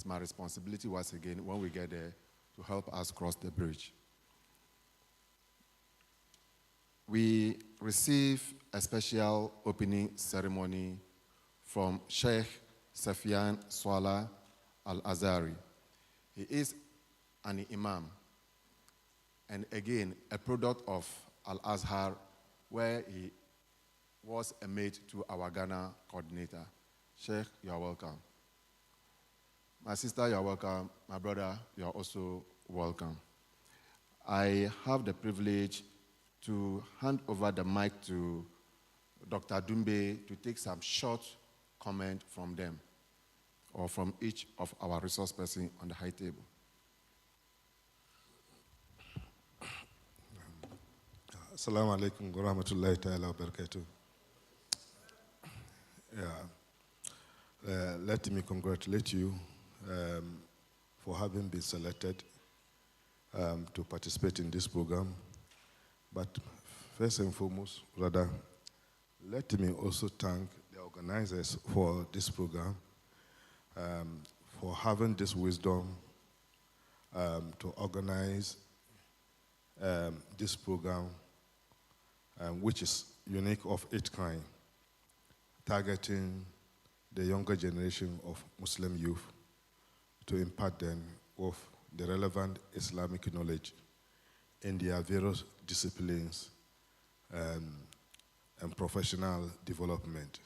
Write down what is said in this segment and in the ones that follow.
It's my responsibility once again when we get there to help us cross the bridge. We receive a special opening ceremony from Sheikh Safian Swala Al-Azari. He is an imam, and again, a product of Al-Azhar, where he was a mate to our Ghana coordinator. Sheikh, you are welcome. My sister, you are welcome. My brother, you are also welcome. I have the privilege to hand over the mic to Dr. Dumbe to take some short comment from them, or from each of our resource persons on the high table. Assalamu alaikum wa rahmatullahi ta'ala wa barakatuh. Let me congratulate you for having been selected to participate in this program. But first and foremost, rather, let me also thank the organizers for this program, for having this wisdom to organize this program, which is unique of its kind, targeting the younger generation of Muslim youth to impart them with the relevant Islamic knowledge in their various disciplines and professional development.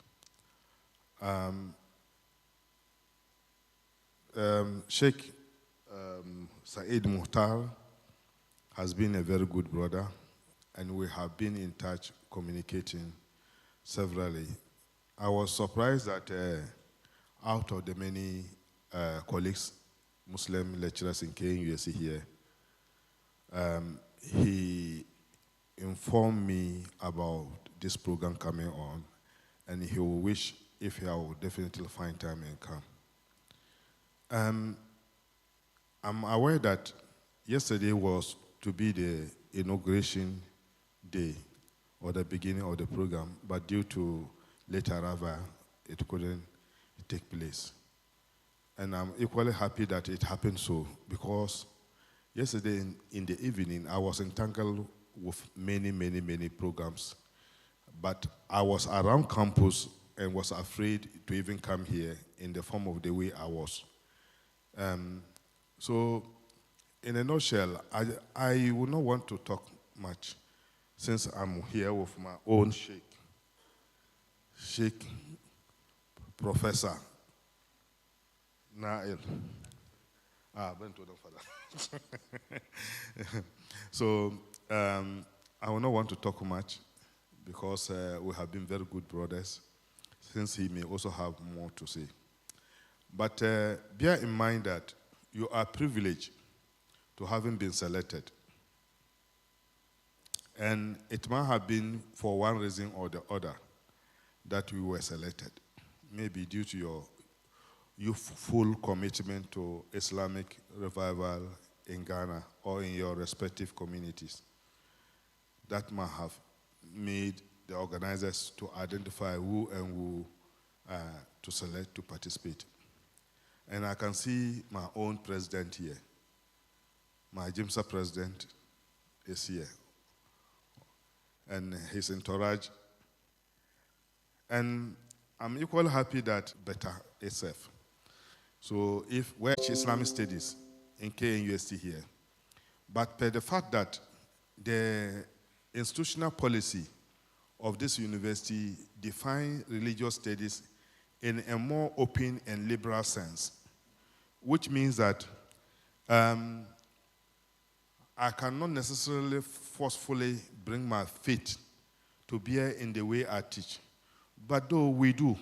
Sheikh Saeed Muhtar has been a very good brother, and we have been in touch, communicating severally. I was surprised that out of the many colleagues, Muslim lecturers in KNUSC here, he informed me about this program coming on, and he will wish if I will definitely find time and come. I'm aware that yesterday was to be the inauguration day or the beginning of the program, but due to late arrival, it couldn't take place. And I'm equally happy that it happened so, because yesterday in the evening, I was entangled with many programs, but I was around campus and was afraid to even come here in the form of the way I was. So, in a nutshell, I would not want to talk much, since I'm here with my own Sheikh Professor Nail. So, I will not want to talk much, because we have been very good brothers, since he may also have more to say. But bear in mind that you are privileged to having been selected. And it might have been for one reason or the other that we were selected. Maybe due to your full commitment to Islamic revival in Ghana or in your respective communities. That might have made the organizers to identify who and who to select to participate. And I can see my own president here. My JIMSA president is here, and his entourage. And I'm equally happy that Beta itself. So if we're Islamic studies in KNUST here, but per the fact that the institutional policy of this university define religious studies in a more open and liberal sense, which means that I cannot necessarily forcefully bring my faith to bear in the way I teach. But though we do,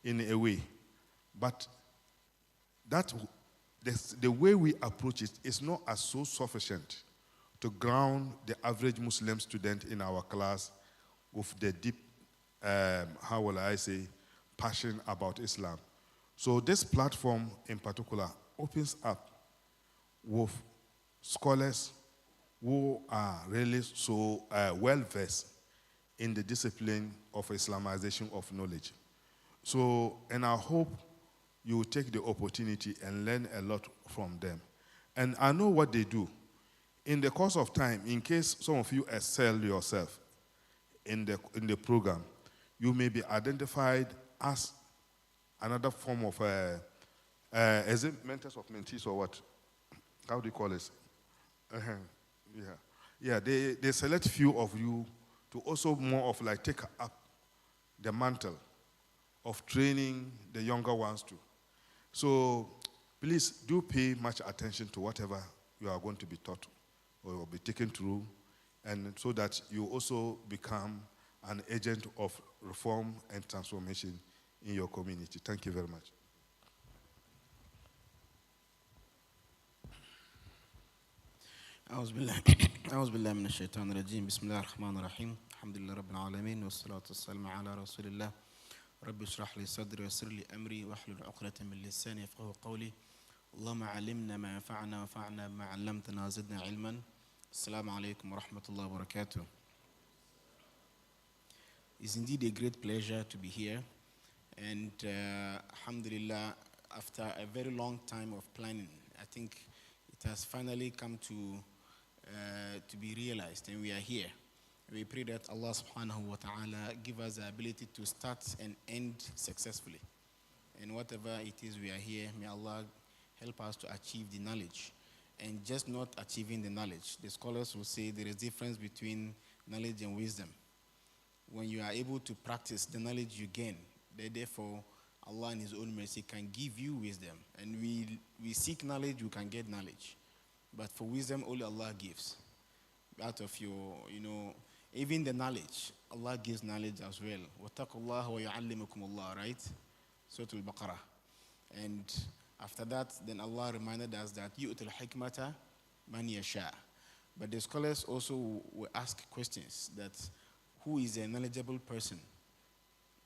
in a way, but the way we approach it is not as so sufficient to ground the average Muslim student in our class with the deep, how will I say, passion about Islam. So this platform in particular opens up with scholars who are really so well-versed in the discipline of Islamization of knowledge. So, and I hope you will take the opportunity and learn a lot from them. And I know what they do. In the course of time, in case some of you excel yourself in the program, you may be identified as another form of, is it mentors of mentees or what? How do you call it? Yeah. Yeah, they select few of you to also more of like take up the mantle of training the younger ones too. So please do pay much attention to whatever you are going to be taught or will be taken through, and so that you also become an agent of reform and transformation in your community. Thank you very much. أعوذ بالله من الشيطان الرجيم بسم الله الرحمن الرحيم الحمد لله رب العالمين والصلاة والسلام على رسول الله رب اشرح لي صدري ويسر لي أمري واحلل عقدة من لساني يفقهوا قولي اللهم علمنا ما ينفعنا وانفعنا بما علمتنا وزدنا علما السلام عليكم ورحمة الله وبركاته. It's indeed a great pleasure to be here, and alhamdulillah, after a very long time of planning, I think it has finally come to be realized, and we are here. We pray that Allah subhanahu wa ta'ala give us the ability to start and end successfully. And whatever it is we are here, may Allah help us to achieve the knowledge. And just not achieving the knowledge. The scholars will say there is difference between knowledge and wisdom. When you are able to practice the knowledge you gain, therefore Allah in His own mercy can give you wisdom. And we seek knowledge, you can get knowledge. But for wisdom, only Allah gives. Out of your, even the knowledge, Allah gives knowledge as well. وَاتَّقُوا اللَّهَ وَيُعَلِّمُكُمُ اللَّهُ, right? Surah Al-Baqarah. And after that, then Allah reminded us that يُؤْتِ الْحِكْمَةَ مَنْ يَشَاءُ. But the scholars also will ask questions that who is a knowledgeable person?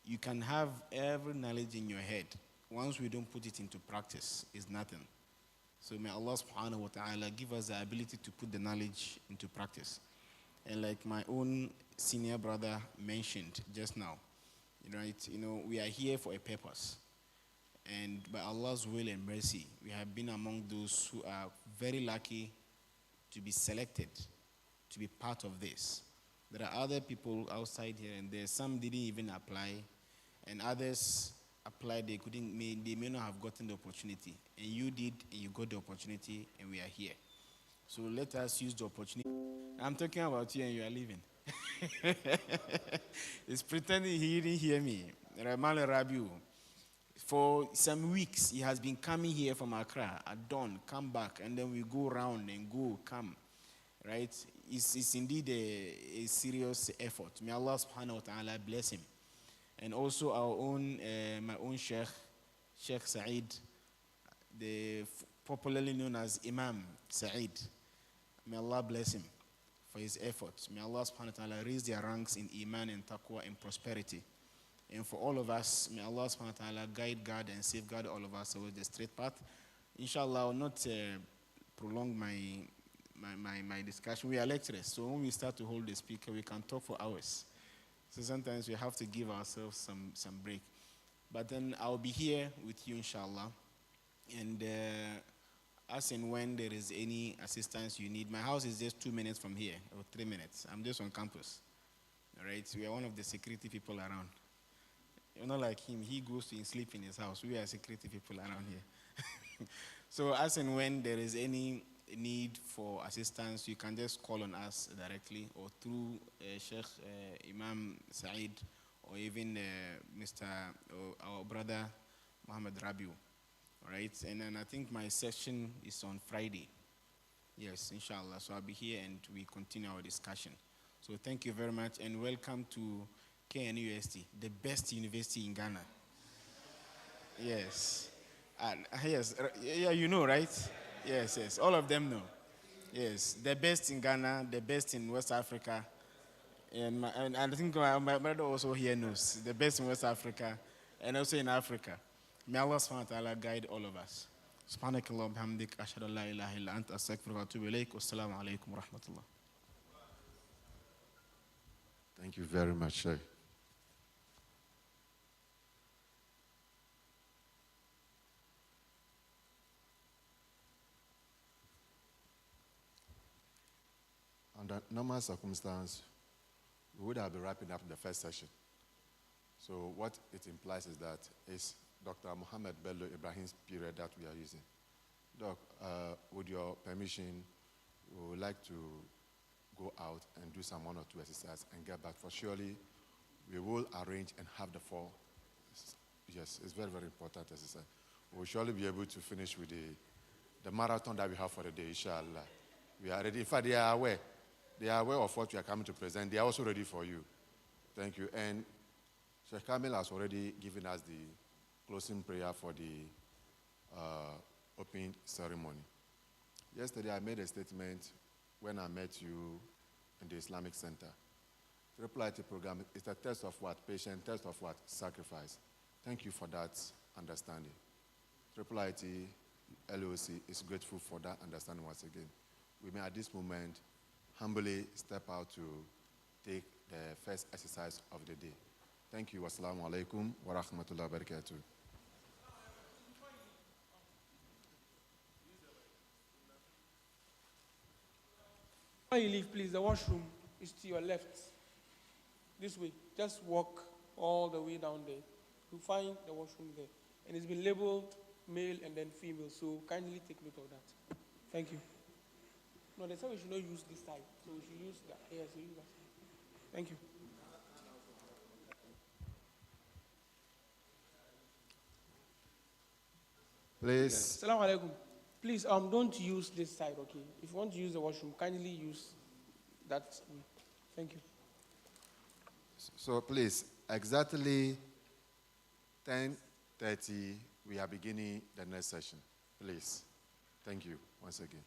You can have every knowledge in your head. Once we don't put it into practice, it's nothing. So may Allah subhanahu wa ta'ala give us the ability to put the knowledge into practice. And like my own senior brother mentioned just now, right? We are here for a purpose. And by Allah's will and mercy, we have been among those who are very lucky to be selected to be part of this. There are other people outside here, and there some didn't even apply, and others applied, they may not have gotten the opportunity. And you did, and you got the opportunity, and we are here. So let us use the opportunity. I'm talking about you, and you are leaving. He's pretending he didn't hear me. Ramal Rabiu. For some weeks, he has been coming here from Accra at dawn, come back, and then we go round and go, come. Right? It's indeed a serious effort. May Allah subhanahu wa ta'ala bless him. And also my own Sheikh Saeed, popularly known as Imam Saeed. May Allah bless him for his efforts. May Allah subhanahu wa ta'ala raise their ranks in Iman and Taqwa and prosperity. And for all of us, may Allah subhanahu wa ta'ala guide and safeguard all of us towards the straight path. Inshallah, I will not prolong my discussion. We are lecturers, so when we start to hold the speaker, we can talk for hours. So sometimes we have to give ourselves some break. But then I'll be here with you, inshallah. And as and when there is any assistance you need, my house is just 2 minutes from here, or 3 minutes. I'm just on campus. All right, we are one of the security people around. You're not like him. He goes to sleep in his house. We are security people around here. So as and when there is any need for assistance, you can just call on us directly or through Sheikh Imam Saeed or even our brother Muhammed Rabiu. All right? And then I think my session is on Friday. Yes, inshallah. So I'll be here and we continue our discussion. So thank you very much and welcome to KNUST, the best university in Ghana. Yes. Yes. Yeah, you know, right? Yes. All of them know. Yes. The best in Ghana, the best in West Africa. And I think my brother also here knows. The best in West Africa and also in Africa. May Allah subhanahu wa ta'ala guide all of us. Subhanakallah bihamdik ashhadu an la ilaha illa anta astaghfiruka wa atubu ilayk. Wassalamu alaikum wa rahmatullah. Thank you very much, Sheikh. under normal circumstance, we would have been wrapping up the first session. So what it implies is that it's Dr. Muhammed Bello Ibrahim's period that we are using. Doc, with your permission, we would like to go out and do some 1 or 2 exercises and get back. For surely, we will arrange and have the 4. Yes, it's very, very important exercise. We will surely be able to finish with the marathon that we have for the day, inshallah. We are ready. In fact, they are aware. They are aware of what we are coming to present. They are also ready for you. Thank you. And Sheikh Kamil has already given us the closing prayer for the opening ceremony. Yesterday, I made a statement when I met you in the Islamic Center. Triple IT program is a test of what? Patience, test of what? Sacrifice. Thank you for that understanding. Triple IT LOC is grateful for that understanding once again. We may at this moment humbly step out to take the first exercise of the day. Thank you. Wassalamu alaikum wa rahmatullahi wa barakatuh. When you leave, please, the washroom is to your left. This way. Just walk all the way down there. You'll find the washroom there. And it's been labeled male and then female, so kindly take note of that. Thank you. No, they said we should not use this side, so we should use that. Yes, we use that side. Thank you. Please. Assalamu alaikum. Please, don't use this side, okay? If you want to use the washroom, kindly use that way. Thank you. So please, exactly 10:30, we are beginning the next session. Please. Thank you once again.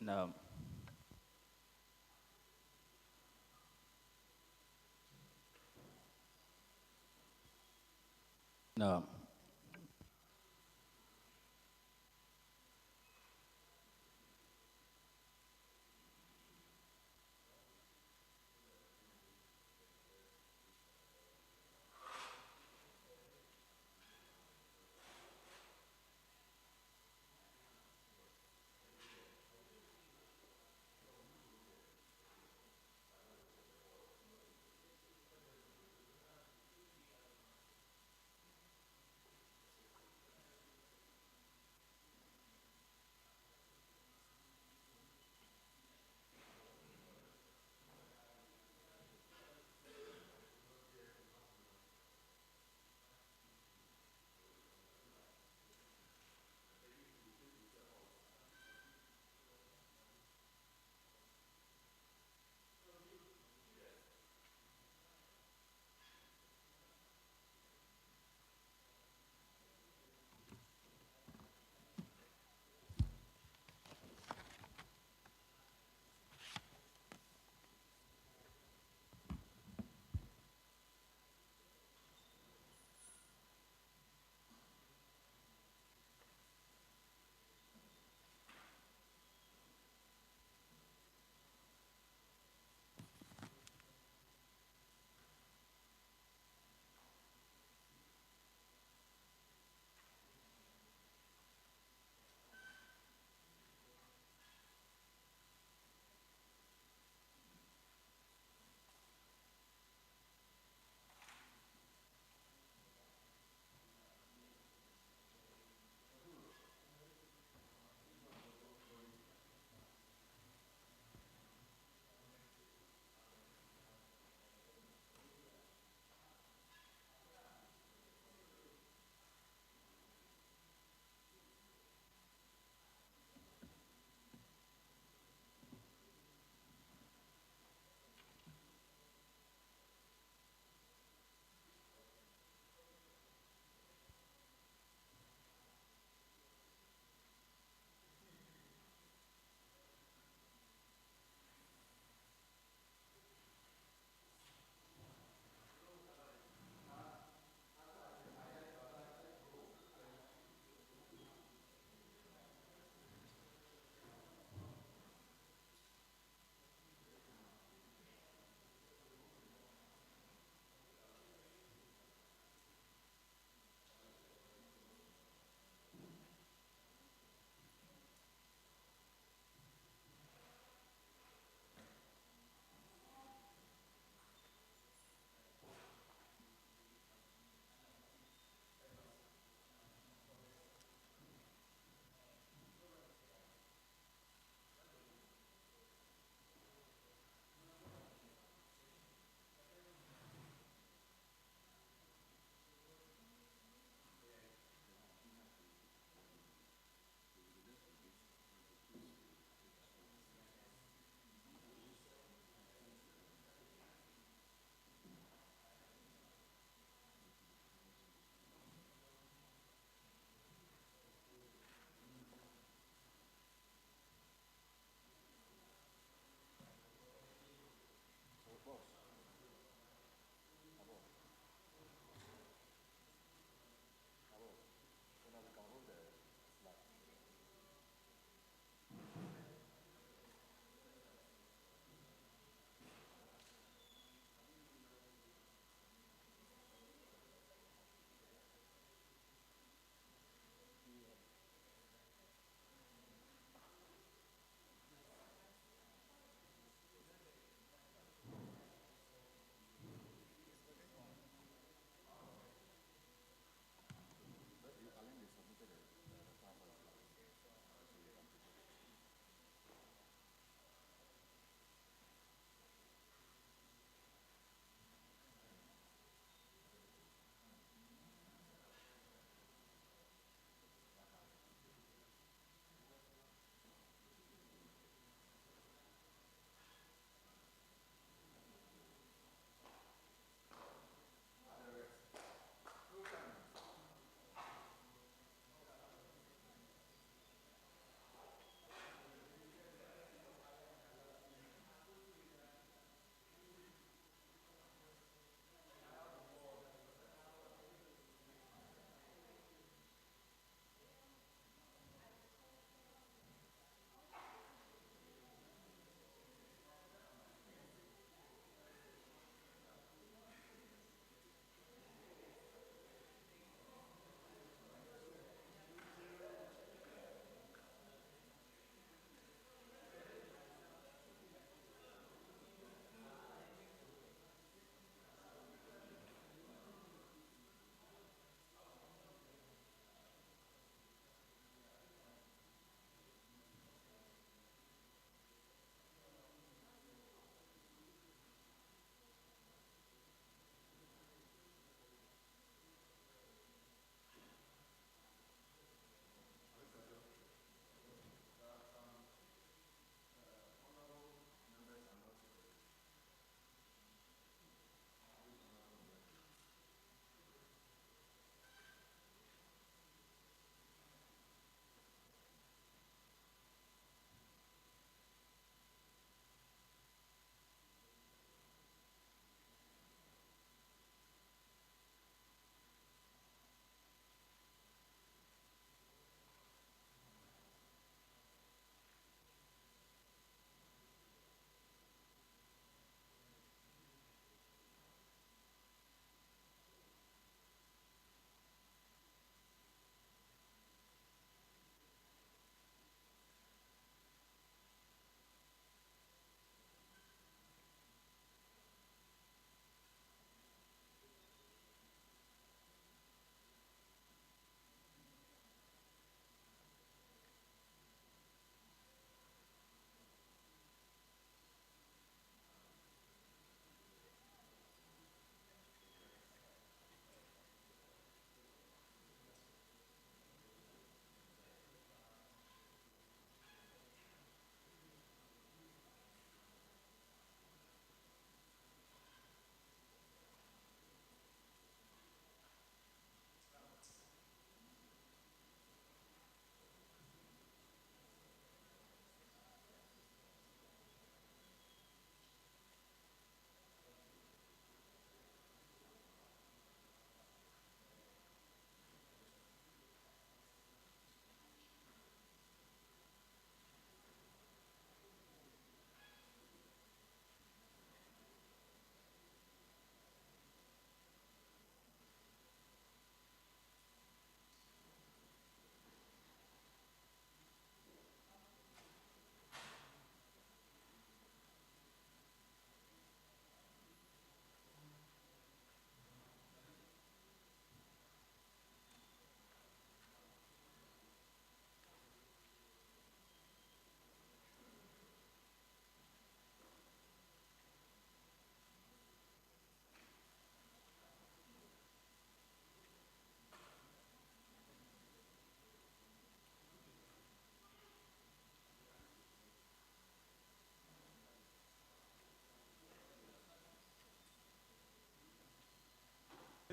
نعم. نعم.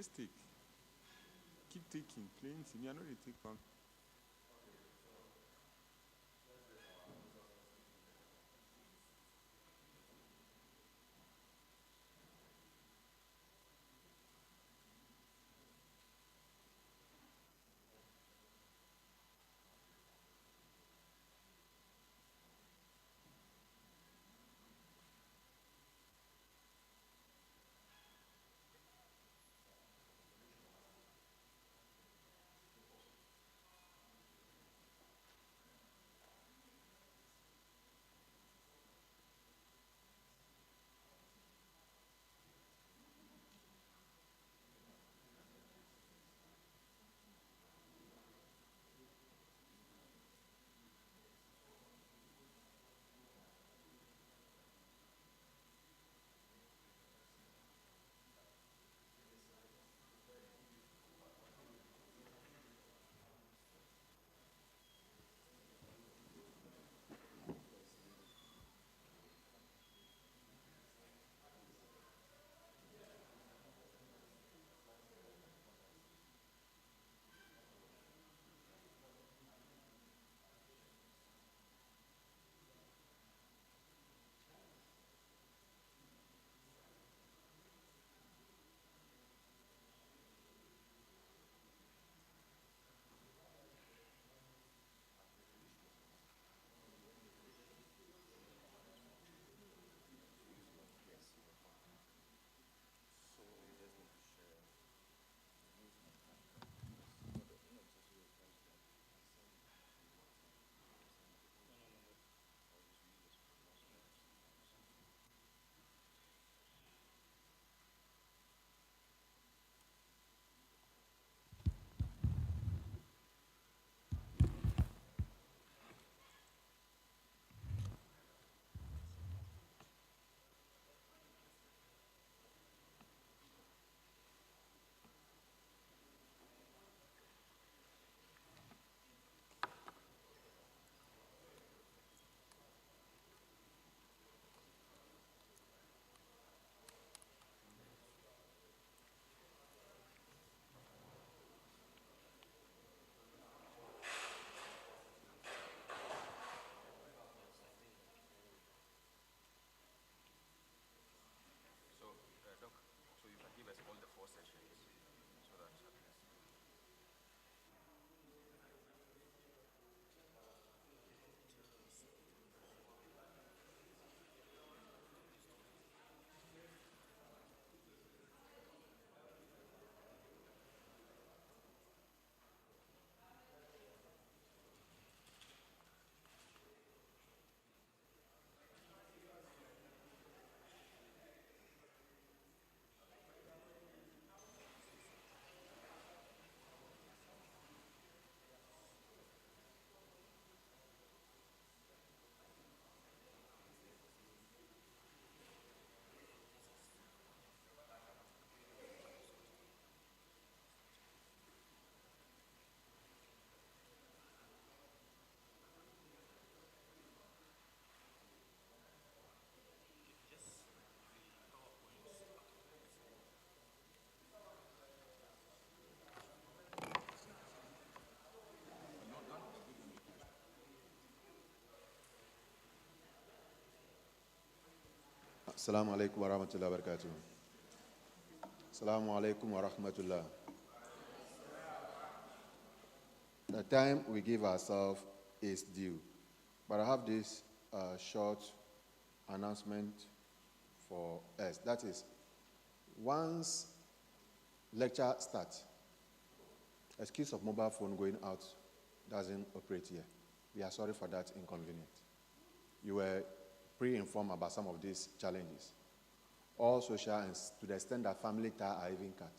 Let's take. Keep taking. Plenty. Me, I know they take one. Assalamu alaikum wa rahmatullahi wa barakatuh. Assalamu alaikum wa rahmatullah. The time we give ourselves is due. But I have this short announcement for us. That is, once lecture starts, excuse of mobile phone going out doesn't operate here. We are sorry for that inconvenience. You were pre-informed about some of these challenges. All social, and to the extent that family ties are even cut.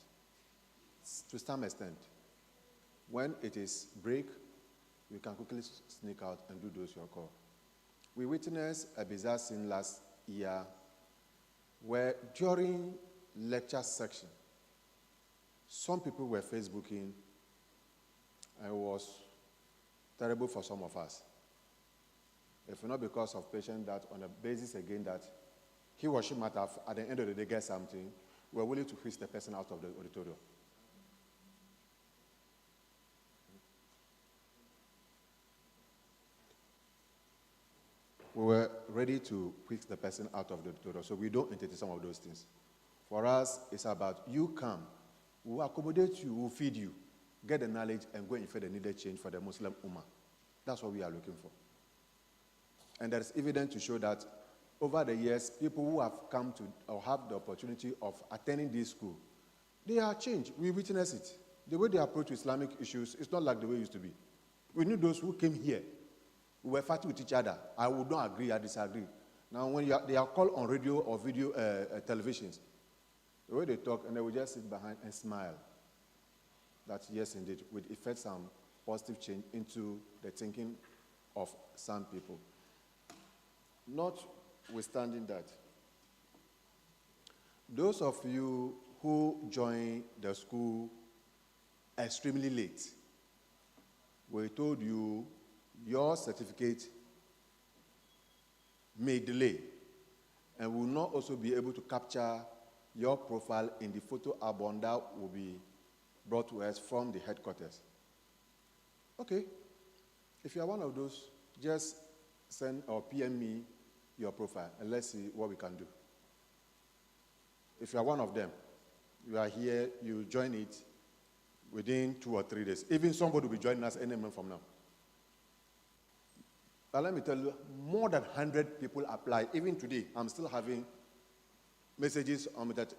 To some extent, when it is break, you can quickly sneak out and do those your call. We witnessed a bizarre scene last year where during lecture section, some people were Facebooking, and it was terrible for some of us. If not because of patient that on the basis again that he or she might have at the end of the day get something, we're willing to whisk the person out of the auditorium. we were ready to quick the person out of the tutorial, so we don't entertain some of those things. For us, it's about you come, we'll accommodate you, we'll feed you, get the knowledge, and go and effect the needed change for the Muslim Ummah. That's what we are looking for. And there is evidence to show that over the years, people who have come to or have the opportunity of attending this school, they are changed. We witness it. The way they approach Islamic issues is not like the way it used to be. We knew those who came here. We were fighting with each other. I would not agree, I disagree. Now, when they are called on radio or video televisions, the way they talk, and they will just sit behind and smile. That, yes, indeed, would effect some positive change into the thinking of some people. Notwithstanding that, those of you who joined the school extremely late, we told you your certificate may delay and will not also be able to capture your profile in the photo album that will be brought to us from the headquarters. Okay, if you are one of those, just send or PM me your profile and let's see what we can do. If you are one of them, you are here, you join it within 2 or 3 days. Even somebody will be joining us any moment from now. But let me tell you, more than 100 people apply. Even today, I'm still having messages on me that,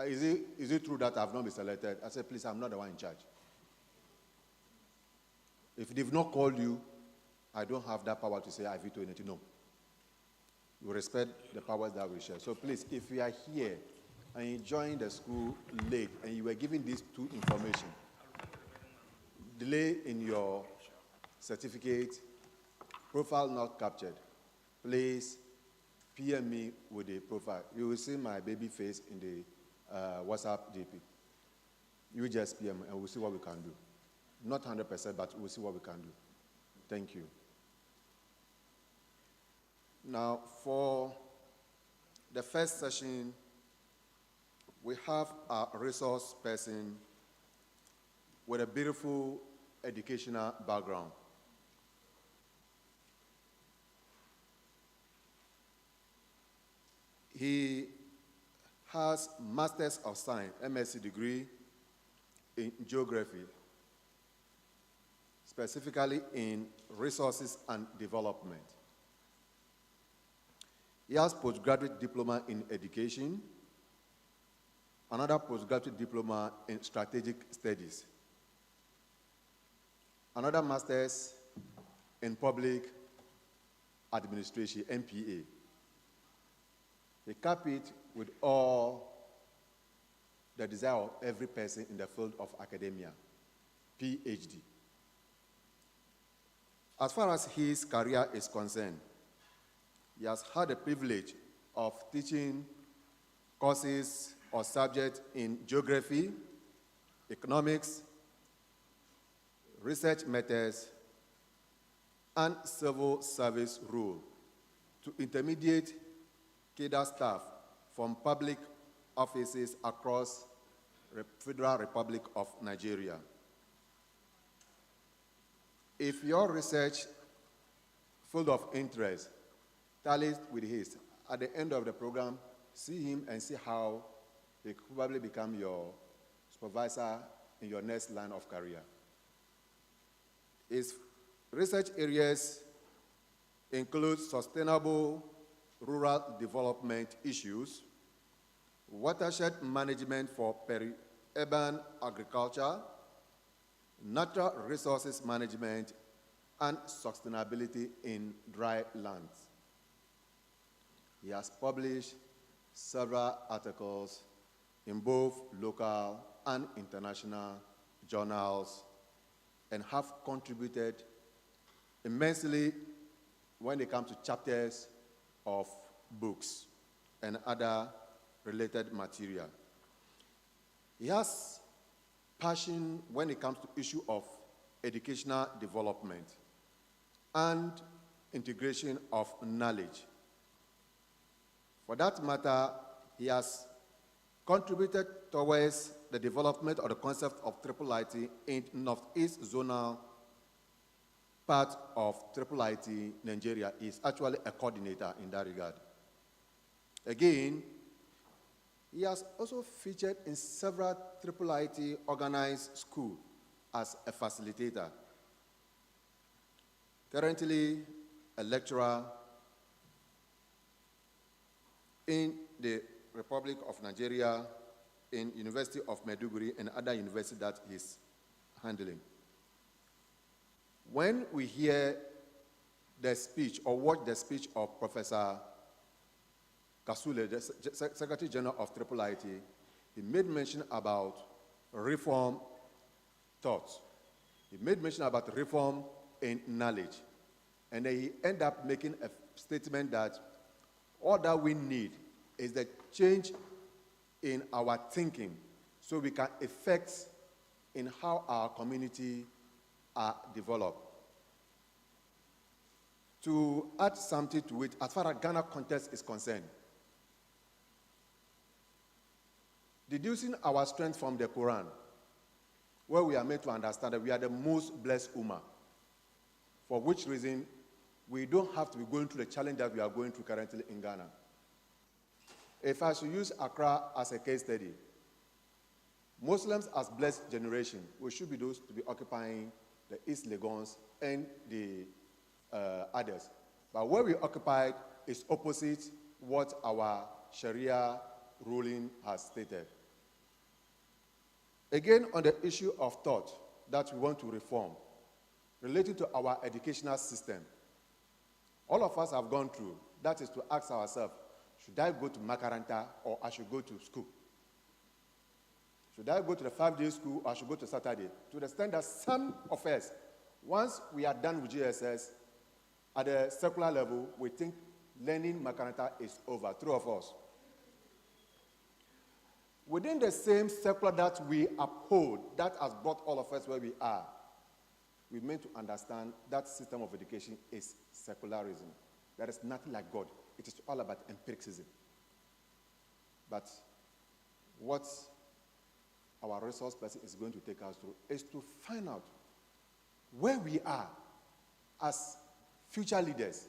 is it true that I've not been selected? I said, please, I'm not the one in charge. If they've not called you, I don't have that power to say I veto anything. No. You respect the powers that we share. So please, if you are here and you joined the school late and you were given these two information, delay in your certificate, profile not captured, please PM me with the profile. You will see my baby face in the WhatsApp DP. You just PM and we'll see what we can do. Not 100%, but we'll see what we can do. Thank you. Now, for the first session, we have a resource person with a beautiful educational background. He has Masters of Science, MSc degree in Geography, specifically in Resources and Development. He has postgraduate diploma in Education, another postgraduate diploma in Strategic Studies, another Master's in Public Administration, MPA. He cap it with all the desire of every person in the field of academia, PhD. As far as his career is concerned, he has had the privilege of teaching courses or subjects in geography, economics, research methods, and civil service rule to intermediate cadre staff from public offices across the Federal Republic of Nigeria. If your research field of interest tallies with his, at the end of the program, see him and see how he could probably become your supervisor in your next line of career. His research areas include sustainable rural development issues, watershed management for peri-urban agriculture, natural resources management, and sustainability in dry lands. He has published several articles in both local and international journals and have contributed immensely when it comes to chapters of books and other related material. He has passion when it comes to issue of educational development and integration of knowledge. For that matter, he has contributed towards the development of the concept of triple IT in Northeast Zonal part of IIIT Nigeria, is actually a coordinator in that regard. Again, he has also featured in several IIIT organized schools as a facilitator. Currently, a lecturer in the Republic of Nigeria, in University of Maiduguri and other universities that he's handling. When we hear the speech or watch the speech of Professor Kasule, the Secretary General of IIIT, he made mention about reform thought. He made mention about reform in knowledge. And then he ended up making a statement that all that we need is the change in our thinking so we can affect in how our community are developed. To add something to it, as far as Ghana context is concerned, deducing our strength from the Quran, where we are made to understand that we are the most blessed Ummah, for which reason we don't have to be going through the challenge that we are going through currently in Ghana. If I should use Accra as a case study, Muslims as blessed generation, we should be those to be occupying the East Lagos and the others. But where we occupied is opposite what our Sharia ruling has stated. Again, on the issue of thought that we want to reform, related to our educational system, all of us have gone through, that is to ask ourselves, should I go to Makaranta or I should go to school? Should I go to the 5-day school or I should go to Saturday? To the extent that some of us, once we are done with GSS, at the secular level, we think learning Makaranta is over, true of us. Within the same secular that we uphold, that has brought all of us where we are, we meant to understand that system of education is secularism. There is nothing like God. It is all about empiricism. But what our resource person is going to take us through is to find out where we are as future leaders.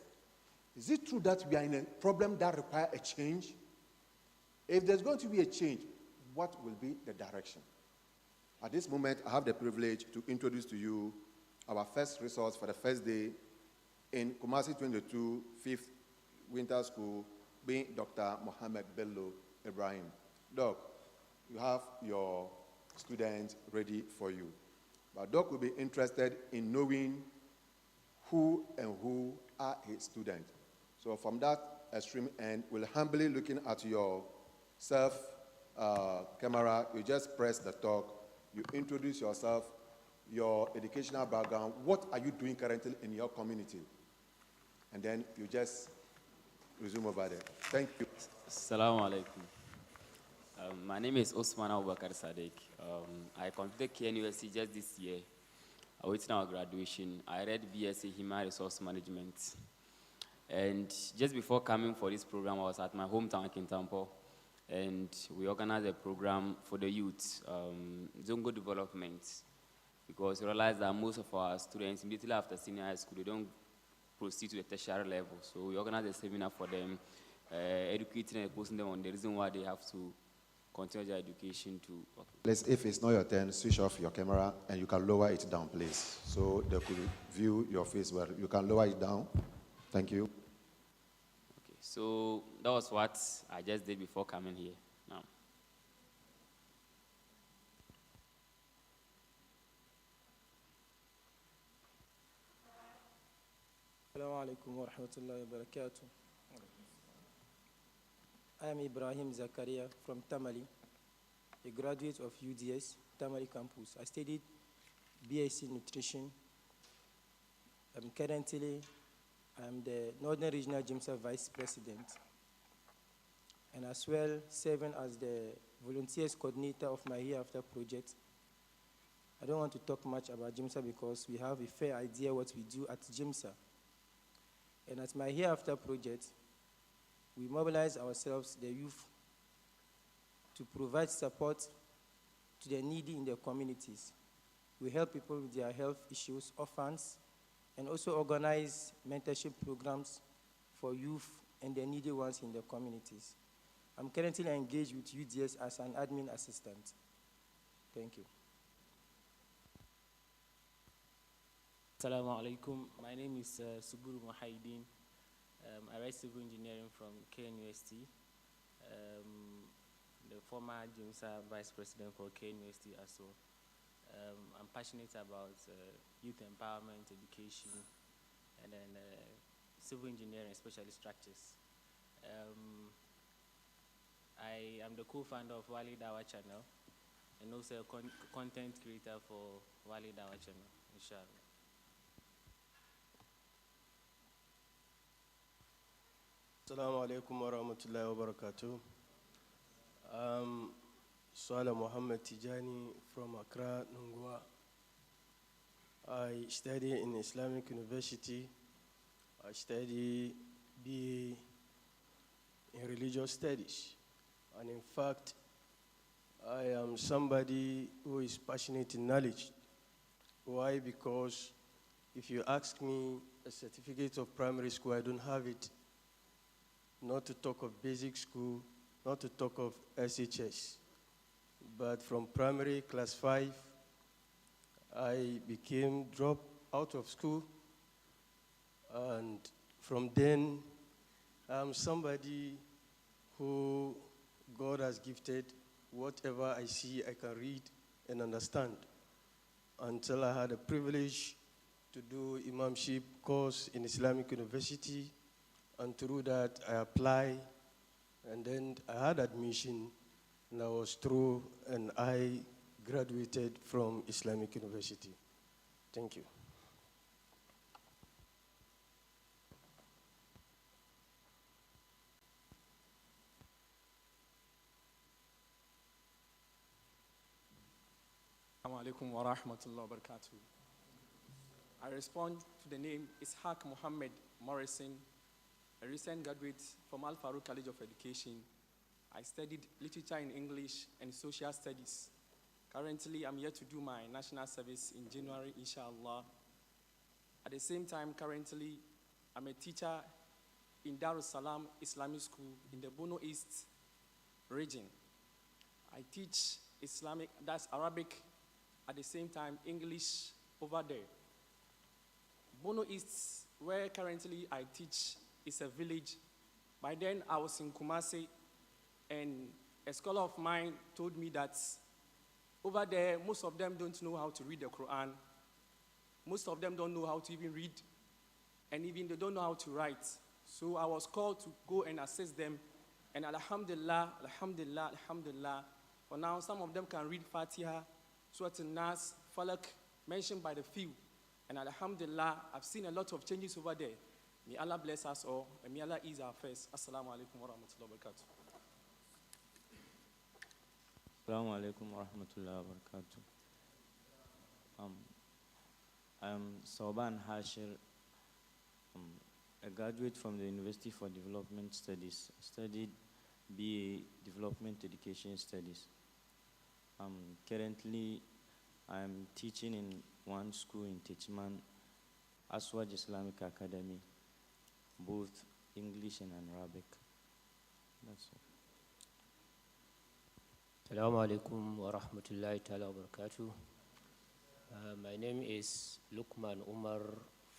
Is it true that we are in a problem that requires a change? If there's going to be a change, what will be the direction? At this moment, I have the privilege to introduce to you our first resource for the first day in Kumasi 22, 5th Winter School, being Dr. Muhammed Bello Ibrahim. Doc, you have your student ready for you. But Doc will be interested in knowing who and who are his students. So from that extreme end, we'll humbly looking at your camera, you just press the talk, you introduce yourself, your educational background, what are you doing currently in your community? And then you just resume over there. Thank you. Assalamu alaikum. My name is Osman Abubakar Sadek. I completed KNUSC just this year. Awaiting our graduation, I read BSc Human Resource Management. And just before coming for this program, I was at my hometown, Kintampo, and we organized a program for the youth, Zongo Development, because we realized that most of our students, immediately after senior high school, they don't proceed to the tertiary level. So we organized a seminar for them, educating and posting them on the reason why they have to continue their education to. Please, if it's not your turn, switch off your camera and you can lower it down, please, so they could view your face well. You can lower it down. Thank you. Okay, so that was what I just did before coming here. Now. Assalamu alaikum wa rahmatullahi wa barakatuh. I am Ibrahim Zakaria from Tamale, a graduate of UDS, Tamale campus. I studied BSc Nutrition. Currently, I'm the Northern Regional GIMSA Vice President, and as well serving as the Volunteers Coordinator of my Hereafter project. I don't want to talk much about GIMSA because we have a fair idea what we do at GIMSA. And at my Hereafter project, we mobilize ourselves, the youth, to provide support to the needy in their communities. We help people with their health issues, orphans, and also organize mentorship programs for youth and the needy ones in the communities. I'm currently engaged with UDS as an admin assistant. Thank you. Assalamu alaikum. My name is Suburu Muhaidin. I write civil engineering from KNUST. The former JIMSA vice president for KNUST as well. I'm passionate about youth empowerment, education, and then civil engineering, especially structures. I am the co-founder of Wali Dawa channel and also a content creator for Wali Dawa channel, inshallah. Assalamu alaikum wa rahmatullahi wa barakatuh. Swala Muhammad Tijani from Accra, Nungwa. I study in Islamic University. I study BA in religious studies. And in fact, I am somebody who is passionate in knowledge. Why? Because if you ask me a certificate of primary school, I don't have it. Not to talk of basic school, not to talk of SHS. But from primary class 5, I became dropped out of school. And from then, I'm somebody who God has gifted. Whatever I see, I can read and understand. Until I had a privilege to do imamship course in Islamic University. And through that, I applied, and then I had admission, and I was through, and I graduated from Islamic University. Thank you. Assalamu alaikum wa rahmatullahi wa barakatuh. I respond to the name Ishaq Muhammad Morrison, a recent graduate from Al Farouk College of Education. I studied literature in English and social studies. Currently, I'm here to do my national service in January, inshallah. At the same time, currently, I'm a teacher in Dar es Salaam Islamic School in the Bono East region. I teach Islamic, that's Arabic, at the same time, English over there. Bono East, where currently I teach, is a village. By then, I was in Kumasi, and a scholar of mine told me that over there, most of them don't know how to read the Quran. Most of them don't know how to even read, and even they don't know how to write. So I was called to go and assist them, and alhamdulillah, alhamdulillah, alhamdulillah. For now, some of them can read Fatiha, Surah An-Nas, Falak, mentioned by the few. And alhamdulillah, I've seen a lot of changes over there. May Allah bless us all, and may Allah ease our face. Assalamu alaikum wa rahmatullahi wa barakatuh. Assalamu alaikum wa rahmatullahi wa barakatuh. I'm Sauban Hashir, a graduate from the University for Development Studies. I studied BA Development Education Studies. Currently, I'm teaching in one school in Tichman, Aswaj Islamic Academy, both English and Arabic. That's all. Assalamu alaikum wa rahmatullahi ta'ala wa barakatuh. My name is Lukman Umar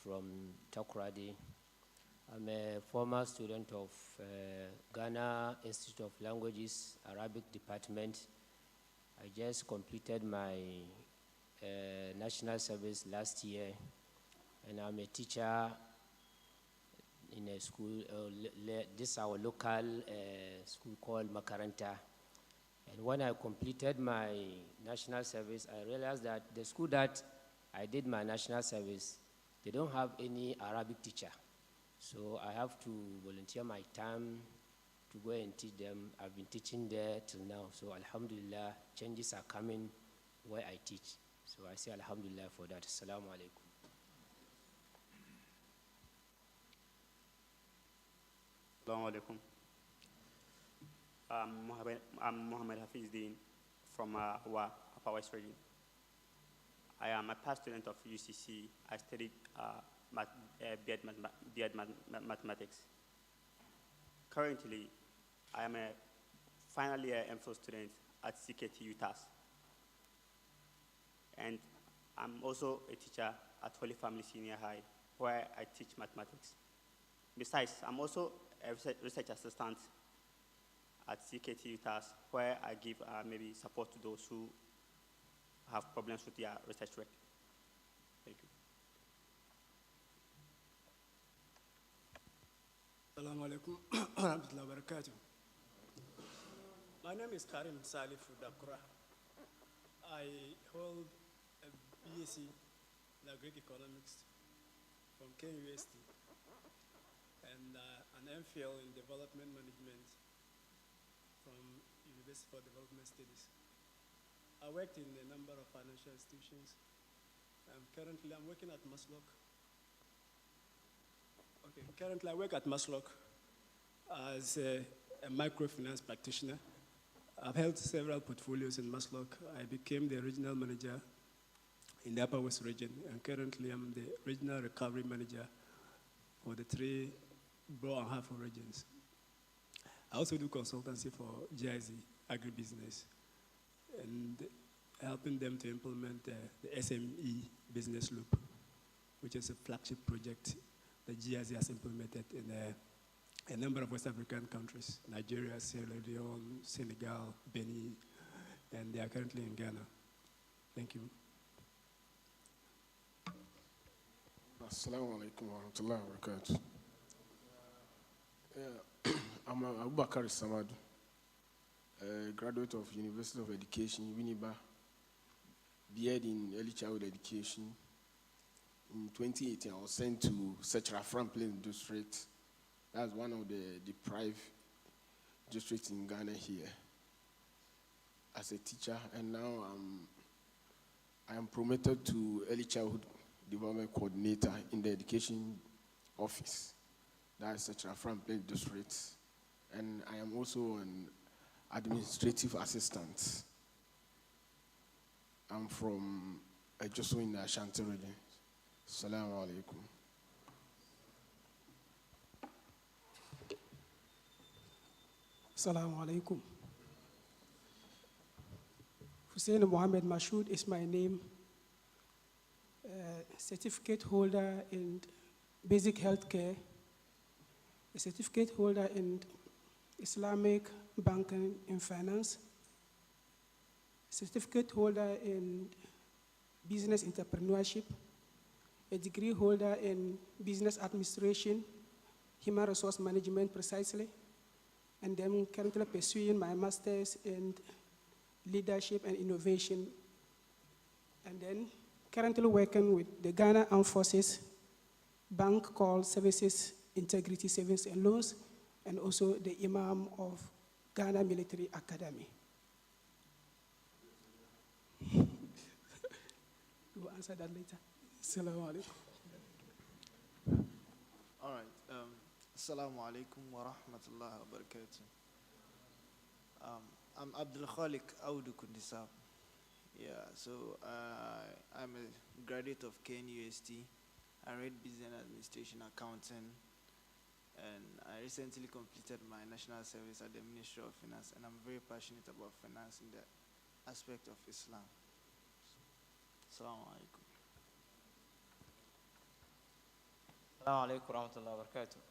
from Takoradi. I'm a former student of Ghana Institute of Languages, Arabic Department. I just completed my national service last year, and I'm a teacher in a school, this is our local school called Makaranta. And when I completed my national service, I realized that the school that I did my national service, they don't have any Arabic teacher. So I have to volunteer my time to go and teach them. I've been teaching there till now. So alhamdulillah, changes are coming where I teach. So I say alhamdulillah for that. Assalamu alaikum. Assalamu alaikum. I'm Muhammed Hafizdin from Upper West Region. I am a past student of UCC. I studied Mathematics. Currently, I am a final year MPhil student at CKT UTAS. And I'm also a teacher at Holy Family Senior High, where I teach mathematics. Besides, I'm also a research assistant at CKT UTAS, where I give maybe support to those who have problems with their research work. Thank you. Assalamu alaikum wa rahmatullahi wa barakatuh. My name is Karim Salif Dakura. I hold a BSc in Greek economics from KUST and an MPhil in development management from University for Development Studies. I worked in a number of financial institutions. Currently, I'm working at Maslow. Okay, currently I work at Maslow as a microfinance practitioner. I've held several portfolios in Maslow. I became the regional manager in the Upper West region, and currently I'm the regional recovery manager for the 3 Borough and Hartford regions. I also do consultancy for GIZ agribusiness and helping them to implement the SME business loop, which is a flagship project that GIZ has implemented in a number of West African countries: Nigeria, Sierra Leone, Senegal, Benin, and they are currently in Ghana. Thank you. Assalamu alaikum wa rahmatullahi wa barakatuh. I'm Abubakar Samadu, a graduate of University of Education, Winneba, BEd in Early Childhood Education. In 2018, I was sent to Sechra Franklin District. That's one of the deprived districts in Ghana here, as a teacher. And now I am promoted to Early Childhood Development Coordinator in the Education Office. That's Sechra Franklin District. And I am also an administrative assistant. I'm from Ejoso in the Ashanti region. Assalamu alaikum. Assalamu alaikum. Hussein Muhammad Mashoud is my name. Certificate holder in basic healthcare, a certificate holder in Islamic banking and finance, certificate holder in business entrepreneurship, a degree holder in business administration, human resource management precisely, and then currently pursuing my master's in leadership and innovation, and then currently working with the Ghana Armed Forces bank called Services Integrity Savings and Loans, and also the Imam of Ghana Military Academy. We'll answer that later. Assalamu alaikum. All right. Assalamu alaikum wa rahmatullahi wa barakatuh. I'm Abdul Khalik Audu Kundisab. Yeah, so I'm a graduate of KNUST. I read business administration accounting, and I recently completed my national service at the Ministry of Finance, and I'm very passionate about finance in the aspect of Islam. Assalamu alaikum. Assalamu alaikum warahmatullahi wabarakatuh.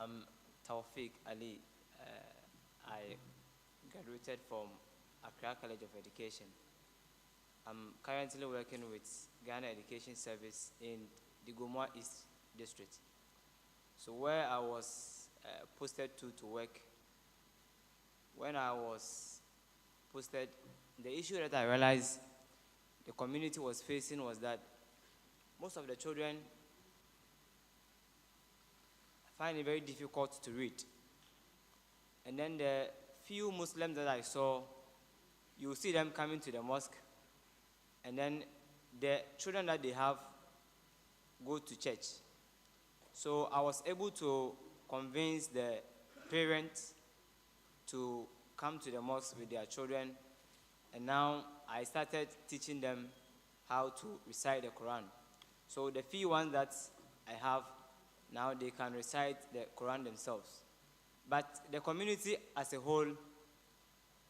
I'm Tawfiq Ali. I graduated from Accra College of Education. I'm currently working with Ghana Education Service in the Gomwa East District. So where I was posted to work, when I was posted, the issue that I realized the community was facing was that most of the children find it very difficult to read. And then the few Muslims that I saw, you see them coming to the mosque, and then the children that they have go to church. So I was able to convince the parents to come to the mosque with their children, and now I started teaching them how to recite the Quran. So the few ones that I have now, they can recite the Quran themselves. But the community as a whole,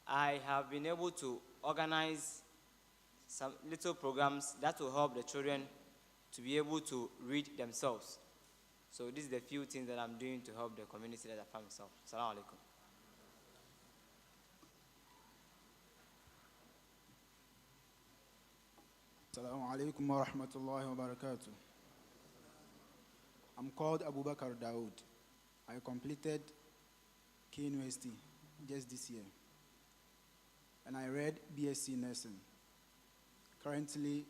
I have been able to organize some little programs that will help the children to be able to read themselves. So this is the few things that I'm doing to help the community that I find myself. Assalamu alaikum. Assalamu alaikum wa rahmatullahi wa barakatuh. I'm called Abu Bakr Dawood. I completed KNUST just this year. And I read BSc Nursing. Currently,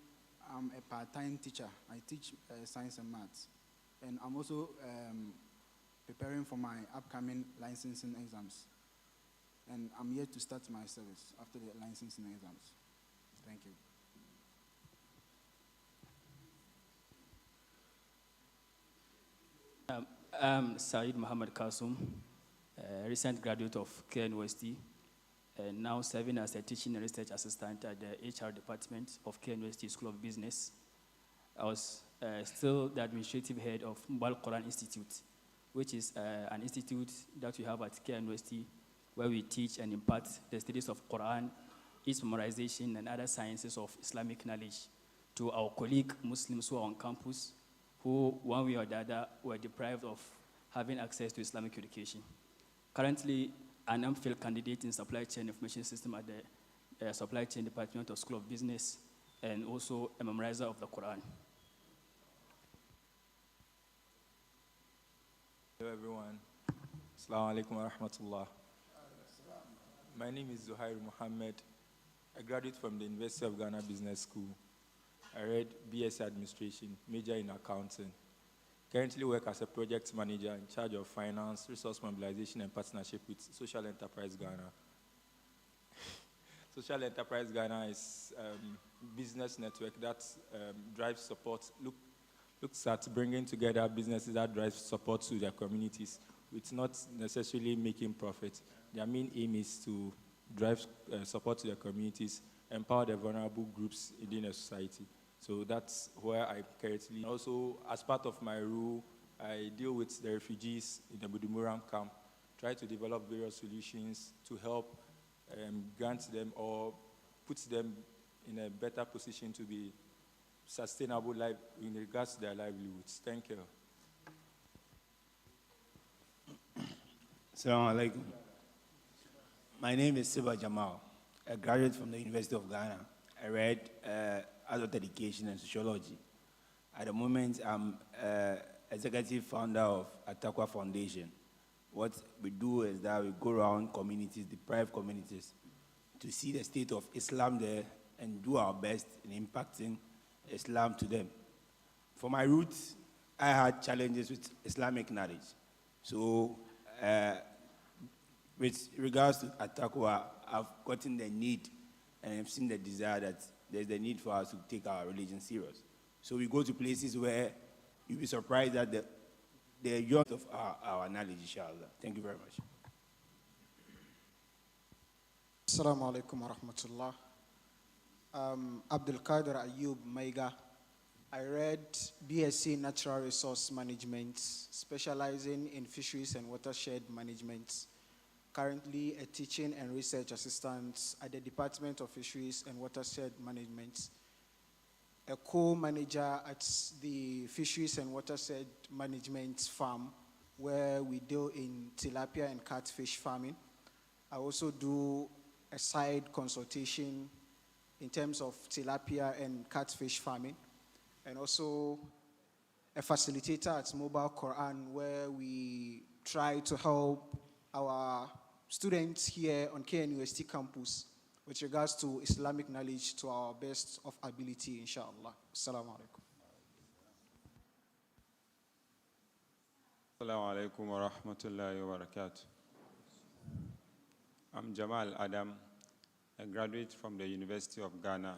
I'm a part-time teacher. I teach science and maths. And I'm also preparing for my upcoming licensing exams. And I'm yet to start my service after the licensing exams. Thank you. I'm Saeed Muhammad Kasum, a recent graduate of KNUST, and now serving as a teaching and research assistant at the HR department of KNUST School of Business. I was still the administrative head of Mobile Quran Institute, which is an institute that we have at KNUST, where we teach and impart the studies of Quran, its memorization, and other sciences of Islamic knowledge to our colleague Muslims who are on campus, who, one way or the other, were deprived of having access to Islamic education. Currently, an MPhil candidate in Supply Chain Information System at the Supply Chain Department of School of Business, and also a memorizer of the Quran. Hello everyone. Assalamu alaikum wa rahmatullah. My name is Zuhair Muhammed, a graduate from the University of Ghana Business School. I read BSc Administration, major in accounting. Currently work as a project manager in charge of finance, resource mobilization, and partnership with Social Enterprise Ghana. Social Enterprise Ghana is a business network that drives support, looks at bringing together businesses that drive support to their communities with not necessarily making profit. Their main aim is to drive support to their communities, empower the vulnerable groups within a society. So that's where I currently. Also, as part of my role, I deal with the refugees in the Budumuram camp, try to develop various solutions to help grant them or put them in a better position to be sustainable life in regards to their livelihoods. Thank you. Assalamu alaikum. My name is Siba Jamal, a graduate from the University of Ghana. I read adult education and sociology. At the moment, I'm executive founder of Atakwa Foundation. What we do is that we go around communities, deprived communities, to see the state of Islam there and do our best in impacting Islam to them. For my roots, I had challenges with Islamic knowledge. So with regards to Atakwa, I've gotten the need and I've seen the desire that there's the need for us to take our religion serious. So we go to places where you'll be surprised at the youth of our knowledge, inshallah. Thank you very much. Assalamu alaikum wa rahmatullah. Abdul Qadir Ayub Maiga. I read BSc Natural Resource Management, specializing in fisheries and watershed management. Currently a teaching and research assistant at the Department of Fisheries and Watershed Management, a co-manager at the Fisheries and Watershed Management Farm, where we deal in tilapia and catfish farming. I also do a side consultation in terms of tilapia and catfish farming, and also a facilitator at Mobile Quran, where we try to help our students here on KNUST campus with regards to Islamic knowledge to our best of ability, inshallah. Assalamu alaikum. Assalamu alaikum wa rahmatullahi wa barakatuh. I'm Jamal Adam, a graduate from the University of Ghana,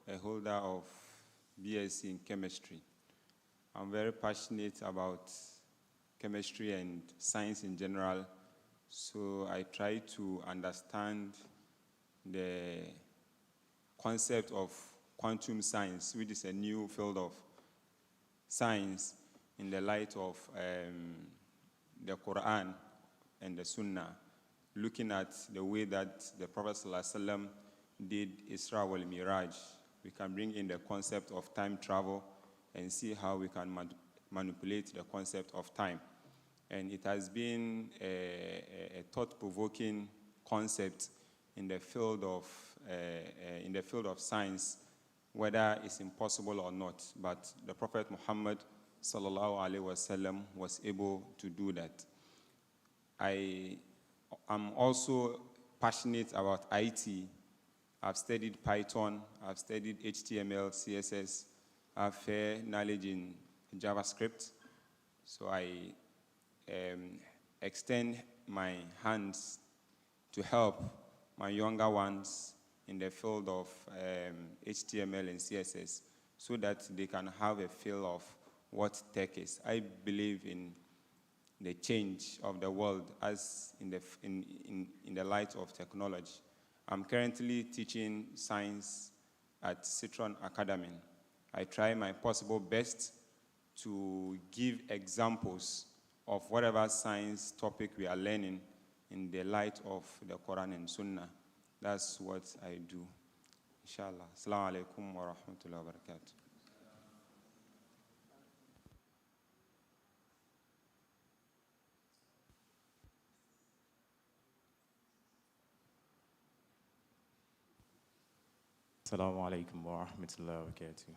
a holder of BSc in chemistry. I'm very passionate about chemistry and science in general, so I try to understand the concept of quantum science, which is a new field of science in the light of the Quran and the Sunnah, looking at the way that the Prophet ﷺ did Isra wal Miraj. We can bring in the concept of time travel and see how we can manipulate the concept of time. And it has been a thought-provoking concept in the field of science, whether it's impossible or not. But the Prophet Muhammad ﷺ was able to do that. I am also passionate about Iiit. I've studied Python, I've studied HTML, CSS, I have fair knowledge in JavaScript. So I extend my hands to help my younger ones in the field of HTML and CSS so that they can have a feel of what tech is. I believe in the change of the world as in the light of technology. I'm currently teaching science at Citron Academy. I try my possible best to give examples of whatever science topic we are learning in the light of the Quran and Sunnah. That's what I do. Inshallah. Assalamu alaikum wa rahmatullahi wa barakatuh. Assalamu alaikum wa rahmatullahi wa barakatuh.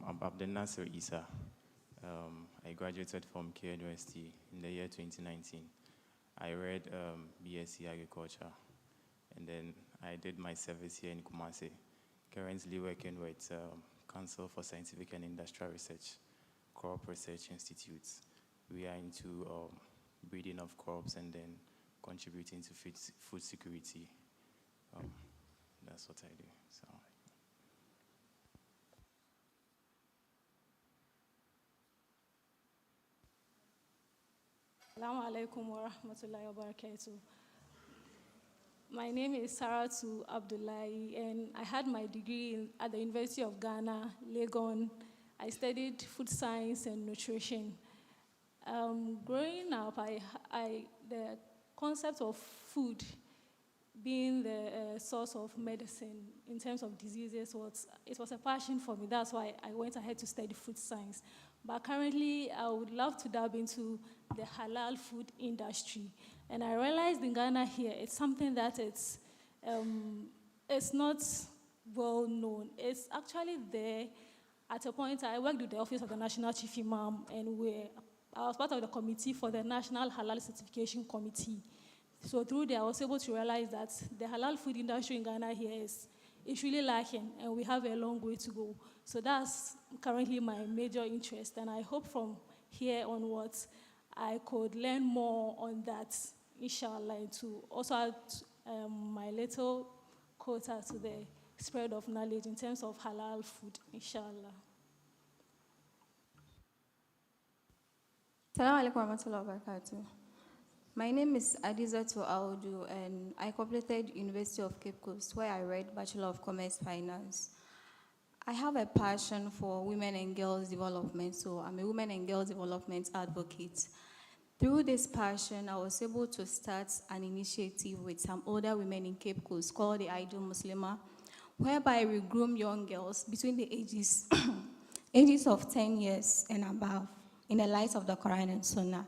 I'm Abdel Nasser Isa. I graduated from KNUST in the year 2019. I read BSc Agriculture, and then I did my service here in Kumasi, currently working with Council for Scientific and Industrial Research, Crop Research Institutes. We are into breeding of crops and then contributing to food security. That's what I do. So. Assalamu alaikum wa rahmatullahi wa barakatuh. My name is Saratu Abdullahi, and I had my degree at the University of Ghana, Legon. I studied food science and nutrition. Growing up, the concept of food being the source of medicine in terms of diseases, it was a passion for me. That's why I went ahead to study food science. But currently, I would love to delve into the halal food industry. And I realized in Ghana here, it's something that it's not well known. It's actually there. At a point, I worked with the Office of the National Chief Imam, and I was part of the committee for the National Halal Certification Committee. So through there, I was able to realize that the halal food industry in Ghana here is really lacking, and we have a long way to go. So that's currently my major interest, and I hope from here onwards, I could learn more on that, inshallah, and to also add my little quota to the spread of knowledge in terms of halal food, inshallah. Assalamu alaikum warahmatullahi wabarakatuh. My name is Adizatu Audu, and I completed University of Cape Coast, where I read Bachelor of Commerce Finance. I have a passion for women and girls development, so I'm a women and girls development advocate. Through this passion, I was able to start an initiative with some older women in Cape Coast called the Ideal Muslimah, whereby we groom young girls between the ages of 10 years and above in the light of the Quran and Sunnah.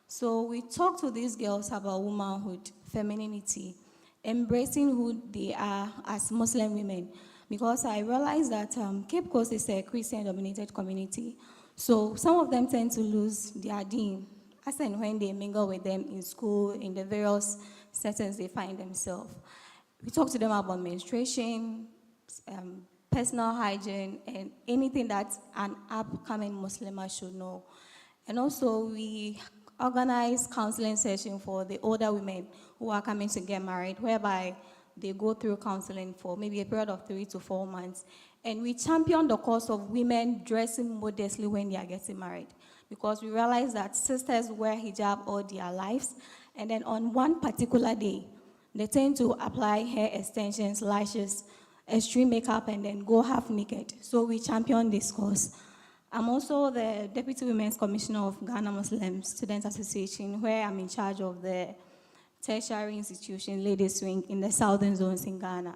So we talk to these girls about womanhood, femininity, embracing who they are as Muslim women. Because I realized that Cape Coast is a Christian-dominated community. So some of them tend to lose their deen as and when they mingle with them in school, in the various settings they find themselves. We talk to them about menstruation, personal hygiene, and anything that an upcoming Muslimah should know. And also we organize counseling sessions for the older women who are coming to get married, whereby they go through counseling for maybe a period of 3 to 4 months. And we champion the cause of women dressing modestly when they are getting married, because we realize that sisters wear hijab all their lives, and then on one particular day, they tend to apply hair extensions, lashes, extreme makeup and then go half naked. So we champion this cause. I'm also the Deputy Women's Commissioner of Ghana Muslim Students Association, where I'm in charge of the tertiary institution, Ladies Wing, in the southern zones in Ghana.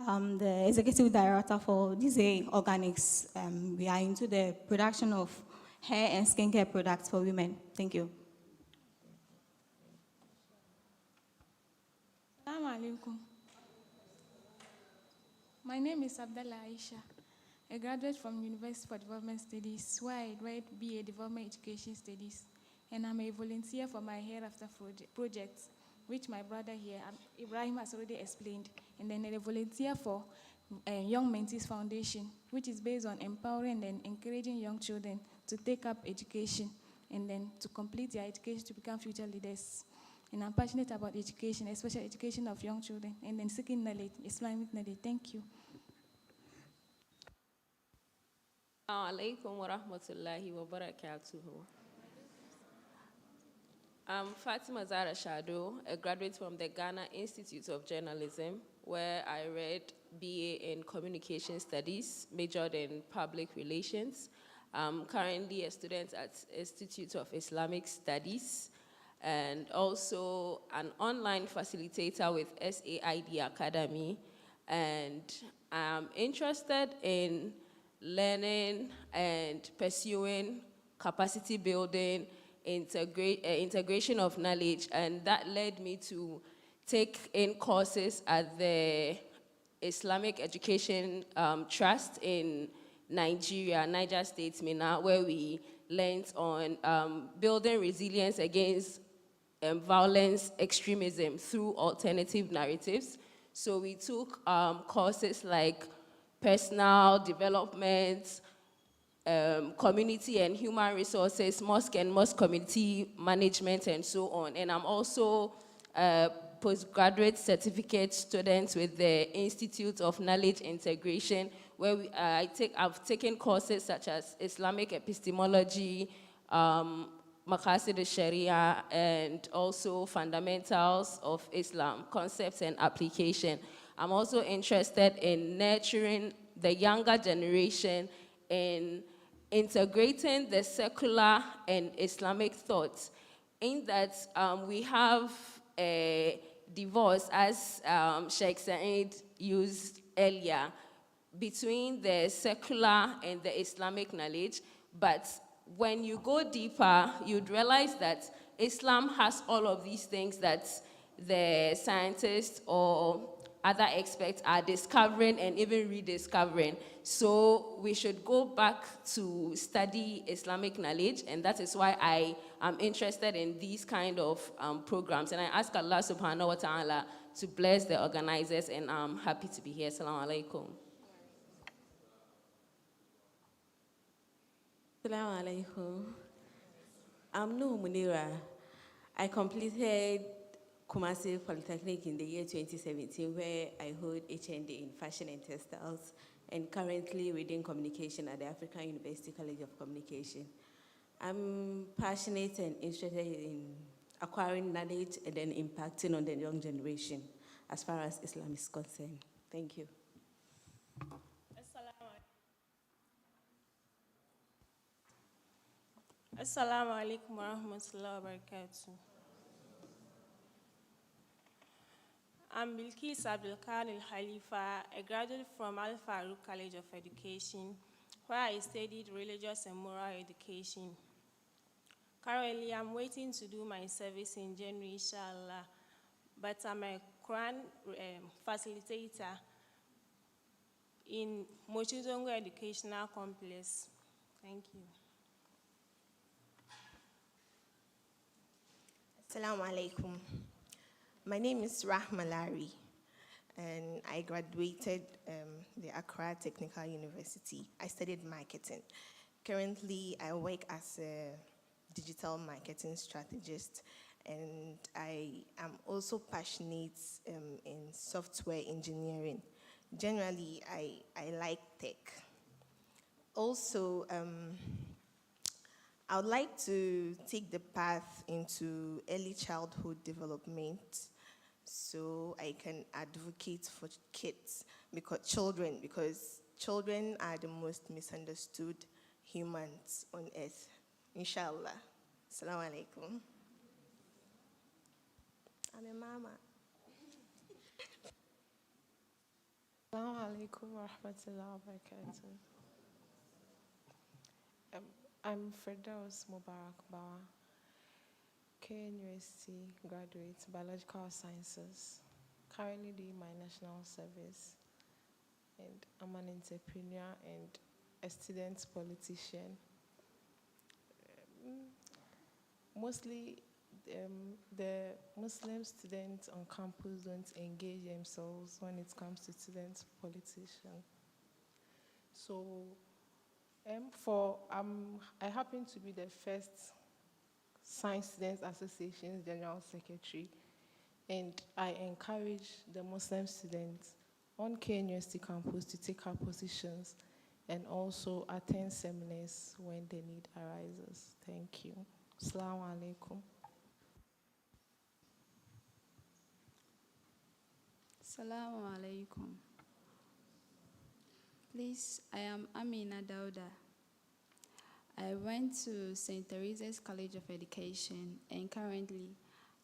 I'm the Executive Director for DZA Organics. We are into the production of hair and skincare products for women. Thank you. Assalamu alaikum. My name is Abdallah Aisha, a graduate from University for Development Studies, where I read BA Development Education Studies, and I'm a volunteer for my Hereafter project, which my brother here, Ibrahim, has already explained, and then a volunteer for Young Mentees Foundation, which is based on empowering and encouraging young children to take up education and then to complete their education to become future leaders. And I'm passionate about education, especially education of young children, and then seeking knowledge, Islamic knowledge. Thank you. Assalamu alaikum wa rahmatullahi wa barakatuhu. I'm Fatima Zara Shado, a graduate from the Ghana Institute of Journalism, where I read BA in Communication Studies, majored in Public Relations. I'm currently a student at Institute of Islamic Studies, and also an online facilitator with SAID Academy. And I'm interested in learning and pursuing capacity building, integration of knowledge, and that led me to take in courses at the Islamic Education Trust in Nigeria, Niger State, Minna, where we learned on building resilience against violence, extremism through alternative narratives. So we took courses like personal development, community and human resources, mosque and mosque community management, and so on. And I'm also a postgraduate certificate student with the Institute of Knowledge Integration, where I've taken courses such as Islamic epistemology, Maqasid al-Sharia, and also fundamentals of Islam, concepts and application. I'm also interested in nurturing the younger generation in integrating the secular and Islamic thoughts, in that we have a divorce, as Sheikh Said used earlier, between the secular and the Islamic knowledge. But when you go deeper, you'd realize that Islam has all of these things that the scientists or other experts are discovering and even rediscovering. So we should go back to study Islamic knowledge, and that is why I am interested in these kind of programs. And I ask Allah subhanahu wa ta'ala to bless the organizers, and I'm happy to be here. Assalamu alaikum. Assalamu alaikum. I'm Nuh Munira. I completed Kumasi Polytechnic in the year 2017, where I hold HND in Fashion and Textiles, and currently reading Communication at the African University College of Communication. I'm passionate and interested in acquiring knowledge and then impacting on the young generation as far as Islam is concerned. Thank you. Assalamu alaikum wa rahmatullahi wa barakatuh. I'm Bilkis Abdulkan Khalifa, a graduate from Al Farouk College of Education, where I studied religious and moral education. Currently, I'm waiting to do my service in January, inshallah, but I'm a Quran facilitator in Mochizongo Educational Complex. Thank you. Assalamu alaikum. My name is Rahma Lari, and I graduated the Accra Technical University. I studied marketing. Currently, I work as a digital marketing strategist, and I am also passionate in software engineering. Generally, I like tech. Also, I would like to take the path into early childhood development, so I can advocate for because children are the most misunderstood humans on earth. Inshallah. Assalamu alaikum. I'm a mama. Assalamu alaikum wa rahmatullahi wa barakatuh. I'm Firdaus Mubarak Bawa, KNUST graduate, Biological Sciences, currently doing my national service, and I'm an entrepreneur and a student politician. Mostly, the Muslim students on campus don't engage themselves when it comes to student politician. So, I happen to be the first Science Students Association's General Secretary, and I encourage the Muslim students on KNUST campus to take up positions and also attend seminars when the need arises. Thank you. Assalamu alaikum. Assalamu alaikum. Please, I am Amina Dauda. I went to St. Teresa's College of Education, and currently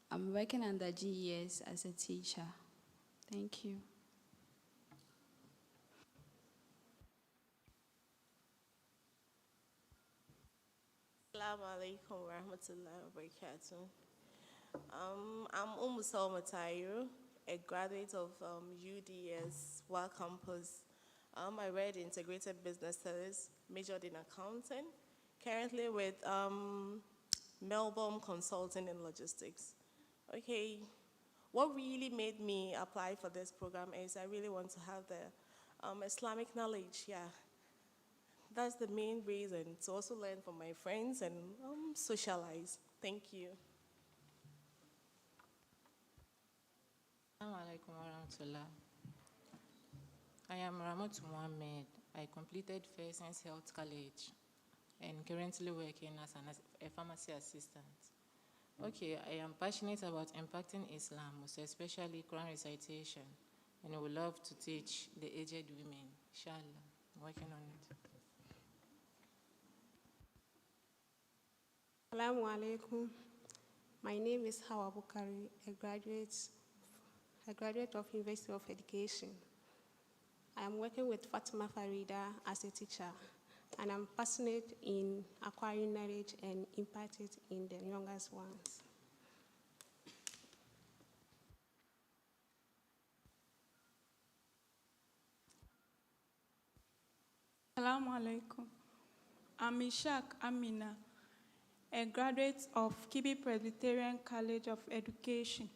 I'm working under GES as a teacher. Thank you. Assalamu alaikum wa rahmatullahi wa barakatuh. I'm Salma Tayo, a graduate of UDS Wa Campus. I read Integrated Business Studies, majored in accounting, currently with Melbourne Consulting and Logistics. Okay, what really made me apply for this program is I really want to have the Islamic knowledge, yeah. That's the main reason, to also learn from my friends and socialize. Thank you. Assalamu alaikum wa rahmatullah. I am Ramot Muhammed. I completed Fair Science Health College and currently working as a pharmacy assistant. Okay, I am passionate about impacting Islam, most especially Quran recitation, and I would love to teach the aged women. Inshallah, I'm working on it. Assalamu alaikum. My name is Hawa Bukari, a graduate of University of Education. I am working with Fatima Farida as a teacher, and I'm passionate in acquiring knowledge and impart it in the youngest ones. Assalamu alaikum. I'm Ishaq Amina, a graduate of Kibi Presbyterian College of Education,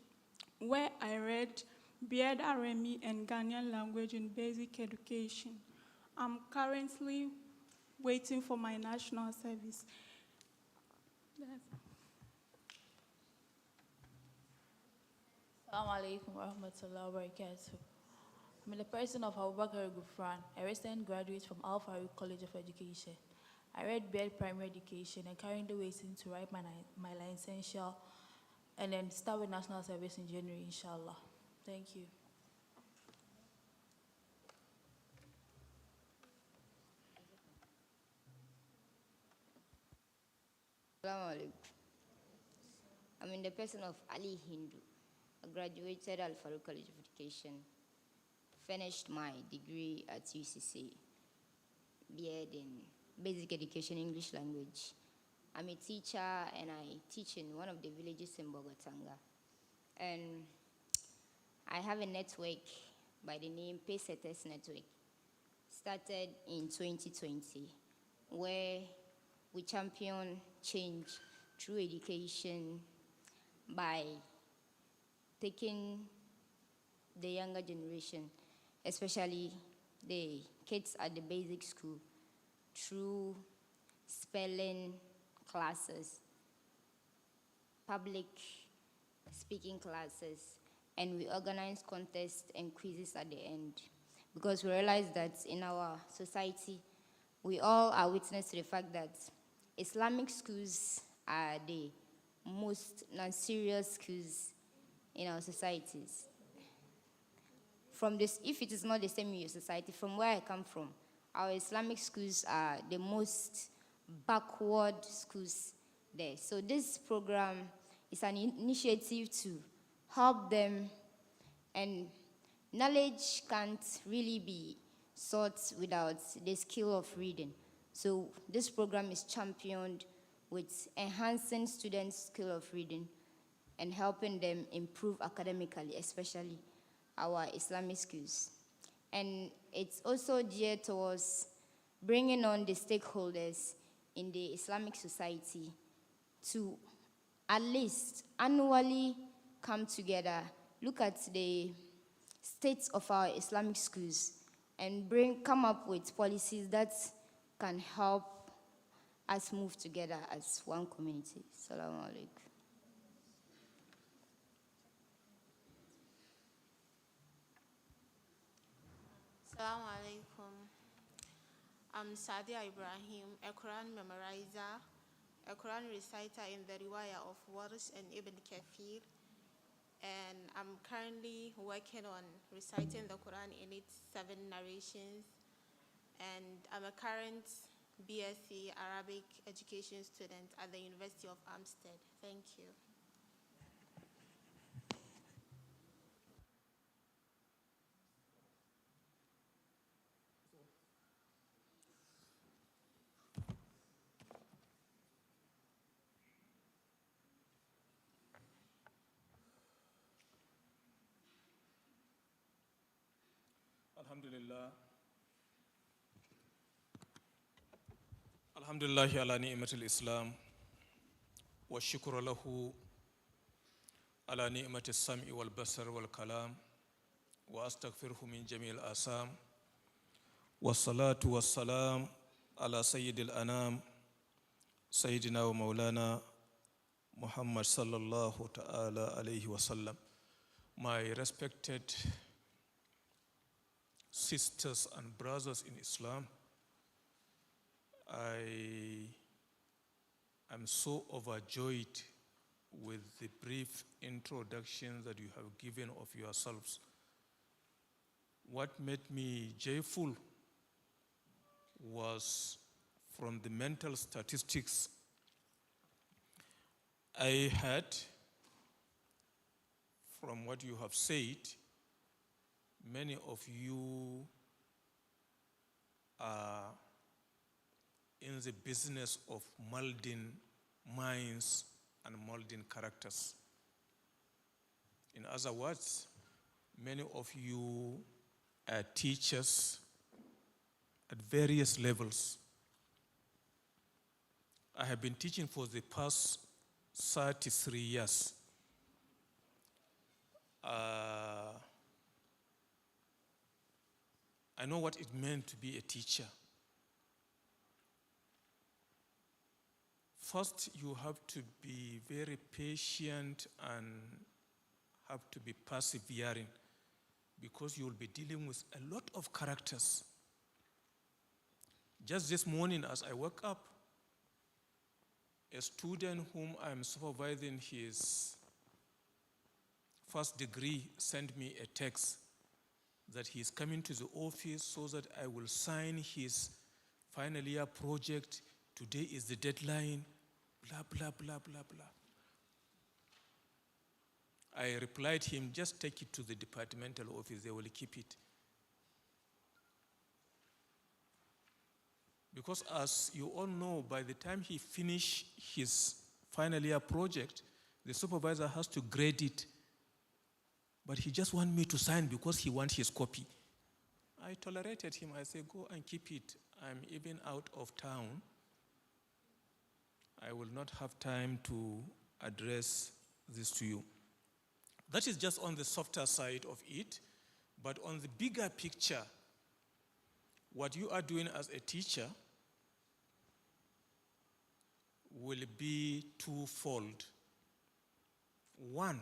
where I read Beard RME and Ghanaian language in basic education. I'm currently waiting for my national service. Assalamu alaikum wa rahmatullahi wa barakatuh. I'm the person of Abubakar Gufran, a recent graduate from Al Farouk College of Education. I read BEd Primary Education and currently waiting to write my licentiate and then start with national service in January, inshallah. Thank you. Assalamu alaikum. I'm in the person of Ali Hindu. I graduated Al Farouk College of Education, finished my degree at UCC, BEd in Basic Education English Language. I'm a teacher and I teach in one of the villages in Bogotanga. And I have a network by the name PaySetters Network, started in 2020, where we champion change through education by taking the younger generation, especially the kids at the basic school, through spelling classes, public speaking classes, and we organize contests and quizzes at the end, because we realize that in our society, we all are witness to the fact that Islamic schools are the most non-serious schools in our societies. From this, if it is not the same in your society, from where I come from, our Islamic schools are the most backward schools there. So this program is an initiative to help them, and knowledge can't really be sought without the skill of reading. So this program is championed with enhancing students' skill of reading and helping them improve academically, especially our Islamic schools. And it's also geared towards bringing on the stakeholders in the Islamic society to at least annually come together, look at the state of our Islamic schools, and come up with policies that can help us move together as one community. Assalamu alaikum. Assalamu alaikum. I'm Sadia Ibrahim, a Quran memorizer, a Quran reciter in the Riwayah of Warsh and Ibn Kathir, and I'm currently working on reciting the Quran in its 7 narrations, and I'm a current BSc Arabic education student at the University of Amsterdam. Thank you. Alhamdulillah. Alhamdulillah ala ni'matil Islam wa shukru lahu ala ni'matis sam'i wal basar wal kalam wa astaghfiruhu min jami'il asam wa salatu wa salam ala sayyidil anam sayyidina wa maulana Muhammad sallallahu ta'ala alayhi wa sallam. My respected sisters and brothers in Islam, I am so overjoyed with the brief introduction that you have given of yourselves. What made me joyful was from the mental statistics I had from what you have said. Many of you are in the business of molding minds and molding characters. In other words, many of you are teachers at various levels. I have been teaching for the past 33 years. I know what it meant to be a teacher. First, you have to be very patient and have to be persevering, because you will be dealing with a lot of characters. Just this morning as I woke up, a student whom I'm supervising his first degree sent me a text that he is coming to the office so that I will sign his final year project. Today is the deadline, blah, blah, blah, blah, blah. I replied him, just take it to the departmental office, they will keep it. Because as you all know, by the time he finished his final year project, the supervisor has to grade it. But he just wants me to sign because he wants his copy. I tolerated him. I said, go and keep it. I'm even out of town. I will not have time to address this to you. That is just on the softer side of it. But on the bigger picture, what you are doing as a teacher will be twofold. One,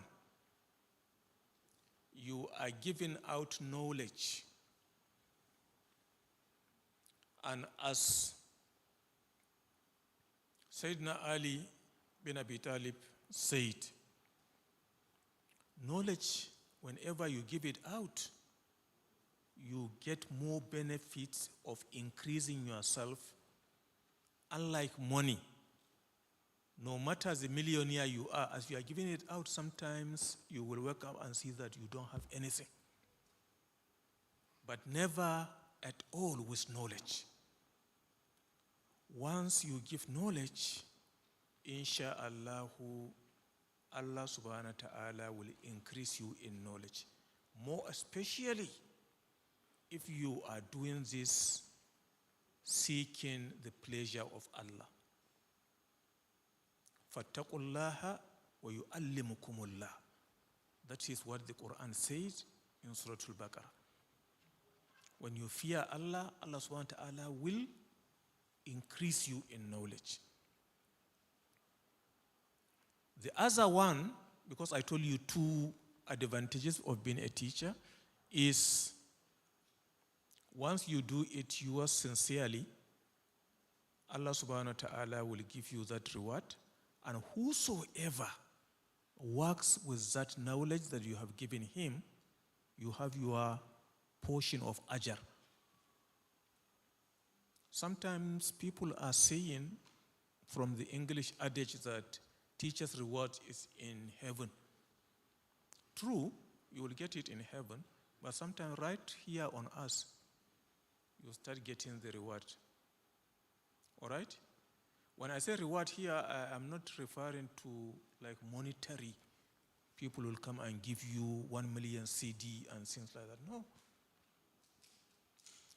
you are giving out knowledge. And as Sayyidina Ali bin Abi Talib said, knowledge, whenever you give it out, you get more benefits of increasing yourself. Unlike money, no matter the millionaire you are, as you are giving it out, sometimes you will wake up and see that you don't have anything. But never at all with knowledge. Once you give knowledge, insha'Allah, Allah subhanahu wa ta'ala will increase you in knowledge. More especially if you are doing this seeking the pleasure of Allah. فَاتَّقُوا اللَّهَ وَيُعَلِّمُكُمُ اللَّهُ. That is what the Quran says in Surah Al-Baqarah. When you fear Allah, Allah subhanahu wa ta'ala will increase you in knowledge. The other one, because I told you two advantages of being a teacher, is once you do it yours sincerely, Allah subhanahu wa ta'ala will give you that reward. And whosoever works with that knowledge that you have given him, you have your portion of ajr. Sometimes people are saying from the English adage that teacher's reward is in heaven. True, you will get it in heaven, but sometimes right here on earth, you start getting the reward. All right? When I say reward here, I am not referring to like monetary. People will come and give you 1 million CD and things like that. No.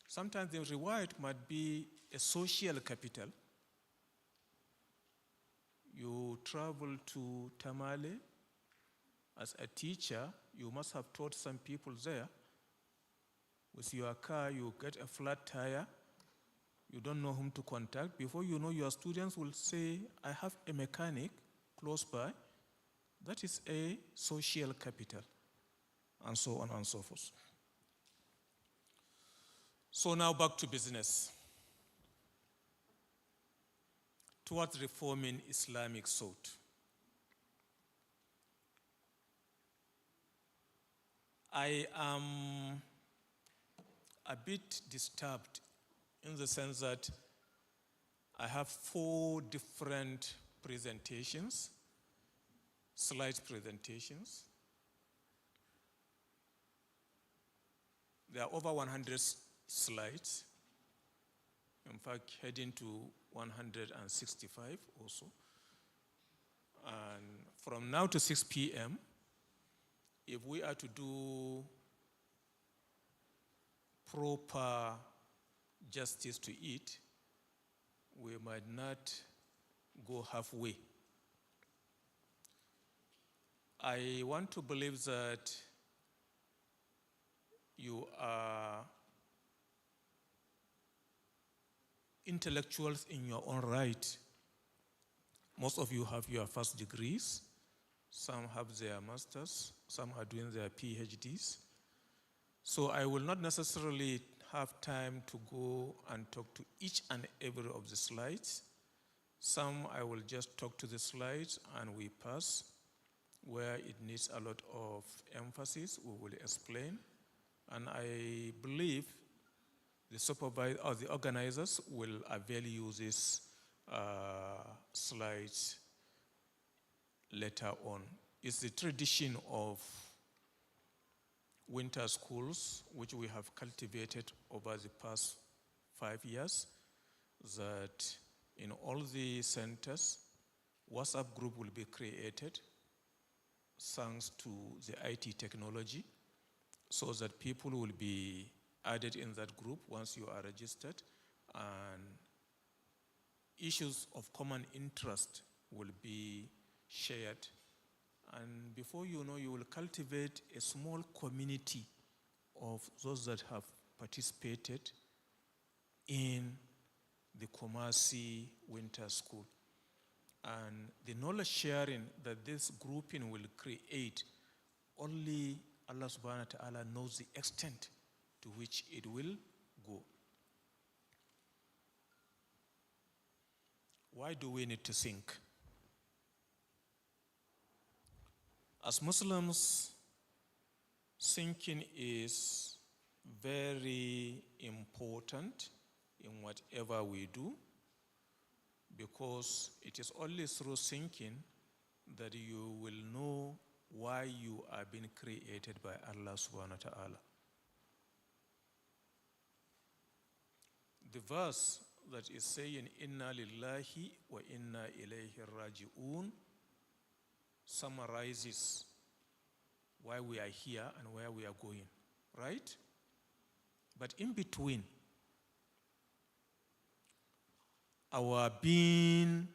Sometimes the reward might be a social capital. You travel to Tamale as a teacher, you must have taught some people there. With your car, you get a flat tire. You don't know whom to contact. Before you know, your students will say, I have a mechanic close by. That is a social capital, and so on and so forth. So now back to business. Towards reforming Islamic thought. I am a bit disturbed in the sense that I have 4 different presentations, slide presentations. There are over 100 slides. In fact, heading to 165 also. And from now to 6 p.m., if we are to do proper justice to it, we might not go halfway. I want to believe that you are intellectuals in your own right. Most of you have your first degrees. Some have their masters. Some are doing their PhDs. So I will not necessarily have time to go and talk to each and every of the slides. Some I will just talk to the slides and we pass. Where it needs a lot of emphasis, we will explain. And I believe the supervisor or the organizers will avail you these slides later on. It's the tradition of winter schools, which we have cultivated over the past 5 years, that in all the centers, WhatsApp group will be created thanks to the IT technology, so that people will be added in that group once you are registered, and issues of common interest will be shared. And before you know, you will cultivate a small community of those that have participated in the Kumasi Winter School. And the knowledge sharing that this grouping will create, only Allah subhanahu wa ta'ala knows the extent to which it will go. Why do we need to think? As Muslims, Thinking is very important in whatever we do, because it is only through thinking that you will know why you are being created by Allah subhanahu wa ta'ala. The verse that is saying, Inna lillahi wa inna ilayhi raji'un, summarizes why we are here and where we are going, right? But in between, our being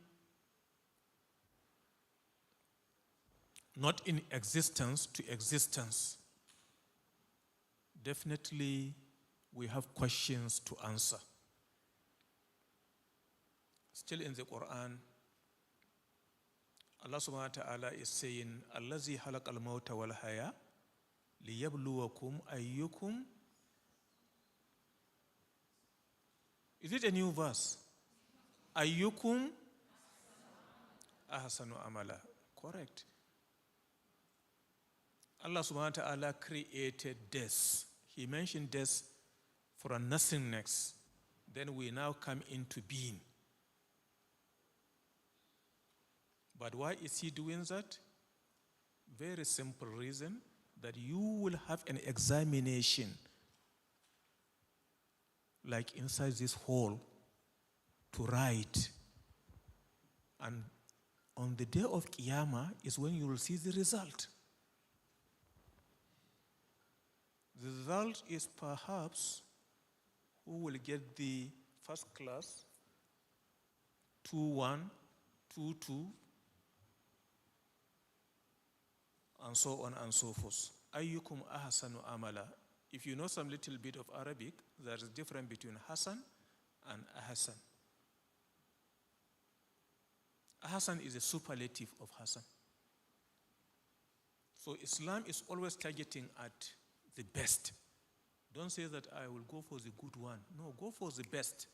not in existence to existence, definitely we have questions to answer. Still in the Quran, Allah subhanahu wa ta'ala is saying, Allazi halaq al-mawta wal haya liyabluwakum ayyukum. Is it a new verse? Ayyukum ahsanu amala. Correct. Allah subhanahu wa ta'ala created death. He mentioned death for a nothingness. Then we now come into being. But why is he doing that? Very simple reason, that you will have an examination like inside this hall to write. And on the day of Qiyamah is when you will see the result. The result is perhaps who will get the first class, 2-1, 2-2, and so on and so forth. Ayyukum ahsanu amala. If you know some little bit of Arabic, there is a difference between Hasan and Ahsan. Ahsan is a superlative of Hasan. So Islam is always targeting at the best. Don't say that I will go for the good one. No, go for the best.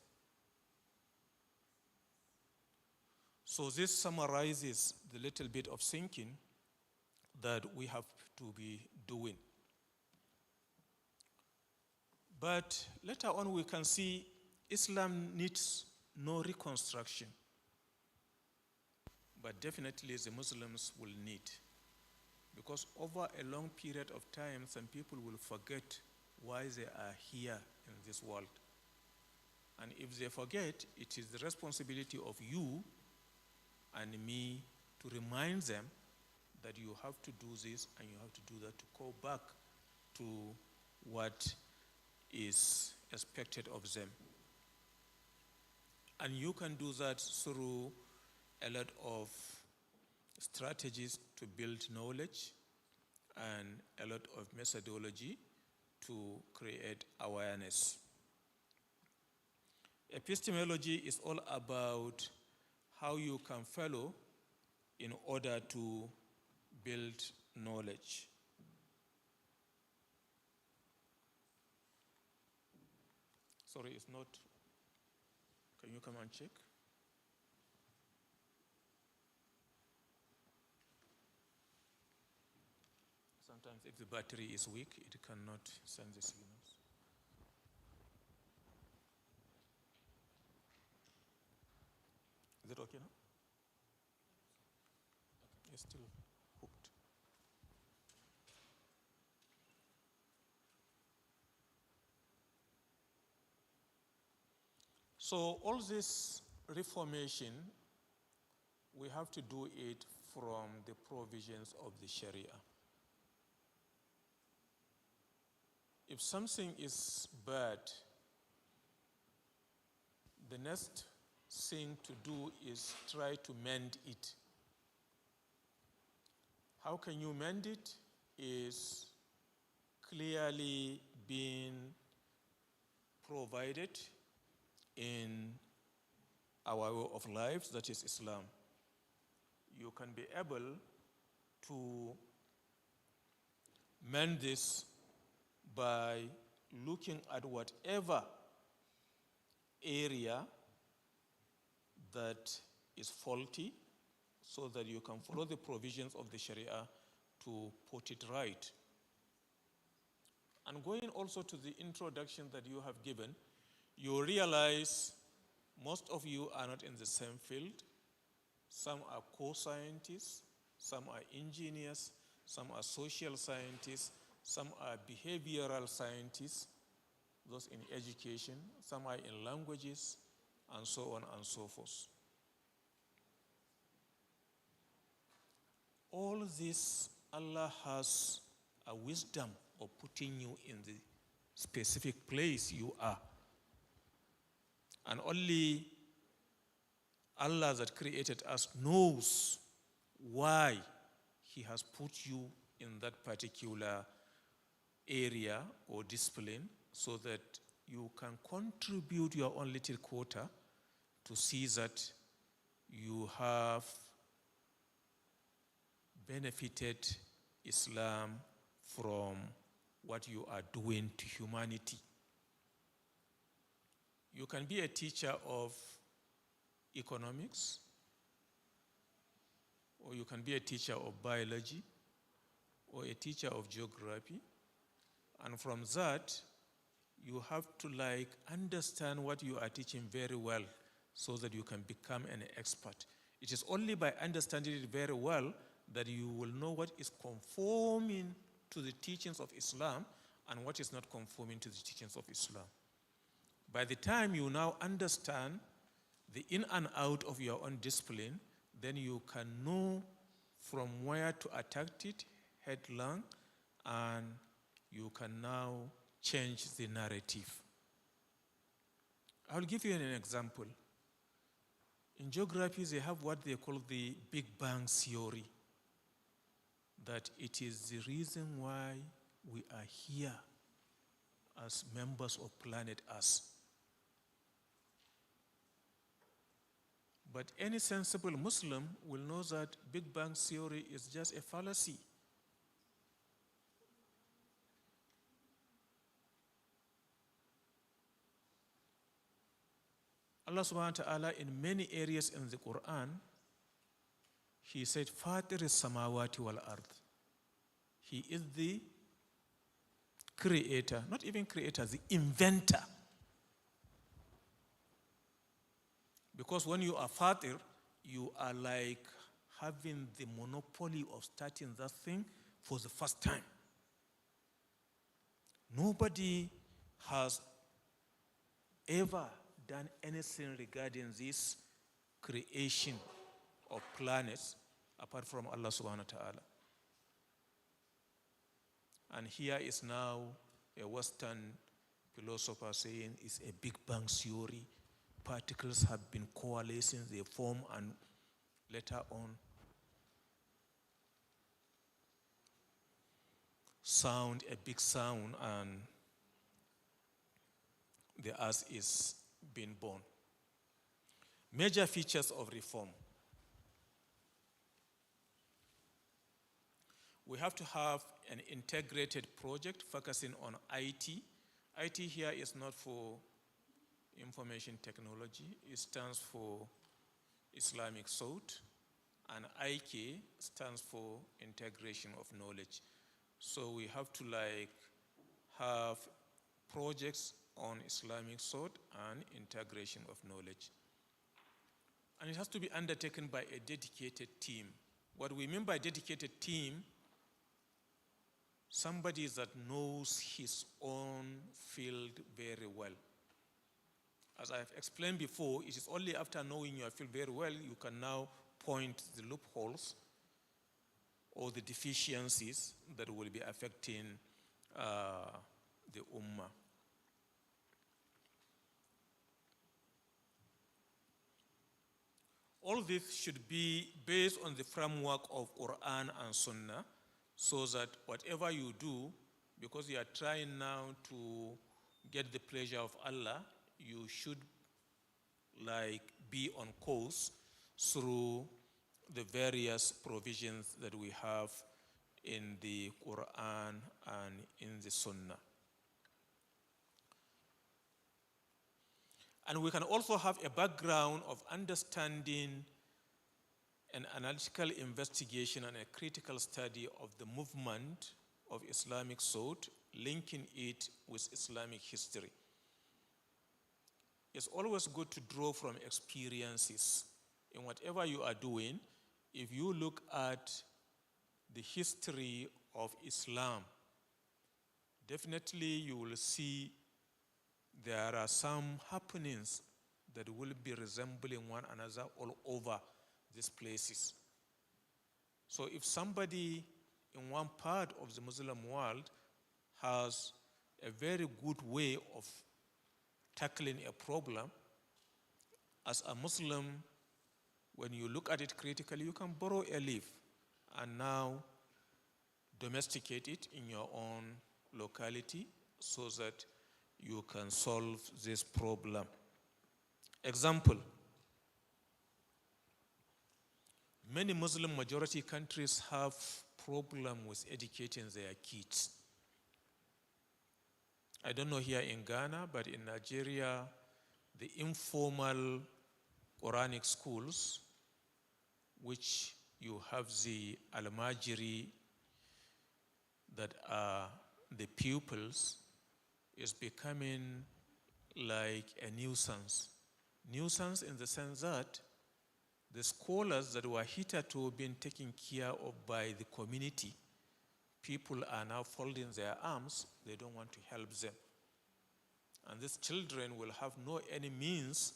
So this summarizes the little bit of thinking that we have to be doing. But later on we can see Islam needs no reconstruction. But definitely the Muslims will need. Because over a long period of time, some people will forget why they are here in this world. And if they forget, it is the responsibility of you and me to remind them that you have to do this and you have to do that, to go back to what is expected of them. And you can do that through a lot of strategies to build knowledge and a lot of methodology to create awareness. Epistemology is all about how you can follow in order to build knowledge. Sorry, it's not. Can you come and check? Sometimes if the battery is weak, it cannot send the signals. Is it okay now? It's still hooked. So all this reformation, we have to do it from the provisions of the Sharia. If something is bad, the next thing to do is try to mend it. How can you mend it? Is clearly being provided in our way of life, that is Islam. You can be able to mend this by looking at whatever area that is faulty, so that you can follow the provisions of the Sharia to put it right. And going also to the introduction that you have given, you realize most of you are not in the same field. Some are co-scientists, some are engineers, some are social scientists, some are behavioral scientists, those in education, some are in languages, and so on and so forth. All this, Allah has a wisdom of putting you in the specific place you are. And only Allah that created us knows why He has put you in that particular area or discipline so that you can contribute your own little quota to see that you have benefited Islam from what you are doing to humanity. You can be a teacher of economics, or you can be a teacher of biology, or a teacher of geography, and from that, you have to understand what you are teaching very well so that you can become an expert. It is only by understanding it very well that you will know what is conforming to the teachings of Islam and what is not conforming to the teachings of Islam. By the time you now understand the in and out of your own discipline, then you can know from where to attack it headlong, and you can now change the narrative. I'll give you an example. In geography, they have what they call the Big Bang theory, that it is the reason why we are here as members of planet Earth. But any sensible Muslim will know that Big Bang theory is just a fallacy. Allah subhanahu wa ta'ala in many areas in the Quran, He said, Fatir samawati wal ard. He is the creator, not even creator, the inventor. Because when you are Fatir, you are like having the monopoly of starting that thing for the first time. Nobody has ever done anything regarding this creation of planets apart from Allah subhanahu wa ta'ala. And here is now a Western philosopher saying it's a Big Bang theory. Particles have been coalescing, they form, and later on sound a big sound, and the earth is being born. Major features of reform. We have to have an integrated project focusing on IT. IT here is not for information technology. It stands for Islamic thought, and IK stands for integration of knowledge. So we have to have projects on Islamic thought and integration of knowledge. And it has to be undertaken by a dedicated team. What we mean by dedicated team, somebody that knows his own field very well. As I've explained before, it is only after knowing your field very well you can now point the loopholes or the deficiencies that will be affecting the Ummah. All this should be based on the framework of Quran and Sunnah, so that whatever you do, because you are trying now to get the pleasure of Allah, you should be on course through the various provisions that we have in the Quran and in the Sunnah. And we can also have a background of understanding an analytical investigation and a critical study of the movement of Islamic thought linking it with Islamic history. It's always good to draw from experiences. In whatever you are doing, if you look at the history of Islam, definitely you will see there are some happenings that will be resembling one another all over these places. So if somebody in one part of the Muslim world has a very good way of tackling a problem, as a Muslim, when you look at it critically, you can borrow a leaf and now domesticate it in your own locality so that you can solve this problem. Example, many Muslim majority countries have problem with educating their kids. I don't know here in Ghana, but in Nigeria, the informal Quranic schools, which you have the al-majiri that are the pupils, is becoming like a nuisance. Nuisance in the sense that the scholars that were hitherto being taken care of by the community, people are now folding their arms, they don't want to help them. And these children will have no any means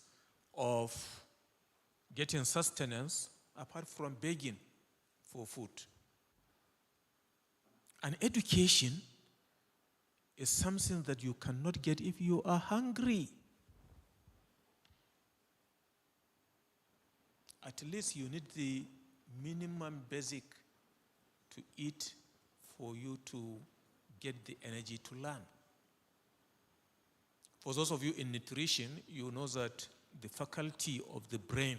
of getting sustenance apart from begging for food. And education is something that you cannot get if you are hungry. At least you need the minimum basic to eat for you to get the energy to learn. For those of you in nutrition, you know that the faculty of the brain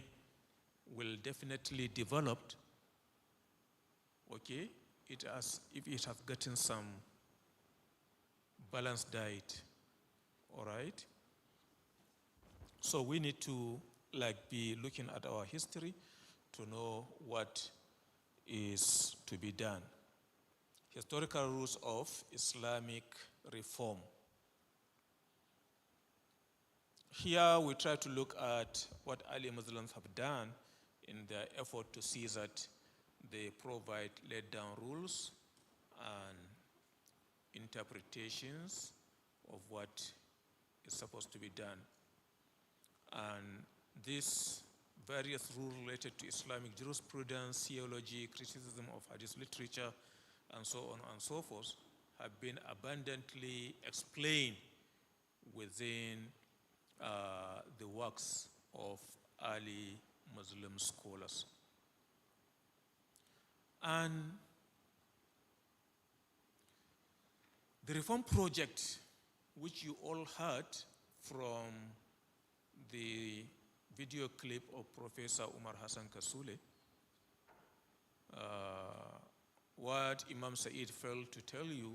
will definitely develop, okay, if it has gotten some balanced diet, all right? So we need to be looking at our history to know what is to be done. Historical roots of Islamic reform. Here we try to look at what early Muslims have done in their effort to see that they provide laid down rules and interpretations of what is supposed to be done. And these various rules related to Islamic jurisprudence, theology, criticism of hadith literature, and so on and so forth, have been abundantly explained within the works of early Muslim scholars. And the reform project, which you all heard from the video clip of Professor Umar Hassan Kasule, what Imam Said failed to tell you,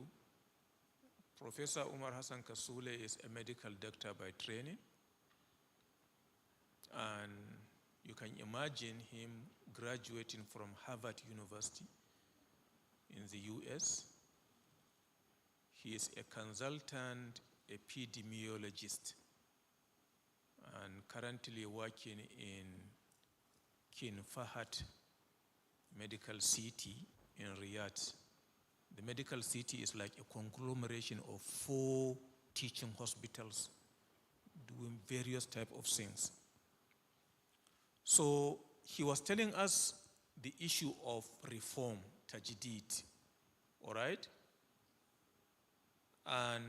Professor Umar Hassan Kasule is a medical doctor by training. And you can imagine him graduating from Harvard University in the US. He is a consultant epidemiologist and currently working in King Fahd Medical City in Riyadh. The medical city is like a conglomeration of 4 teaching hospitals doing various types of things. So he was telling us the issue of reform, tajdid, all right? And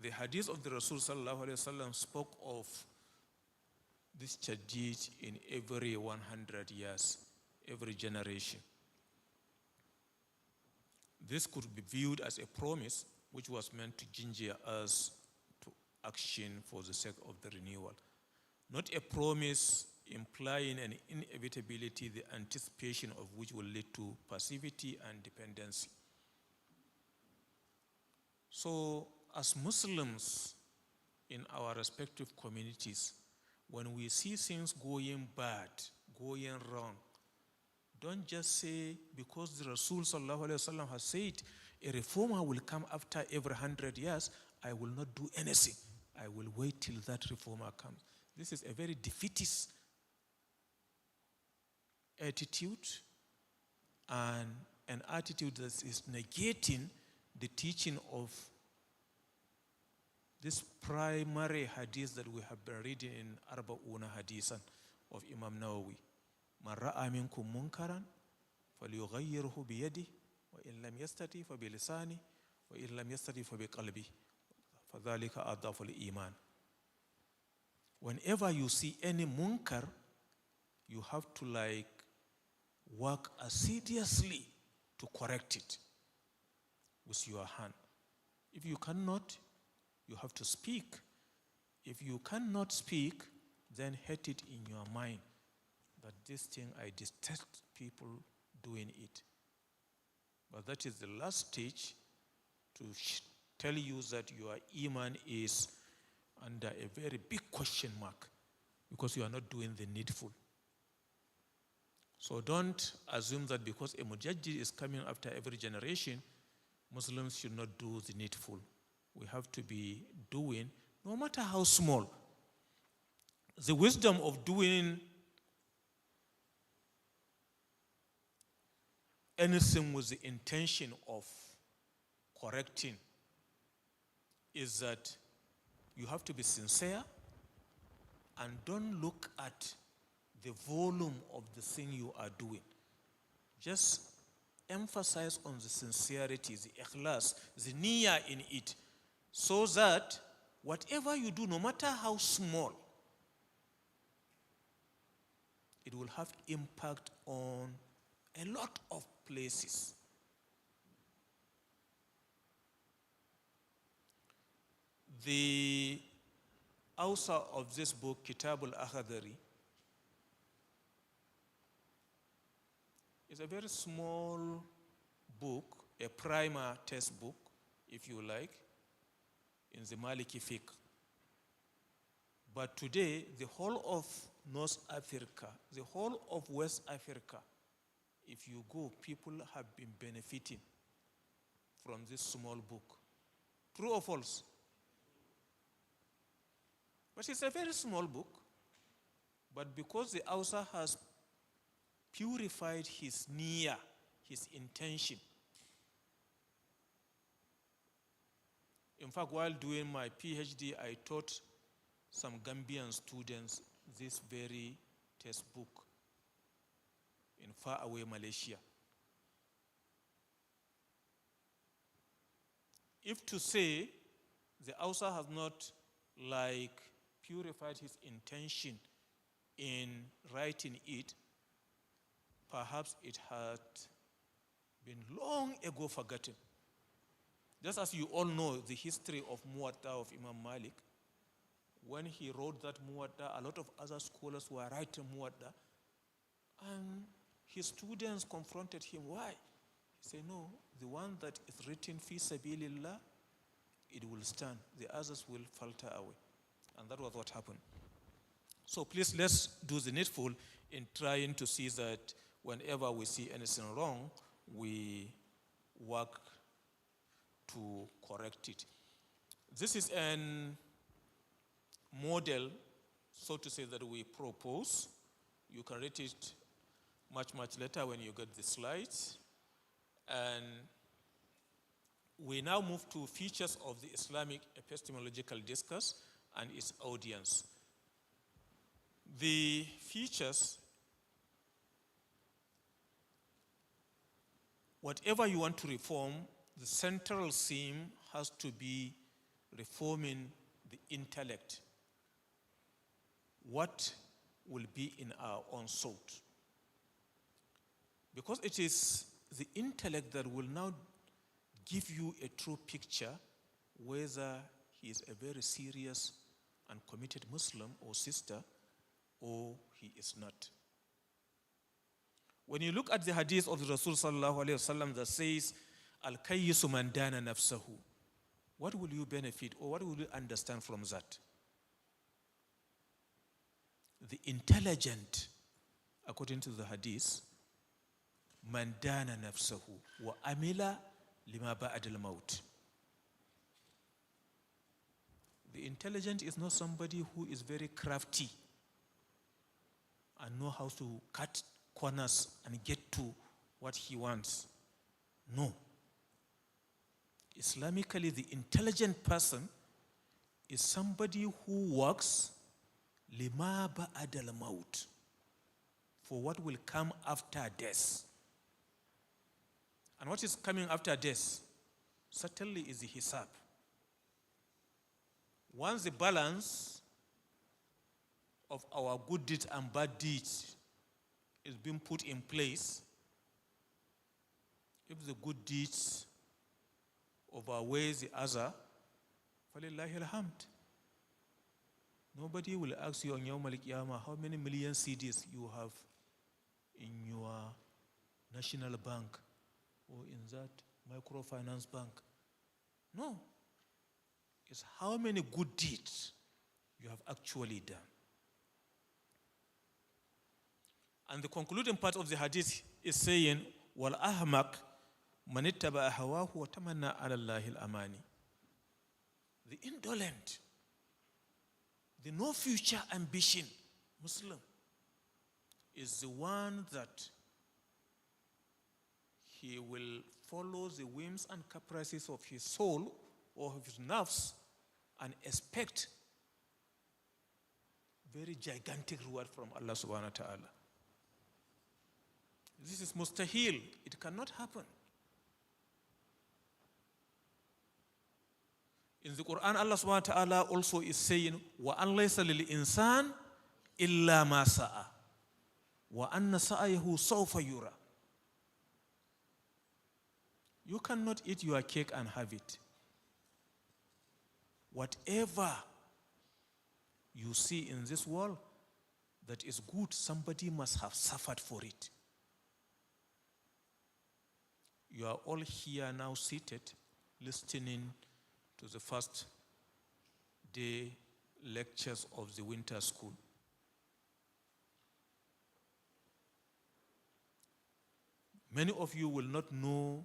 the hadith of the Rasul sallallahu alaihi wasallam spoke of this tajdid in every 100 years, every generation. This could be viewed as a promise which was meant to ginger us to action for the sake of the renewal. Not a promise implying an inevitability, the anticipation of which will lead to passivity and dependency. So, as Muslims in our respective communities, when we see things going bad, going wrong, don't just say, because the Rasul sallallahu alaihi wasallam has said, A reformer will come after every 100 years. I will not do anything. I will wait till that reformer comes. This is a very defeatist attitude, and an attitude that is negating the teaching of this primary hadith that we have been reading in Arba'una Hadithan of Imam Nawawi. Man ra'a minkum munkaran falyughayyirhu biyadihi wa in lam yastati fa bilisani wa in lam yastati fa biqalbi fadhalika adhafu al-iman. Whenever you see any munkar, you have to work assiduously to correct it with your hand. If you cannot, you have to speak. If you cannot speak, then hate it in your mind that this thing, I detest people doing it. But that is the last stage to tell you that your iman is under a very big question mark because you are not doing the needful. So don't assume that because a mujahid is coming after every generation, Muslims should not do the needful. We have to be doing, no matter how small. The wisdom of doing anything with the intention of correcting is that you have to be sincere and don't look at the volume of the thing you are doing. Just emphasize on the sincerity, the ikhlas, the niyyah in it, so that whatever you do, no matter how small, it will have impact on a lot of places. The author of this book, Kitab al-Akhdari, is a very small book, a primer test book, if you like, in the Maliki fiqh. But today, the whole of North Africa, the whole of West Africa, if you go, people have been benefiting from this small book. True or false? But it's a very small book. But because the author has purified his niyyah, his intention. In fact, while doing my PhD, I taught some Gambian students this very textbook in faraway Malaysia. If to say the author has not purified his intention in writing it, perhaps it had been long ago forgotten. Just as you all know the history of Muwatta of Imam Malik, when he wrote that Muwatta, a lot of other scholars were writing Muwatta, and his students confronted him. Why? He said, no, the one that is written fi sabilillah, it will stand. The others will falter away. And that was what happened. So please, let's do the needful in trying to see that whenever we see anything wrong, we work to correct it. This is an model, so to say, that we propose. You can read it much, much later when you get the slides. And we now move to features of the Islamic epistemological discourse and its audience. The features, whatever you want to reform, the central theme has to be reforming the intellect. What will be in our own soul? Because it is the intellect that will now give you a true picture whether he is a very serious and committed Muslim or sister or he is not. When you look at the hadith of the Rasul sallallahu alayhi wasallam that says, Al-kayyisu man dana nafsahu, what will you benefit or what will you understand from that? The intelligent, according to the hadith, man dana nafsahu wa amila lima ba'da al-maut. The intelligent is not somebody who is very crafty and know how to cut corners and get to what he wants. No. Islamically, the intelligent person is somebody who works lima ba'da al-maut, for what will come after death. And what is coming after death? Certainly is the hisab. Once the balance of our good deeds and bad deeds is being put in place, if the good deeds overweighs the other, falillahi alhamd. Nobody will ask you on Yawm al-Qiyamah how many million CDs you have in your national bank or in that microfinance bank. No. It's how many good deeds you have actually done. And the concluding part of the hadith is saying, wal ahmaq man ittaba hawahu wa tamanna ala Allahi al-amani. The indolent, the no future ambition Muslim is the one that he will follow the whims and caprices of his soul or of his nerves and expect very gigantic reward from Allah subhanahu wa ta'ala. This is mustahil. It cannot happen. In the Quran, Allah subhanahu wa ta'ala also is saying, وَأَنْ لَيْسَ لِلْإِنسَانِ إِلَّا مَا سَعَى وَأَنَّ سَعَيَهُ سَوْفَ يُرَى. You cannot eat your cake and have it. Whatever you see in this world that is good, somebody must have suffered for it. You are all here now seated, listening to the first day lectures of the winter school. Many of you will not know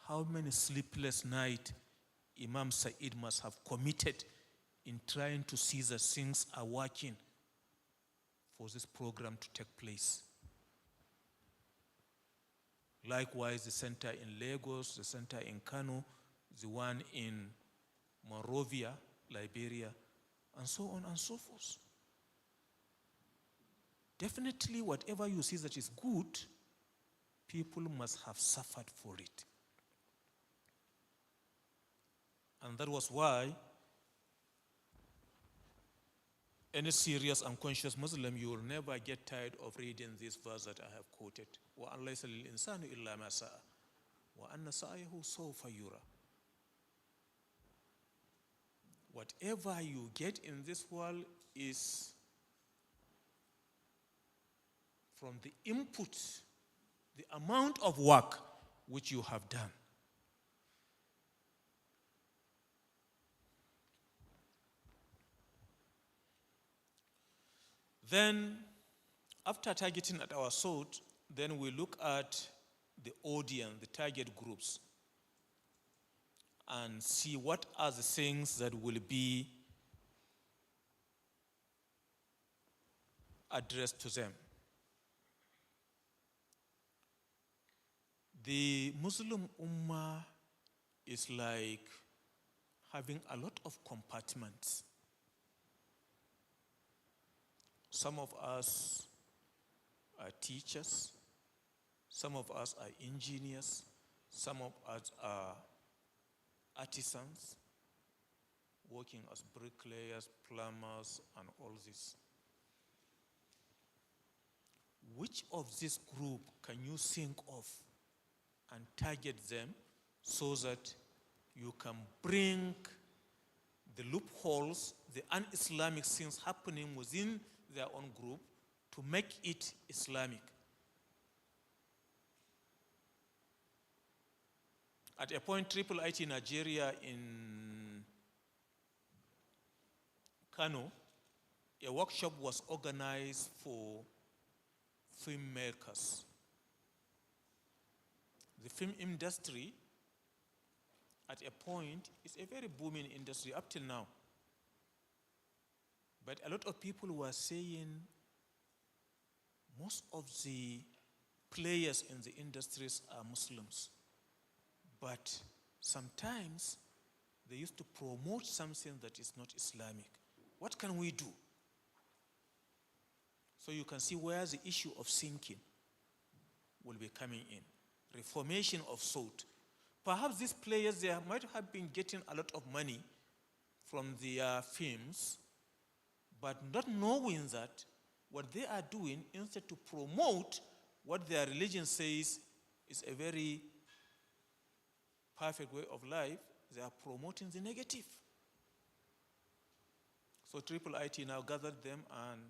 how many sleepless nights Imam Said must have committed in trying to see that things are working for this program to take place. Likewise, the center in Lagos, the center in Kano, the one in Monrovia, Liberia, and so on and so forth. Definitely, whatever you see that is good, people must have suffered for it. And that was why any serious and conscious Muslim, you will never get tired of reading this verse that I have quoted. وَأَنْ لَيْسَ لِلْإِنسَانِ إِلَّا مَا سَعَى وَأَنَّ سَعْيَهُ سَوْفَ يُرَى. Whatever you get in this world is from the input, the amount of work which you have done. Then, after targeting at our thought, then we look at the audience, the target groups, and see what are the things that will be addressed to them. The Muslim Ummah is like having a lot of compartments. Some of us are teachers, some of us are engineers, some of us are artisans, working as bricklayers, plumbers, and all this. Which of this group can you think of and target them so that you can bring the loopholes, the un-Islamic things happening within their own group to make it Islamic? At a point, Iiit Nigeria in Kano, a workshop was organized for filmmakers. The film industry at a point, it's a very booming industry up till now. But a lot of people were saying most of the players in the industries are Muslims. But sometimes they used to promote something that is not Islamic. What can we do? So you can see where the issue of sinking will be coming in. Reformation of salt. Perhaps these players, they might have been getting a lot of money from their films, but not knowing that what they are doing, instead to promote what their religion says is a very perfect way of life, they are promoting the negative. So IIIT now gathered them and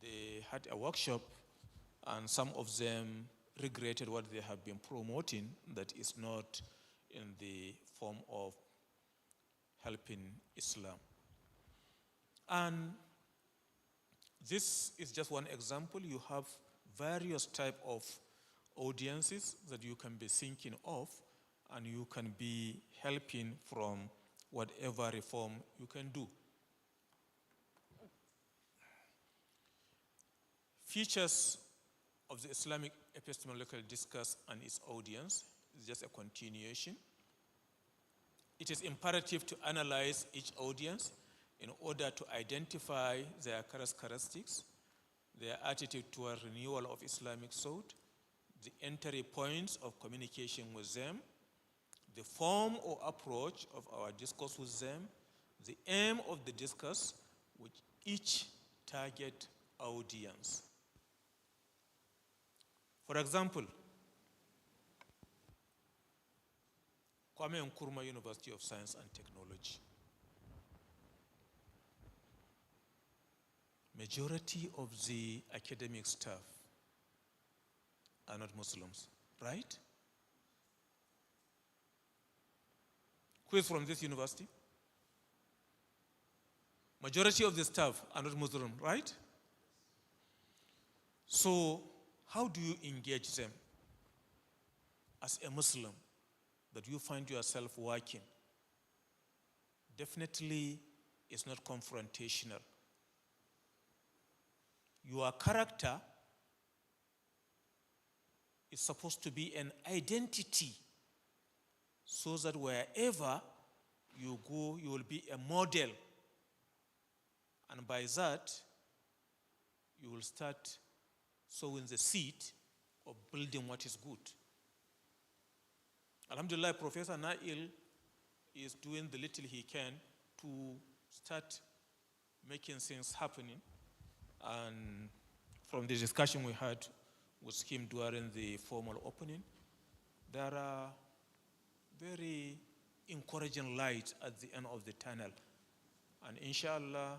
they had a workshop, and some of them regretted what they have been promoting that is not in the form of helping Islam. And this is just one example. You have various type of audiences that you can be thinking of, and you can be helping from whatever reform you can do. Features of the Islamic epistemological discourse and its audience is just a continuation. It is imperative to analyze each audience in order to identify their characteristics, their attitude toward renewal of Islamic thought, the entry points of communication with them, the form or approach of our discourse with them, the aim of the discourse with each target audience. For example, Kwame Nkrumah University of Science and Technology. Majority of the academic staff are not Muslims, right? Who is from this university? Majority of the staff are not Muslim, right? So, how do you engage them as a Muslim that you find yourself working? Definitely, it's not confrontational. Your character is supposed to be an identity, so that wherever you go, you will be a model. And by that, you will start sowing the seed of building what is good. Alhamdulillah, Professor Nail is doing the little he can to start making things happening. And from the discussion we had with him during the formal opening, there are very encouraging lights at the end of the tunnel. And inshallah,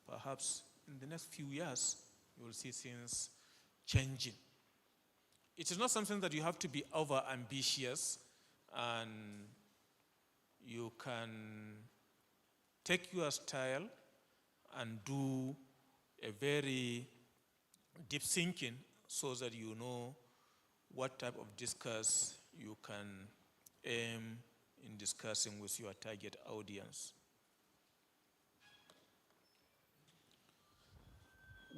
perhaps in the next few years, you will see things changing. It is not something that you have to be over ambitious, and you can take your style and do a very deep thinking so that you know what type of discourse you can aim in discussing with your target audience.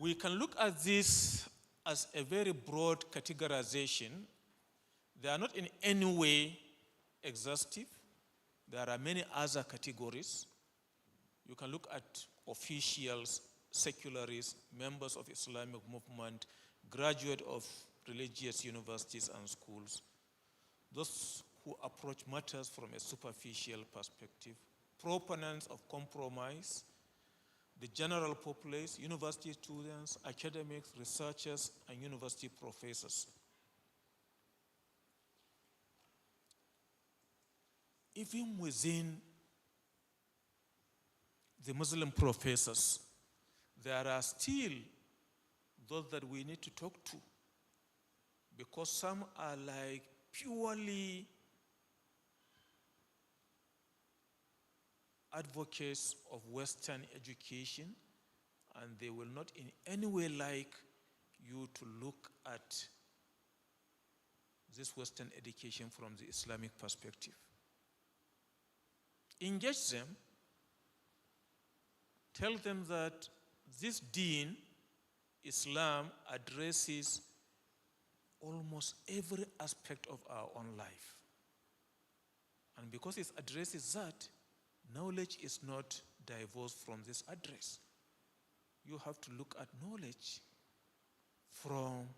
We can look at this as a very broad categorization. They are not in any way exhaustive. There are many other categories. You can look at officials, secularists, members of Islamic movement, graduates of religious universities and schools, those who approach matters from a superficial perspective, proponents of compromise, the general populace, university students, academics, researchers, and university professors. Even within the Muslim professors, there are still those that we need to talk to, because some are like purely advocates of Western education, and they will not in any way like you to look at this Western education from the Islamic perspective. engage them, tell them that this deen, Islam, addresses almost every aspect of our own life. And because it addresses that, knowledge is not divorced from this address. You have to look at knowledge from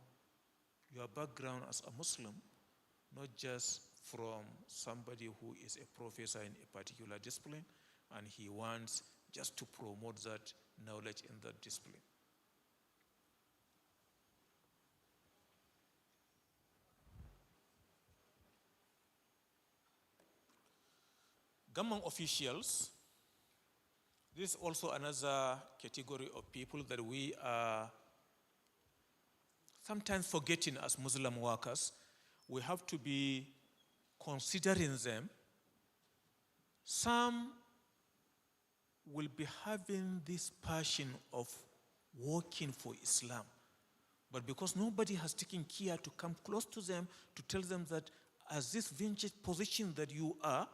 your background as a Muslim, not just from somebody who is a professor in a particular discipline and he wants just to promote that knowledge in that discipline. Government officials, this is also another category of people that we are sometimes forgetting as Muslim workers. We have to be considering them. Some will be having this passion of working for Islam, but because nobody has taken care to come close to them to tell them that as this vintage position that you are,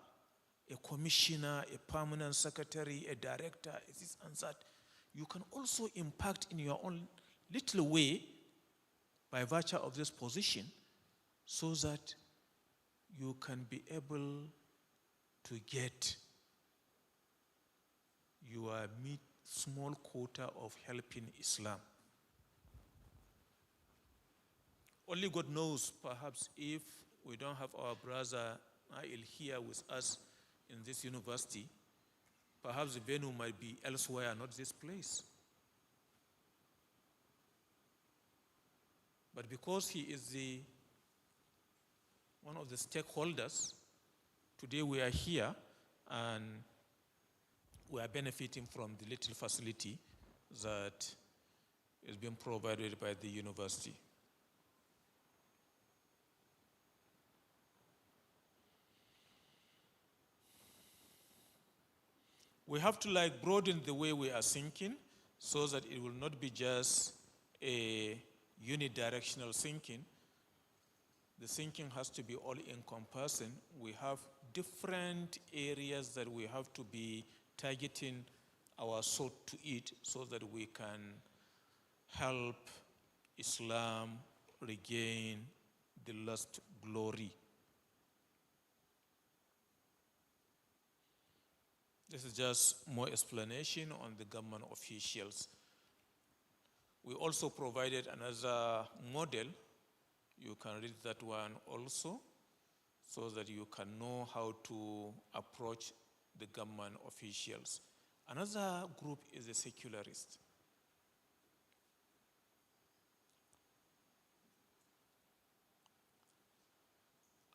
a commissioner, a permanent secretary, a director, this and that, you can also impact in your own little way by virtue of this position so that you can be able to get your small quota of helping Islam. Only God knows, perhaps, if we don't have our brother Nail here with us in this university, perhaps the venue might be elsewhere, not this place. But because he is one of the stakeholders, today we are here and we are benefiting from the little facility that is being provided by the university. We have to broaden the way we are thinking so that it will not be just a unidirectional thinking. The thinking has to be all-encompassing. We have different areas that we have to be targeting our thought to it so that we can help Islam regain the lost glory. This is just more explanation on the government officials. We also provided another model. You can read that one also so that you can know how to approach the government officials. Another group is the secularists.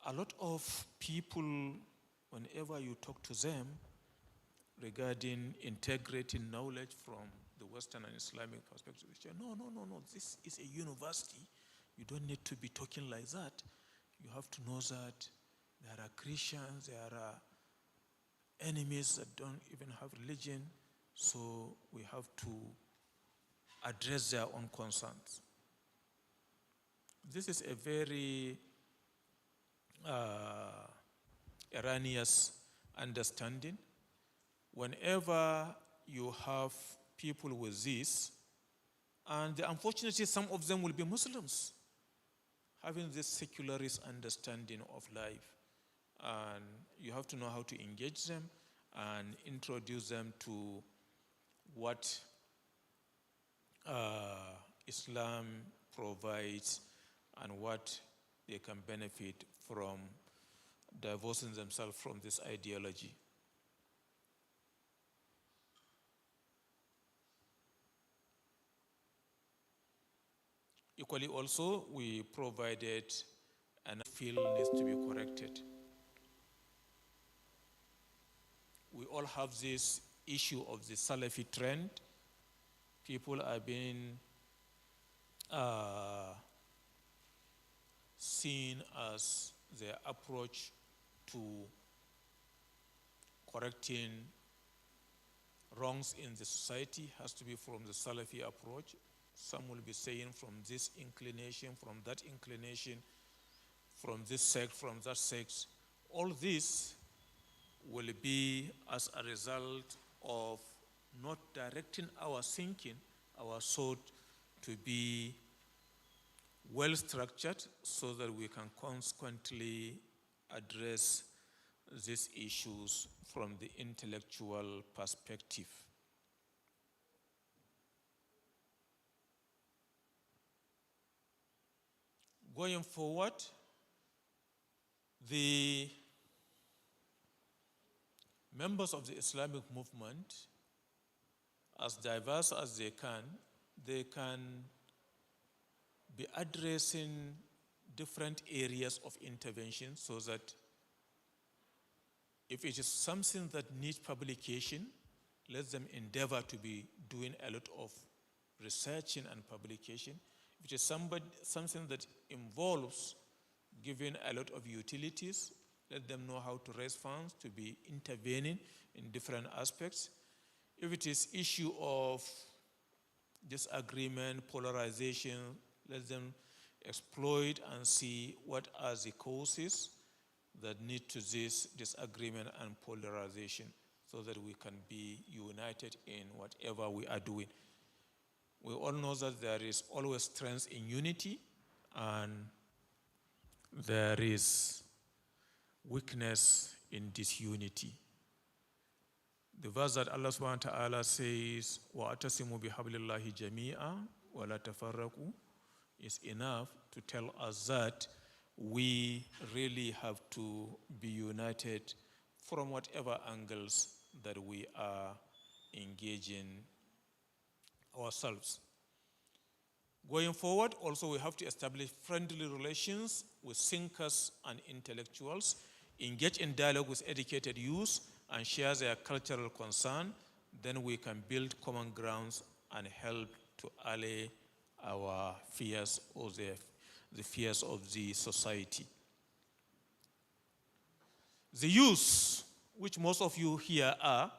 A lot of people, whenever you talk to them regarding integrating knowledge from the Western and Islamic perspective, they say, no, this is a university. You don't need to be talking like that. You have to know that there are Christians, there are enemies that don't even have religion, so we have to address their own concerns. This is a very erroneous understanding. Whenever you have people with this, and unfortunately some of them will be Muslims, having this secularist understanding of life, and you have to know how to engage them and introduce them to what Islam provides and what they can benefit from divorcing themselves from this ideology. Equally also, we provided and field needs to be corrected. We all have this issue of the Salafi trend. People are being seen as their approach to correcting wrongs in the society has to be from the Salafi approach. Some will be saying from this inclination, from that inclination, from this sect, from that sect. All this will be as a result of not directing our thinking, our thought to be well structured so that we can consequently address these issues from the intellectual perspective. Going forward, the members of the Islamic movement, as diverse as they can be addressing different areas of intervention so that if it is something that needs publication, let them endeavor to be doing a lot of researching and publication. If it is something that involves giving a lot of utilities, let them know how to raise funds to be intervening in different aspects. If it is issue of disagreement, polarization, let them exploit and see what are the causes that lead to this disagreement and polarization so that we can be united in whatever we are doing. We all know that there is always strength in unity and there is weakness in disunity. The verse that Allah subhanahu wa ta'ala says, وَأَتَسِمُوا بِحَبْلِ اللَّهِ جَمِيعًا وَلَا تَفَرَّقُوا, is enough to tell us that we really have to be united from whatever angles that we are engaging ourselves. Going forward, also we have to establish friendly relations with thinkers and intellectuals, engage in dialogue with educated youth, and share their cultural concern. Then we can build common grounds and help to allay our fears or the fears of the society. The youth, which most of you here are,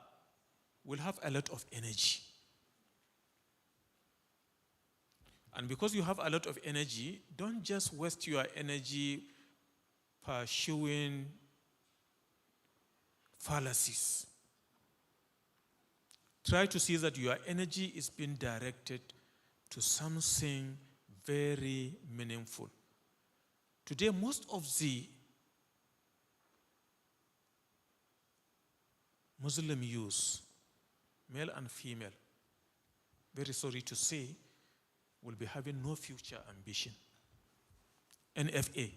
will have a lot of energy. And because you have a lot of energy, don't just waste your energy pursuing fallacies. Try to see that your energy is being directed to something very meaningful. Today, most of the Muslim youth, male and female, very sorry to say, will be having no future ambition. NFA.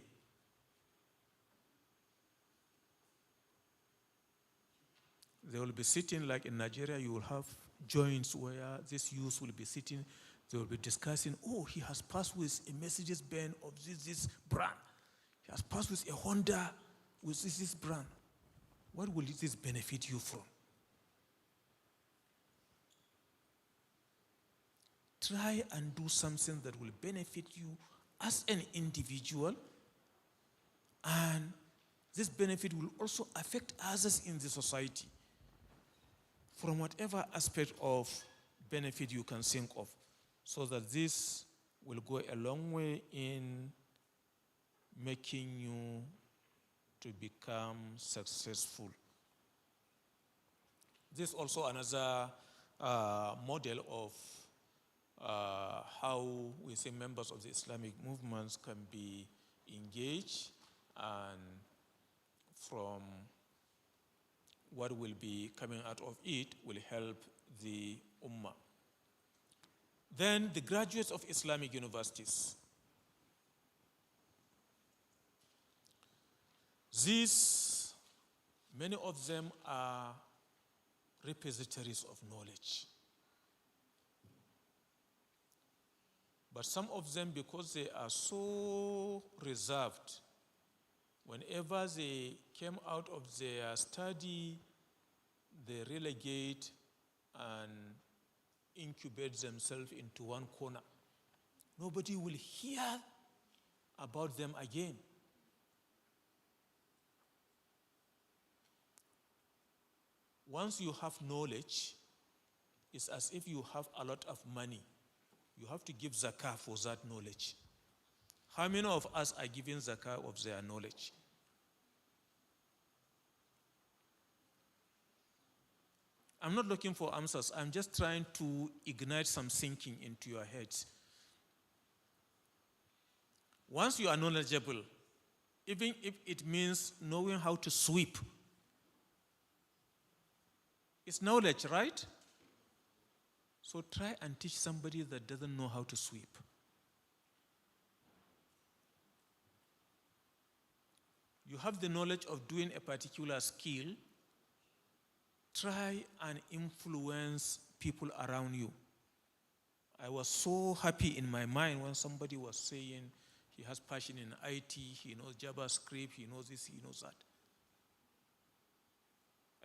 They will be sitting like in Nigeria, you will have joints where this youth will be sitting, they will be discussing, oh, he has passed with a Mercedes Benz of this brand. He has passed with a Honda with this brand. What will this benefit you from? Try and do something that will benefit you as an individual, and this benefit will also affect others in the society from whatever aspect of benefit you can think of, so that this will go a long way in making you to become successful. This is also another model of how we say members of the Islamic movements can be engaged, and from what will be coming out of it will help the Ummah. Then the graduates of Islamic universities. These, many of them are repositories of knowledge. But some of them, because they are so reserved, whenever they came out of their study, they relegate and incubate themselves into one corner. Nobody will hear about them again. Once you have knowledge, it's as if you have a lot of money. You have to give zakah for that knowledge. How many of us are giving zakah of their knowledge? I'm not looking for answers. I'm just trying to ignite some thinking into your heads. Once you are knowledgeable, even if it means knowing how to sweep, it's knowledge, right? So try and teach somebody that doesn't know how to sweep. You have the knowledge of doing a particular skill, try and influence people around you. I was so happy in my mind when somebody was saying he has passion in IT, he knows JavaScript, he knows this, he knows that.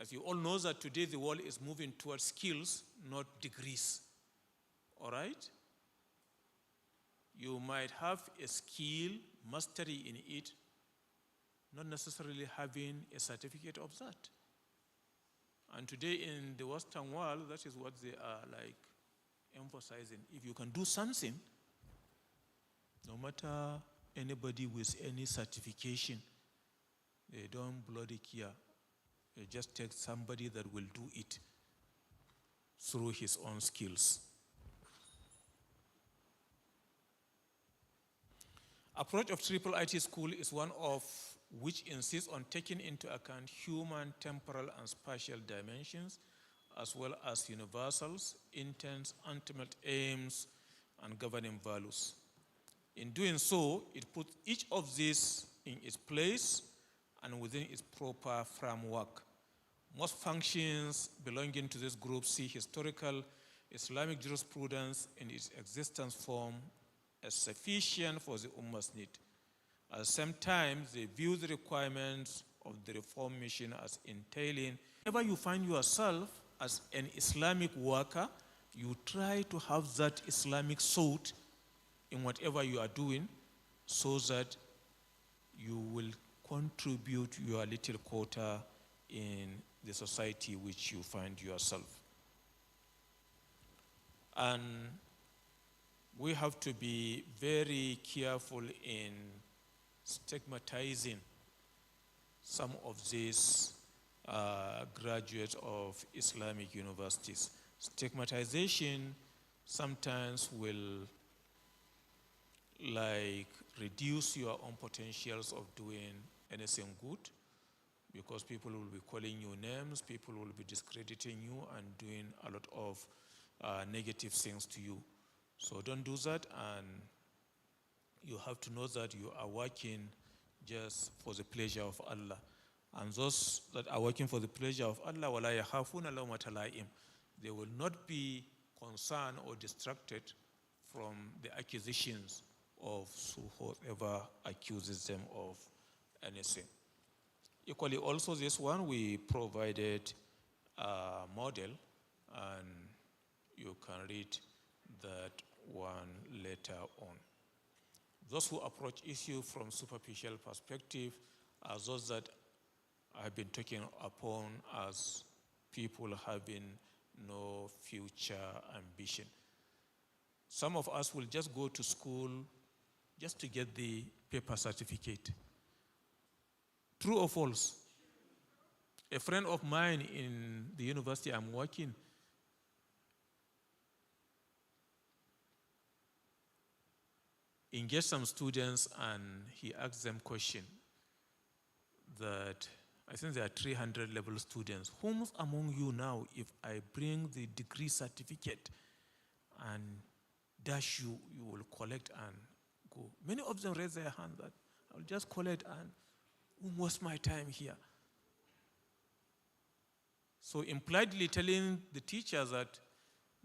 As you all know that today the world is moving towards skills, not degrees. All right? You might have a skill, mastery in it, not necessarily having a certificate of that. And today in the Western world, that is what they are like emphasizing. If you can do something, no matter anybody with any certification, they don't bloody care. They just take somebody that will do it through his own skills. Approach of triple IT school is one of which insists on taking into account human, temporal, and spatial dimensions, as well as universals, intents, ultimate aims, and governing values. In doing so, it puts each of these in its place and within its proper framework. Most functions belonging to this group see historical Islamic jurisprudence in its existence form as sufficient for the Ummah's need. At the same time, they view the requirements of the reform mission as entailing. Whenever you find yourself as an Islamic worker, you try to have that Islamic thought in whatever you are doing so that you will contribute your little quota in the society which you find yourself. And we have to be very careful in stigmatizing some of these graduates of Islamic universities. Stigmatization sometimes will like reduce your own potentials of doing anything good, because people will be calling you names, people will be discrediting you and doing a lot of negative things to you. So don't do that, and you have to know that you are working just for the pleasure of Allah. And those that are working for the pleasure of Allah, وَلَا يَخَافُونَ لَوْمَةَ لَائِمٍ, they will not be concerned or distracted from the accusations of whoever accuses them of anything. Equally, also this one, we provided a model, and you can read that one later on. Those who approach issue from superficial perspective are those that I've been talking upon as people having no future ambition. Some of us will just go to school just to get the paper certificate. True or false? A friend of mine in the university I'm working, engaged some students and he asked them question that, I think there are 300 level students. Whom among you now, if I bring the degree certificate and dash you, you will collect and go? Many of them raise their hand that I'll just collect and won't waste my time here. So impliedly telling the teachers that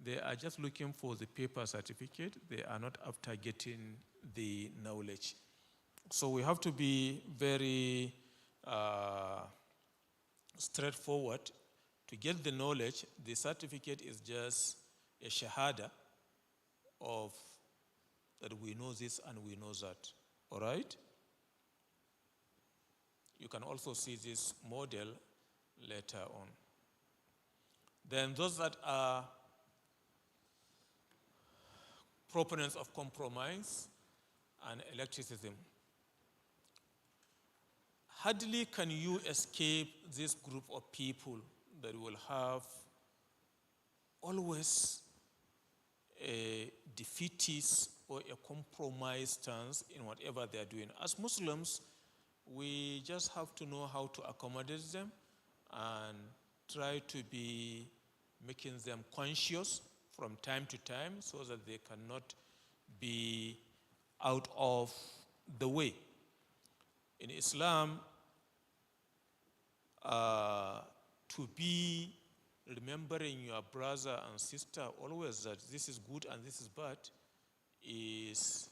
they are just looking for the paper certificate, they are not after getting the knowledge. So we have to be very straightforward. To get the knowledge, the certificate is just a shahada of that we know this and we know that. All right? You can also see this model later on. Then those that are proponents of compromise and electicism. Hardly can you escape this group of people that will have always a defeatist or a compromise stance in whatever they are doing. As Muslims, we just have to know how to accommodate them and try to be making them conscious from time to time so that they cannot be out of the way. In Islam, to be remembering your brother and sister always that this is good and this is bad is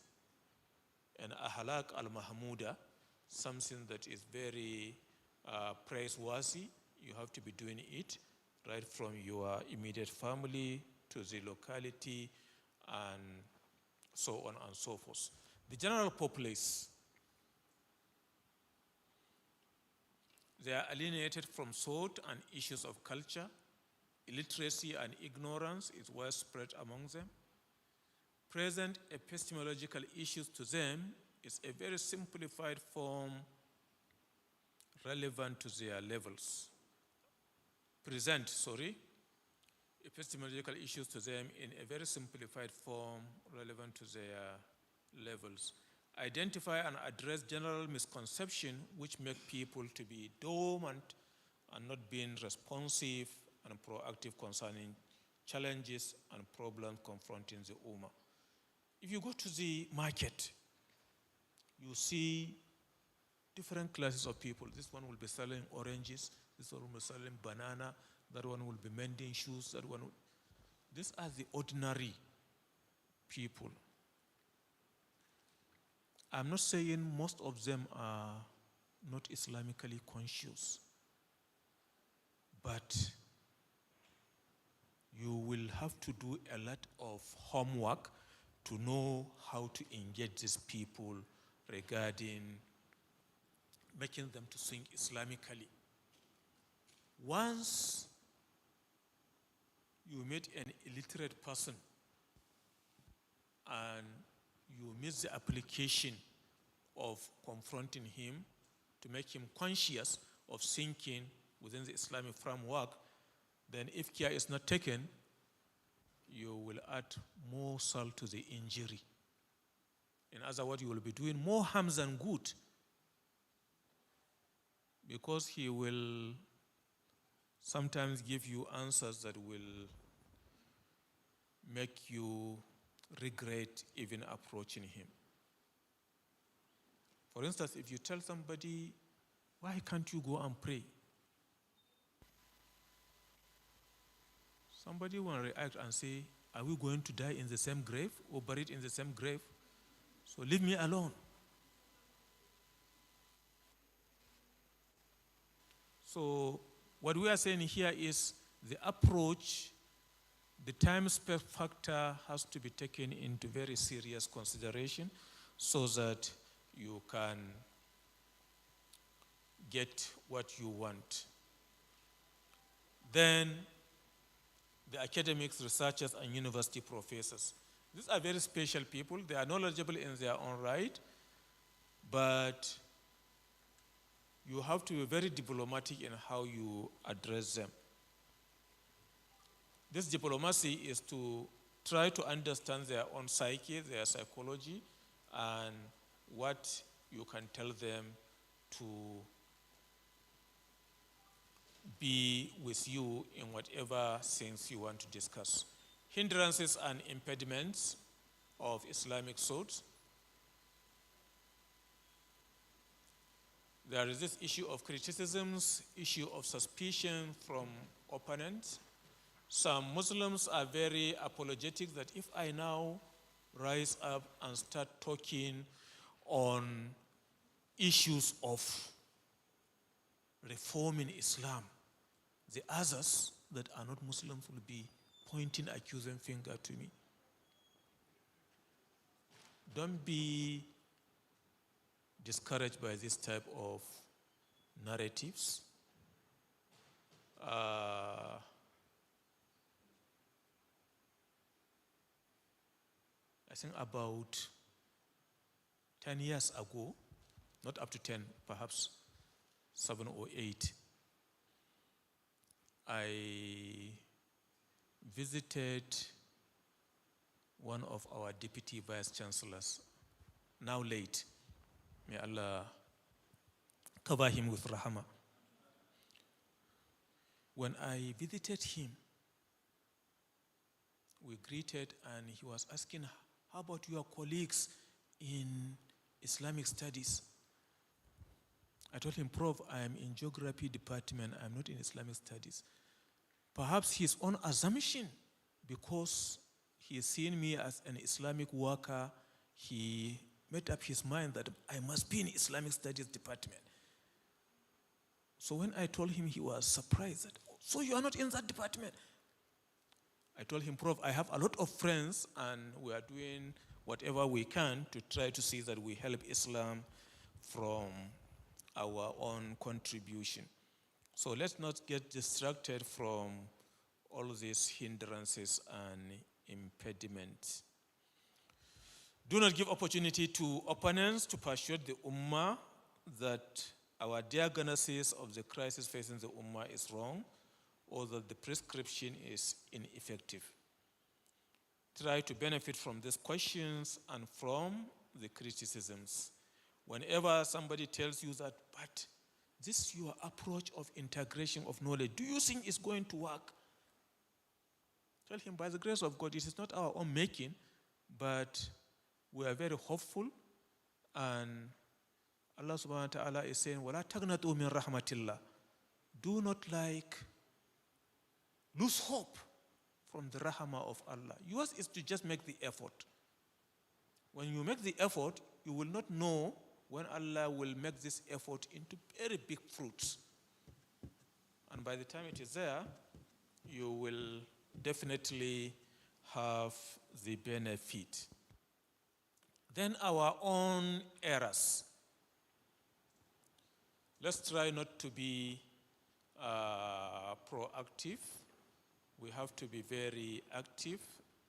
an ahlak al-mahmuda, something that is very praiseworthy. You have to be doing it right from your immediate family to the locality and so on and so forth. The general populace, they are alienated from thought and issues of culture. Illiteracy and ignorance is widespread among them. Present epistemological issues to them is a very simplified form relevant to their levels. Epistemological issues to them in a very simplified form relevant to their levels. Identify and address general misconceptions which make people to be dormant and not being responsive and proactive concerning challenges and problems confronting the Ummah. If you go to the market, you see different classes of people. This one will be selling oranges, this one will be selling banana, that one will be mending shoes, that one will... These are the ordinary people. I'm not saying most of them are not Islamically conscious, but you will have to do a lot of homework to know how to engage these people regarding making them to think Islamically. Once you meet an illiterate person and you miss the application of confronting him to make him conscious of thinking within the Islamic framework, then if care is not taken, you will add more salt to the injury. In other words, you will be doing more harm than good, because he will sometimes give you answers that will make you regret even approaching him. For instance, if you tell somebody, why can't you go and pray? Somebody will react and say, are we going to die in the same grave or buried in the same grave? So leave me alone. So what we are saying here is the approach, the time space factor has to be taken into very serious consideration so that you can get what you want. Then the academics, researchers, and university professors. These are very special people. They are knowledgeable in their own right, but you have to be very diplomatic in how you address them. This diplomacy is to try to understand their own psyche, their psychology, and what you can tell them to be with you in whatever things you want to discuss. Hindrances and impediments of Islamic thought. There is this issue of criticisms, issue of suspicion from opponents. Some Muslims are very apologetic that if I now rise up and start talking on issues of reforming Islam, the others that are not Muslims will be pointing accusing finger to me. Don't be discouraged by this type of narratives. I think about 10 years ago, not up to 10, perhaps 7 or 8, I visited one of our deputy vice chancellors, now late. May Allah cover him with rahmah. When I visited him, we greeted and he was asking, how about your colleagues in Islamic studies? I told him, Prof, I am in geography department, I'm not in Islamic studies. Perhaps his own assumption, because he has seen me as an Islamic worker, he made up his mind that I must be in Islamic studies department. So when I told him, he was surprised. That, so you are not in that department? I told him, Prof, I have a lot of friends and we are doing whatever we can to try to see that we help Islam from our own contribution. So let's not get distracted from all these hindrances and impediments. Do not give opportunity to opponents to persuade the Ummah that our diagnosis of the crisis facing the Ummah is wrong or that the prescription is ineffective. Try to benefit from these questions and from the criticisms. Whenever somebody tells you that, but this your approach of integration of knowledge, do you think it's going to work? Tell him, by the grace of God, it is not our own making, but we are very hopeful, and Allah subhanahu wa ta'ala is saying, وَلَا تَغْنَطُوا مِنْ رَحْمَةِ اللَّهِ. Do not lose hope from the rahmah of Allah. Yours is to just make the effort. When you make the effort, you will not know when Allah will make this effort into very big fruits. And by the time it is there, you will definitely have the benefit. Then our own errors. Let's try not to be proactive. We have to be very active,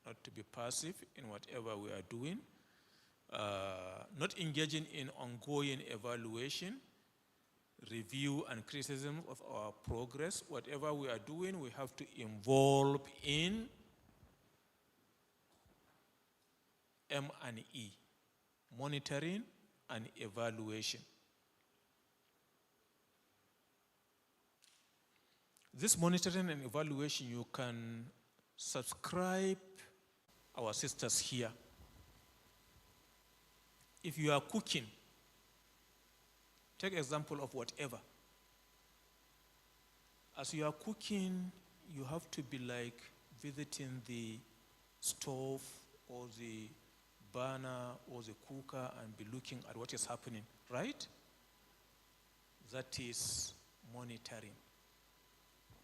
not to be passive in whatever we are doing. Not engaging in ongoing evaluation, review and criticism of our progress. Whatever we are doing, we have to involve in M&E, monitoring and evaluation. This monitoring and evaluation, you can subscribe our sisters here. If you are cooking, take example of whatever. As you are cooking, you have to be like visiting the stove or the burner or the cooker and be looking at what is happening, right? That is monitoring.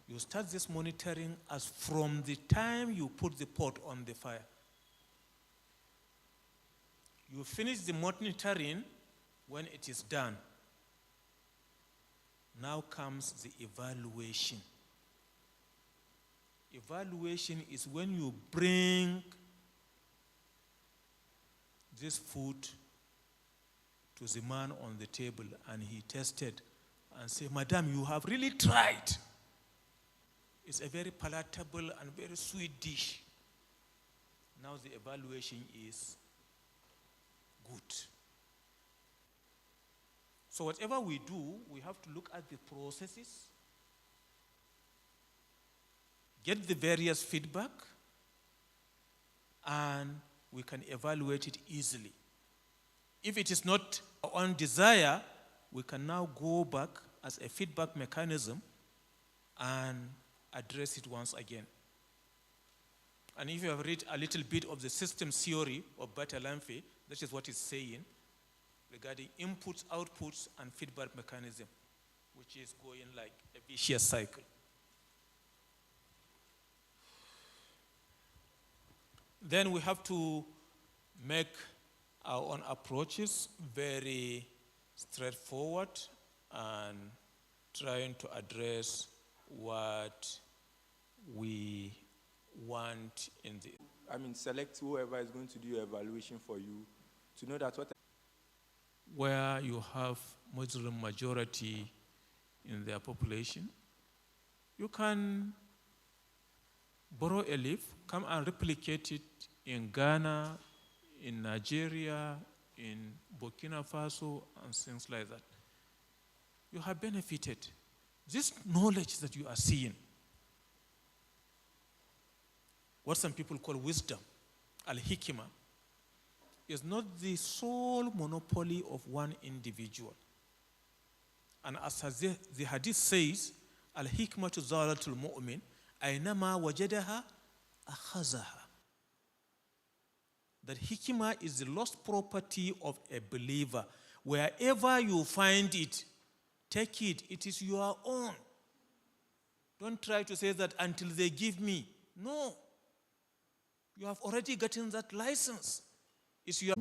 You start this monitoring as from the time you put the pot on the fire. You finish the monitoring when it is done. Now comes the evaluation. Evaluation is when you bring this food to the man on the table and he tested and say, Madam, you have really tried. It's a very palatable and very sweet dish. Now the evaluation is good. So whatever we do, we have to look at the processes, get the various feedback, and we can evaluate it easily. If it is not our own desire, we can now go back as a feedback mechanism and address it once again. And if you have read a little bit of the systems theory of Bertalanffy, that is what it's saying regarding inputs, outputs, and feedback mechanism, which is going like a vicious cycle. Then we have to make our own approaches very straightforward and trying to address what we want in the... select whoever is going to do your evaluation for you to know that what... Where you have Muslim majority in their population, you can borrow a leaf, come and replicate it in Ghana, in Nigeria, in Burkina Faso, and things like that. You have benefited. This knowledge that you are seeing, what some people call wisdom, al-hikmah, is not the sole monopoly of one individual. And as the hadith says, al-hikmatu zalatul mu'min, aynama wajadaha akhazaha. That hikmah is the lost property of a believer. Wherever you find it, take it. It is your own. Don't try to say that until they give me. No. You have already gotten that license. It's your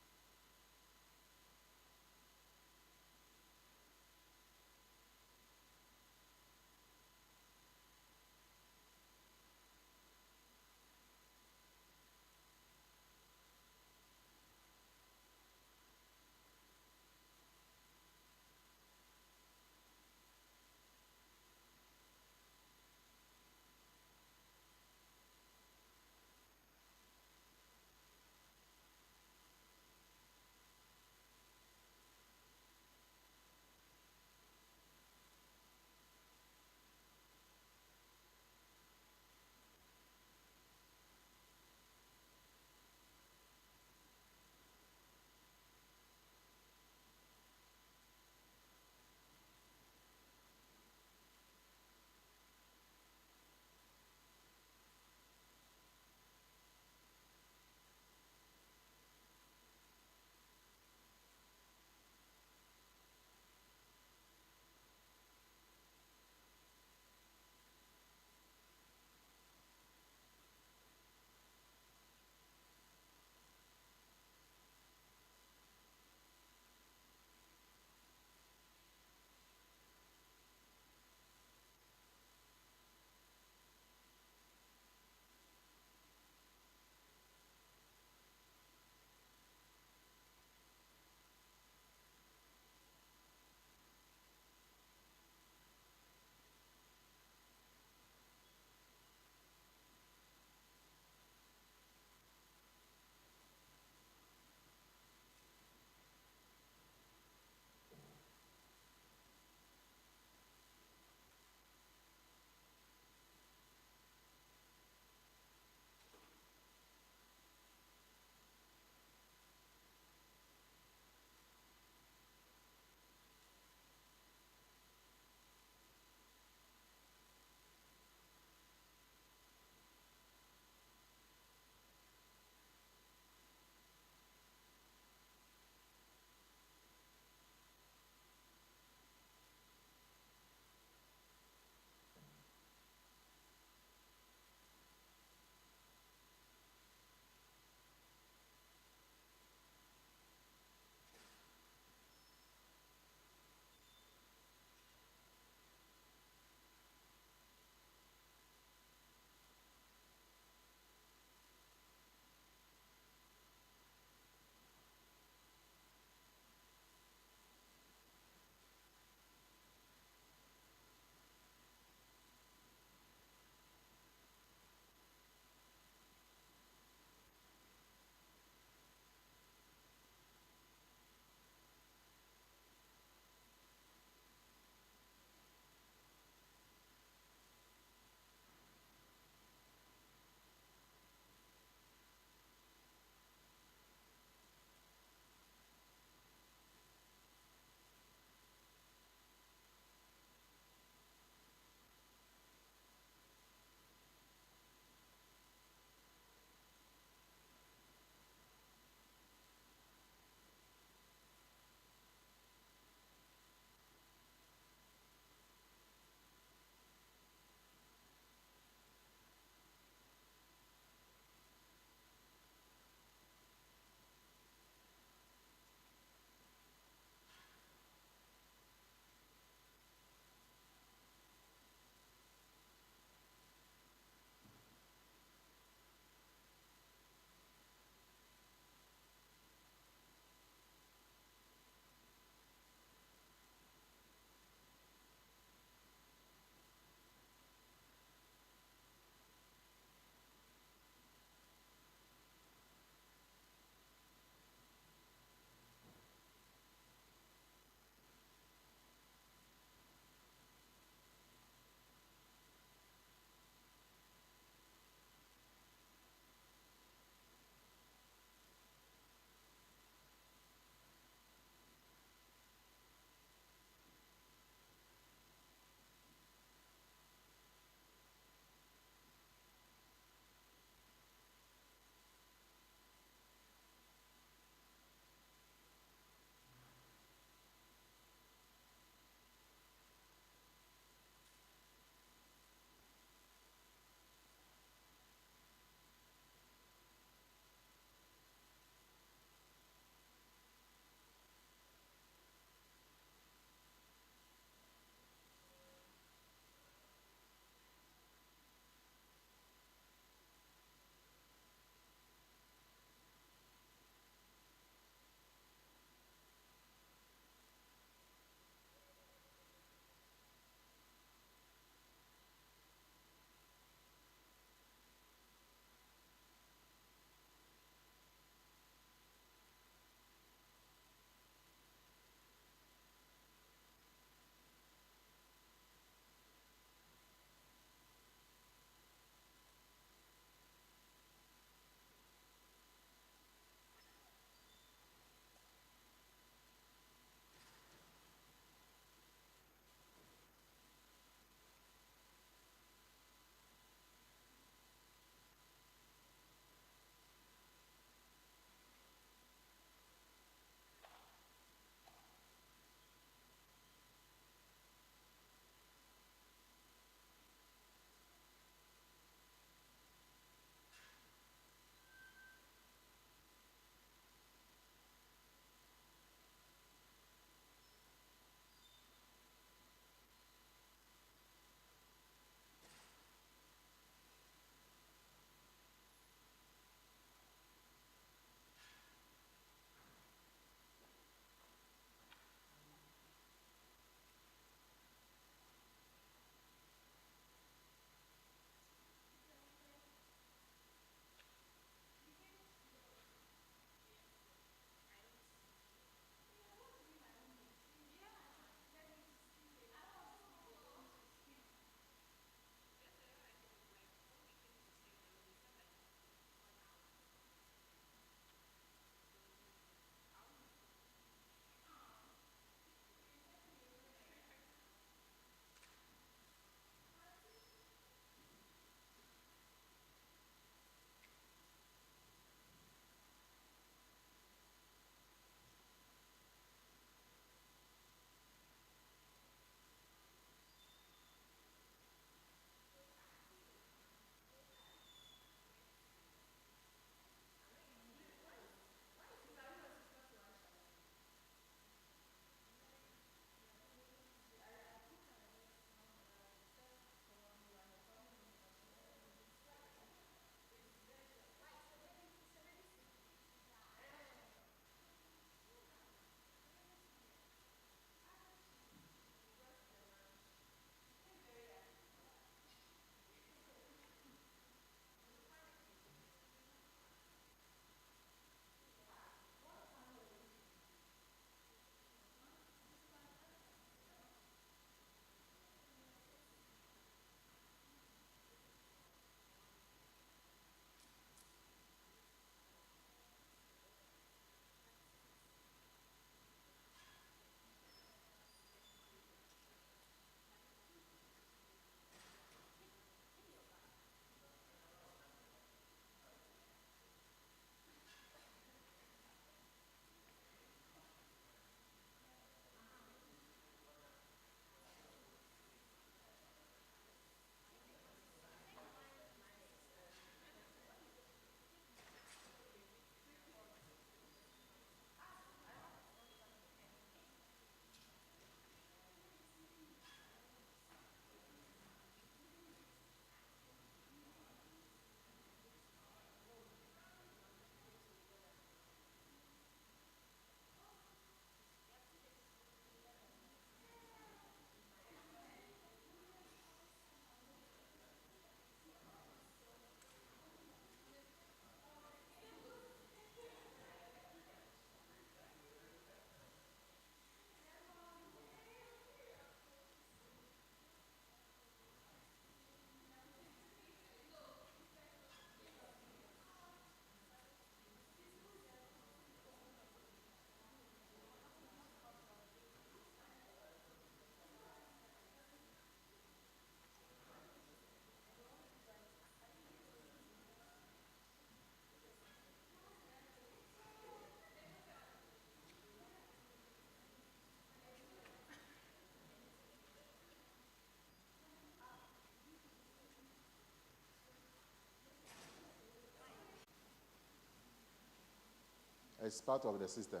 it's part of the system.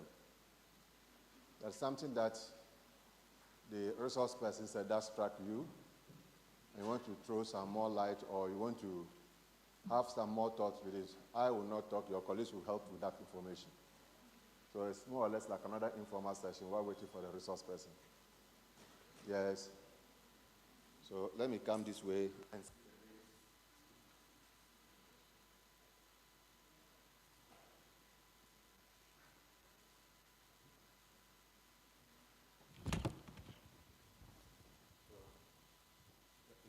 There's something that the resource person said that struck you, and you want to throw some more light, or you want to have some more thoughts with it. I will not talk, your colleagues will help with that information. So it's more or less like another informal session while waiting for the resource person. Yes. So let me come this way and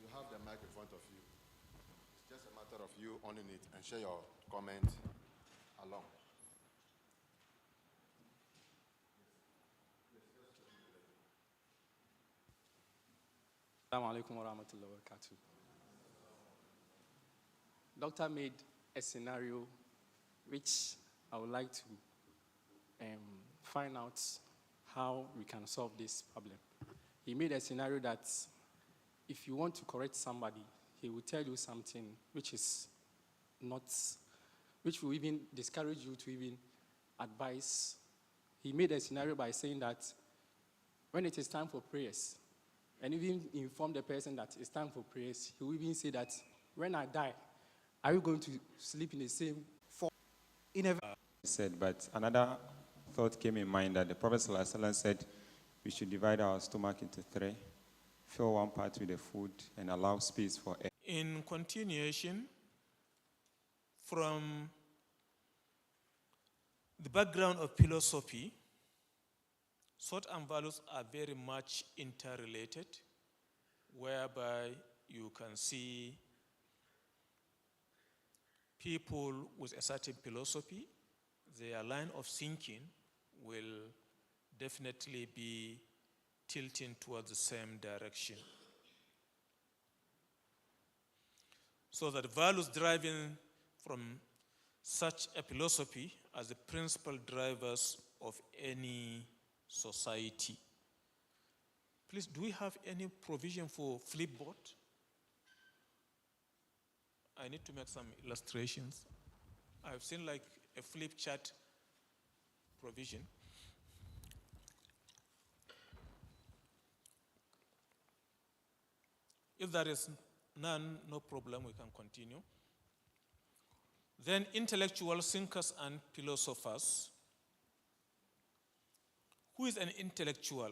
you have the mic in front of you. It's just a matter of you owning it and share your comment along. Assalamu alaikum wa rahmatullahi wa barakatuh. Doctor made a scenario which I would like to find out how we can solve this problem. He made a scenario that if you want to correct somebody, he will tell you something which is not, which will even discourage you to even advise. He made a scenario by saying that when it is time for prayers, and even inform the person that it's time for prayers, he will even say that when I die, are you going to sleep in the same form? Said, but another thought came in mind that the Prophet ﷺ said we should divide our stomach into three, fill one part with the food, and allow space for air. In continuation, from the background of philosophy, thought and values are very much interrelated, whereby you can see people with a certain philosophy, their line of thinking will definitely be tilting towards the same direction. So that values driving from such a philosophy as the principal drivers of any society. Please, do we have any provision for flipboard? I need to make some illustrations. I've seen like a flip chart provision. If there is none, no problem, we can continue. Then intellectual thinkers and philosophers. Who is an intellectual?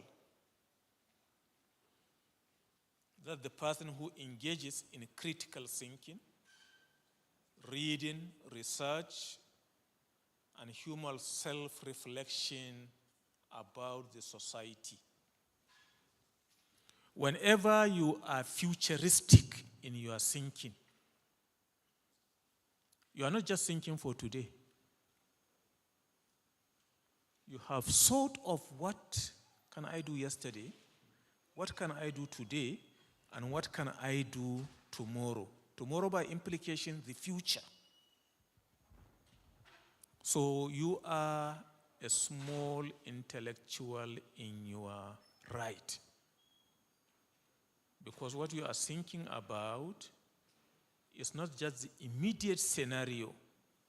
That's the person who engages in critical thinking, reading, research, and human self-reflection about the society. Whenever you are futuristic in your thinking, you are not just thinking for today. You have thought of what can I do yesterday, what can I do today, and what can I do tomorrow. Tomorrow by implication, the future. So you are a small intellectual in your right. Because what you are thinking about is not just the immediate scenario.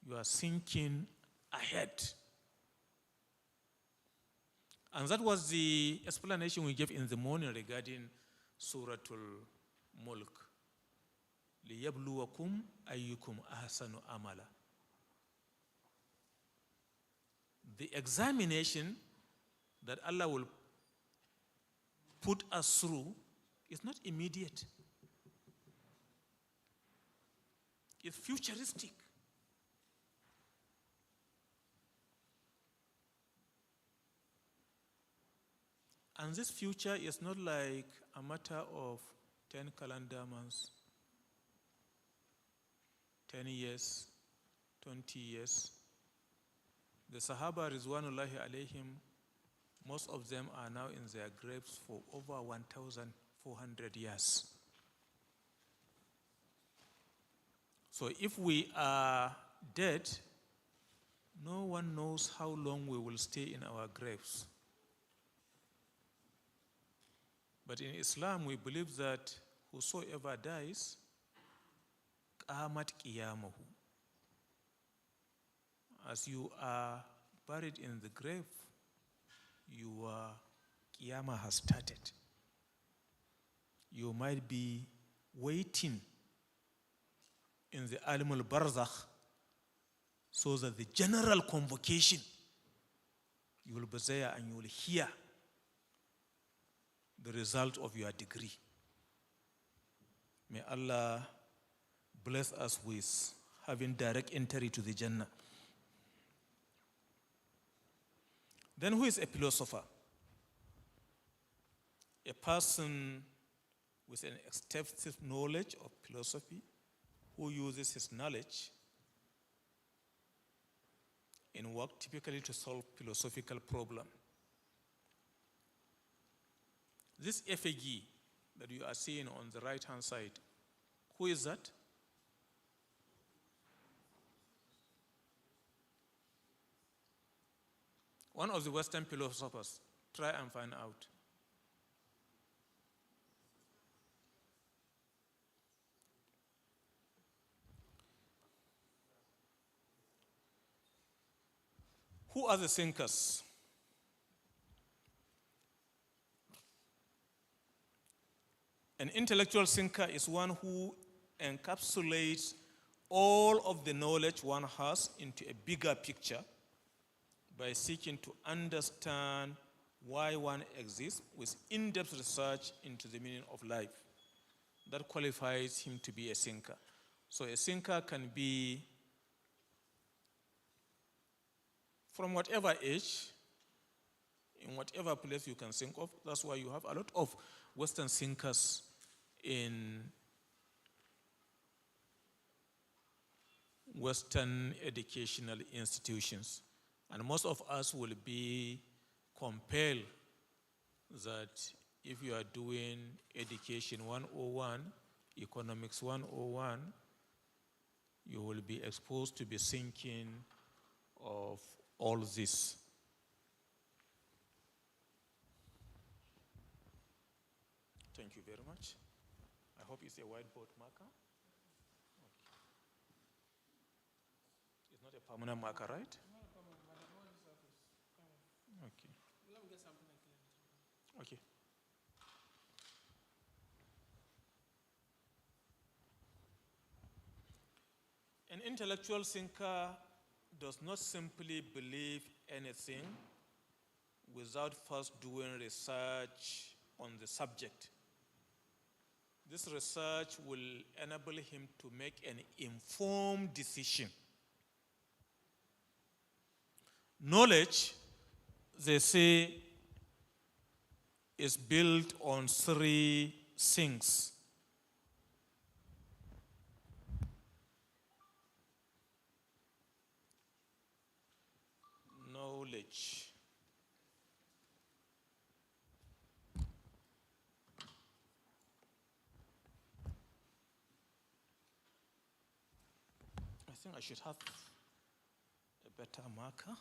You are thinking ahead. And that was the explanation we gave in the morning regarding Suratul Mulk. لِيَبْلُوَكُمْ أَيُّكُمْ أَحْسَنُ amala. The examination that Allah will put us through is not immediate. It's futuristic. And this future is not like a matter of 10 calendar months, 10 years, 20 years. The Sahaba Rizwanullahi alayhim, most of them are now in their graves for over 1,400 years. So if we are dead, no one knows how long we will stay in our graves. But in Islam, we believe that whosoever dies, qamat qiyamahu. As you are buried in the grave, your Qiyamah has started. You might be waiting in the Alim al-Barzakh so that the general convocation, you will be there and you will hear the result of your degree. May Allah bless us with having direct entry to the Jannah. Then who is a philosopher? A person with an extensive knowledge of philosophy who uses his knowledge in work typically to solve philosophical problems. This FAG that you are seeing on the right-hand side, who is that? One of the Western philosophers. Try and find out. Who are the thinkers? An intellectual thinker is one who encapsulates all of the knowledge one has into a bigger picture by seeking to understand why one exists with in-depth research into the meaning of life. That qualifies him to be a thinker. So a thinker can be from whatever age, in whatever place you can think of. That's why you have a lot of Western thinkers in Western educational institutions. And most of us will be compelled that if you are doing education 101, economics 101, you will be exposed to be thinking of all this. Thank you very much. I hope it's a whiteboard marker. Okay. It's not a permanent marker, right? Okay. Okay. An intellectual thinker does not simply believe anything without first doing research on the subject. This research will enable him to make an informed decision. Knowledge, they say, is built on three things. Knowledge. I think I should have a better marker.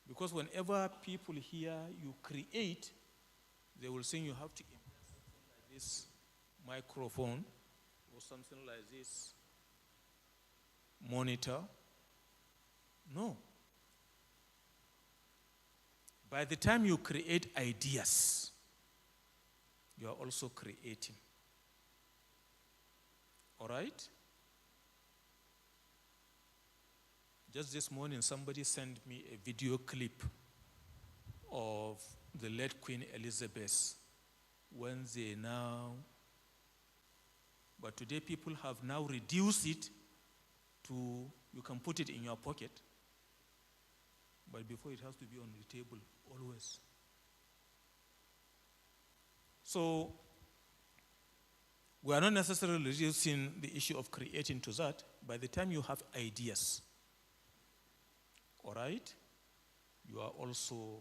Because whenever people hear you create, they will think you have to invent something like this microphone or something like this monitor. No. By the time you create ideas, you are also creating. All right? Just this morning, somebody sent me a video clip of the late Queen Elizabeth when they now, but today people have now reduced it to, you can put it in your pocket, but before it has to be on the table, always. So, we are not necessarily reducing the issue of creating to that. By the time you have ideas, All right? You are also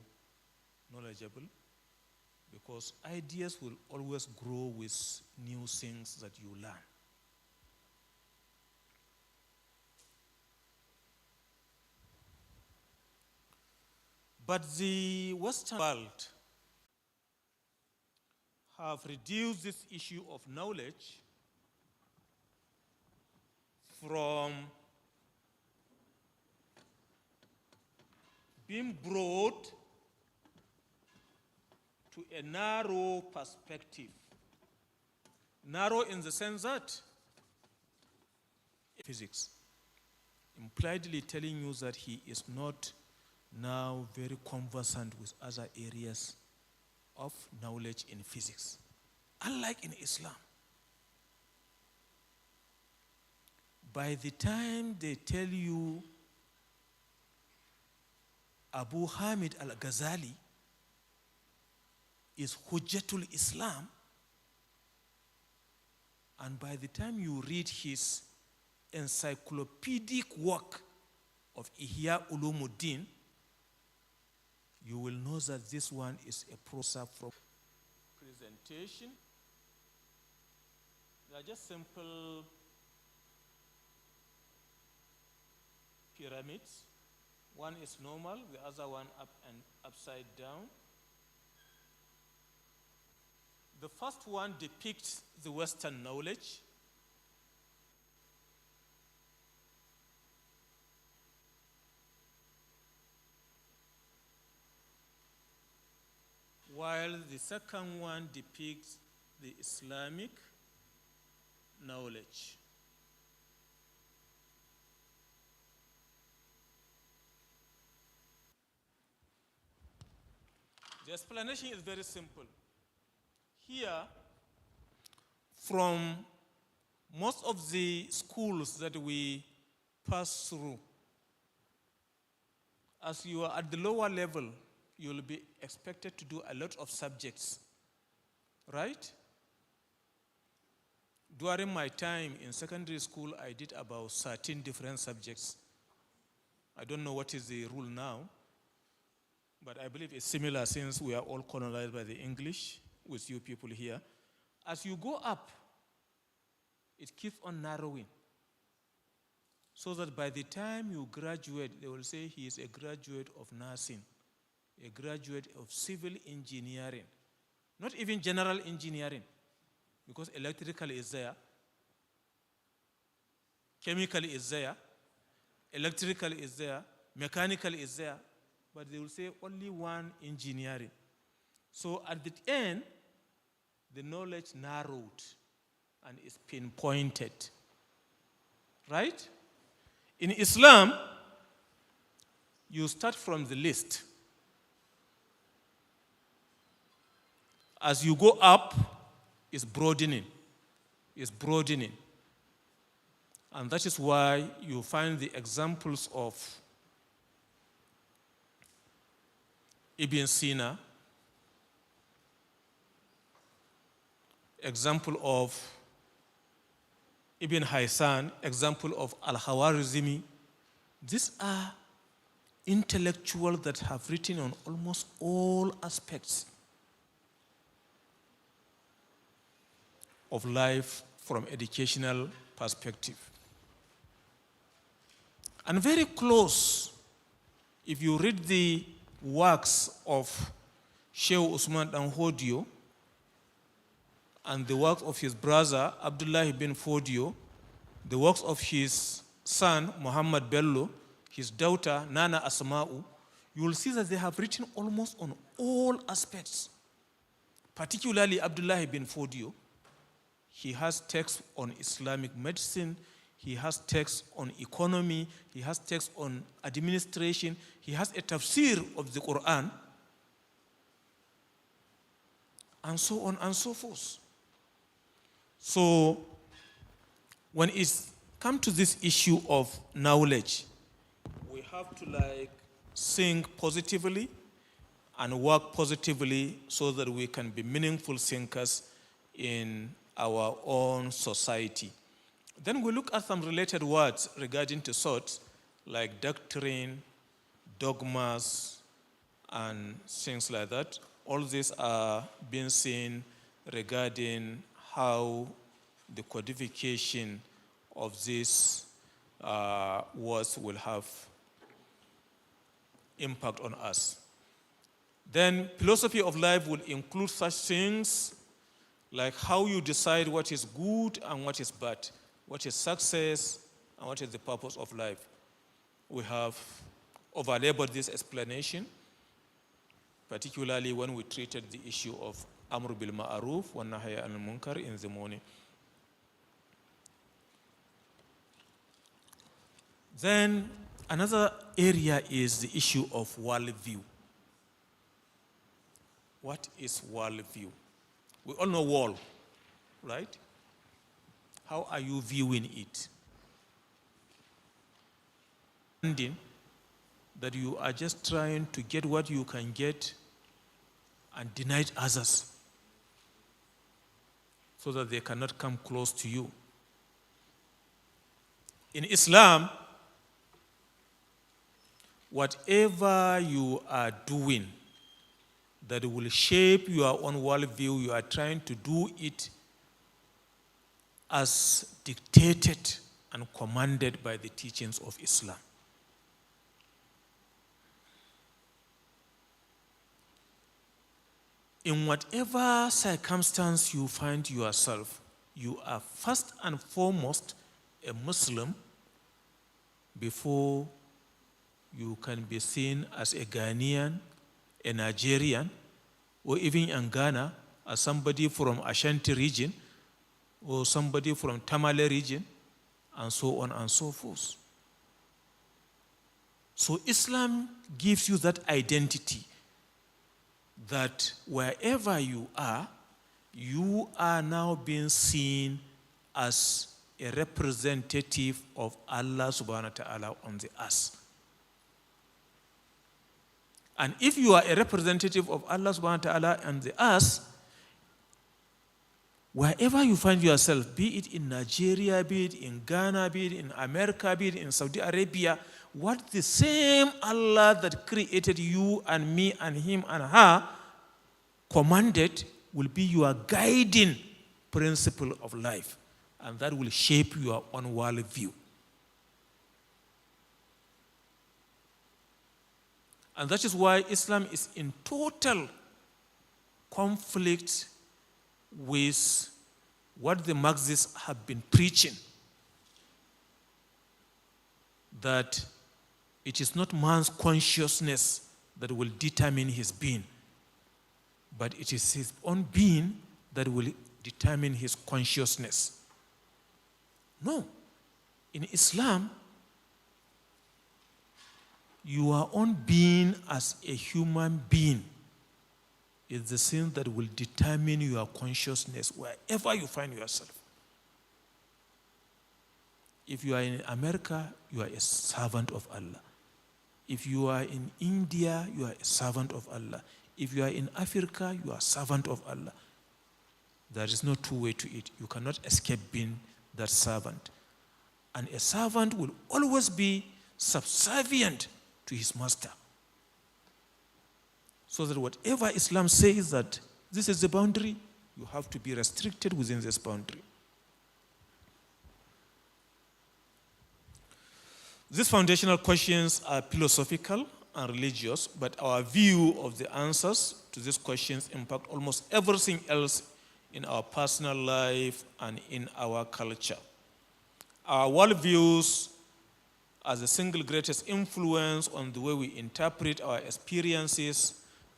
knowledgeable, because ideas will always grow with new things that you learn. But the Western world have reduced this issue of knowledge from being broad to a narrow perspective. Narrow in the sense that physics, impliedly telling you that he is not now very conversant with other areas of knowledge in physics, unlike in Islam. By the time they tell you Abu Hamid al-Ghazali is Hujjatul Islam, and by the time you read his encyclopedic work of Ihya Ulumuddin, you will know that this one is a process from presentation. They are just simple pyramids. One is normal, the other one up and upside down. The first one depicts the Western knowledge. While the second one depicts the Islamic knowledge. The explanation is very simple. Here, from most of the schools that we pass through, as you are at the lower level, you will be expected to do a lot of subjects, right? During my time in secondary school, I did about 13 different subjects. I don't know what is the rule now, but I believe it's similar since we are all colonized by the English with you people here. As you go up, it keeps on narrowing, so that by the time you graduate, they will say he is a graduate of nursing, a graduate of civil engineering, not even general engineering, because electrical is there, chemical is there, electrical is there, mechanical is there, but they will say only one engineering. So at the end, the knowledge narrowed and is pinpointed, right? In Islam, you start from the list. As you go up, it's broadening. It's broadening. And that is why you find the examples of Ibn Sina, example of Ibn Haysan, example of Al-Hawarizmi. These are intellectuals that have written on almost all aspects of life from educational perspective. And very close, if you read the works of Sheikh Usman Dan Fodio and the works of his brother Abdullah ibn Fodio, the works of his son Muhammed Bello, his daughter Nana Asma'u, you will see that they have written almost on all aspects. Particularly Abdullah ibn Fodio, he has texts on Islamic medicine, he has texts on economy, he has texts on administration, he has a tafsir of the Quran, and so on and so forth. So when it's come to this issue of knowledge, we have to think positively and work positively so that we can be meaningful thinkers in our own society. Then we look at some related words regarding to thought, like doctrine, dogmas, and things like that. All these are being seen regarding how the codification of these words will have impact on us. Then philosophy of life will include such things like how you decide what is good and what is bad, what is success and what is the purpose of life. We have overlabored this explanation, particularly when we treated the issue of Amr bil Ma'aruf wa Nahy anil Munkar in the morning. Then another area is the issue of worldview. What is worldview? We all know world, right? How are you viewing it? That you are just trying to get what you can get and deny others so that they cannot come close to you. In Islam, whatever you are doing that will shape your own worldview, you are trying to do it as dictated and commanded by the teachings of Islam. In whatever circumstance you find yourself, you are first and foremost a Muslim before you can be seen as a Ghanaian, a Nigerian, or even in Ghana as somebody from Ashanti region, or somebody from Tamale region, and so on and so forth. So Islam gives you that identity that wherever you are now being seen as a representative of Allah subhanahu wa ta'ala on the earth. And if you are a representative of Allah subhanahu wa ta'ala on the earth, wherever you find yourself, be it in Nigeria, be it in Ghana, be it in America, be it in Saudi Arabia, what the same Allah that created you and me and him and her commanded will be your guiding principle of life. And that will shape your own worldview. And that is why Islam is in total conflict with what the Marxists have been preaching, that it is not man's consciousness that will determine his being, but it is his own being that will determine his consciousness. No. In Islam, your own being as a human being is the thing that will determine your consciousness wherever you find yourself. If you are in America, you are a servant of Allah. If you are in India, you are a servant of Allah. If you are in Africa, you are a servant of Allah. There is no two way to it. You cannot escape being that servant. And a servant will always be subservient to his master. So that whatever Islam says that this is the boundary, you have to be restricted within this boundary. These foundational questions are philosophical and religious, but our view of the answers to these questions impact almost everything else in our personal life and in our culture. Our worldviews are the single greatest influence on the way we interpret our experiences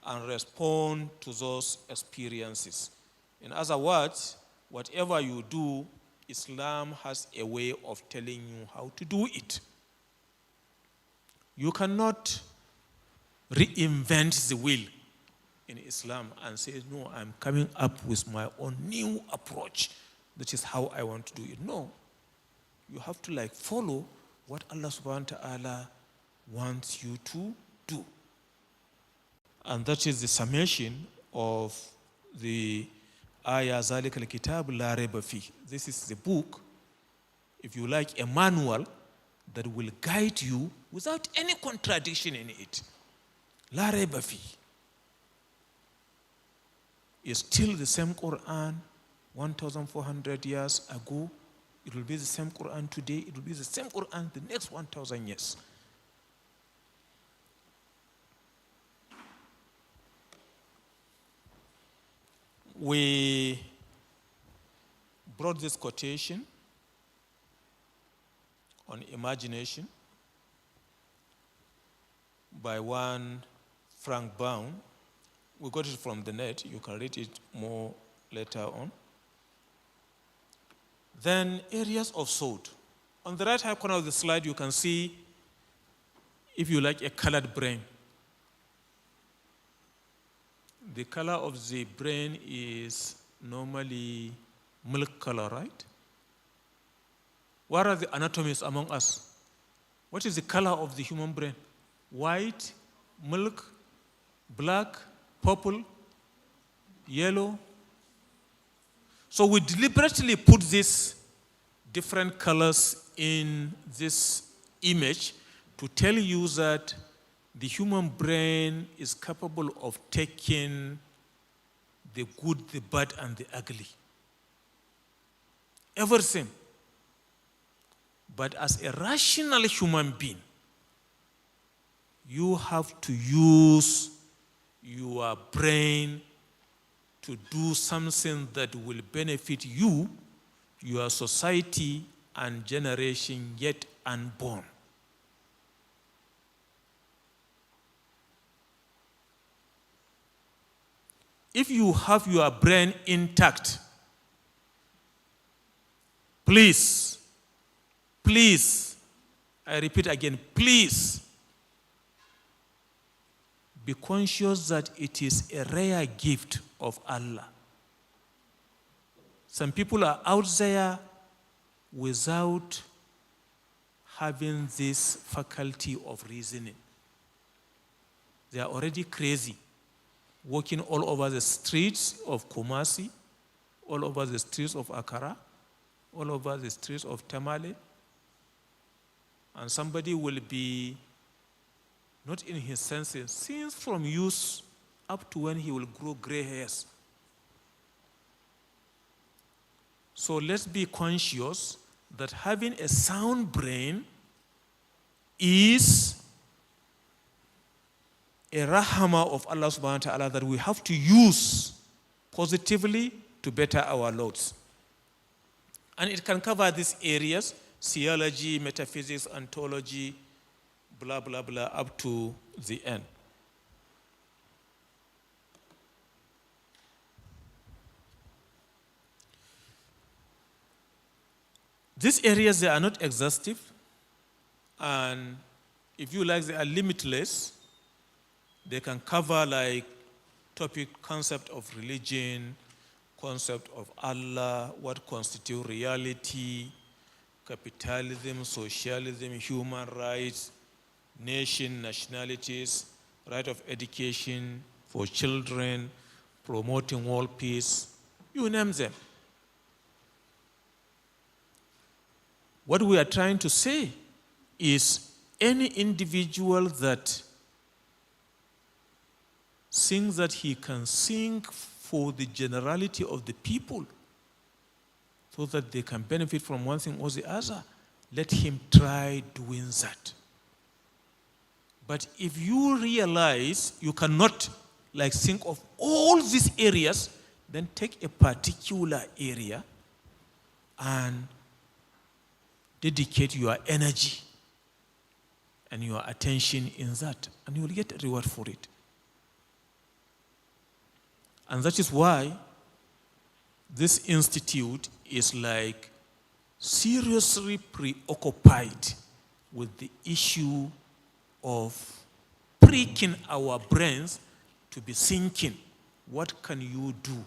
and respond to those experiences. In other words, whatever you do, Islam has a way of telling you how to do it. You cannot reinvent the wheel in Islam and say, no, I'm coming up with my own new approach. That is how I want to do it. No. You have to follow what Allah subhanahu wa ta'ala wants you to do. And that is the summation of the Ayah Zalika al-Kitab la Rayba Fi. This is the book, if you like, a manual that will guide you without any contradiction in it. La rayba fi. It's still the same Quran 1,400 years ago. It will be the same Quran today. It will be the same Quran the next 1,000 years. We brought this quotation on imagination by one Frank Baum. We got it from the net. You can read it more later on. Then areas of thought. On the right-hand corner of the slide, you can see, if you like, a colored brain. The color of the brain is normally milk color, right? What are the anatomies among us? What is the color of the human brain? White, milk, black, purple, yellow. So we deliberately put these different colors in this image to tell you that the human brain is capable of taking the good, the bad, and the ugly. Everything. But as a rational human being, you have to use your brain to do something that will benefit you, your society, and generation yet unborn. If you have your brain intact, please, I repeat again, please, be conscious that it is a rare gift of Allah. Some people are out there without having this faculty of reasoning. They are already crazy, walking all over the streets of Kumasi, all over the streets of Accra, all over the streets of Tamale, and somebody will be not in his senses since from youth up to when he will grow gray hairs. So let's be conscious that having a sound brain is a rahama of Allah subhanahu wa ta'ala that we have to use positively to better our lives. And it can cover these areas: theology, metaphysics, ontology, blah, blah, blah, up to the end. These areas, they are not exhaustive, and if you like, they are limitless. They can cover like concept of religion, concept of Allah, what constitutes reality, capitalism, socialism, human rights, nation, nationalities, right of education for children, promoting world peace, you name them. What we are trying to say is any individual that thinks that he can think for the generality of the people so that they can benefit from one thing or the other, let him try doing that. But if you realize you cannot think of all these areas, then take a particular area and dedicate your energy and your attention in that, and you will get a reward for it. And that is why this institute is seriously preoccupied with the issue of pricking our brains to be thinking, what can you do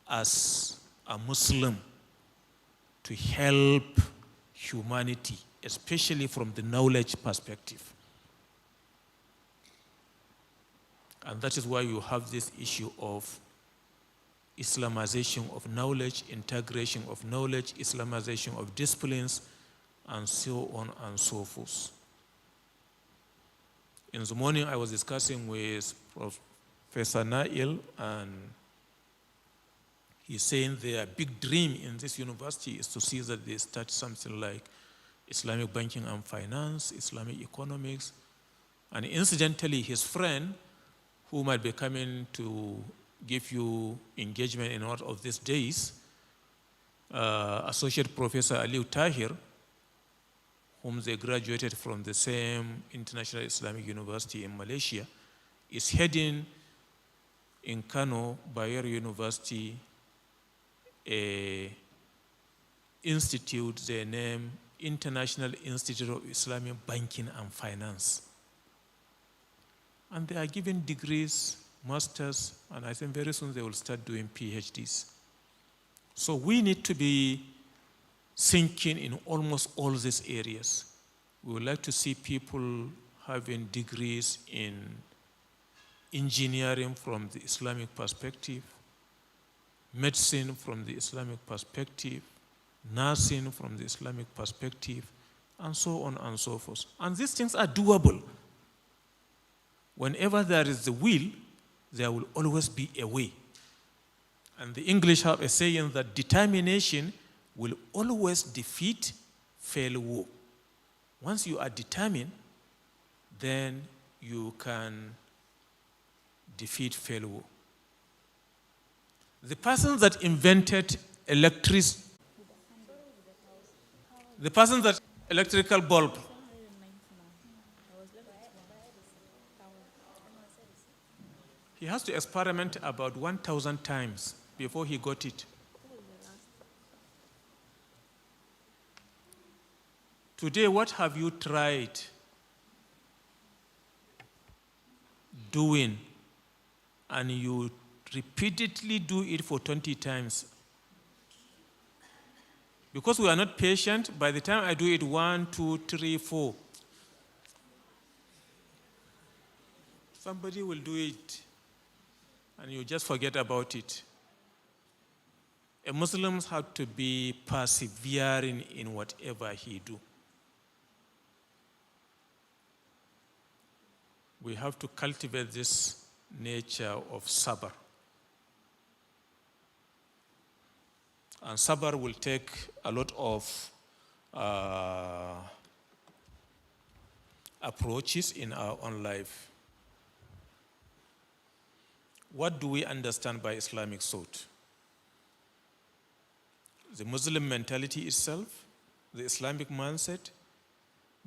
as a Muslim to help humanity, especially from the knowledge perspective? And that is why you have this issue of Islamization of knowledge, integration of knowledge, Islamization of disciplines, and so on and so forth. In the morning, I was discussing with Professor Nail, and he's saying their big dream in this university is to see that they start something like Islamic banking and finance, Islamic economics. And incidentally, his friend, who might be coming to give you engagement in one of these days, Associate Professor Aliu Tahir, whom they graduated from the same International Islamic University in Malaysia, is heading in Kano, Bayero University, a institute they name International Institute of Islamic Banking and Finance. And they are giving degrees, masters, and I think very soon they will start doing PhDs. So we need to be thinking in almost all these areas. We would like to see people having degrees in engineering from the Islamic perspective, medicine from the Islamic perspective, nursing from the Islamic perspective, and so on and so forth. And these things are doable. Whenever there is the will, there will always be a way. And the English have a saying that determination will always defeat failure. Once you are determined, then you can defeat failure. The person that invented electrical bulb, he has to experiment about 1,000 times before he got it. Today, what have you tried doing and you repeatedly do it for 20 times? Because we are not patient, by the time I do it 1, 2, 3, 4, somebody will do it and you just forget about it. A Muslim has to be persevering in whatever he do. We have to cultivate this nature of sabr. And sabr will take a lot of approaches in our own life. What do we understand by Islamic thought? The Muslim mentality itself, the Islamic mindset,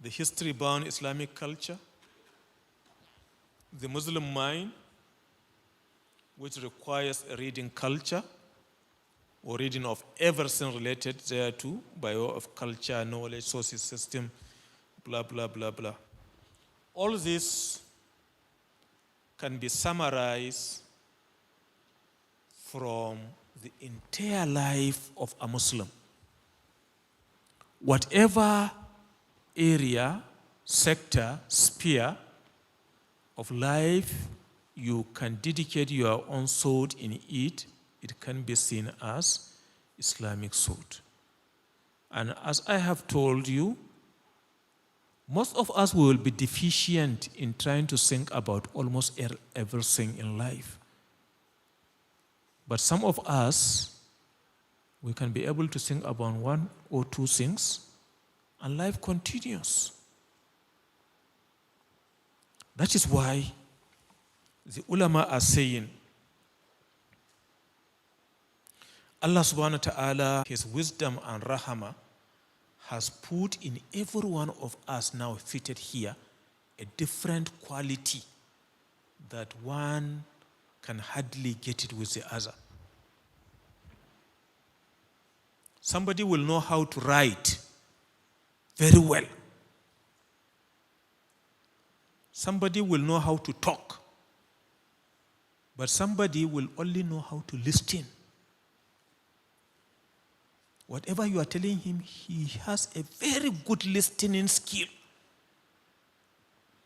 the history-bound Islamic culture, the Muslim mind, which requires a reading culture or reading of everything related thereto by way of culture, knowledge, sources, system, blah, blah, blah, blah. All this can be summarized from the entire life of a Muslim. Whatever area, sector, sphere of life you can dedicate your own thought in it, it can be seen as Islamic thought. And as I have told you, most of us will be deficient in trying to think about almost everything in life. But some of us, we can be able to think about 1 or 2 things, and life continues. That is why the ulama are saying, Allah subhanahu wa ta'ala, His wisdom and rahmah, has put in every one of us now seated here a different quality that one can hardly get it with the other. Somebody will know how to write very well. Somebody will know how to talk. But somebody will only know how to listen. Whatever you are telling him, he has a very good listening skill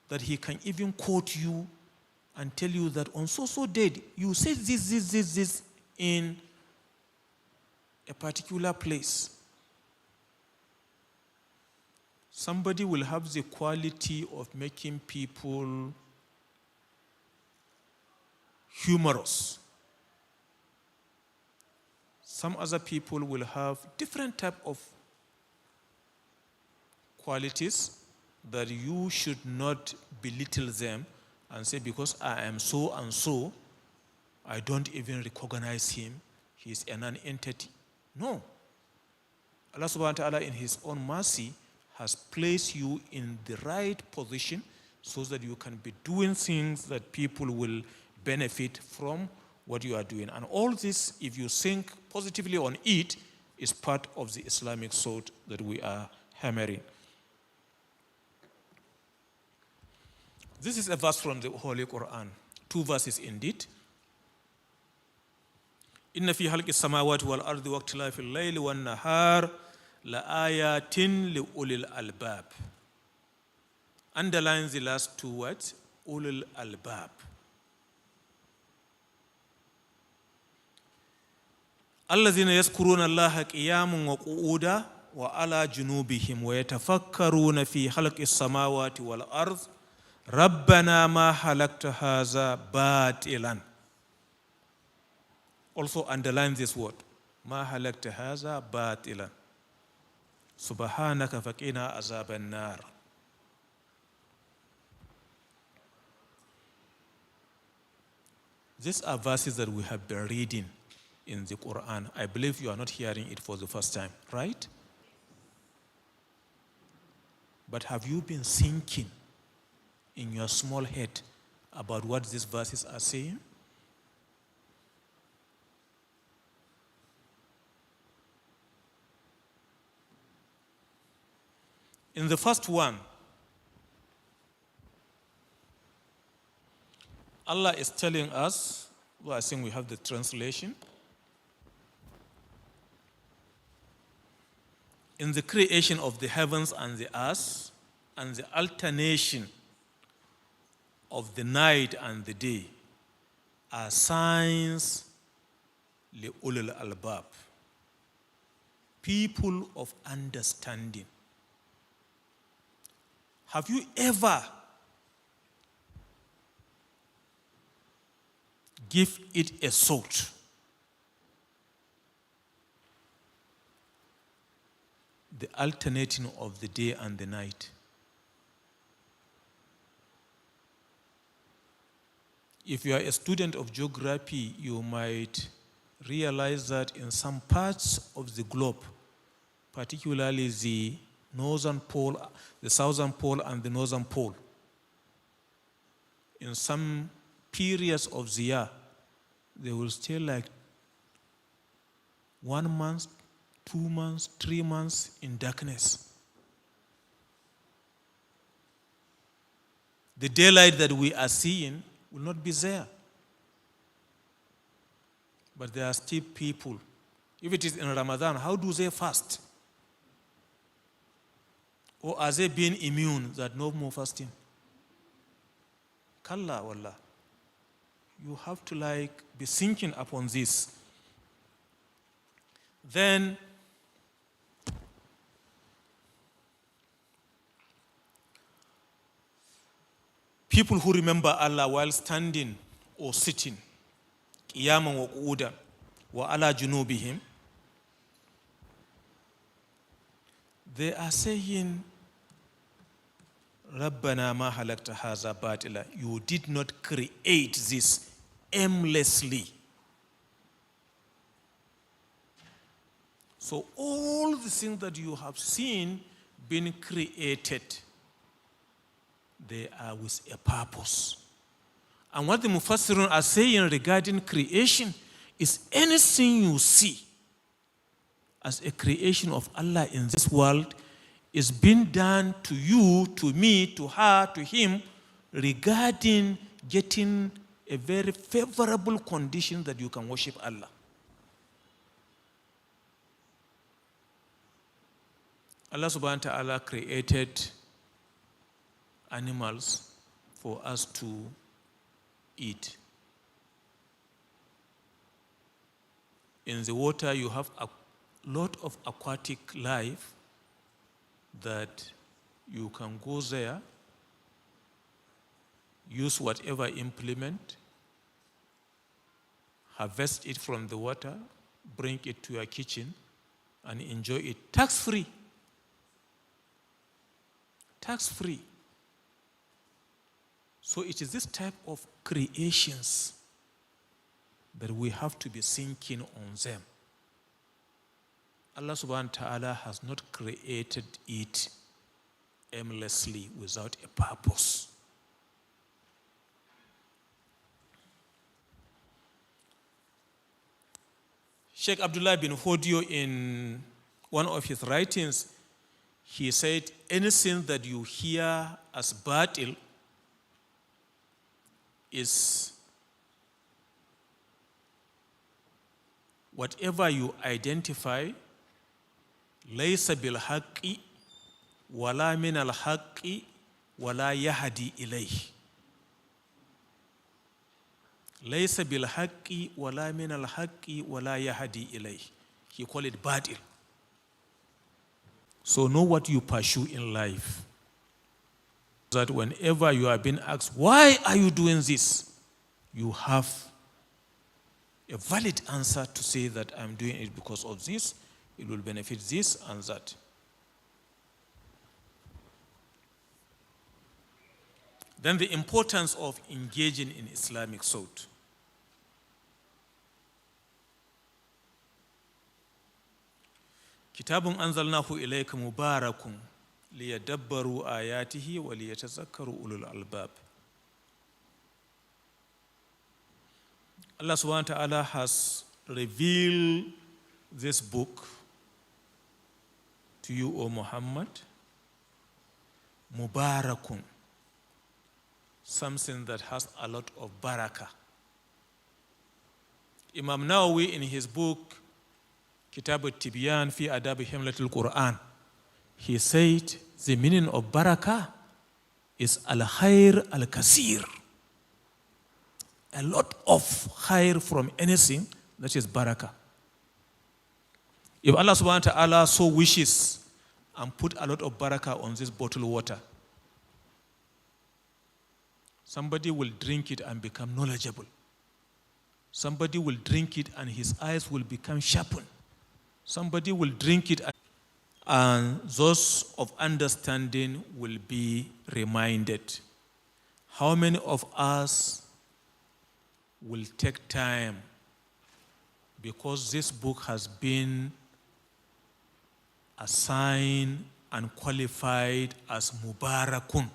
that he can even quote you and tell you that on so date, you said this in a particular place. somebody will have the quality of making people humorous. Some other people will have different type of qualities that you should not belittle them and say, because I am so and so, I don't even recognize him. He is a non-entity. No. Allah subhanahu wa ta'ala in his own mercy has placed you in the right position so that you can be doing things that people will benefit from what you are doing. And all this, if you think positively on it, is part of the Islamic thought that we are hammering. This is a verse from the Holy Quran. 2 verses indeed. إن في خلق السماوات والأرض واختلاف الليل والنهار لآيات لأولي الألباب. Underline the last 2 words, أولي الألباب. الذين يذكرون الله قياما وقعودا وعلى جنوبهم ويتفكرون في خلق السماوات والأرض ربنا ما خلقت هذا باطلا. Also underline this word. ما خلقت هذا باطلا. سبحانك فقنا عذاب النار. These are verses that we have been reading in the Quran. I believe you are not hearing it for the first time, right? But have you been thinking in your small head about what these verses are saying? In the first one, Allah is telling us, well, I think we have the translation. In the creation of the heavens and the earth, and the alternation of the night and the day, are signs li'ulil albab, people of understanding. Have you ever give it a thought? The alternating of the day and the night. If you are a student of geography, you might realize that in some parts of the globe, particularly the northern pole, the southern pole and the northern pole, in some periods of the year, they will stay like 1 month, 2 months, 3 months in darkness. The daylight that we are seeing will not be there. But there are still people. If it is in Ramadan, how do they fast? Or are they being immune that no more fasting? Kalla wallah. You have to be thinking upon this. Then people who remember Allah while standing or sitting, qiyaman wa qu'udan wa ala junubihim, they are saying, Rabbana ma halakta haza batila. You did not create this aimlessly. So all the things that you have seen being created, they are with a purpose. And what the Mufassirun are saying regarding creation is anything you see as a creation of Allah in this world is being done to you, to me, to her, to him, regarding getting a very favorable condition that you can worship Allah. Allah subhanahu wa ta'ala created animals for us to eat. In the water, you have a lot of aquatic life that You can go there, use whatever implement, harvest it from the water, bring it to your kitchen, and enjoy it tax-free. Tax-free. So it is this type of creations that we have to be thinking on them. Allah subhanahu wa ta'ala has not created it aimlessly without a purpose. Sheikh Abdullah bin Fodio, in one of his writings, he said, anything that you hear as batil is whatever you identify, laysa bil haqqi wala min al haqqi wala yahdi ilayh. Laysa bil haqqi wala min al haqqi wala yahdi ilayh. He called it batil. So know what you pursue in life. That whenever you are being asked, why are you doing this? You have a valid answer to say that I'm doing it because of this, it will benefit this and that. Then the importance of engaging in Islamic thought. Kitabun anzalnahu ilayka mubarakun liyadabbaru ayatihi wa liyatazakkaru ulul albab. Allah subhanahu wa ta'ala has revealed this book to you, O Muhammad, mubarakun, something that has a lot of barakah. Imam Nawawi, in his book Kitab al-Tibyan fi adab himlatul Quran, he said the meaning of barakah is al-khair al-kasir. A lot of khair from anything, that is barakah. If Allah subhanahu wa ta'ala so wishes and put a lot of barakah on this bottled water, somebody will drink it and become knowledgeable. Somebody will drink it and his eyes will become sharpened. Somebody will drink it and those of understanding will be reminded. How many of us will take time, because this book has been assigned and qualified as Mubarakun,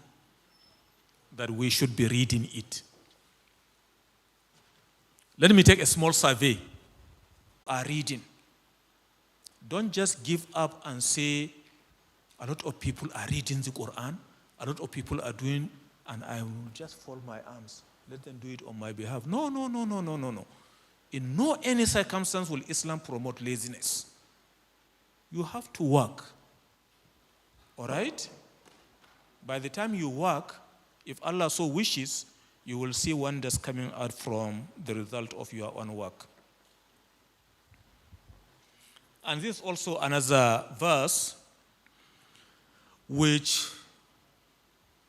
that we should be reading it? Let me take a small survey. Are reading. Don't just give up and say, a lot of people are reading the Quran, a lot of people are doing, and I will just fold my arms. Let them do it on my behalf. No. In no any circumstance will Islam promote laziness. You have to work. All right? By the time you work, if Allah so wishes, you will see wonders coming out from the result of your own work. And this is also another verse which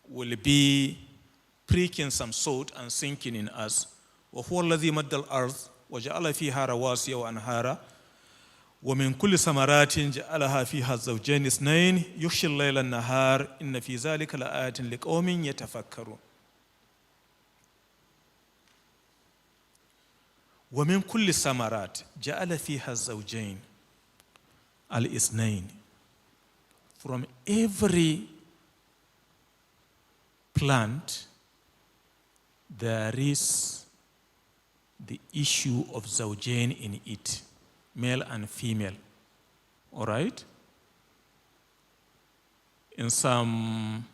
will be pricking some thought and thinking in us. وَهُوَ الَّذِي مَدَّ الْأَرْضِ وَجَعَلَ فِيهَا رَوَاسِيَ وَأَنْهَارًا وَمِنْ كُلِّ ثَمَرَاتٍ جَعَلَهَا فِيهَا الزَّوْجَيْنِ اثْنَيْنِ يُغْشِي اللَّيْلَ النَّهَارَ إِنَّ فِي ذَلِكَ لَآيَاتٍ لِقَوْمٍ يَتَفَكَّرُونَ. وَمِنْ كُلِّ ثَمَرَاتٍ جَعَلَ فِيهَا الزَّوْجَيْنِ الاثنين. From every plant, there is the issue of zawjain in it, male and female. All right? In some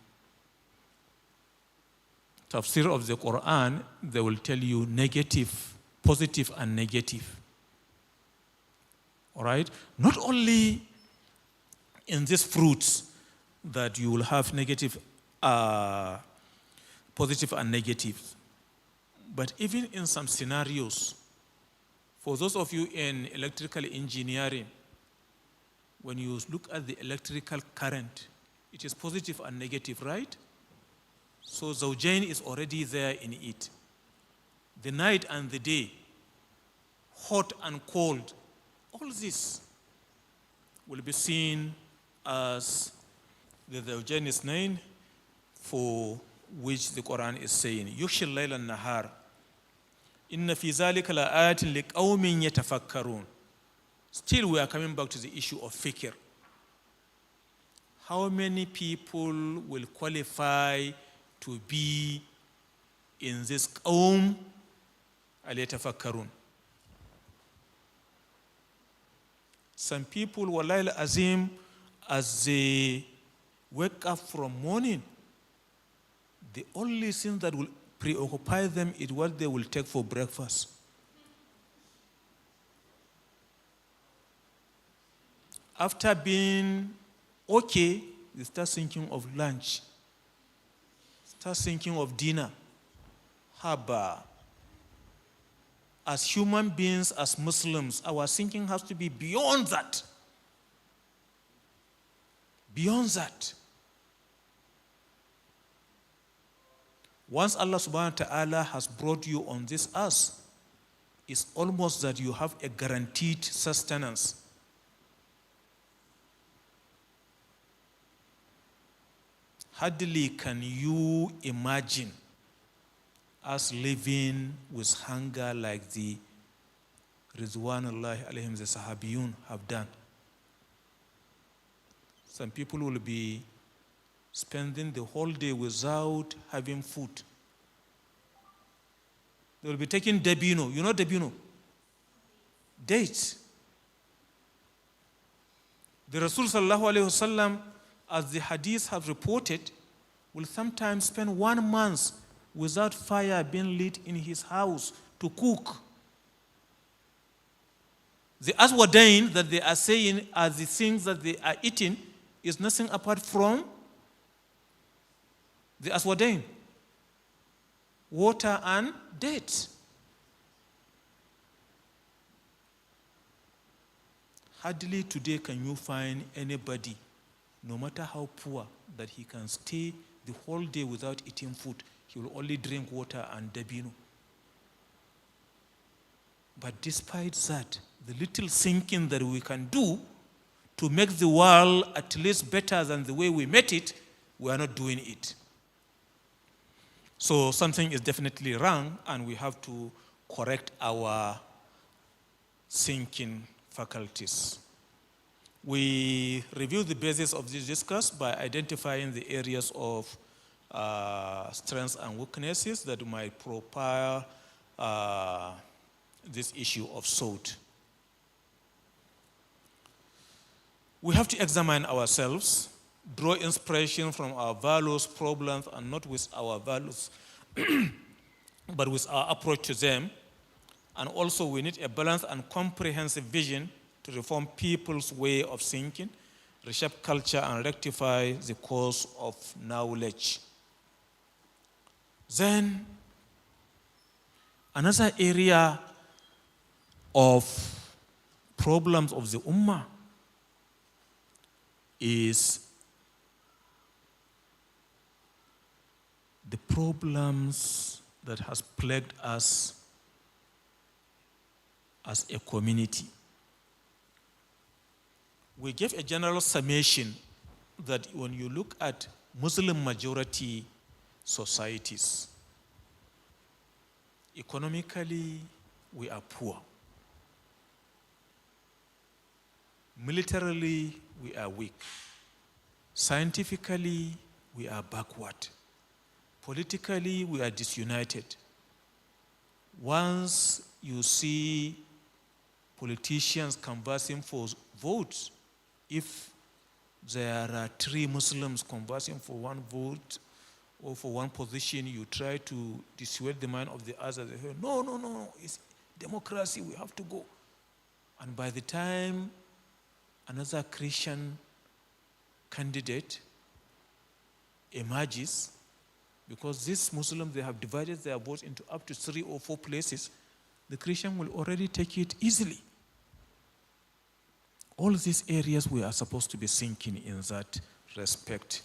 tafsir of the Quran, they will tell you negative, positive and negative. All right? Not only in these fruits that you will have negative, positive and negative, but even in some scenarios. For those of you in electrical engineering, when you look at the electrical current, It is positive and negative, right? So Zawjain is already there in it. The night and the day, hot and cold, all this will be seen as the Zawjain is named, for which the Quran is saying, Yushil layla an-nahar, inna fi zalika la'atin liqaumin yatafakkarun. Still we are coming back to the issue of fikr. How many people will qualify to be in this qaum al-yatafakkarun? Some people, wallahi al-azim, as they wake up from morning, the only thing that will preoccupy them is what they will take for breakfast. After being okay, they start thinking of lunch, start thinking of dinner. Haba. As human beings, as Muslims, our thinking has to be beyond that. Beyond that. Once Allah subhanahu wa ta'ala has brought you on this earth, it's almost that you have a guaranteed sustenance. Hardly can you imagine us living with hunger like the Ridwanullahi alayhim, the Sahabiyun, have done. Some people will be spending the whole day without having food. They will be taking debino. You know debino? Dates. The Rasul sallallahu alayhi wasallam, as the hadith have reported, will sometimes spend 1 month without fire being lit in his house to cook. The aswadain that they are saying are the things that they are eating is nothing apart from the aswadain, water and dates. Hardly today can you find anybody, no matter how poor, that he can stay the whole day without eating food. He will only drink water and dabino. But despite that, the little thinking that we can do to make the world at least better than the way we met it, we are not doing it. So something is definitely wrong, and we have to correct our thinking faculties. We review the basis of this discourse by identifying the areas of strengths and weaknesses that might propel this issue of thought. We have to examine ourselves, draw inspiration from our values, problems, and not with our values, but with our approach to them. And also we need a balanced and comprehensive vision to reform people's way of thinking, reshape culture, and rectify the cause of knowledge. Then, another area of problems of the Ummah is the problems that has plagued us as a community. We gave a general summation that when you look at Muslim majority societies, economically we are poor. Militarily we are weak. Scientifically we are backward. Politically we are disunited. Once you see politicians conversing for votes, if there are 3 Muslims conversing for 1 vote or for 1 position, you try to dissuade the mind of the other. They say, no, it's democracy, we have to go. And by the time another Christian candidate emerges, because these Muslims, they have divided their votes into up to 3 or 4 places, the Christian will already take it easily. All these areas we are supposed to be thinking in that respect.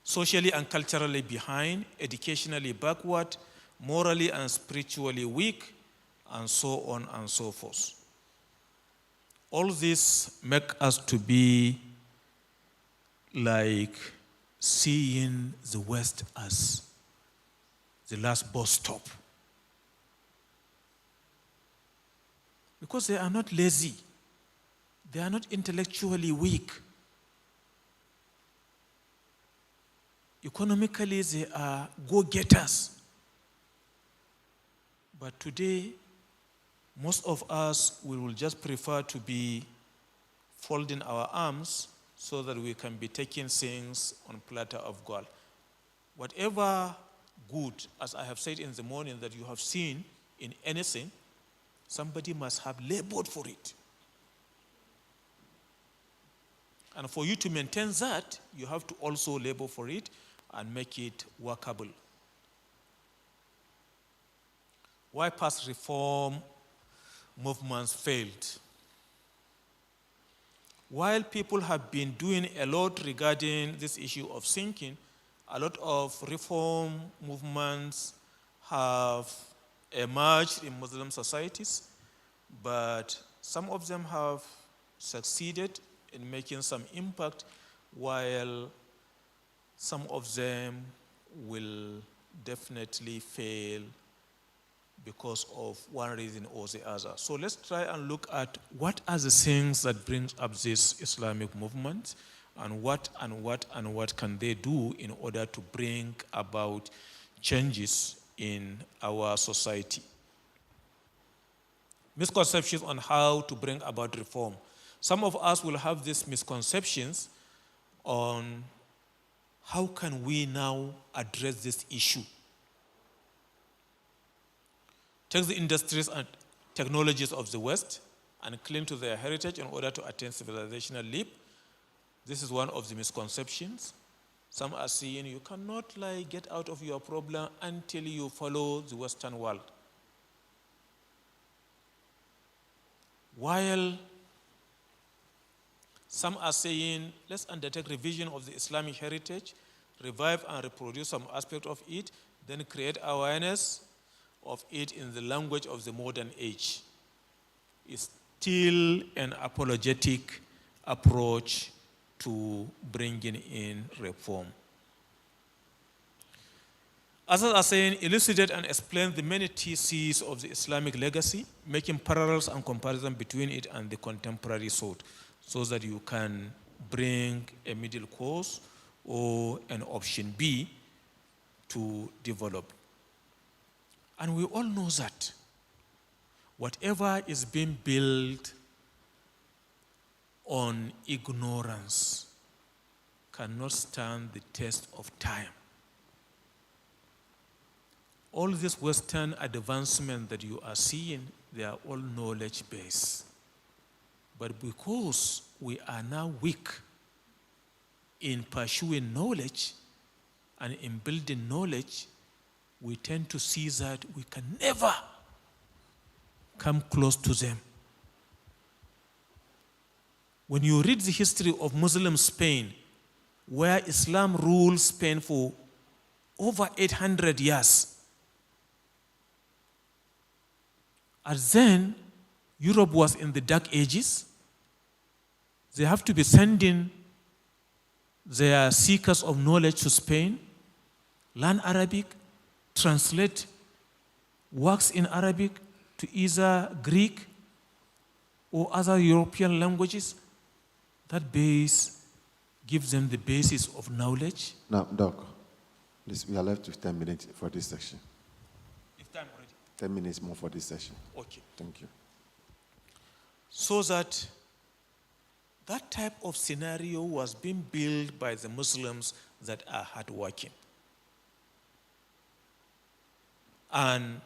Socially and culturally behind, educationally backward, morally and spiritually weak, and so on and so forth. All this make us to be like seeing the West as the last bus stop. Because they are not lazy. They are not intellectually weak. Economically, they are go-getters. But today, most of us will just prefer to be folding our arms so that we can be taking things on platter of gold. Whatever good, as I have said in the morning, that you have seen in anything, somebody must have labored for it. And for you to maintain that, you have to also labor for it and make it workable. Why past reform movements failed? While people have been doing a lot regarding this issue of thinking, a lot of reform movements have emerged in Muslim societies, but some of them have succeeded in making some impact, while some of them will definitely fail because of one reason or the other. So let's try and look at what are the things that bring up this Islamic movement, and what can they do in order to bring about changes in our society. Misconceptions on how to bring about reform. Some of us will have these misconceptions on how can we now address this issue. Take the industries and technologies of the West and cling to their heritage in order to attain civilizational leap. This is one of the misconceptions. Some are saying you cannot get out of your problem until you follow the Western world. While some are saying, let's undertake revision of the Islamic heritage, revive and reproduce some aspect of it, then create awareness of it in the language of the modern age. It's still an apologetic approach to bringing in reform. Others are saying, elucidate and explain the many theses of the Islamic legacy, making parallels and comparison between it and the contemporary thought, so that you can bring a middle course or an option B to develop. And we all know that whatever is being built on ignorance cannot stand the test of time. All this Western advancement that you are seeing, they are all knowledge-based. But because we are now weak in pursuing knowledge and in building knowledge, we tend to see that we can never come close to them. When you read the history of Muslim Spain, where Islam ruled Spain for over 800 years, and then Europe was in the Dark Ages, they have to be sending their seekers of knowledge to Spain, learn Arabic, translate works in Arabic to either Greek or other European languages. That base gives them the basis of knowledge. Now, Doc, please, we are left with 10 minutes for this section. If time already. 10 minutes more for this session. Okay. Thank you. So that type of scenario was being built by the Muslims that are hardworking. And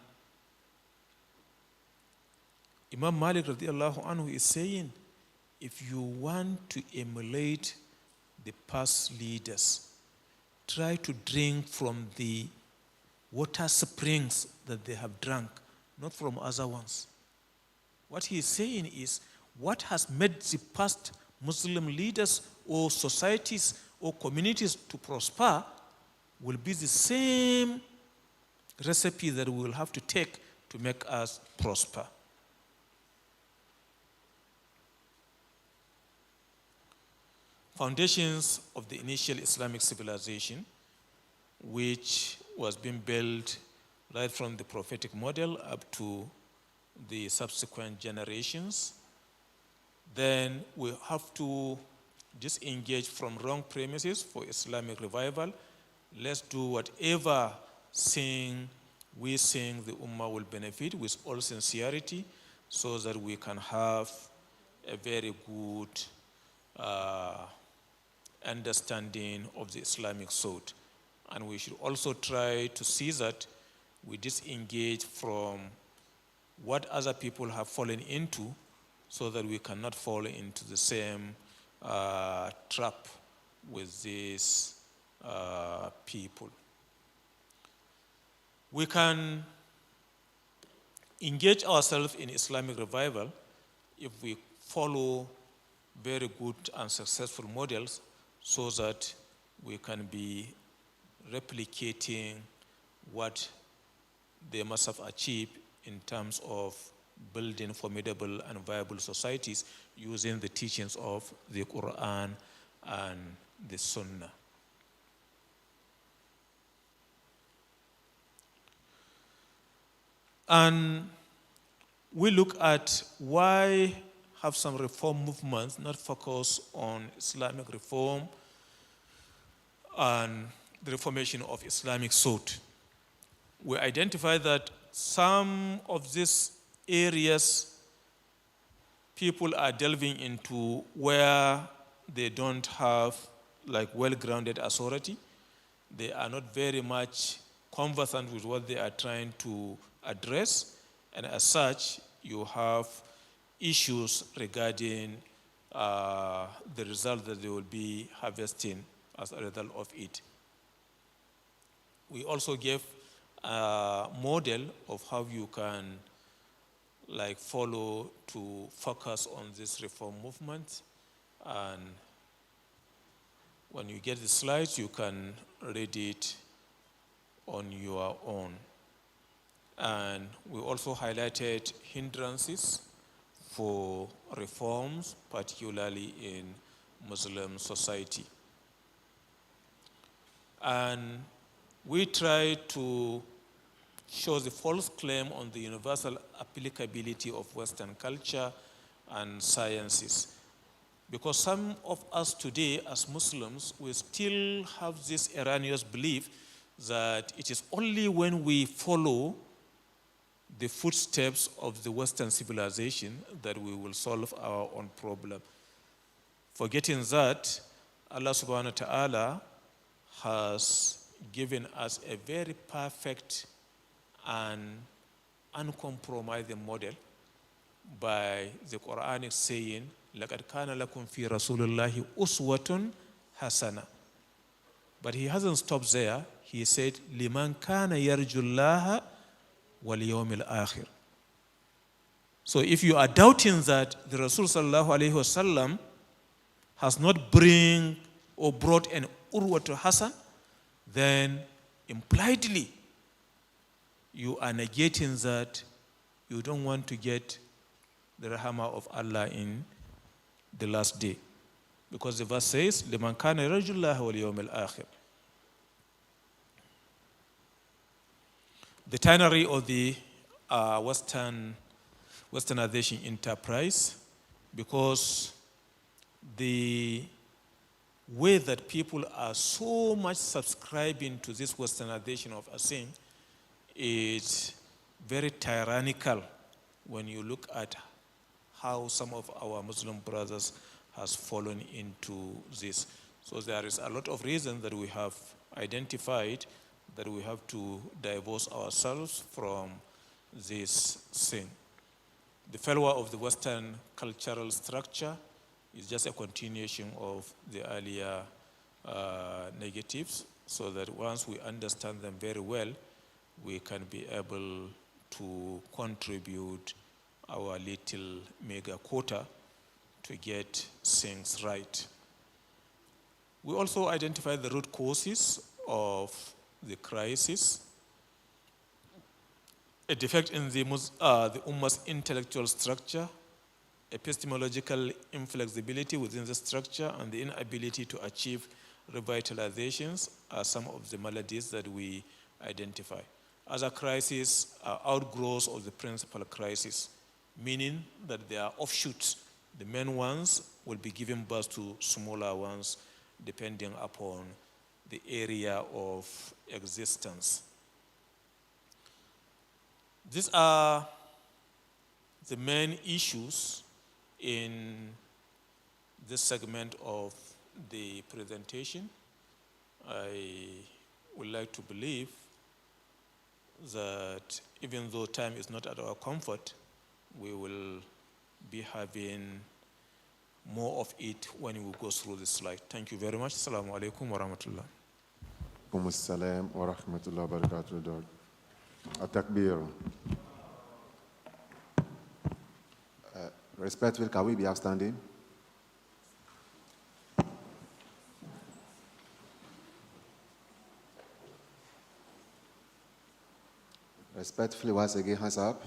Imam Malik radiallahu anhu is saying, if you want to emulate the past leaders, try to drink from the water springs that they have drunk, not from other ones. What he is saying is, what has made the past Muslim leaders or societies or communities to prosper will be the same recipe that we will have to take to make us prosper. Foundations of the initial Islamic civilization, which was being built right from the prophetic model up to the subsequent generations. Then we have to disengage from wrong premises for Islamic revival. Let's do whatever we sing the Ummah will benefit with all sincerity so that we can have a very good understanding of the Islamic thought. And we should also try to see that we disengage from what other people have fallen into so that we cannot fall into the same trap with these people. We can engage ourselves in Islamic revival if we follow very good and successful models so that we can be replicating what they must have achieved in terms of building formidable and viable societies using the teachings of the Quran and the Sunnah. And we look at why have some reform movements not focus on Islamic reform and the reformation of Islamic thought. We identify that some of these areas people are delving into where they don't have like well-grounded authority. They are not very much conversant with what they are trying to address, and as such, you have issues regarding the result that they will be harvesting as a result of it. We also gave a model of how you can follow to focus on this reform movement, and when you get the slides, you can read it on your own. And we also highlighted hindrances for reforms, particularly in Muslim society. And we try to show the false claim on the universal applicability of Western culture and sciences. Because some of us today, as Muslims, we still have this erroneous belief that it is only when we follow the footsteps of the Western civilization that we will solve our own problem. Forgetting that, Allah subhanahu wa ta'ala has given us a very perfect and uncompromising model by the Quranic saying, لَقَدْ كَانَ لَكُمْ فِي رَسُولِ اللَّهِ أُسْوَةٌ حَسَنَةٌ. But he hasn't stopped there. He said, لِمَنْ كَانَ يَرْجُ اللَّهَ وَالْيَوْمِ الْآخِرِ. So if you are doubting that the Rasul sallallahu alayhi wasallam has not brought an urwatu hasan, then impliedly you are negating that you don't want to get the rahmah of Allah in the last day. Because the verse says, لِمَنْ كَانَ يَرْجُ اللَّهَ وَالْيَوْمِ الْآخِرِ. The tannery of the Westernization enterprise, because the way that people are so much subscribing to this Westernization of a thing is very tyrannical when you look at how some of our Muslim brothers has fallen into this. So there is a lot of reasons that we have identified that we have to divorce ourselves from this sin. The failure of the Western cultural structure is just a continuation of the earlier negatives, so that once we understand them very well, we can be able to contribute our little mega quota to get things right. We also identified the root causes of the crisis, a defect in the Ummah's intellectual structure, epistemological inflexibility within the structure, and the inability to achieve revitalizations are some of the maladies that we identify. Other crises are outgrowths of the principal crisis, meaning that they are offshoots. The main ones will be giving birth to smaller ones depending upon the area of existence. These are the main issues in this segment of the presentation. I would like to believe that even though time is not at our comfort, we will be having more of it when we go through this slide. Thank you very much. Assalamu alaikum wa rahmatullah. Assalam wa rahmatullah wa barakatuh. Atakbir. Respectful, can we be upstanding? Respectfully, once again, hands up.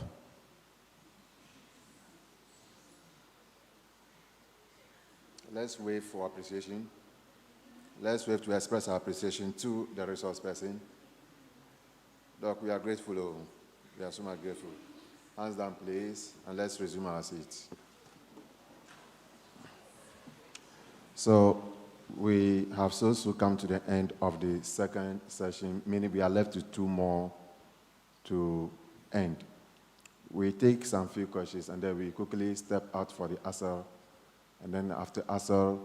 Let's wait for appreciation. Let's wait to express our appreciation to the resource person. Doc, we are grateful. Oh, we are so much grateful. Hands down, please, and let's resume our seats. So we have so come to the end of the second session, meaning we are left with two more to end. We take some few questions and then we quickly step out for the Asr, and then after Asr,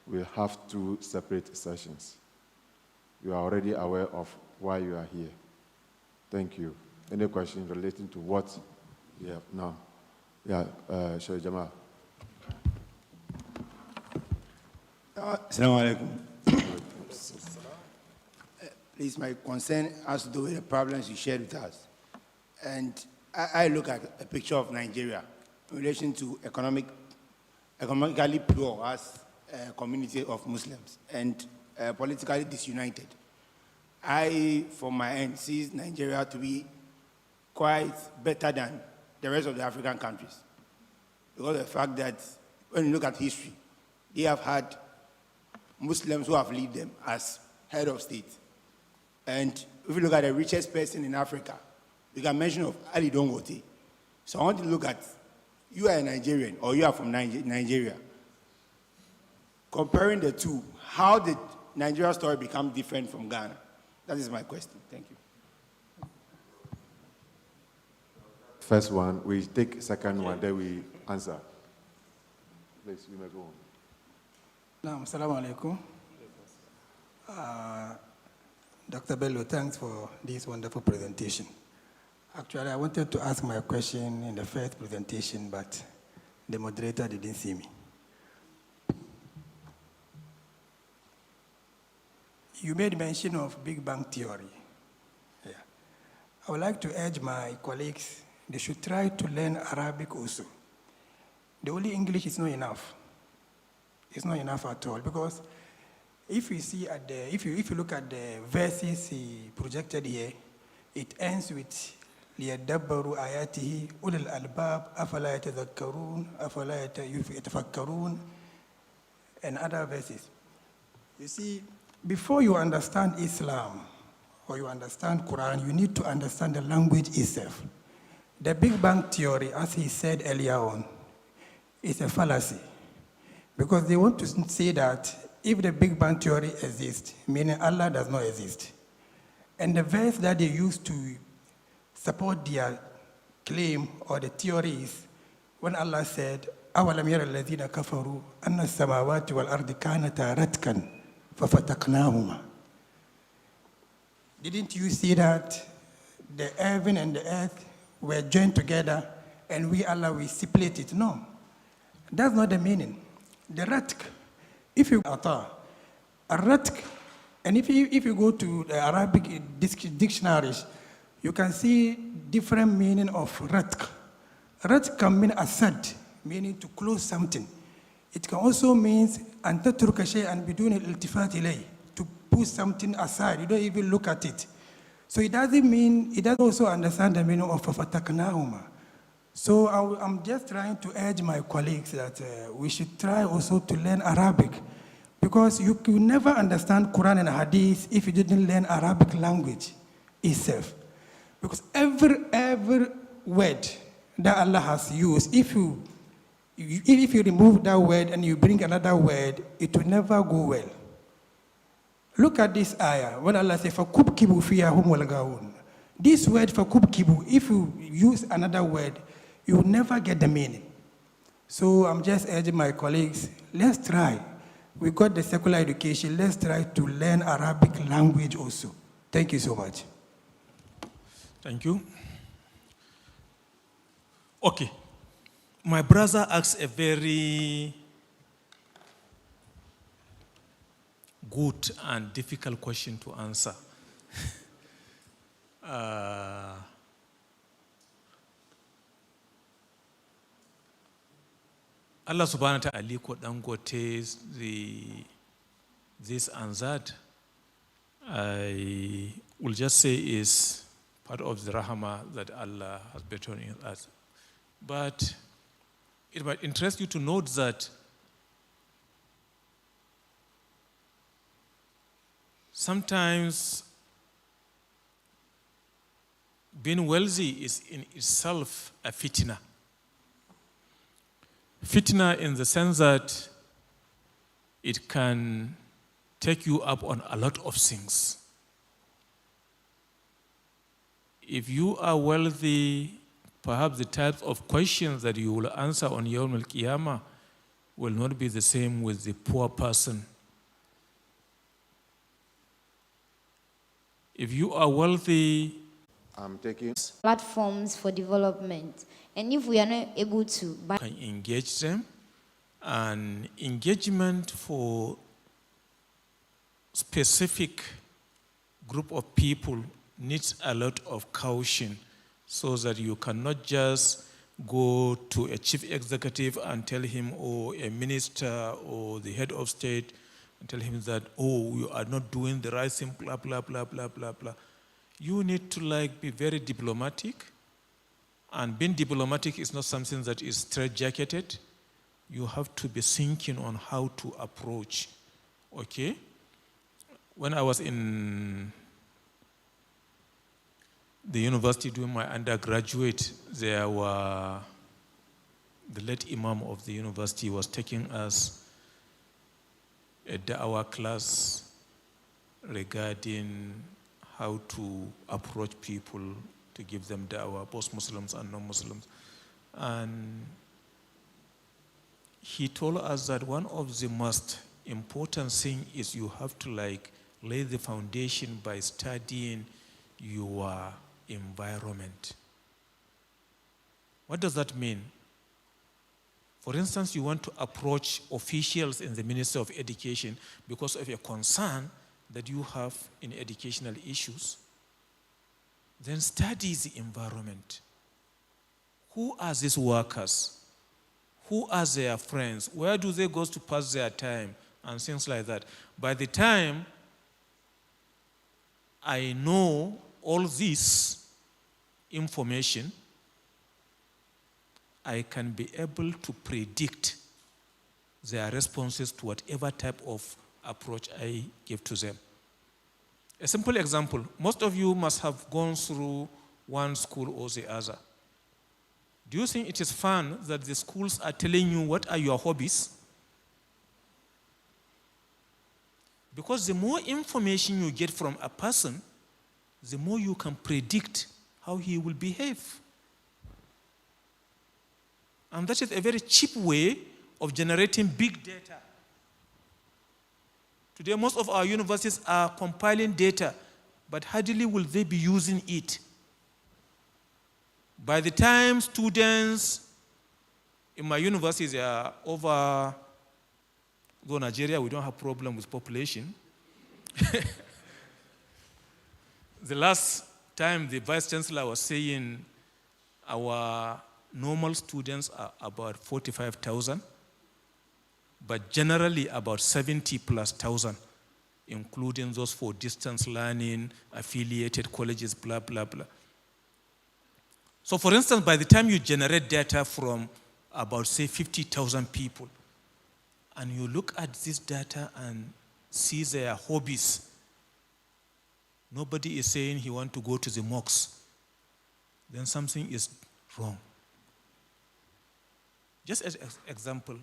we'll have two separate sessions. You are already aware of why you are here. Thank you. Any questions relating to what we have now? Yeah, Sheikh Jamal. Assalamu alaikum. Please, my concern has to do with the problems you shared with us. And I look at a picture of Nigeria in relation to economically poor as a community of Muslims and politically disunited. I, from my end, see Nigeria to be quite better than the rest of the African countries. Because of the fact that when you look at history, they have had Muslims who have led them as head of state. And if you look at the richest person in Africa, you can mention of Ali Dangote. So I want to look at, you are a Nigerian, or you are from Nigeria. Comparing the two, how did Nigeria's story become different from Ghana? That is my question. Thank you. First one, we take second one, then we answer. Please, you may go on. Assalamu alaikum. Dr. Bello, thanks for this wonderful presentation. Actually, I wanted to ask my question in the first presentation, but the moderator didn't see me. You made mention of Big Bang Theory. Yeah. I would like to urge my colleagues, they should try to learn Arabic also. The only English is not enough. It's not enough at all, because if you see at the, if you look at the verses he projected here, it ends with ليدبروا آياته أولي الألباب أفلا يتذكرون أفلا يتفكرون and other verses. You see, before you understand Islam or you understand Quran, you need to understand the language itself. The Big Bang Theory, as he said earlier on, is a fallacy. Because they want to say that if the Big Bang Theory exists, meaning Allah does not exist. And the verse that they use to support their claim or the theory is when Allah said, أَوَلَمْ يَرَ الَّذِينَ كَفَرُوا أَنَّ السَّمَاوَاتِ وَالْأَرْضِ كَانَتَا رَتْكًا فَفَتَقْنَاهُمَا. Didn't you see that the heaven and the earth were joined together and we, Allah, we separate it? No. That's not the meaning. The ratk, if you a ratk, and if you go to the Arabic dictionaries, you can see different meaning of ratk. Ratk can mean asad, meaning to close something. It can also mean أن تترك شيئا بدون الالتفات إليه, to put something aside, you don't even look at it. So it doesn't also understand the meaning of فَفَتَقْنَاهُمَا. So I'm just trying to urge my colleagues that we should try also to learn Arabic, because you could never understand Quran and Hadith if you didn't learn Arabic language itself. Because every word that Allah has used, if you remove that word and you bring another word, it will never go well. Look at this ayah, when Allah says, فَكُبْكِبُوا فِيهَا هُمْ وَالْغَاوُونَ. This word فَكُبْكِبُوا, if you use another word, you will never get the meaning. So I'm just urging my colleagues, let's try. We got the secular education, let's try to learn Arabic language also. Thank you so much. Thank you. Okay. My brother asked a very good and difficult question to answer. Allah subhanahu wa ta'ala Aliko Dangote this and that, I will just say is part of the rahmah that Allah has bestowed in us. But it might interest you to note that sometimes being wealthy is in itself a fitna. Fitna in the sense that it can take you up on a lot of things. If you are wealthy, perhaps the types of questions that you will answer on Yawm al-Qiyamah will not be the same with the poor person. If you are wealthy, I'm taking platforms for development. And if we are not able to can engage them, and engagement for specific group of people needs a lot of caution, so that you cannot just go to a chief executive and tell him, or a minister or the head of state, and tell him that, oh, you are not doing the right thing, blah, blah, blah, blah, blah, blah. You need to be very diplomatic. And being diplomatic is not something that is straight-jacketed. You have to be thinking on how to approach, okay? When I was in the university doing my undergraduate, there were, the late imam of the university was taking us a da'wah class regarding how to approach people to give them da'wah, both Muslims and non-Muslims. And he told us that one of the most important things is you have to lay the foundation by studying your environment. What does that mean? For instance, you want to approach officials in the Ministry of Education because of a concern that you have in educational issues. Then study the environment. Who are these workers? Who are their friends? Where do they go to pass their time? And things like that. By the time I know all this information, I can be able to predict their responses to whatever type of approach I give to them. A simple example, most of you must have gone through one school or the other. Do you think it is fun that the schools are telling you what are your hobbies? Because the more information you get from a person, the more you can predict how he will behave. And that is a very cheap way of generating big data. Today, most of our universities are compiling data, but hardly will they be using it. By the time students in my universities are over, though Nigeria, we don't have problem with population. The last time the Vice Chancellor was saying our normal students are about 45,000. but generally about 70 plus thousand, including those for distance learning, affiliated colleges, blah, blah, blah. So for instance, by the time you generate data from about, say, 50,000 people, and you look at this data and see their hobbies, nobody is saying he wants to go to the mosque, then something is wrong. Just as an example,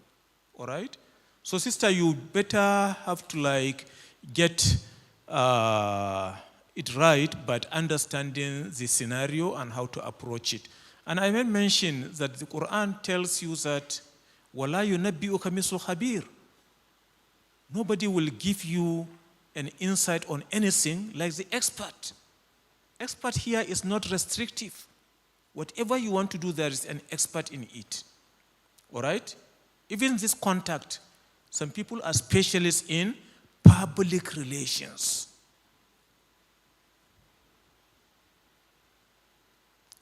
all right? So sister, you better have to get it right, but understanding the scenario and how to approach it. And I may mention that the Quran tells you that وَلَا يُنَبِّئُكَ مِثْلُ خَبِيرٍ. Nobody will give you an insight on anything like the expert. Expert here is not restrictive. Whatever you want to do, there is an expert in it. All right? Even this contact, some people are specialists in public relations.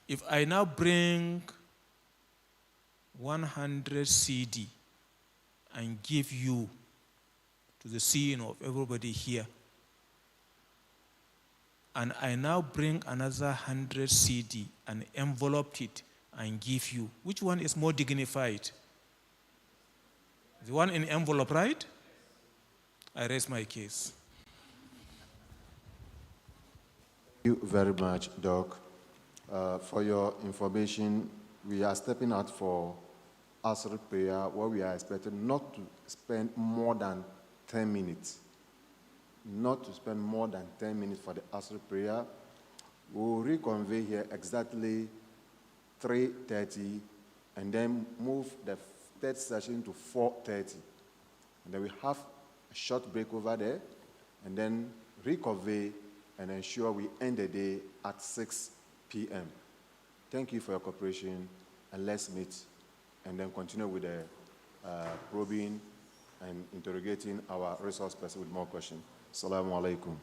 If I now bring 100 CD and give you to the scene of everybody here, and I now bring another 100 CD and enveloped it and give you, which one is more dignified? The one in envelope, right? I raise my case. Thank you very much, Doc. For your information, we are stepping out for Asr prayer, where we are expected not to spend more than 10 minutes. Not to spend more than 10 minutes for the Asr prayer. We will reconvene here exactly 3:30, and then move the third session to 4:30. And then we have a short break over there, and then reconvene and ensure we end the day at 6 p.m. Thank you for your cooperation, and let's meet and then continue with the probing and interrogating our resource person with more questions. Assalamu alaikum.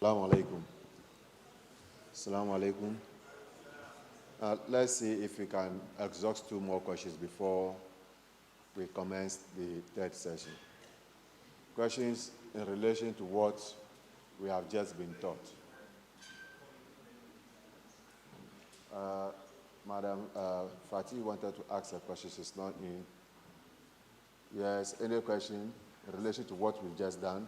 Assalamu alaikum. Assalamu alaikum. Let's see if we can exhaust 2 more questions before we commence the third session. Questions in relation to what we have just been taught. Madam Fatih wanted to ask a question. She's not in. Yes, any question in relation to what we've just done?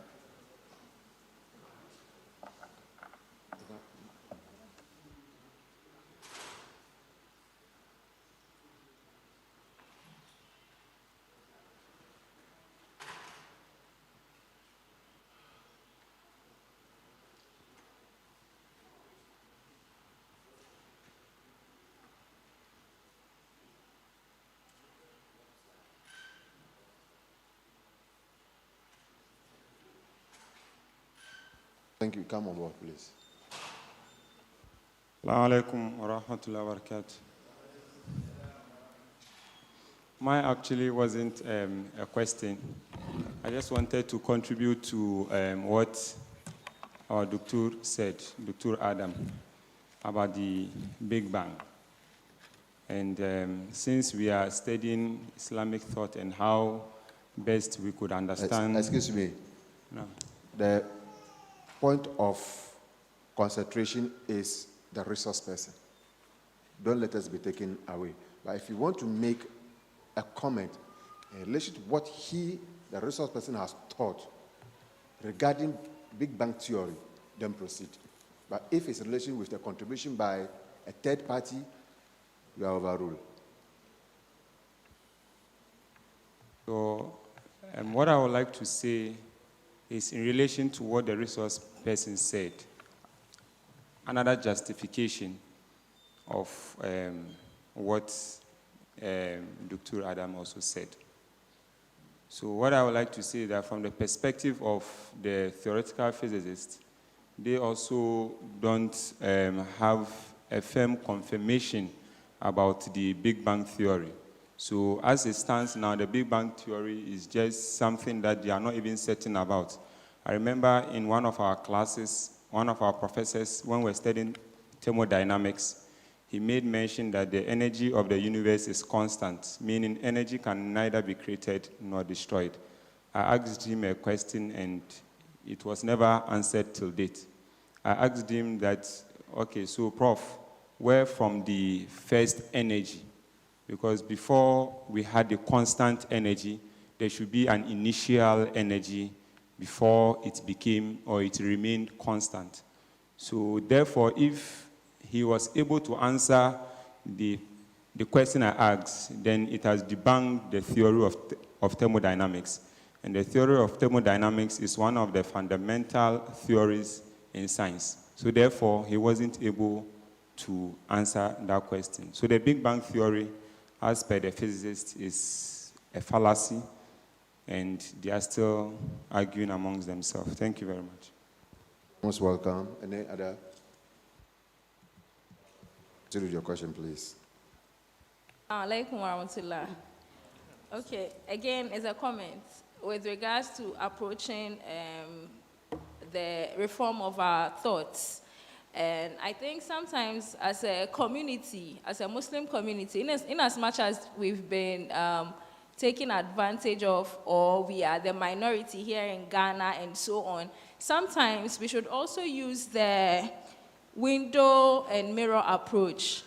Thank you. Come on board, please. Assalamu alaikum wa rahmatullahi wa barakatuh. Mine actually wasn't a question. I just wanted to contribute to what our doctor said, Dr. Adam, about the Big Bang. And since we are studying Islamic thought and how best we could understand... Excuse me. No. The point of concentration is the resource person. Don't let us be taken away. But if you want to make a comment in relation to what the resource person, has taught regarding Big Bang theory, then proceed. But if it's in relation with the contribution by a third party, you are overruled. So what I would like to say is in relation to what the resource person said, another justification of what Dr. Adam also said. So what I would like to say is that from the perspective of the theoretical physicists, they also don't have a firm confirmation about the Big Bang theory. So as it stands now, the Big Bang theory is just something that they are not even certain about. I remember in one of our classes, one of our professors, when we were studying thermodynamics, he made mention that the energy of the universe is constant, meaning energy can neither be created nor destroyed. I asked him a question and it was never answered till date. I asked him that, okay, so Prof, where from the first energy? Because before we had the constant energy, there should be an initial energy before it became or it remained constant. So therefore, if he was able to answer the question I asked, then it has debunked the theory of thermodynamics. And the theory of thermodynamics is one of the fundamental theories in science. So therefore, he wasn't able to answer that question. So the Big Bang theory, as per the physicists, is a fallacy, and they are still arguing amongst themselves. Thank you very much. Most welcome. Any other? Continue your question, please. Alaikum warahmatullah. Okay, again, as a comment with regards to approaching the reform of our thoughts. And I think sometimes as a community, as a Muslim community, in as much as we've been taken advantage of, or we are the minority here in Ghana and so on, sometimes we should also use the window and mirror approach.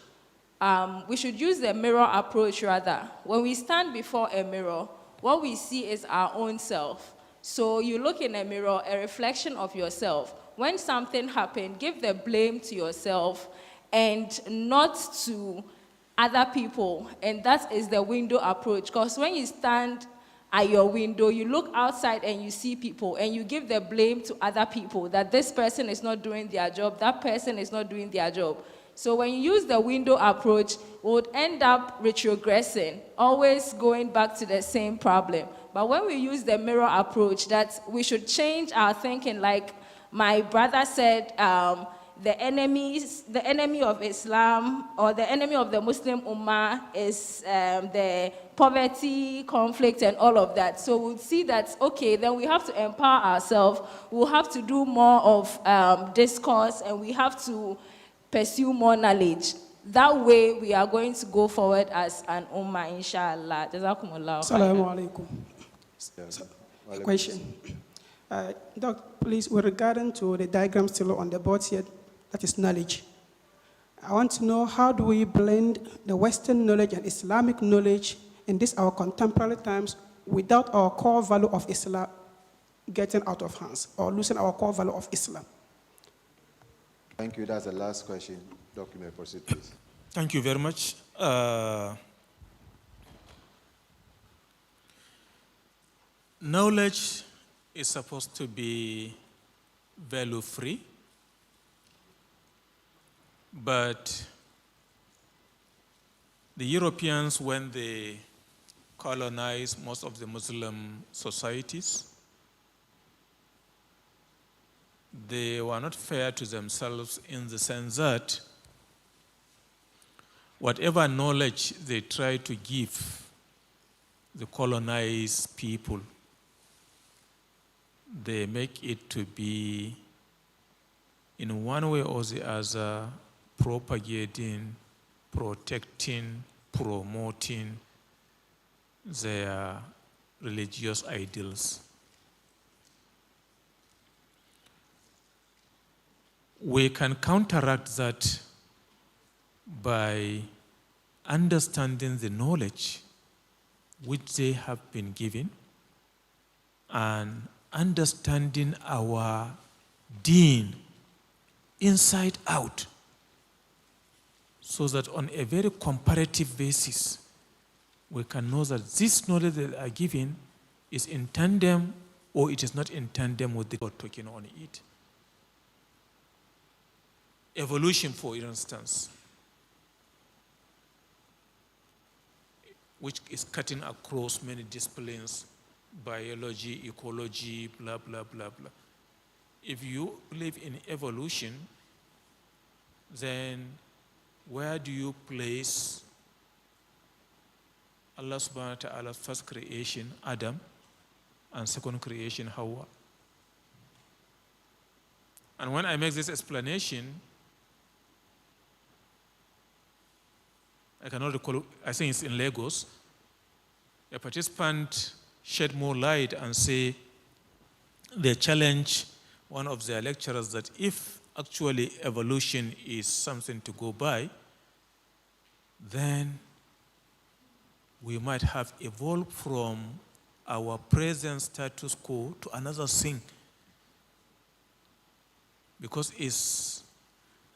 We should use the mirror approach rather. When we stand before a mirror, what we see is our own self. So you look in a mirror, a reflection of yourself. When something happened, give the blame to yourself and not to other people. And that is the window approach. Because when you stand at your window, you look outside and you see people, and you give the blame to other people that this person is not doing their job, that person is not doing their job. So when you use the window approach, we would end up retrogressing, always going back to the same problem. But when we use the mirror approach, that we should change our thinking, like my brother said, the enemy of Islam or the enemy of the Muslim Ummah is the poverty, conflict, and all of that. So we'll see that, okay, then we have to empower ourselves. We'll have to do more of discourse, and we have to pursue more knowledge. That way, we are going to go forward as an Ummah, inshallah. Jazakumullah. Assalamu alaikum. A question. Doc, please, with regard to the diagram still on the board here, that is knowledge. I want to know, how do we blend the Western knowledge and Islamic knowledge in this our contemporary times without our core value of Islam getting out of hands or losing our core value of Islam? Thank you. That's the last question. Doc, you may proceed, please. Thank you very much. Knowledge is supposed to be value-free, but the Europeans, when they colonized most of the Muslim societies, they were not fair to themselves in the sense that whatever knowledge they try to give the colonized people, they make it to be, in one way or the other, propagating, protecting, promoting their religious ideals. We can counteract that by understanding the knowledge which they have been given and understanding our deen inside out, so that on a very comparative basis, we can know that this knowledge that they are given is in tandem or it is not in tandem with the God talking on it. Evolution, for instance, which is cutting across many disciplines, biology, ecology, blah, blah, blah, blah. If you believe in evolution, then where do you place Allah subhanahu wa ta'ala's first creation, Adam, and second creation, Hawa? And when I make this explanation, I cannot recall, I think it's in Lagos, a participant shed more light and say they challenge one of their lecturers that if actually evolution is something to go by, then we might have evolved from our present status quo to another thing, because it's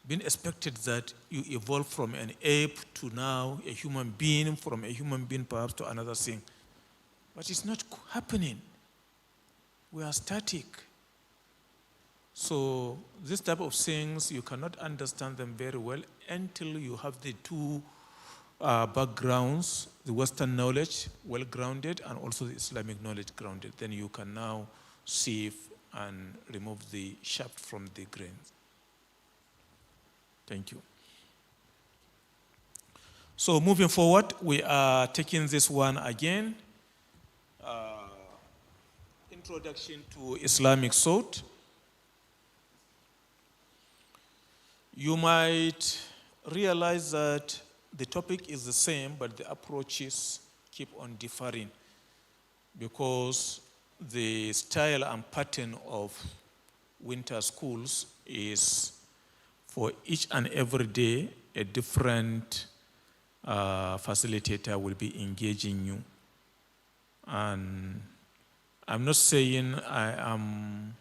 been expected that you evolve from an ape to now a human being, from a human being perhaps to another thing. But it's not happening. We are static. So this type of things, you cannot understand them very well until you have the two backgrounds, the Western knowledge well-grounded and also the Islamic knowledge grounded. Then you can now sieve and remove the shaft from the grains. Thank you. So moving forward, we are taking this one again. Introduction to Islamic thought. You might realize that the topic is the same, but the approaches keep on differing because the style and pattern of winter schools is for each and every day a different facilitator will be engaging you. And I'm not saying I am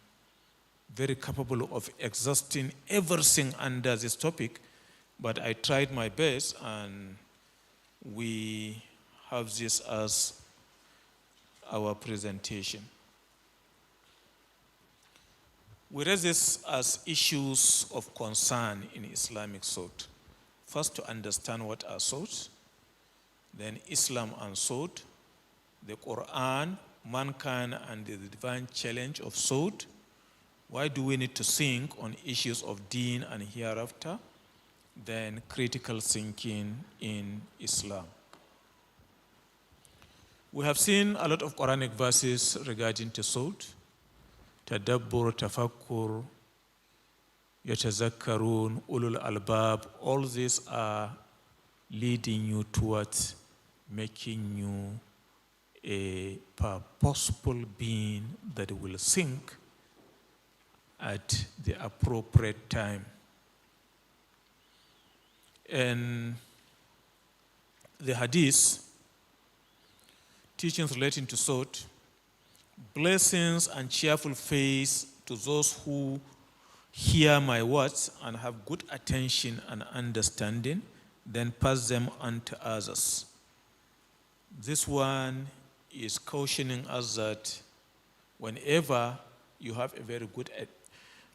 very capable of exhausting everything under this topic, but I tried my best, and we have this as our presentation. We raise this as issues of concern in Islamic thought. First, to understand what are thoughts, then Islam and thought, the Quran, mankind, and the divine challenge of thought, Why do we need to think on issues of deen and hereafter? Then critical thinking in Islam. We have seen a lot of Quranic verses regarding tasawwuf, tadabbur, tafakkur, yatazakkarun, ulul albab. All these are leading you towards making you a purposeful being that will think at the appropriate time. And the hadith, teachings relating to thought, blessings and cheerful face to those who hear my words and have good attention and understanding, then pass them on to others. This one is cautioning us that whenever you have a very good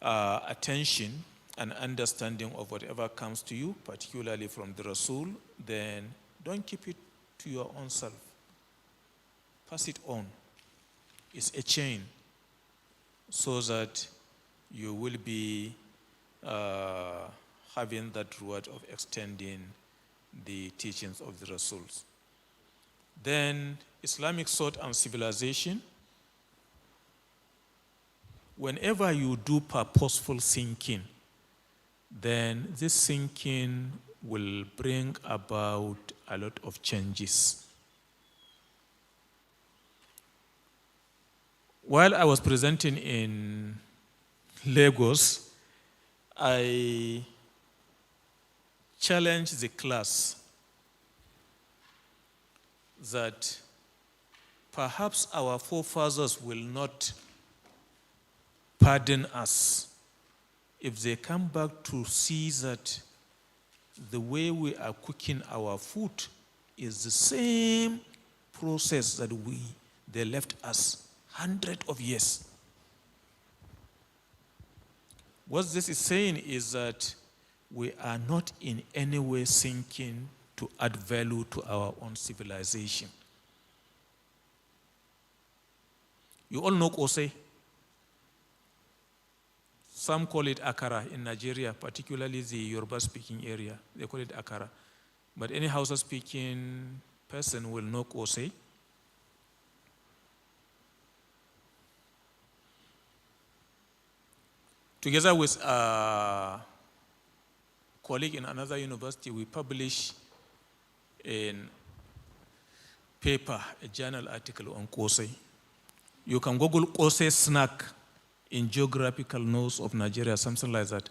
attention and understanding of whatever comes to you, particularly from the Rasul, then don't keep it to your own self. Pass it on. It's a chain so that you will be having that reward of extending the teachings of the Rasuls. Then Islamic thought and civilization. Whenever you do purposeful thinking, then this thinking will bring about a lot of changes. While I was presenting in Lagos, I challenged the class that perhaps our forefathers will not pardon us if they come back to see that the way we are cooking our food is the same process that they left us hundreds of years. What this is saying is that we are not in any way thinking to add value to our own civilization. You all know Kose. Some call it akara in Nigeria, particularly the Yoruba-speaking area. They call it akara. But any Hausa-speaking person will know Kose. Together with a colleague in another university, we publish a paper, a journal article on Kose. You can Google Kose snack in geographical notes of Nigeria, something like that.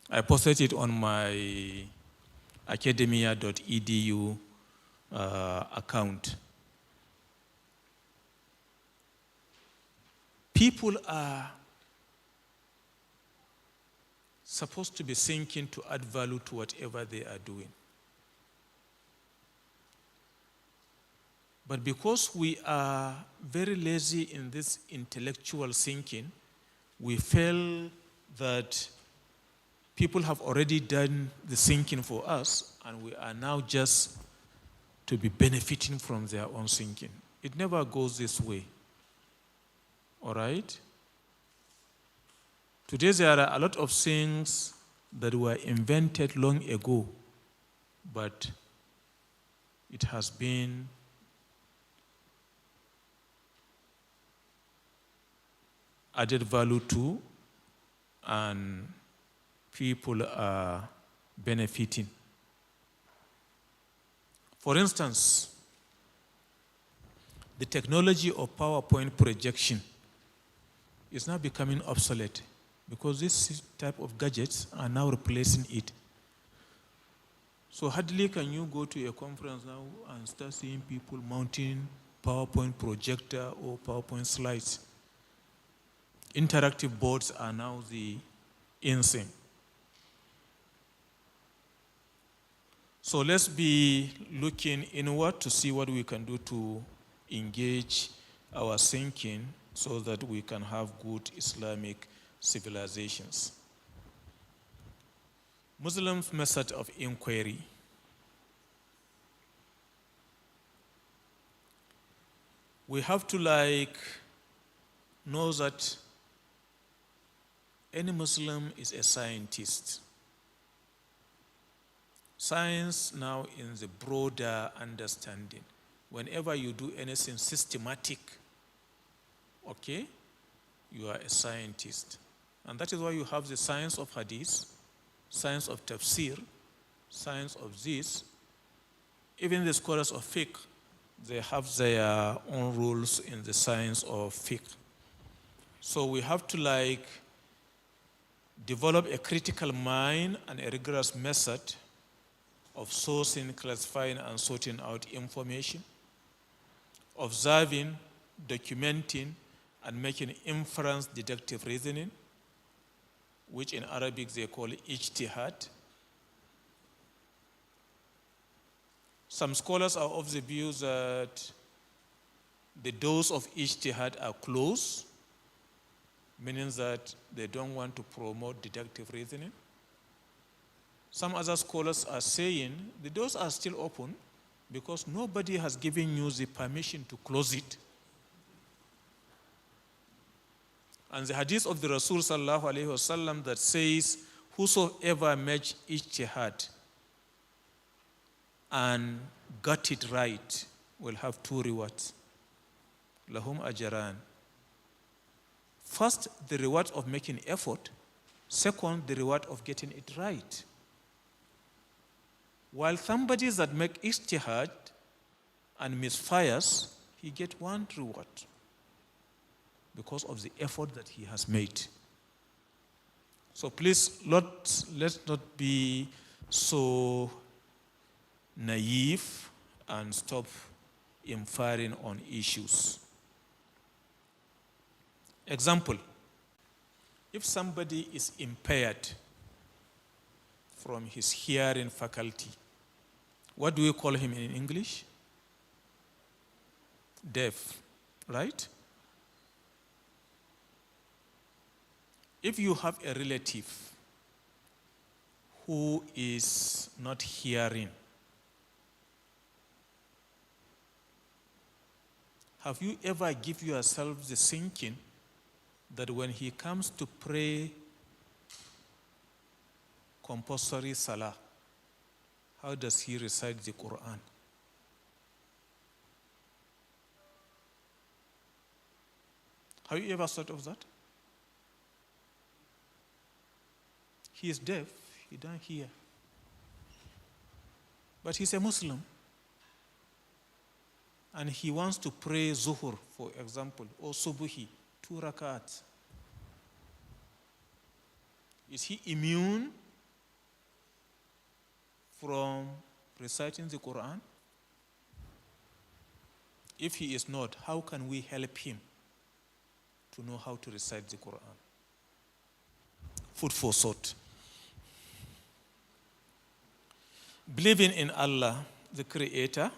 I posted it on my academia.edu account. People are supposed to be thinking to add value to whatever they are doing. But because we are very lazy in this intellectual thinking, we feel that people have already done the thinking for us, and we are now just to be benefiting from their own thinking. It never goes this way. All right? Today there are a lot of things that were invented long ago, but it has been added value to, and people are benefiting. For instance, the technology of PowerPoint projection is now becoming obsolete because this type of gadgets are now replacing it. So hardly can you go to a conference now and start seeing people mounting PowerPoint projector or PowerPoint slides. Interactive boards are now the in thing. So let's be looking inward to see what we can do to engage our thinking so that we can have good Islamic civilizations. Muslims' method of inquiry. We have to know that Any Muslim is a scientist. Science now in the broader understanding. Whenever you do anything systematic, okay, you are a scientist. And that is why you have the science of hadith, science of tafsir, science of this. Even the scholars of fiqh, they have their own rules in the science of fiqh. So we have to develop a critical mind and a rigorous method of sourcing, classifying, and sorting out information, observing, documenting, and making inference deductive reasoning, which in Arabic they call ijtihad. Some scholars are of the view that the doors of ijtihad are closed, meaning that they don't want to promote deductive reasoning. Some other scholars are saying the doors are still open because nobody has given you the permission to close it. And the hadith of the Rasul sallallahu alaihi wasallam that says, whosoever makes ijtihad and got it right will have two rewards. Lahum ajaran. First, the reward of making effort. Second, the reward of getting it right. While somebody that make ijtihad and misfires, he get one reward because of the effort that he has made. So please, let's not be so naive and stop inferring on issues. Example, if somebody is impaired from his hearing faculty, what do we call him in English? Deaf, right? If you have a relative who is not hearing, have you ever given yourself the thinking that when he comes to pray compulsory salah, how does he recite the Quran? Have you ever thought of that? He is deaf, he don't hear. But he's a Muslim. And he wants to pray Zuhur, for example, or Subuhi, 2 rakats. Is he immune from reciting the Quran? If he is not, how can we help him to know how to recite the Quran? Food for thought. Believing in Allah, the Creator,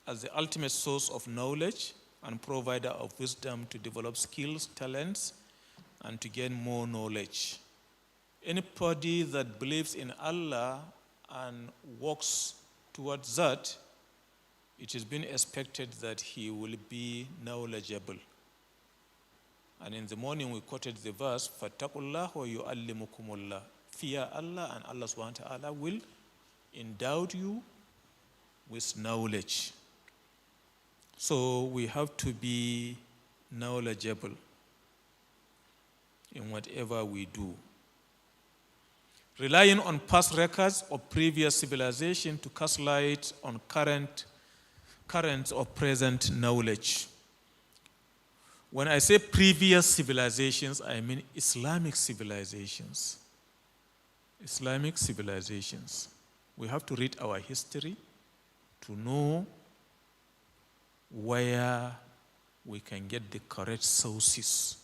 as the ultimate source of knowledge and provider of wisdom to develop skills, talents, and to gain more knowledge. Anybody that believes in Allah and works towards that, it has been expected that he will be knowledgeable. And in the morning we quoted the verse, فَاتَّقُوا اللَّهَ وَيُعَلِّمُكُمُ اللَّهُ. Fear Allah and Allah subhanahu wa ta'ala will endow you with knowledge. So we have to be knowledgeable in whatever we do. Relying on past records of previous civilization to cast light on current or present knowledge. When I say previous civilizations, I mean Islamic civilizations. Islamic civilizations. We have to read our history to know where we can get the correct sources.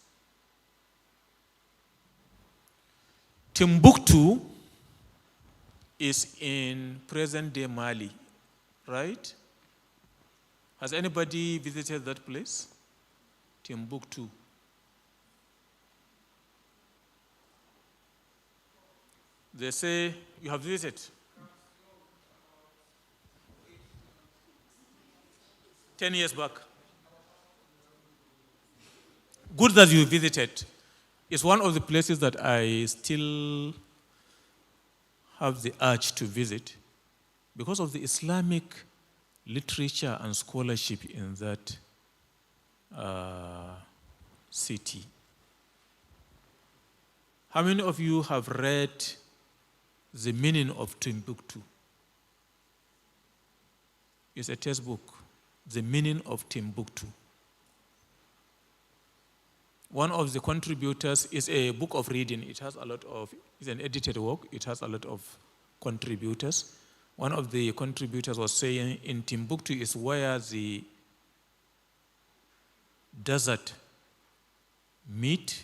Timbuktu is in present-day Mali, right? Has anybody visited that place? Timbuktu. They say you have visited. 10 years back. Good that you visited. It's one of the places that I still have the urge to visit because of the Islamic literature and scholarship in that city. How many of you have read The Meaning of Timbuktu? It's a textbook, The Meaning of Timbuktu. One of the contributors is a book of reading. It has a lot of, it's an edited work. It has a lot of contributors. One of the contributors was saying in Timbuktu is where the desert meet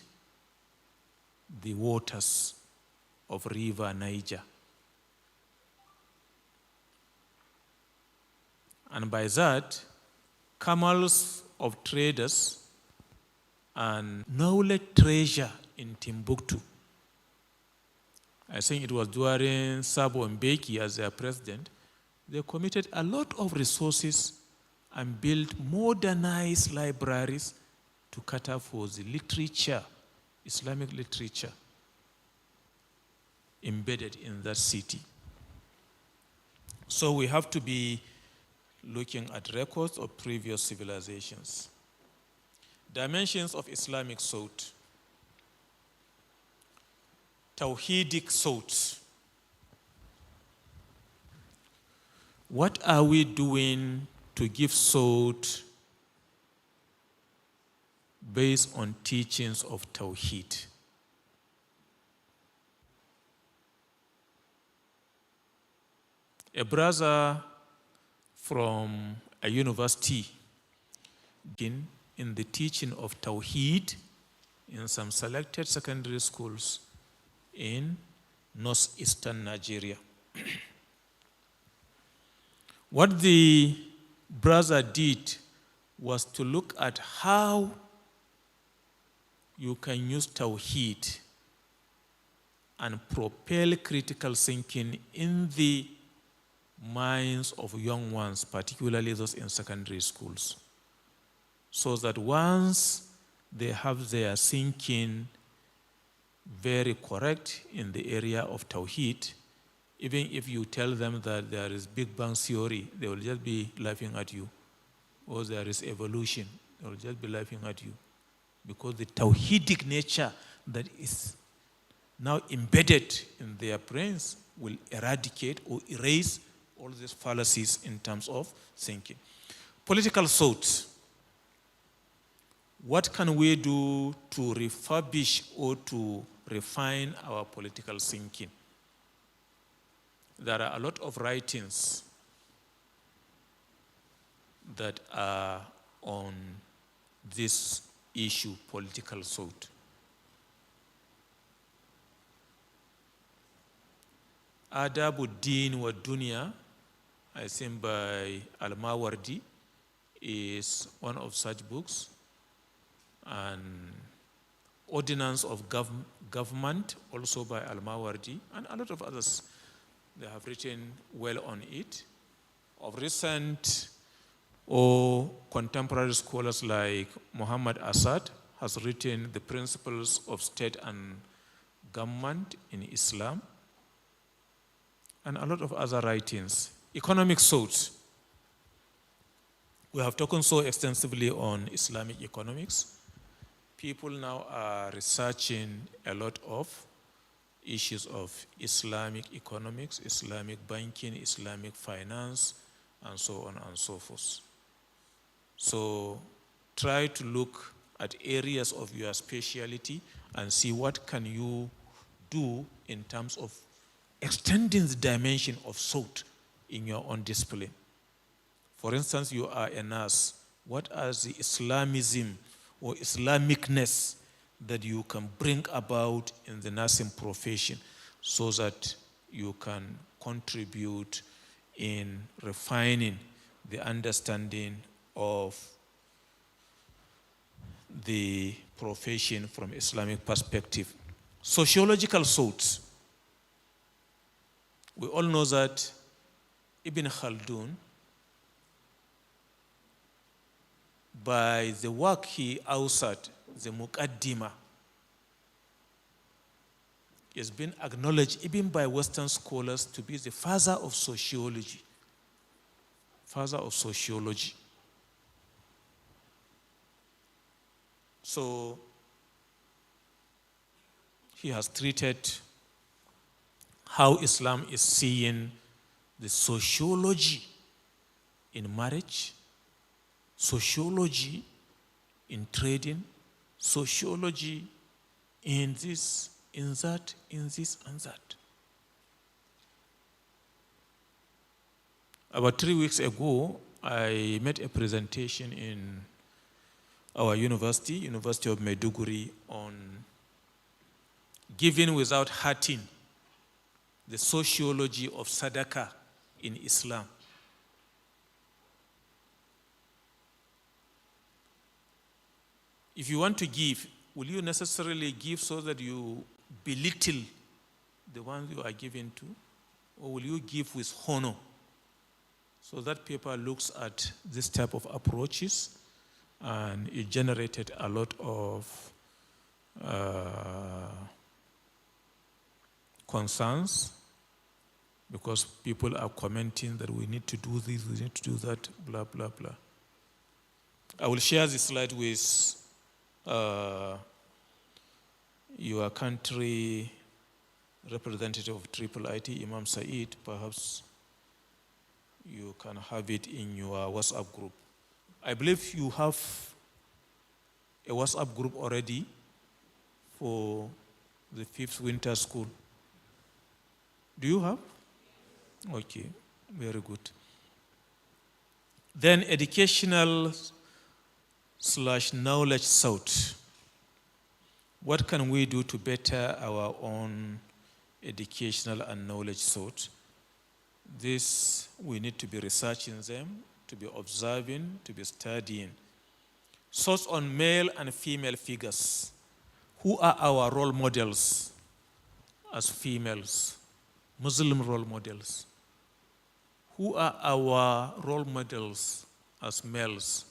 the waters of River Niger. And by that, camels of traders and knowledge treasure in Timbuktu. I think it was during Sabo Mbeki as their president. They committed a lot of resources and built modernized libraries to cater for the literature, Islamic literature, embedded in that city. So we have to be looking at records of previous civilizations. Dimensions of Islamic thought. Tawhidic thought. What are we doing to give thought based on teachings of Tawhid? A brother from a university in the teaching of Tawhid in some selected secondary schools in northeastern Nigeria. What the brother did was to look at how you can use Tawhid and propel critical thinking in the minds of young ones, particularly those in secondary schools, so that once they have their thinking very correct in the area of Tawhid, even if you tell them that there is Big Bang theory, they will just be laughing at you. Or there is evolution, they will just be laughing at you. Because the Tawhidic nature that is now embedded in their brains will eradicate or erase all these fallacies in terms of thinking. Political thought. What can we do to refurbish or to refine our political thinking? There are a lot of writings that are on this issue, political thought. Adabuddin wa Dunya, I think by Al-Mawardi, is one of such books. And Ordinance of Government, also by Al-Mawardi, and a lot of others. They have written well on it. Of recent or contemporary scholars like Muhammad Assad has written The Principles of State and Government in Islam, and a lot of other writings. Economic thought. We have talked so extensively on Islamic economics. People now are researching a lot of issues of Islamic economics, Islamic banking, Islamic finance, and so on and so forth. So try to look at areas of your specialty and see what can you do in terms of extending the dimension of thought in your own discipline. For instance, you are a nurse. What are the Islamism or Islamicness that you can bring about in the nursing profession so that you can contribute in refining the understanding of the profession from Islamic perspective? Sociological thoughts. We all know that Ibn Khaldun, by the work he authored, the Muqaddimah, is being acknowledged even by Western scholars to be the father of sociology. Father of sociology. So he has treated how Islam is seeing the sociology in marriage, sociology in trading, sociology in this, in that, in this and that. About 3 weeks ago, I made a presentation in our university, University of Maiduguri, on giving without hurting, the sociology of sadaqah in Islam. If you want to give, will you necessarily give so that you belittle the ones you are giving to? Or will you give with honor? So that paper looks at this type of approaches, and it generated a lot of concerns, because people are commenting that we need to do this, we need to do that, blah, blah, blah. I will share this slide with your country representative of IIIT, Imam Saeed. Perhaps you can have it in your WhatsApp group. I believe you have a WhatsApp group already for the 5th winter school. Do you have? Okay, very good. Then educational/knowledge sought. What can we do to better our own educational and knowledge sought? This, we need to be researching them, to be observing, to be studying. Source on male and female figures. Who are our role models as females? Muslim role models. Who are our role models as males?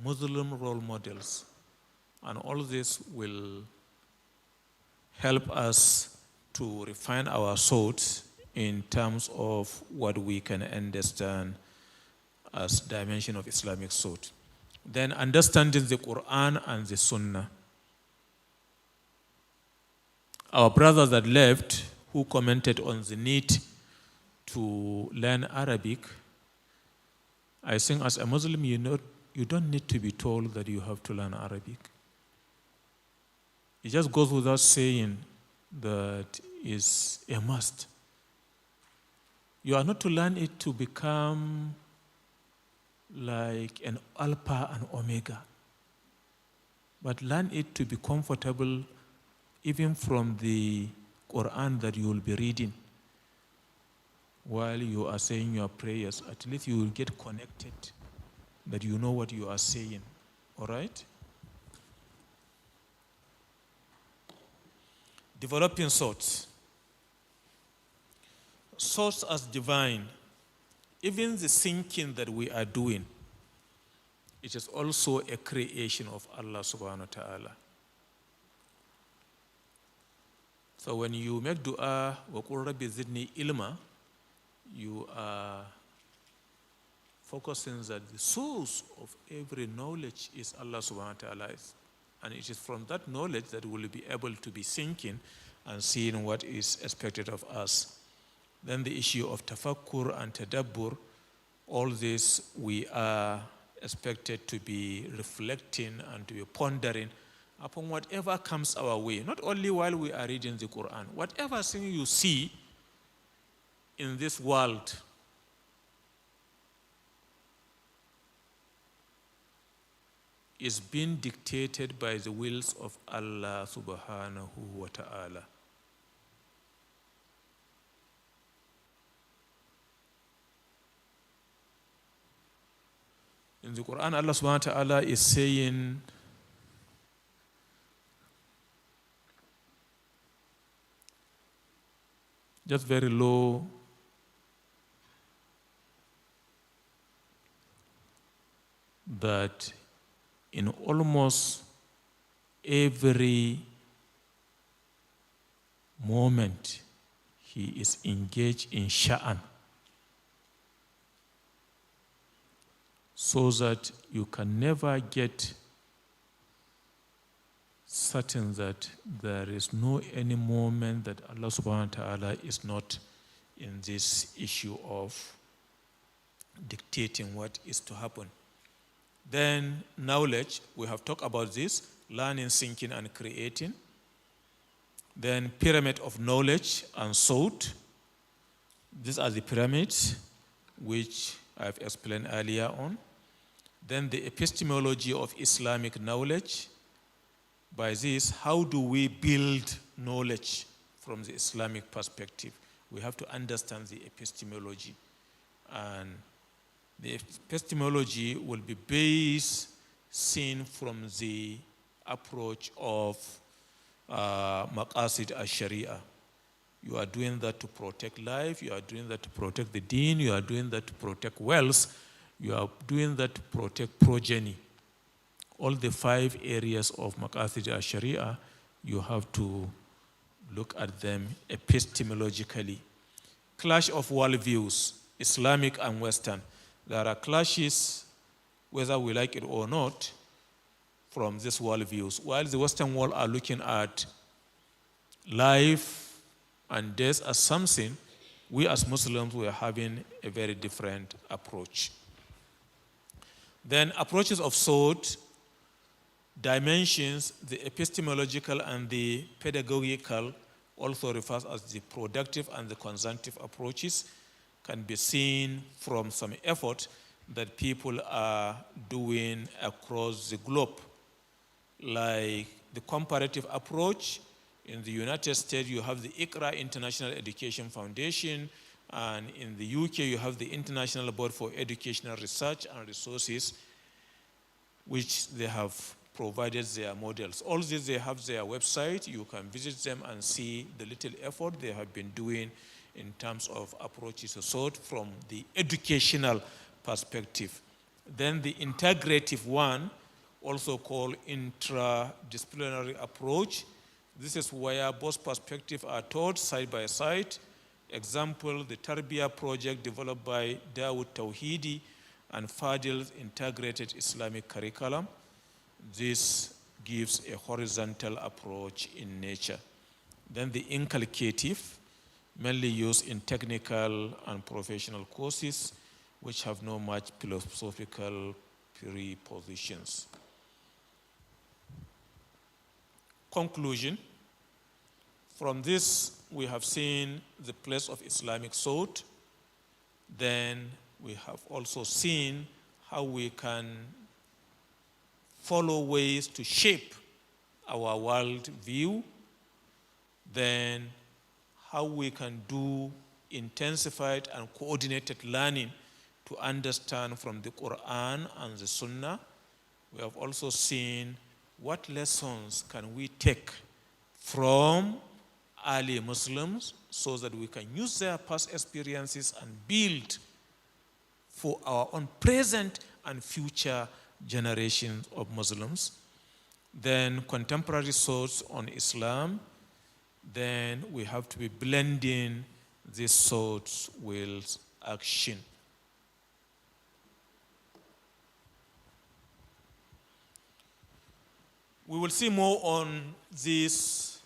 Muslim role models. And all this will help us to refine our thoughts in terms of what we can understand as dimension of Islamic thought. Then understanding the Quran and the Sunnah. Our brother that left, who commented on the need to learn Arabic, I think as a Muslim, you don't need to be told that you have to learn Arabic. It just goes without saying that is a must. You are not to learn it to become like an alpha and omega, but learn it to be comfortable even from the Quran that you will be reading while you are saying your prayers. At least you will get connected, that you know what you are saying. All right? Developing thoughts. Thoughts as divine. Even the thinking that we are doing, it is also a creation of Allah subhanahu wa ta'ala. So when you make dua, وَقُلْ رَبِّ زِدْنِي ilma, you are focusing that the source of every knowledge is Allah subhanahu wa ta'ala. And it is from that knowledge that we will be able to be thinking and seeing what is expected of us. Then the issue of tafakkur and tadabbur, all this we are expected to be reflecting and to be pondering upon whatever comes our way, not only while we are reading the Quran. Whatever thing you see in this world, is being dictated by the wills of Allah subhanahu wa ta'ala. In the Quran, Allah subhanahu wa ta'ala is saying, just very low, that in almost every moment he is engaged in sha'an, so that you can never get certain that there is no any moment that Allah subhanahu wa ta'ala is not in this issue of dictating what is to happen. Then knowledge, we have talked about this, learning, thinking, and creating. Then pyramid of knowledge and thought. These are the pyramids which I've explained earlier on. Then the epistemology of Islamic knowledge. By this, how do we build knowledge from the Islamic perspective? We have to understand the epistemology. And the epistemology will be based, seen from the approach of Maqasid al-Sharia. You are doing that to protect life, you are doing that to protect the deen, you are doing that to protect wealth, you are doing that to protect progeny. All the 5 areas of Maqasid al-Sharia, you have to look at them epistemologically. Clash of worldviews, Islamic and Western. There are clashes, whether we like it or not, from these worldviews. While the Western world are looking at life and death as something, we as Muslims were having a very different approach. Then approaches of thought, dimensions, the epistemological and the pedagogical, also refers as the productive and the consumptive approaches, can be seen from some effort that people are doing across the globe. Like the comparative approach, in the United States you have the ICRA, International Education Foundation, and in the UK you have the International Board for Educational Research and Resources, which they have provided their models. All these, they have their website. You can visit them and see the little effort they have been doing in terms of approaches to thought from the educational perspective. Then the integrative one, also called interdisciplinary approach. This is where both perspectives are taught side by side. Example, the Tarbiyah project developed by Dawood Tawhidi and Fadil's integrated Islamic curriculum. This gives a horizontal approach in nature. Then the inculcative, mainly used in technical and professional courses, which have no much philosophical prepositions. Conclusion. From this, we have seen the place of Islamic thought. Then we have also seen how we can follow ways to shape our world view. Then how we can do intensified and coordinated learning to understand from the Quran and the Sunnah. We have also seen what lessons can we take from early Muslims so that we can use their past experiences and build for our own present and future generations of Muslims. Then contemporary thoughts on Islam. Then we have to be blending these thoughts with action. We will see more on these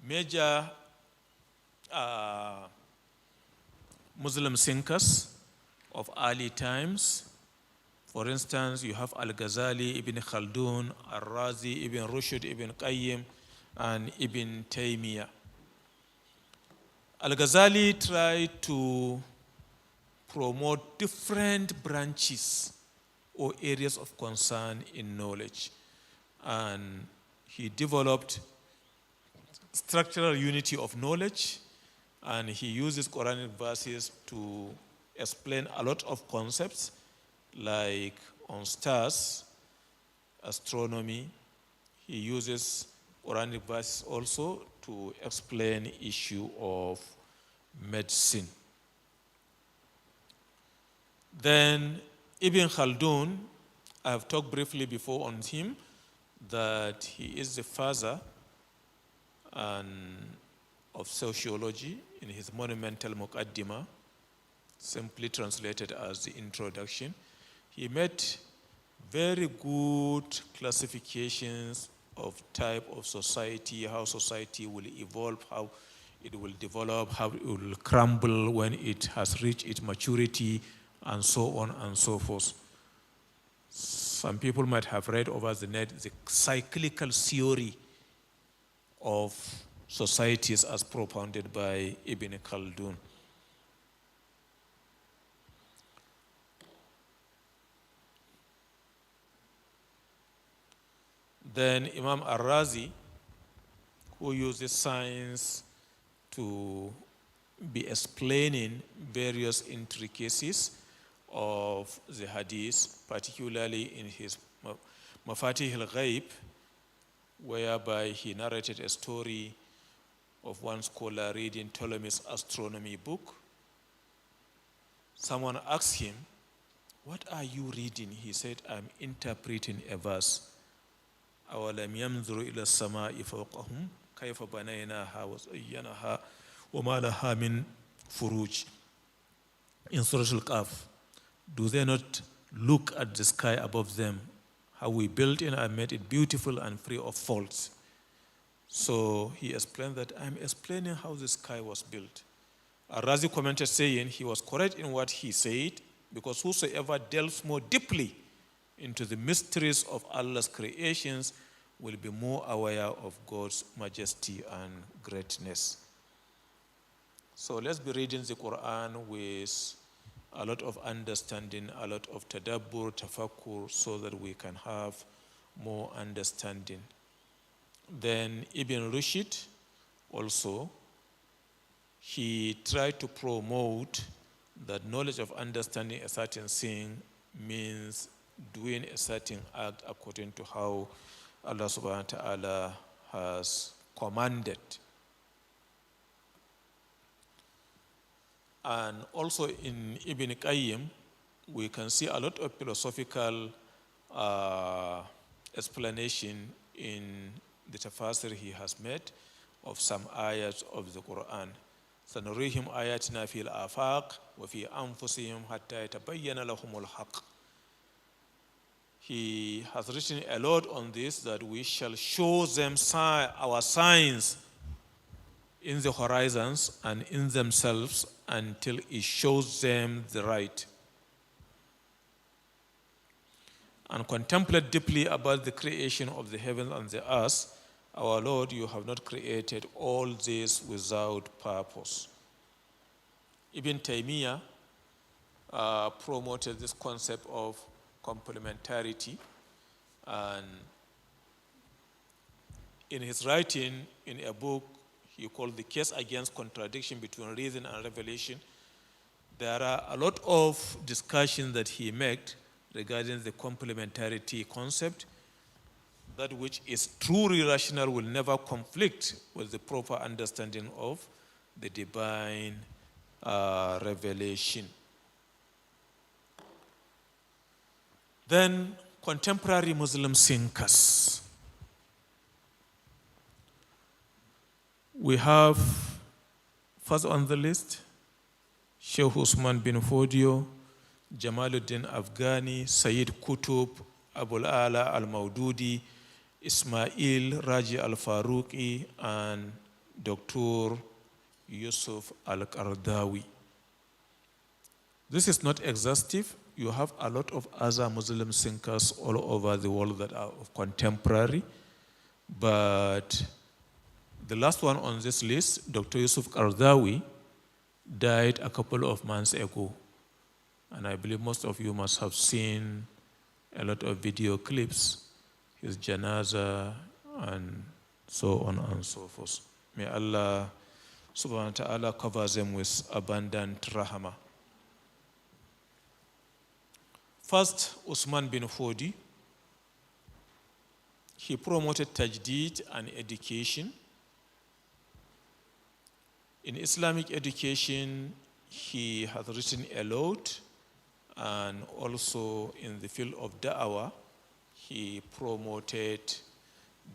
major Muslim thinkers of early times. For instance, you have Al-Ghazali, Ibn Khaldun, Al-Razi, Ibn Rushd, Ibn Qayyim, and Ibn Taymiyyah. Al-Ghazali tried to promote different branches or areas of concern in knowledge. And he developed structural unity of knowledge, and he uses Quranic verses to explain a lot of concepts, like on stars, astronomy. He uses Quranic verses also to explain issue of medicine. Then Ibn Khaldun, I have talked briefly before on him, that he is the father and of Sociology in his monumental Muqaddimah, simply translated as the introduction. He made very good classifications of type of society, how society will evolve, how it will develop, how it will crumble when it has reached its maturity, and so on and so forth. Some people might have read over the net the cyclical theory of societies as propounded by Ibn Khaldun. Then Imam Al-Razi, who uses science to be explaining various intricacies of the hadith, particularly in his Mafatih al-Ghaib, whereby he narrated a story of one scholar reading Ptolemy's astronomy book. Someone asked him, "What are you reading?" He said, "I'm interpreting a verse. أَوَلَمْ يَنْظُرُوا إِلَى السَّمَاءِ فَوْقَهُمْ كَيْفَ بَنَيْنَاهَا وَزَيَّنَهَا وَمَا لَهَا مِنْ فُرُوجٍ." In Surah Al-Qaf, do they not look at the sky above them, how we built it and made it beautiful and free of faults? So he explained that I'm explaining how the sky was built. Al-Razi commented saying he was correct in what he said, because whosoever delves more deeply into the mysteries of Allah's creations will be more aware of God's majesty and greatness. So let's be reading the Quran with a lot of understanding, a lot of tadabbur, tafakkur, so that we can have more understanding. Then Ibn Rushd also, he tried to promote that knowledge of understanding a certain thing means doing a certain act according to how Allah subhanahu wa ta'ala has commanded. And also in Ibn Qayyim, we can see a lot of philosophical explanation in the tafsir he has made of some ayats of the Quran. سَنُرِيهِمْ آيَاتِنَا فِي الْآفَاقِ وَفِي أَنفُسِهِمْ حَتَّى يَتَبَيَّنَ لَهُمُ الْحَقِّ. He has written a lot on this, that we shall show them our signs in the horizons and in themselves until it shows them the right. And contemplate deeply about the creation of the heavens and the earth. Our Lord, you have not created all this without purpose. Ibn Taymiyyah promoted this concept of complementarity, and in his writing in a book he called The Case Against Contradiction Between Reason and Revelation, there are a lot of discussions that he made regarding the complementarity concept. That which is truly rational will never conflict with the proper understanding of the divine revelation. Then contemporary Muslim thinkers. We have first on the list Sheikh Usman bin Fodio, Jamaluddin Afghani, Sayyid Qutb, Abul Ala al-Maududi, Ismail Raji al-Faruqi, and Dr. Yusuf al-Qaradawi. This is not exhaustive. You have a lot of other Muslim thinkers all over the world that are contemporary, but the last one on this list, Dr. Yusuf Qaradawi, died a couple of months ago, and I believe most of you must have seen a lot of video clips, his janaza, and so on and so forth. May Allah subhanahu wa ta'ala cover them with abundant rahmah. First, Usman bin Fodi, he promoted tajdeed and education. In Islamic education, he has written a lot, and also in the field of da'wah, he promoted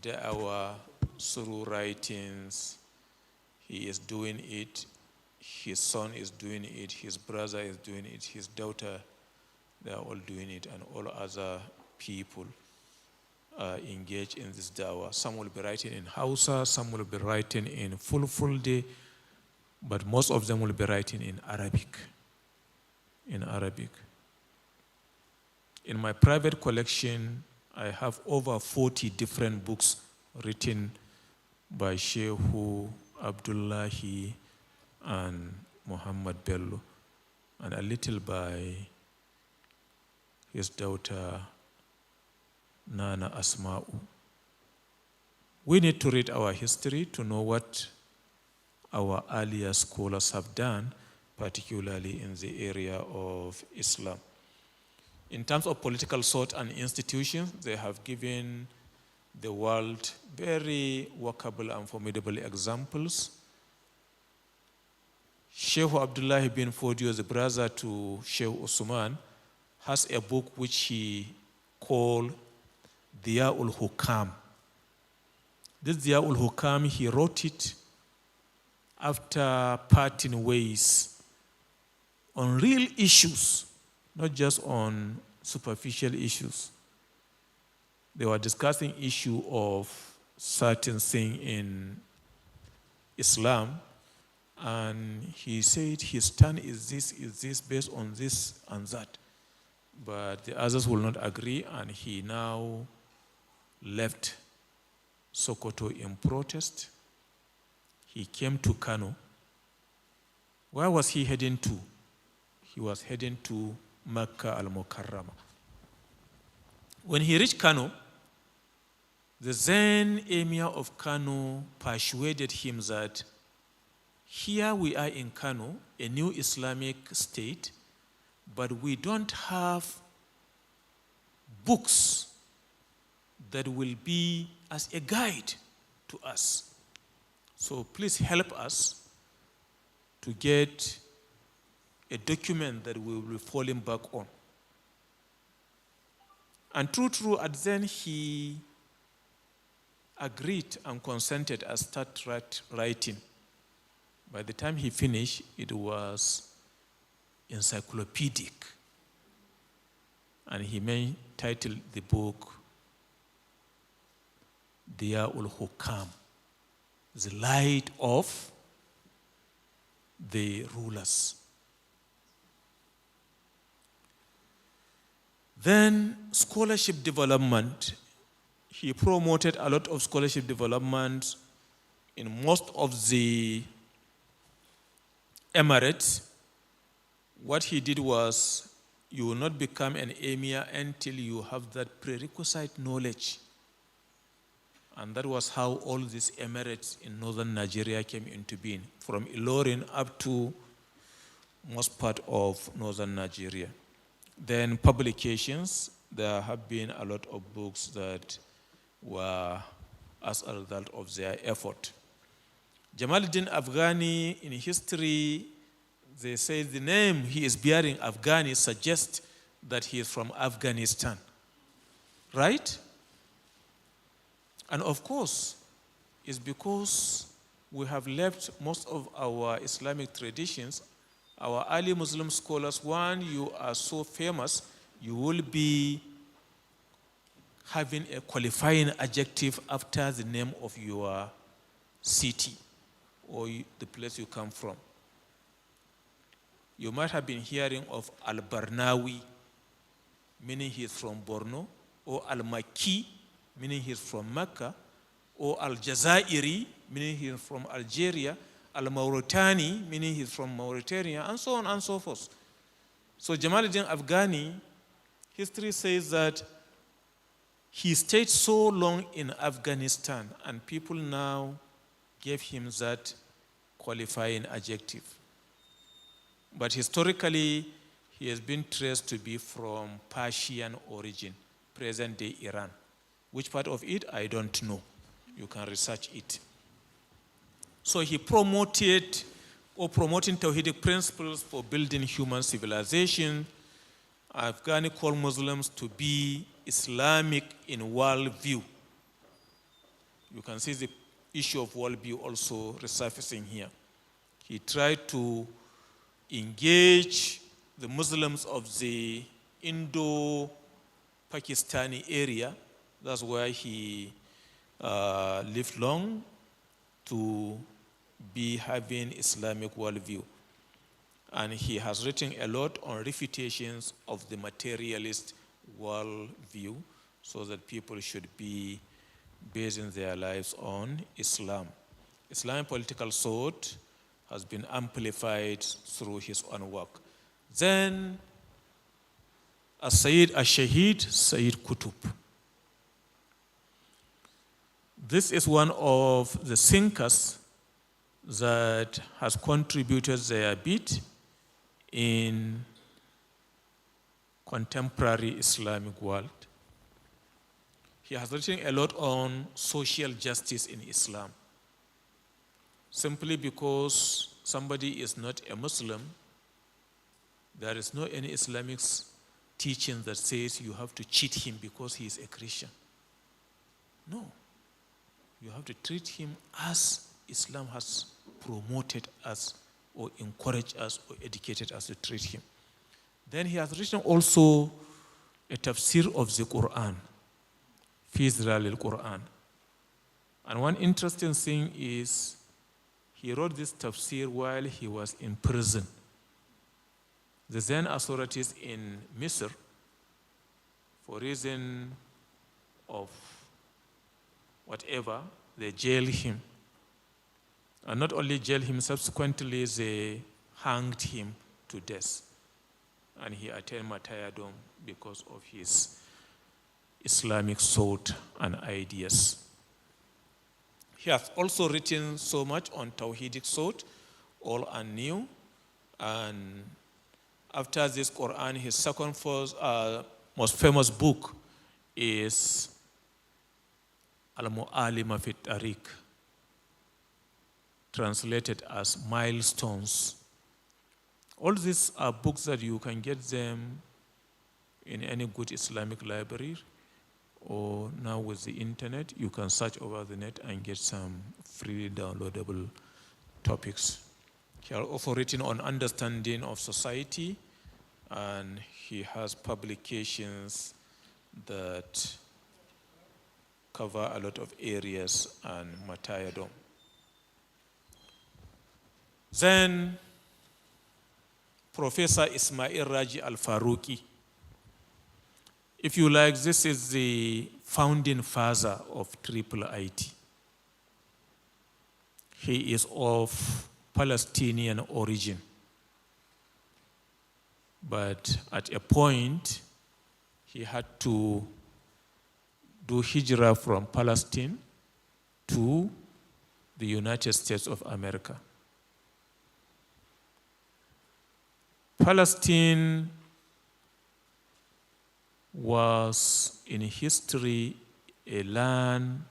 da'wah through writings. He is doing it. His son is doing it. His brother is doing it. His daughter, they are all doing it, and all other people engaged in this dawah. Some will be writing in Hausa, some will be writing in Fulfulde, but most of them will be writing in Arabic. In Arabic. In my private collection, I have over 40 different books written by Sheikh Abdullahi and Muhammad Bello, and a little by his daughter Nana Asma'u. We need to read our history to know what our earlier scholars have done, particularly in the area of Islam. In terms of political thought and institutions, they have given the world very workable and formidable examples. Sheikh Abdullah bin Fodio, the brother to Sheikh Usman, has a book which he called Diya'ul Hukam. This Diya'ul Hukam, he wrote it after parting ways on real issues, not just on superficial issues. They were discussing issue of certain thing in Islam, and he said his stand is this, based on this and that. But the others will not agree, and he now left Sokoto in protest. He came to Kano. Where was he heading to? He was heading to Makkah al-Mukarramah. When he reached Kano, the then emir of Kano persuaded him that here we are in Kano, a new Islamic state, but we don't have books that will be as a guide to us. So please help us to get a document that we will be falling back on. And true, at then he agreed and consented and started writing. By the time he finished, it was encyclopedic. And he titled the book Diya'ul Hukam, the light of the rulers. Then scholarship development. He promoted a lot of scholarship development in most of the emirates. What he did was, you will not become an emir until you have that prerequisite knowledge. And that was how all these emirates in northern Nigeria came into being, from Ilorin up to most part of northern Nigeria. Then publications, there have been a lot of books that were as a result of their effort. Jamaluddin Afghani, in history, they say the name he is bearing, Afghani, suggests that he is from Afghanistan, right? And of course, it's because we have left most of our Islamic traditions. Our early Muslim scholars, one, you are so famous, you will be having a qualifying adjective after the name of your city or the place you come from. You might have been hearing of Al-Barnawi, meaning he is from Borno, or Al-Makki, meaning he is from Mecca, or Al-Jazairi, meaning he is from Algeria, Al-Mauritani, meaning he is from Mauritania, and so on and so forth. So Jamaluddin Afghani, history says that he stayed so long in Afghanistan, and people now gave him that qualifying adjective. But historically, he has been traced to be from Persian origin, present-day Iran. Which part of it, I don't know. You can research it. So he promoting Tawhidic principles for building human civilization. Afghani called Muslims to be Islamic in world view. You can see the issue of worldview also resurfacing here. He tried to engage the Muslims of the Indo-Pakistani area. That's where he lived long, to be having Islamic worldview. And he has written a lot on refutations of the materialist worldview, so that people should be basing their lives on Islam. Islamic political thought has been amplified through his own work. Then, Sayyid al-Shahid, Sayyid Qutb. This is one of the thinkers that has contributed their bit in contemporary Islamic world. He has written a lot on social justice in Islam. Simply because somebody is not a Muslim, there is no any Islamic teaching that says you have to cheat him because he is a Christian. No. You have to treat him as Islam has promoted us, or encouraged us, or educated us to treat him. Then he has written also a tafsir of the Quran, fi zilal al-Quran. And one interesting thing is, he wrote this tafsir while he was in prison. The then authorities in Misr, for reason of whatever, they jailed him. And not only jailed him, subsequently they hanged him to death. And he attained martyrdom because of his Islamic thought and ideas. He has also written so much on Tawhidic thought, old and new. And after this Quran, his second most famous book is Al-Mu'alima fi Tariq, translated as Milestones. All these are books that you can get them in any good Islamic library, or now with the internet, you can search over the net and get some freely downloadable topics. He has also written on understanding of society, and he has publications that cover a lot of areas and martyrdom. Then, Professor Ismail Raji Al-Faruqi. If you like, this is the founding father of IIIT. He is of Palestinian origin. But at a point, he had to do hijrah from Palestine to the United States of America. Palestine was in history a land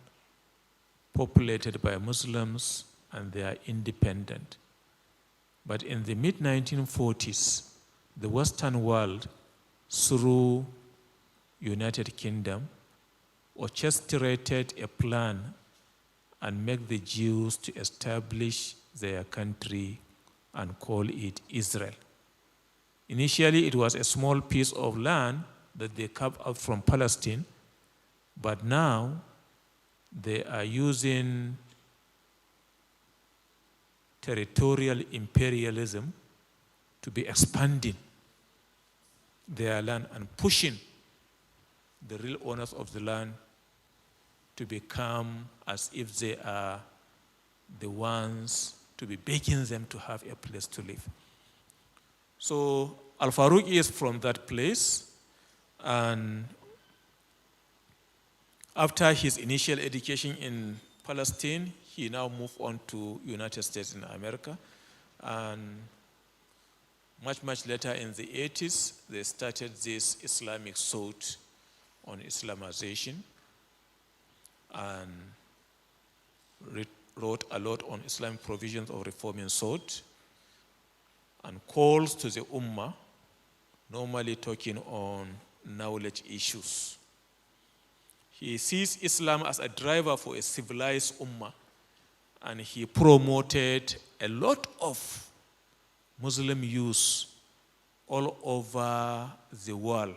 populated by Muslims, and they are independent. But in the mid-1940s, the Western world, through United Kingdom, orchestrated a plan and made the Jews to establish their country and call it Israel. Initially, it was a small piece of land that they carved out from Palestine, but now they are using territorial imperialism to be expanding their land and pushing the real owners of the land to become as if they are the ones to be begging them to have a place to live. So Al-Faruqi is from that place, and after his initial education in Palestine, he now moved on to United States in America, and much later in the 80s, they started this Islamic thought on Islamization, and wrote a lot on Islamic provisions of reforming thought, and calls to the Ummah, normally talking on knowledge issues. He sees Islam as a driver for a civilized Ummah, and he promoted a lot of Muslim youth all over the world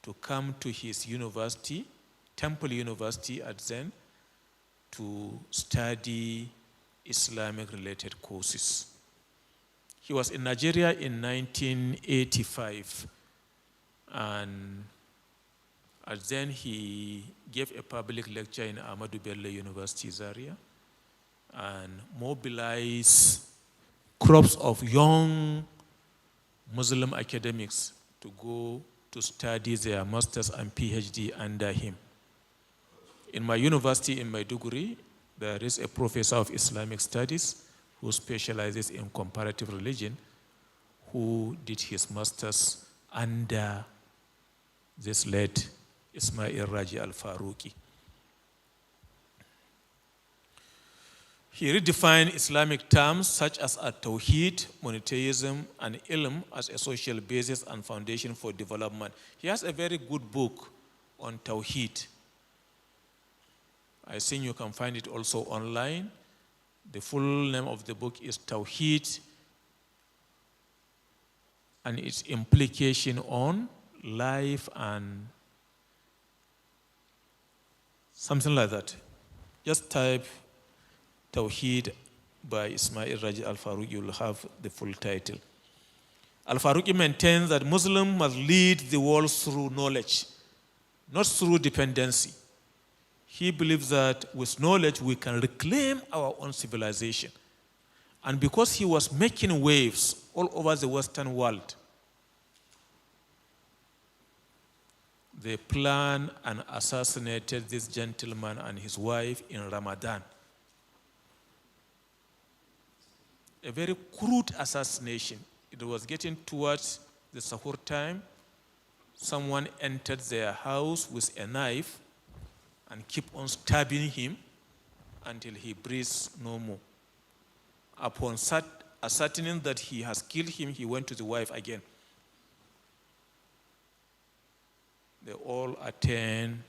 to come to his university, Temple University at Zen, to study Islamic-related courses. He was in Nigeria in 1985, and then he gave a public lecture in Ahmadu Bello University, Zaria, and mobilized crops of young Muslim academics to go to study their master's and PhD under him. In my university in Maiduguri, there is a professor of Islamic studies who specializes in comparative religion, who did his master's under this late Ismail Raji al-Faruqi. He redefined Islamic terms such as Tawheed, monotheism, and Ilm as a social basis and foundation for development. He has a very good book on Tawheed. I think you can find it also online. The full name of the book is Tawheed and its implication on life and something like that. Just type Tawheed by Ismail Raji al-Faruqi, you will have the full title. Al-Faruqi maintains that Muslims must lead the world through knowledge, not through dependency. He believes that with knowledge we can reclaim our own civilization. And because he was making waves all over the Western world, they planned and assassinated this gentleman and his wife in Ramadan. A very crude assassination. It was getting towards the Sahur time. Someone entered their house with a knife and keep on stabbing him until he breathes no more. Upon ascertaining that he has killed him, he went to the wife again. They all attained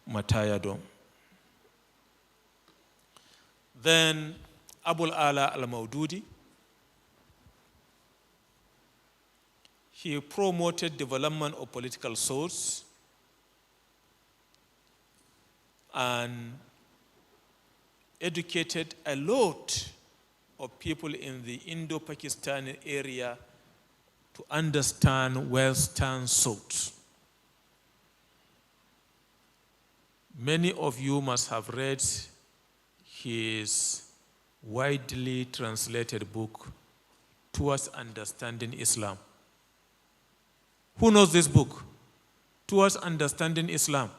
martyrdom. Then Abul Ala al-Maududi, he promoted development of political thoughts and educated a lot of people in the Indo-Pakistani area to understand Western thought. Many of you must have read his widely translated book, Towards Understanding Islam. Who knows this book? Towards Understanding Islam.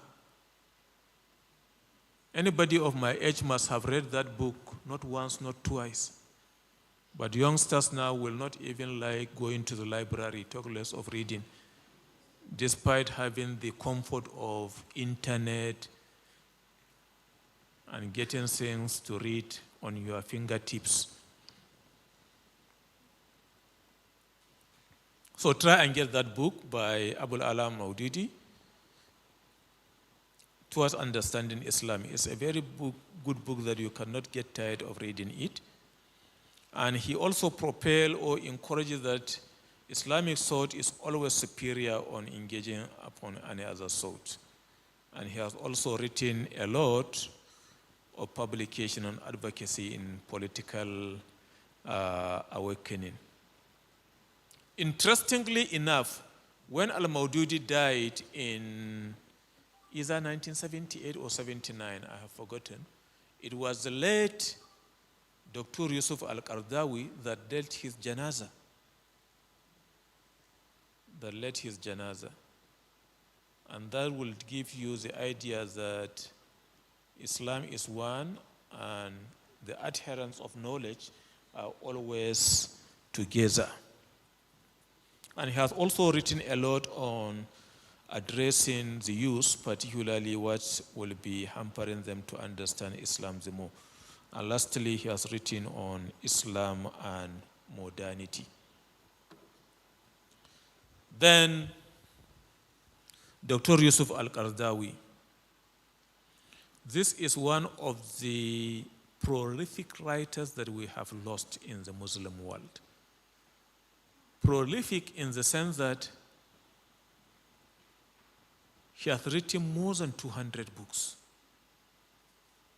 Anybody of my age must have read that book, not once, not twice. But youngsters now will not even like going to the library, talk less of reading, despite having the comfort of internet and getting things to read on your fingertips. So try and get that book by Abul Ala Maududi, Towards Understanding Islam. It's a very good book that you cannot get tired of reading it. And he also propelled or encouraged that Islamic thought is always superior on engaging upon any other thought. And he has also written a lot of publication on advocacy in political awakening. Interestingly enough, when al-Maududi died in either 1978 or 79, I have forgotten, it was the late Dr. Yusuf al-Qardawi that dealt his janaza. That led his janaza. And that will give you the idea that Islam is one and the adherents of knowledge are always together. And he has also written a lot on addressing the youth, particularly what will be hampering them to understand Islam the more. And lastly, he has written on Islam and modernity. Then, Dr. Yusuf al-Qardawi. This is one of the prolific writers that we have lost in the Muslim world. Prolific in the sense that he has written more than 200 books.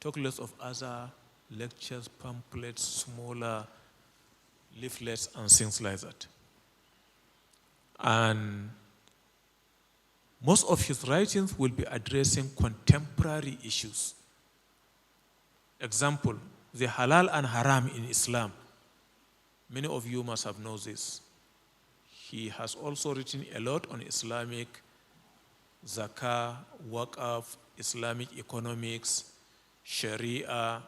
Talk less of other lectures, pamphlets, smaller leaflets, and things like that. And most of his writings will be addressing contemporary issues. Example, the halal and haram in Islam. Many of you must have known this. He has also written a lot on Islamic zakah, waqf, Islamic economics, Sharia,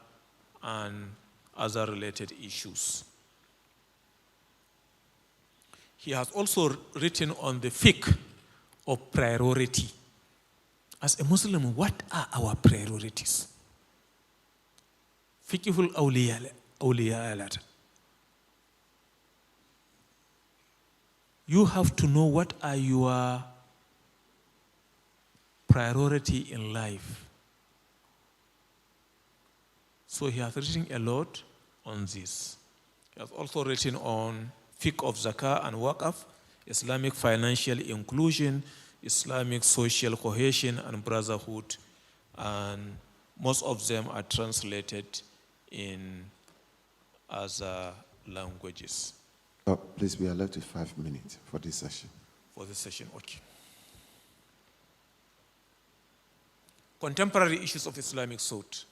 and other related issues. He has also written on the fiqh of priority. As a Muslim, what are our priorities? Fiqhul awliya. You have to know what are your priority in life. So he has written a lot on this. He has also written on fiqh of zakah and waqf, Islamic financial inclusion, Islamic social cohesion and brotherhood, and most of them are translated in other languages. Oh, please, we are left with 5 minutes for this session. For this session, okay. Contemporary issues of Islamic thought.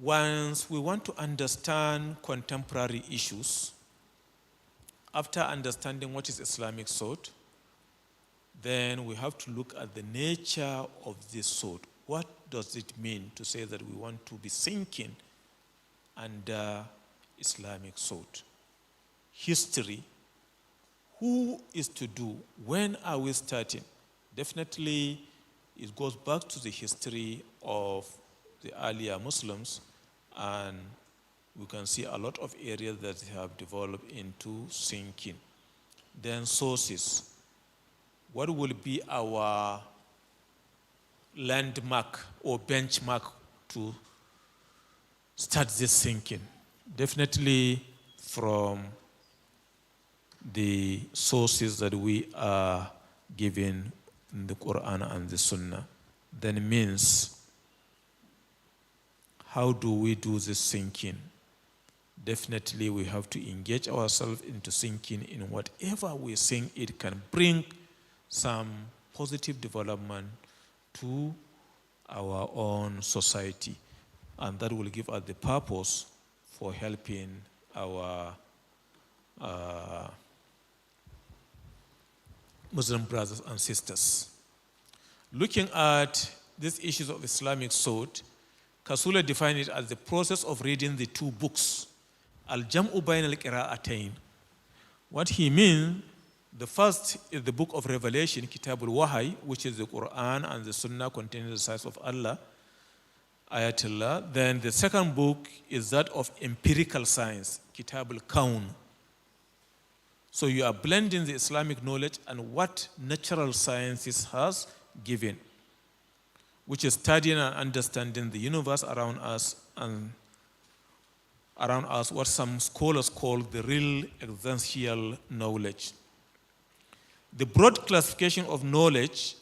Once we want to understand contemporary issues, after understanding what is Islamic thought, then we have to look at the nature of this thought. What does it mean to say that we want to be thinking under Islamic thought? History. Who is to do? When are we starting? Definitely, it goes back to the history of the earlier Muslims, and we can see a lot of areas that have developed into thinking. Then sources. What will be our landmark or benchmark to start this thinking? Definitely from the sources that we are given in the Quran and the Sunnah. Then means, how do we do this thinking? Definitely we have to engage ourselves into thinking in whatever we think it can bring some positive development to our own society. And that will give us the purpose for helping our Muslim brothers and sisters. Looking at these issues of Islamic thought, Kasula defined it as the process of reading the two books, Al-Jam'u Bayn al-Qira'atayn. What he means, the first is the book of Revelation, Kitab al-Wahy, which is the Quran and the Sunnah containing the signs of Allah, Ayatullah. Then the second book is that of empirical science, Kitab al-Kawn. So you are blending the Islamic knowledge and what natural sciences has given, which is studying and understanding the universe around us and around us, what some scholars call the real existential knowledge. The broad classification of knowledge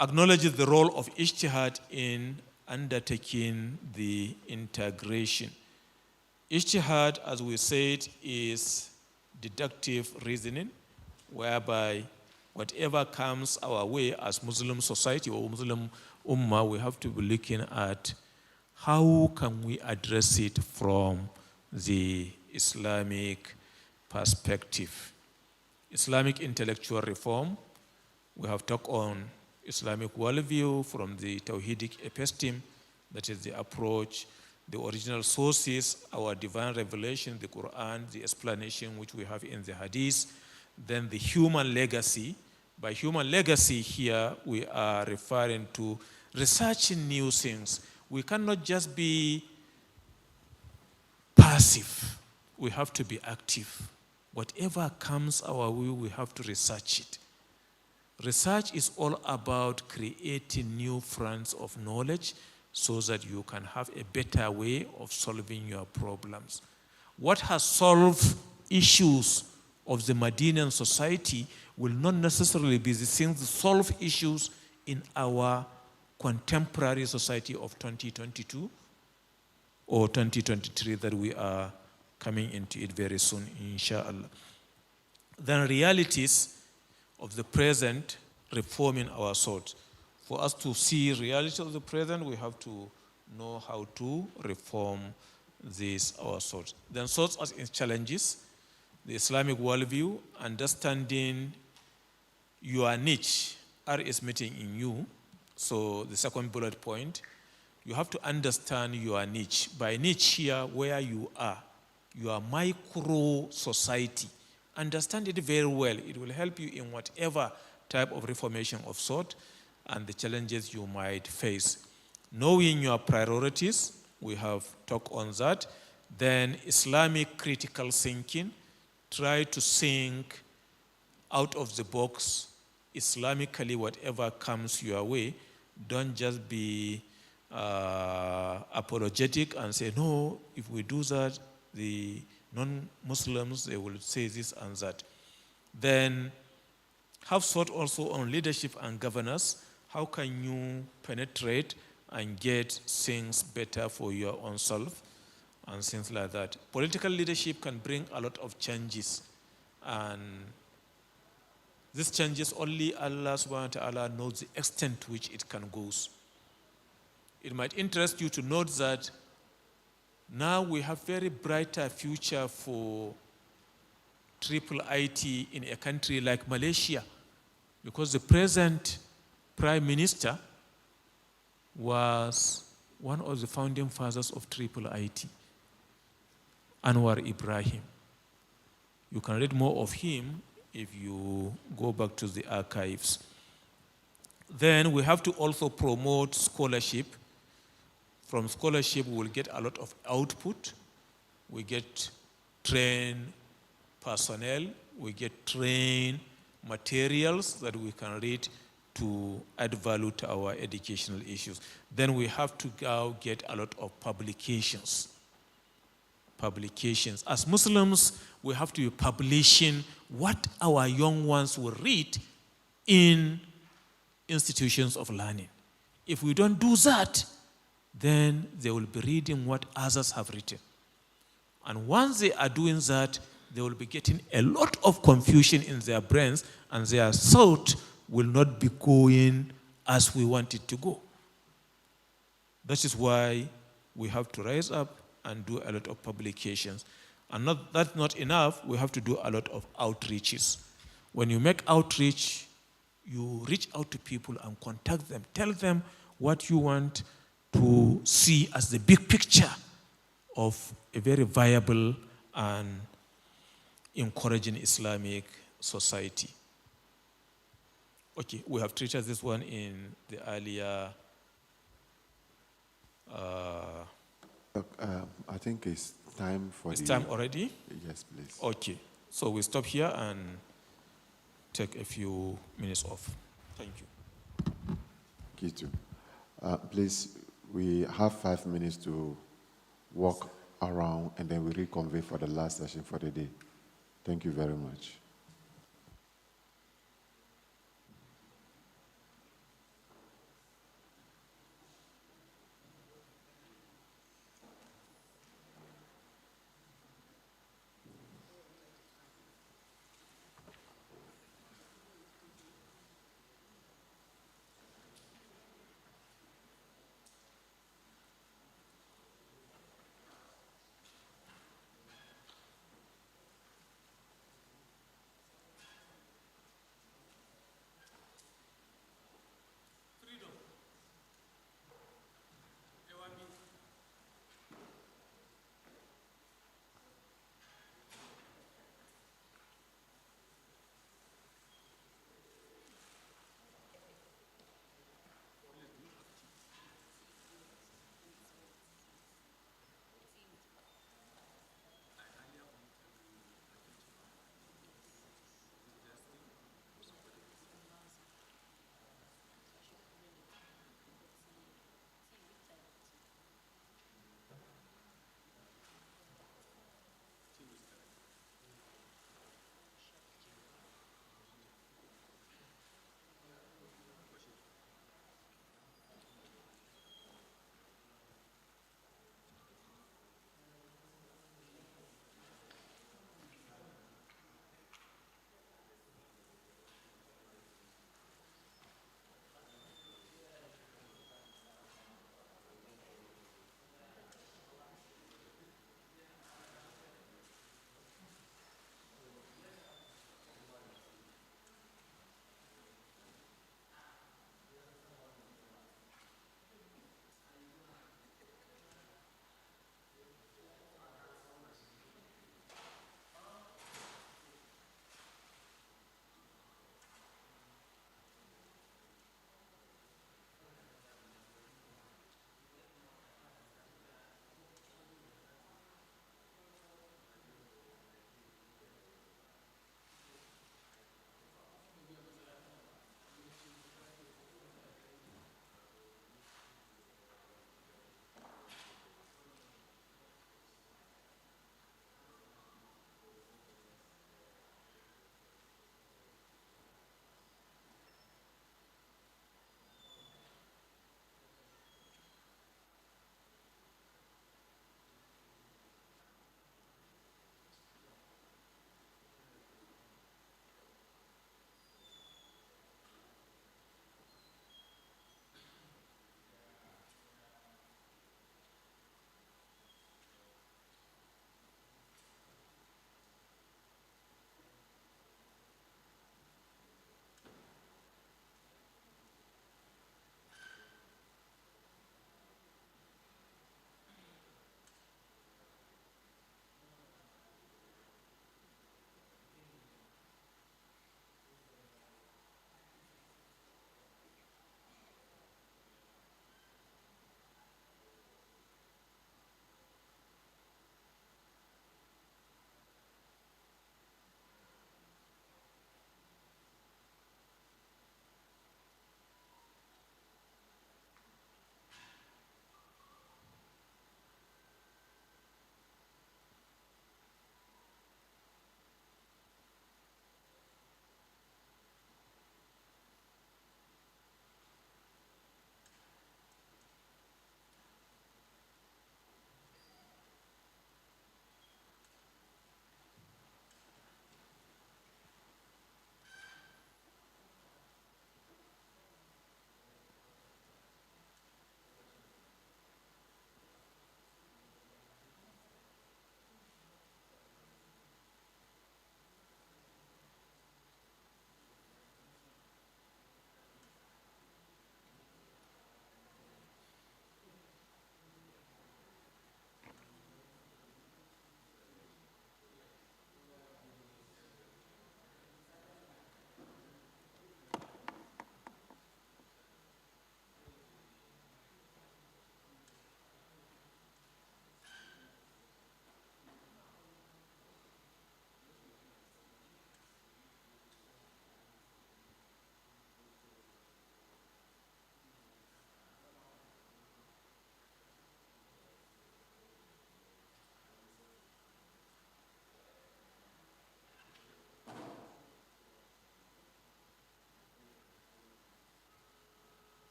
acknowledges the role of ijtihad in undertaking the integration. Ijtihad, as we said, is deductive reasoning, whereby whatever comes our way as Muslim society or Muslim Ummah, we have to be looking at how can we address it from the Islamic perspective. Islamic intellectual reform, we have talked on Islamic worldview from the Tawhidic episteme, that is the approach, the original sources, our divine revelation, the Quran, the explanation which we have in the Hadith, then the human legacy. By human legacy here, we are referring to researching new things. We cannot just be passive. We have to be active. Whatever comes our way, we have to research it. Research is all about creating new fronts of knowledge so that you can have a better way of solving your problems. What has solved issues of the Medinan society will not necessarily be the things that solve issues in our contemporary society of 2022 or 2023 that we are coming into it very soon, inshallah. Then realities of the present reforming our thought. For us to see reality of the present, we have to know how to reform this our thought. Then thoughts as challenges, the Islamic worldview, understanding your niche, R is meeting in you. So the second bullet point, you have to understand your niche. By niche here, where you are, your micro society. Understand it very well. It will help you in whatever type of reformation of thought and the challenges you might face. Knowing your priorities, we have talked on that. Then Islamic critical thinking, try to think out of the box, Islamically, whatever comes your way. Don't just be apologetic and say, no, if we do that, the non-Muslims, they will say this and that. Then have thought also on leadership and governance. How can you penetrate and get things better for your own self and things like that. Political leadership can bring a lot of changes, and these changes only Allah subhanahu wa ta'ala knows the extent to which it can go. It might interest you to note that now we have very brighter future for triple IT in a country like Malaysia, because the present Prime Minister was one of the founding fathers of triple IT, Anwar Ibrahim. You can read more of him if you go back to the archives. Then we have to also promote scholarship. From scholarship, we will get a lot of output. We get trained personnel. We get trained materials that we can read to add value to our educational issues. Then we have to go get a lot of publications. Publications. As Muslims, we have to be publishing what our young ones will read in institutions of learning. If we don't do that, then they will be reading what others have written. And once they are doing that, they will be getting a lot of confusion in their brains, and their thought will not be going as we want it to go. That is why we have to rise up and do a lot of publications. And that's not enough, we have to do a lot of outreaches. When you make outreach, you reach out to people and contact them. Tell them what you want to see as the big picture of a very viable and encouraging Islamic society. Okay, we have treated this one in the earlier. I think it's time for It's time already? Yes, please. Okay, so we stop here and take a few minutes off. Thank you. Thank you. Please, we have 5 minutes to walk around and then we reconvene for the last session for the day. Thank you very much.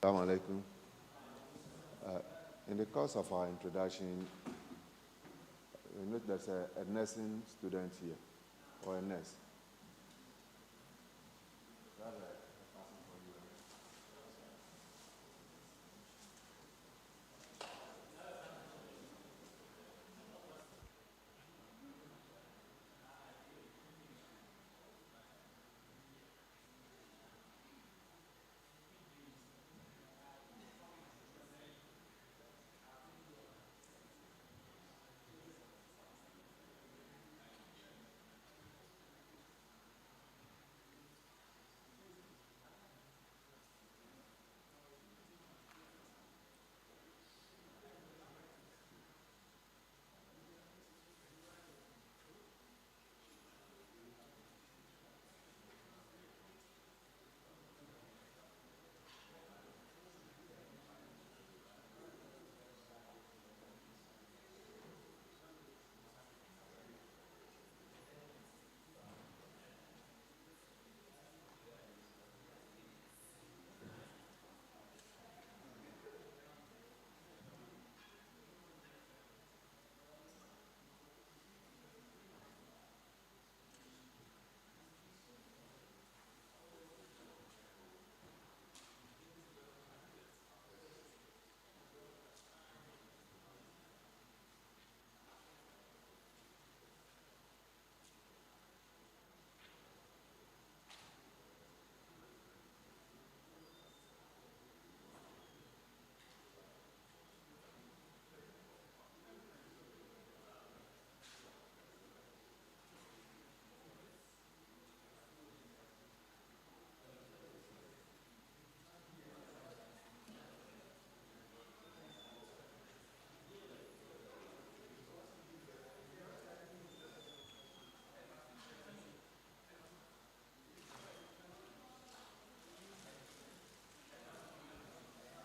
Assalamu alaikum. In the course of our introduction, we note there's a nursing student here, or a nurse.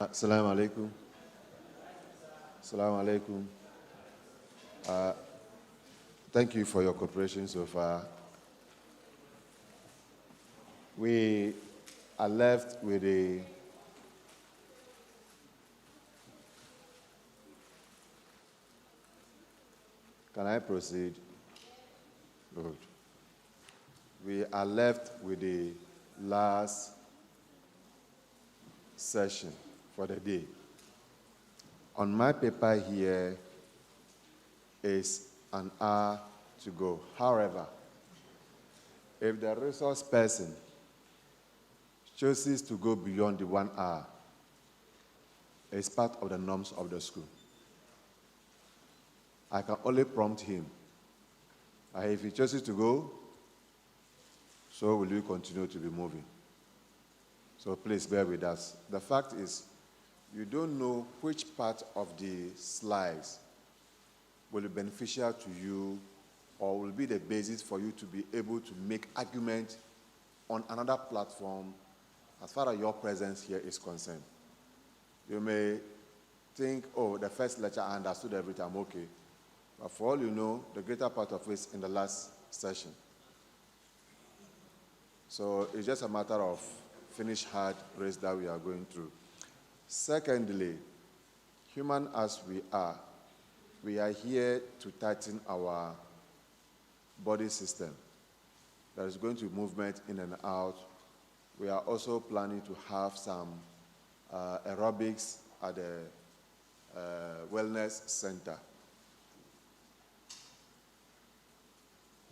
Assalamu alaikum. Assalamu alaikum. Thank you for your cooperation so far. We are left with a Can I proceed? Good. We are left with the last session for the day. On my paper here is an hour to go. However, if the resource person chooses to go beyond the 1 hour, it's part of the norms of the school. I can only prompt him. If he chooses to go, so will you continue to be moving. So please bear with us. The fact is, you don't know which part of the slides will be beneficial to you or will be the basis for you to be able to make argument on another platform as far as your presence here is concerned. You may think, oh, the first lecture I understood everything, I'm okay. But for all you know, the greater part of it is in the last session. So it's just a matter of finish hard race that we are going through. Secondly, human as we are here to tighten our body system. There is going to be movement in and out. We are also planning to have some aerobics at the wellness center.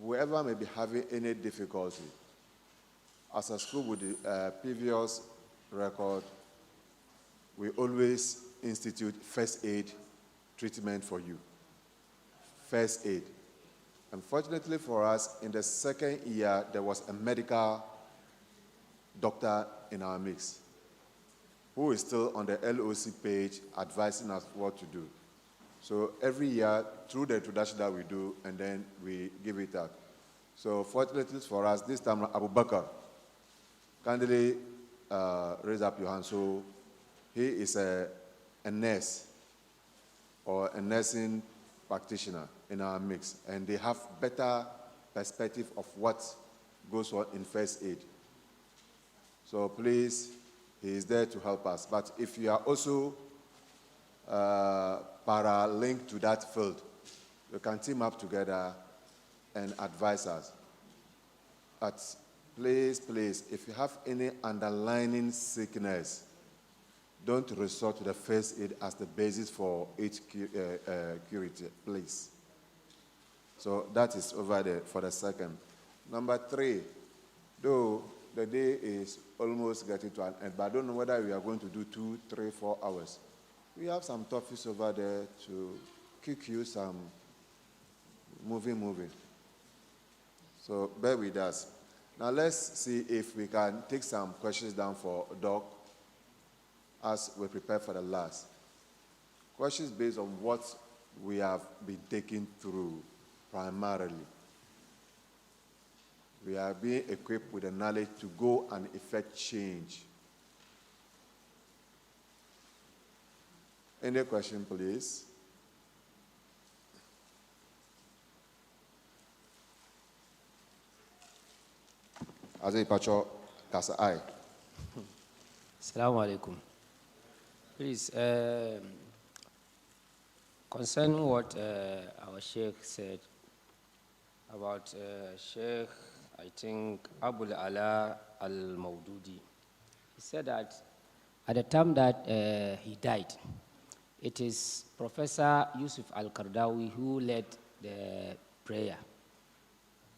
Whoever may be having any difficulty, as a school with the previous record, we always institute first aid treatment for you. First aid. Unfortunately for us, in the second year, there was a medical doctor in our mix who is still on the LOC page advising us what to do. So every year, through the introduction that we do, and then we give it out. So fortunately for us, this time, Abu Bakr, kindly raise up your hand. So he is a nurse or a nursing practitioner in our mix, and they have better perspective of what goes on in first aid. So please, he is there to help us. But if you are also para-linked to that field, you can team up together and advise us. But please, if you have any underlying sickness, don't resort to the first aid as the basis for its curity, please. So that is over there for the second. Number 3, though the day is almost getting to an end, but I don't know whether we are going to do 2, 3, 4 hours. We have some topics over there to kick you some moving. So bear with us. Now let's see if we can take some questions down for Doc as we prepare for the last. Questions based on what we have been taken through primarily. We are being equipped with the knowledge to go and effect change. Any question, please? Azai Pacho, Kasa Ai. Assalamu alaikum. Please, concerning what our Sheikh said about Sheikh, I think, Abul Ala al-Mawdudi, he said that at the time that he died, it is Professor Yusuf al-Qardawi who led the prayer.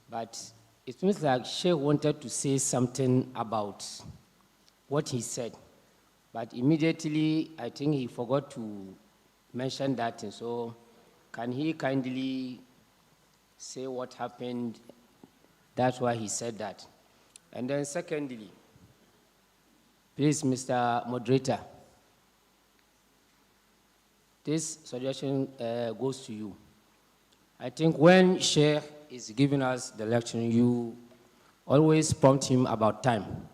But it seems like Sheikh wanted to say something about what he said, but immediately I think he forgot to mention that. And so can he kindly say what happened? That's why he said that. And then secondly, please, Mr. Moderator, this suggestion goes to you. I think when Sheikh is giving us the lecture, you always prompt him about time.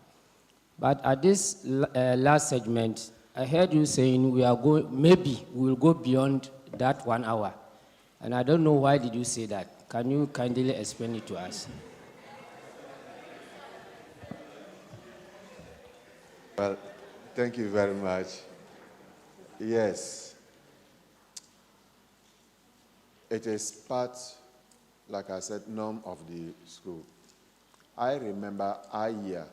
But at this last segment, I heard you saying maybe we will go beyond that 1 hour. And I don't know why did you say that. Can you kindly explain it to us? Well, thank you very much. Yes. It is part, like I said, norm of the school. I remember a year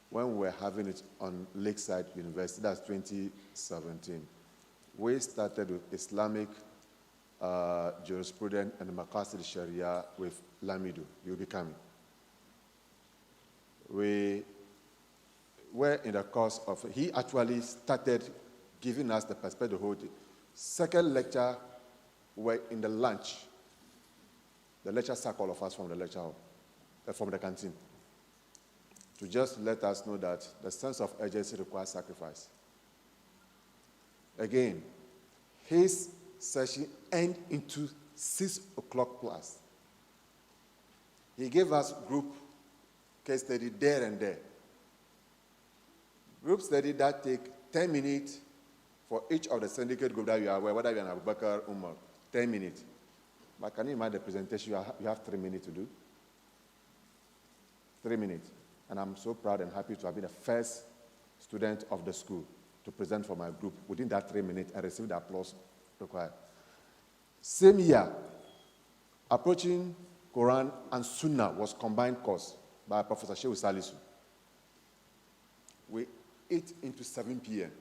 when we were having it on Lakeside University, that's 2017. We started with Islamic jurisprudence and Maqasid Sharia with Lamido. You'll be coming. We were in the course of, he actually started giving us the perspective of the whole thing. Second lecture, we're in the lunch. The lecture circle of us from the lecture hall, from the canteen, to just let us know that the sense of urgency requires sacrifice. Again, his session ended into 6 o'clock class. He gave us group case study there and there. Group study that take 10 minutes for each of the syndicate group that you are aware, whether you're an Abu Bakr, Umar, 10 minutes. But can you imagine the presentation you have 3 minutes to do? 3 minutes. And I'm so proud and happy to have been the first student of the school to present for my group within that 3 minutes and receive the applause required. Same year, approaching Quran and Sunnah was combined course by Professor Shehu Salisu. We ate into 7 p.m.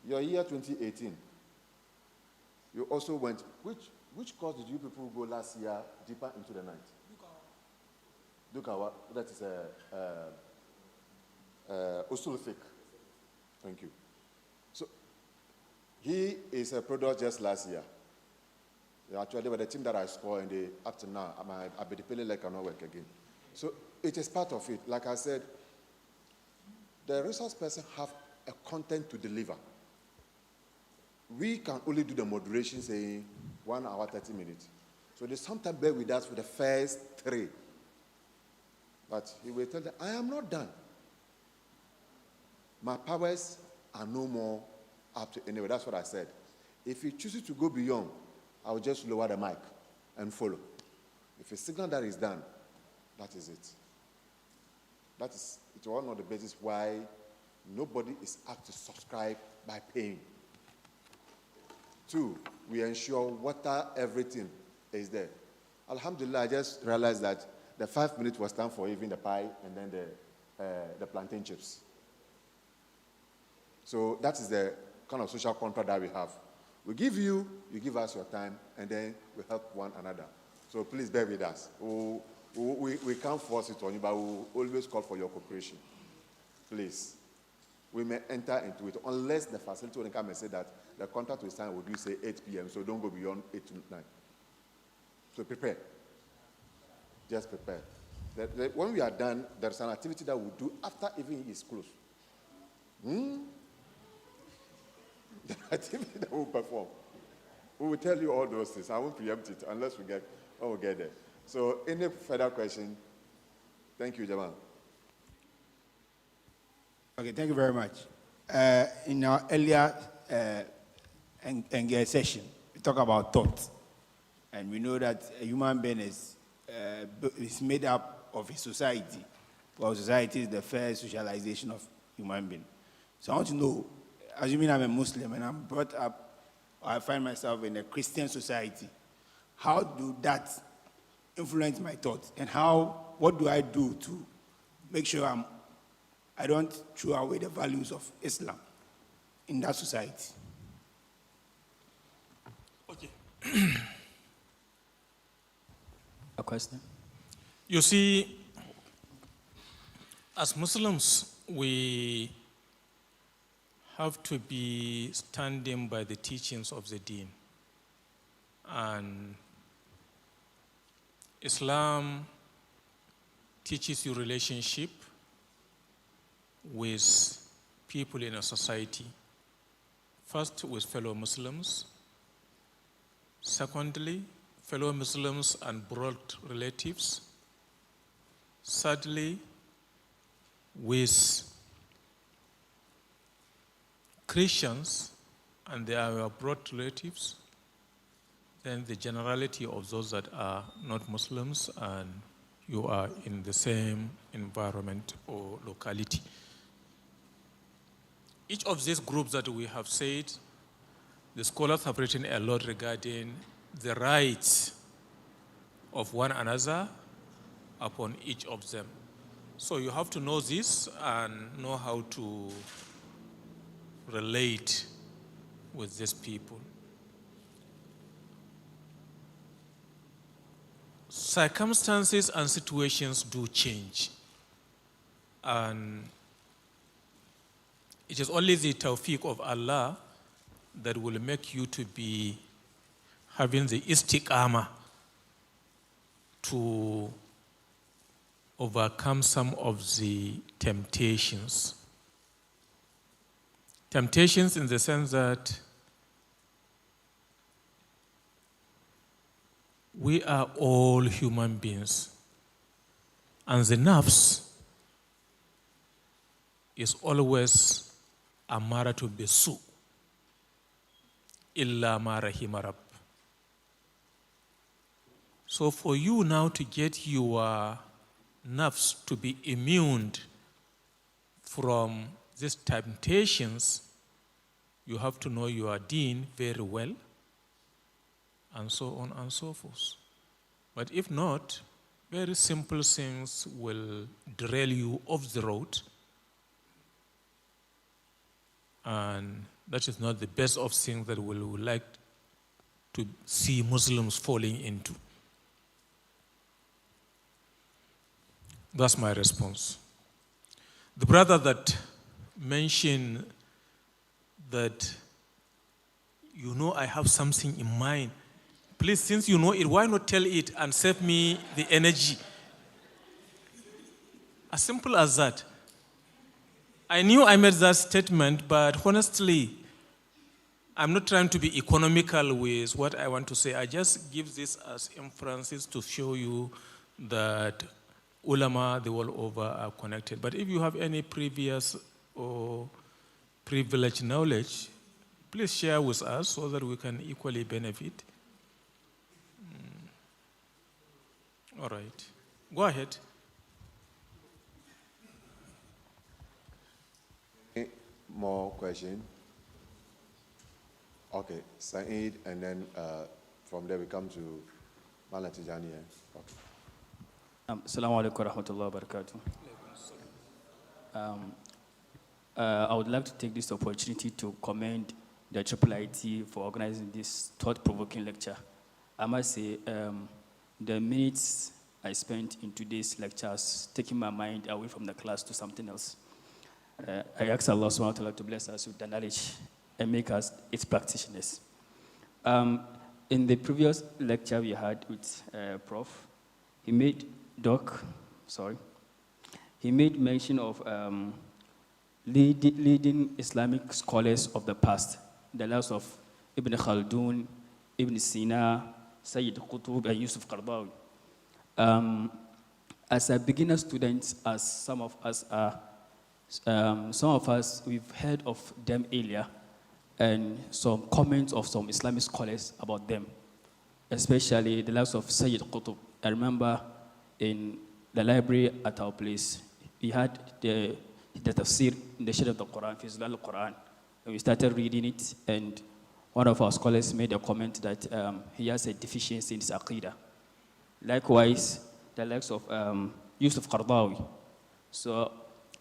Your year 2018, you also went, which course did you people go last year deeper into the night? Dukawa, that is Usul Fiqh. Thank you. So, he is a product just last year. Actually, with the team that I scored in the up to now, I be depending like cannot work again. So, it is part of it. Like I said, the resource person have a content to deliver. We can only do the moderation saying 1 hour, 30 minutes. So they sometimes bear with us for the first 3. But he will tell them, I am not done. My powers are no more up to anywhere. That's what I said. If he chooses to go beyond, I will just lower the mic and follow. If a signal that is done, that is it. That is, it's one of the basis why nobody is asked to subscribe by paying. 2, we ensure water, everything is there. Alhamdulillah, I just realized that the 5 minutes was time for even the pie and then the plantain chips. So that is the kind of social contract that we have. We give you, you give us your time, and then we help one another. So please bear with us. We can't force it on you, but we will always call for your cooperation. Please. We may enter into it, unless the facility will come and say that the contract we sign will do, say, 8 p.m., so don't go beyond 8 to 9. So prepare. Just prepare. When we are done, there's an activity that we'll do after even is closed. The activity that we'll perform. We will tell you all those things. I won't preempt it unless we get there. So any further question? Thank you, Jamal. Okay, thank you very much. In our earlier session, we talked about thought. And we know that a human being is made up of a society. Well, society is the first socialization of human being. So I want to know, assuming I'm a Muslim and I'm brought up, I find myself in a Christian society, how do that influence my thoughts? And what do I do to make sure I don't throw away the values of Islam in that society? Okay. A question? You see, as Muslims, we have to be standing by the teachings of the Deen. And Islam teaches you relationship with people in a society. First, with fellow Muslims. Secondly, fellow Muslims and blood relatives. Thirdly, with Christians and they are our blood relatives. Then the generality of those that are not Muslims and you are in the same environment or locality. Each of these groups that we have said, the scholars have written a lot regarding the rights of one another upon each of them. So you have to know this and know how to relate with these people. Circumstances and situations do change. And it is only the tawfiq of Allah that will make you to be having the istiqamah to overcome some of the temptations. Temptations in the sense that we are all human beings, and the nafs is always amara to bisu, illa ma rahima rabb. So for you now to get your nafs to be immune from these temptations, you have to know your deen very well, and so on and so forth. But if not, very simple things will derail you off the road, and that is not the best of things that we would like to see Muslims falling into. That's my response. The brother that mentioned that, you know, I have something in mind. Please, since you know it, why not tell it and save me the energy? As simple as that. I knew I made that statement, but honestly, I'm not trying to be economical with what I want to say. I just give this as inferences to show you that ulama the world over are connected. But if you have any previous or privileged knowledge, please share with us so that we can equally benefit. All right. Go ahead. more questions? Okay, Saeed, and then from there we come to Malam Tijani. Okay. Assalamu alaikum wa rahmatullahi wa barakatuh. I would like to take this opportunity to commend the IIIT for organizing this thought-provoking lecture. I must say, the minutes I spent in today's lectures taking my mind away from the class to something else. I ask Allah subhanahu wa ta'ala to bless us with the knowledge and make us its practitioners. In the previous lecture we had with Prof, he made mention of leading Islamic scholars of the past, the likes of Ibn Khaldun, Ibn Sina, Sayyid Qutb, and Yusuf Qaradawi. As a beginner student, as some of us, we've heard of them earlier, and some comments of some Islamic scholars about them, especially the likes of Sayyid Qutb. I remember in the library at our place, we had the tafsir in the shade of the Quran, Fizlal al-Quran, and we started reading it, and one of our scholars made a comment that he has a deficiency in his aqidah. Likewise, the likes of Yusuf Qaradawi. So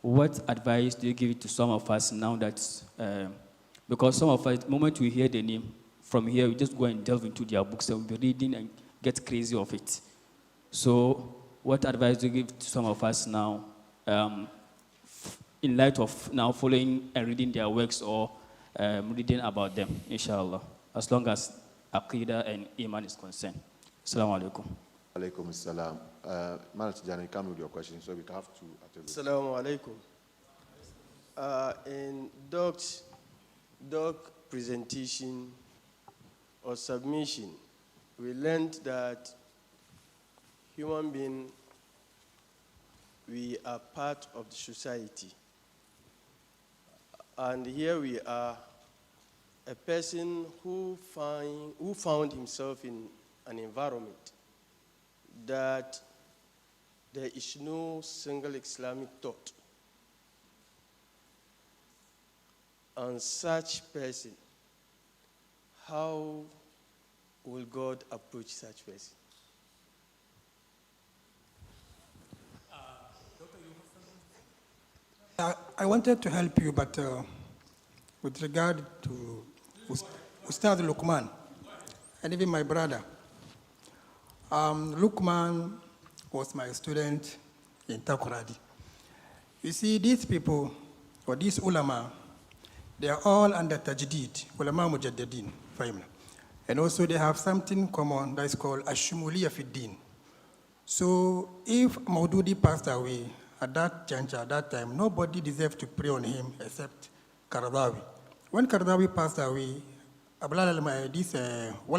what advice do you give to some of us now that, because some of us, the moment we hear the name, from here we just go and delve into their books and we'll be reading and get crazy of it. So what advice do you give to some of us now in light of now following and reading their works or reading about them, inshallah, as long as Aqidah and Iman is concerned? Assalamu alaikum. Alaikum assalam. Malam Tijani, come with your question, so we have to attend. Assalamu alaikum. In Doc's presentation or submission, we learned that human beings, we are part of the society. And here we are, a person who found himself in an environment that there is no single Islamic thought. On such person, how will God approach such person? I wanted to help you, but with regard to Ustad Luqman, and even my brother, Luqman was my student in Takoradi. You see, these people, or these ulama, they are all under Tajdid, ulama mujaddidin, and also they have something common that is called Ashumuliya fi din. So if Maududi passed away at that juncture, at that time, nobody deserved to pray on him except Qaradawi. When Qaradawi passed away, one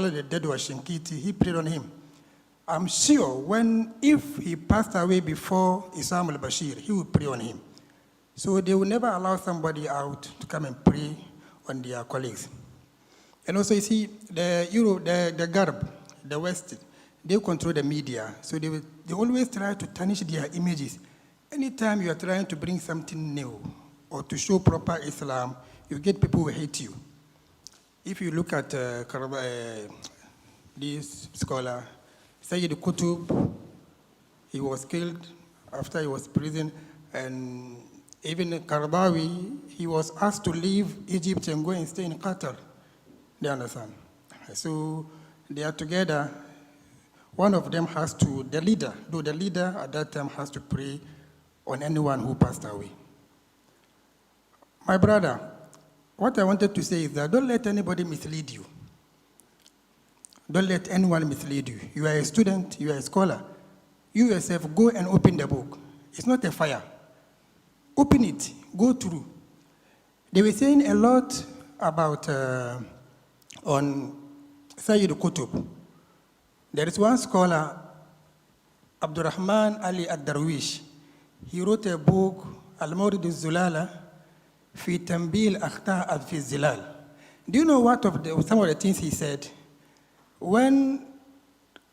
of the dead was Shinkiti, he prayed on him. I'm sure if he passed away before Isam al-Bashir, he would pray on him. So they will never allow somebody out to come and pray on their colleagues. And also, you see, the Garb, the West, they control the media. So they always try to tarnish their images. Anytime you are trying to bring something new or to show proper Islam, you get people who hate you. If you look at this scholar, Sayyid Qutb, he was killed after he was in prison, and even Qaradawi, he was asked to leave Egypt and go and stay in Qatar. They understand? So they are together. One of them has to, the leader at that time has to pray on anyone who passed away. My brother, what I wanted to say is that don't let anybody mislead you. Don't let anyone mislead you. You are a student, you are a scholar. You yourself go and open the book. It's not a fire. Open it, go through. They were saying a lot about on Sayyid Qutb. There is one scholar, Abdurrahman Ali Ad-Darwish. He wrote a book, Al-Mawrid al-Zulala, fi Tambil Akhta al-Fi Zilal. Do you know some of the things he said? When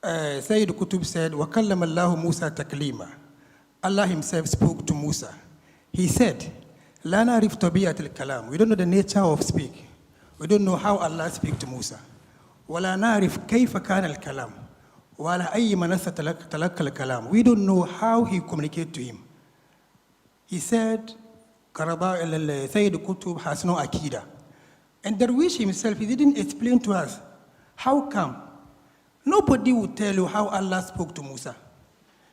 Sayyid Qutb said, وَكَلَّمَ اللَّهُ مُوسَى تَكْلِيمًا, Allah himself spoke to Musa. He said, لا نعرف طبيعة الكلام. We don't know the nature of speak. We don't know how Allah speak to Musa. ولا نعرف كيف كان الكلام. ولا أي منصة تلقى الكلام. We don't know how he communicate to him. He said, Sayyid Qutb has no akida. And Darwish himself, he didn't explain to us, how come? Nobody would tell you how Allah spoke to Musa.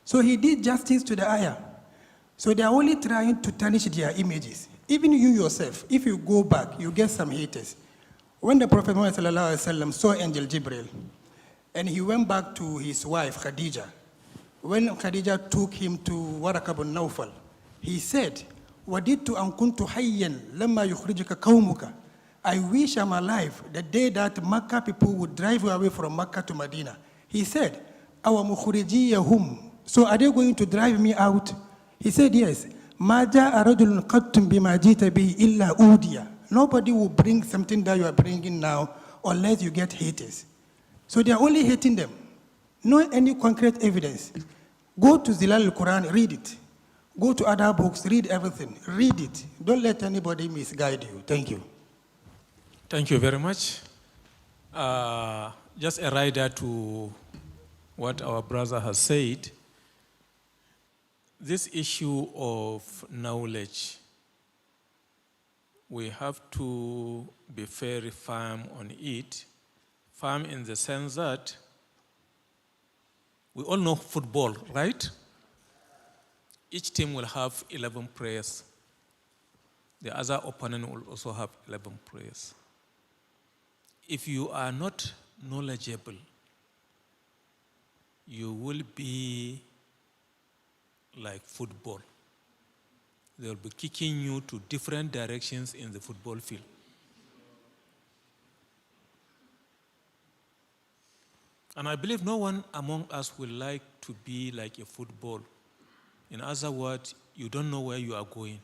So he did justice to the ayah. So they are only trying to tarnish their images. Even you yourself, if you go back, you get some haters. When the Prophet Muhammad saw Angel Jibril, and he went back to his wife, Khadija, when Khadija took him to Waraq bin Nawfal, he said, وَدِدْتُ أَن كُنْتُ حَيًّا لَمَّا يُخْرِجُكَ قَوْمُكَ. I wish I'm alive the day that Makkah people would drive you away from Makkah to Medina. He said, أَوَ مُخْرِجِيَّهُمْ. So are they going to drive me out? He said, yes. مَا جَاءَ رَجُلٌ قَطٌّ بِمَا جِئْتَ بِهِ إِلَّا أُودِيَ. Nobody will bring something that you are bringing now unless you get haters. So they are only hating them. No any concrete evidence. Go to Zilal al-Quran, read it. Go to other books, read everything. Read it. Don't let anybody misguide you. Thank you. Thank you very much. Just a rider to what our brother has said. This issue of knowledge, we have to be very firm on it. Firm in the sense that we all know football, right? Each team will have 11 players. The other opponent will also have 11 players. If you are not knowledgeable, you will be like football. They will be kicking you to different directions in the football field. And I believe no one among us will like to be like a football. In other words, you don't know where you are going.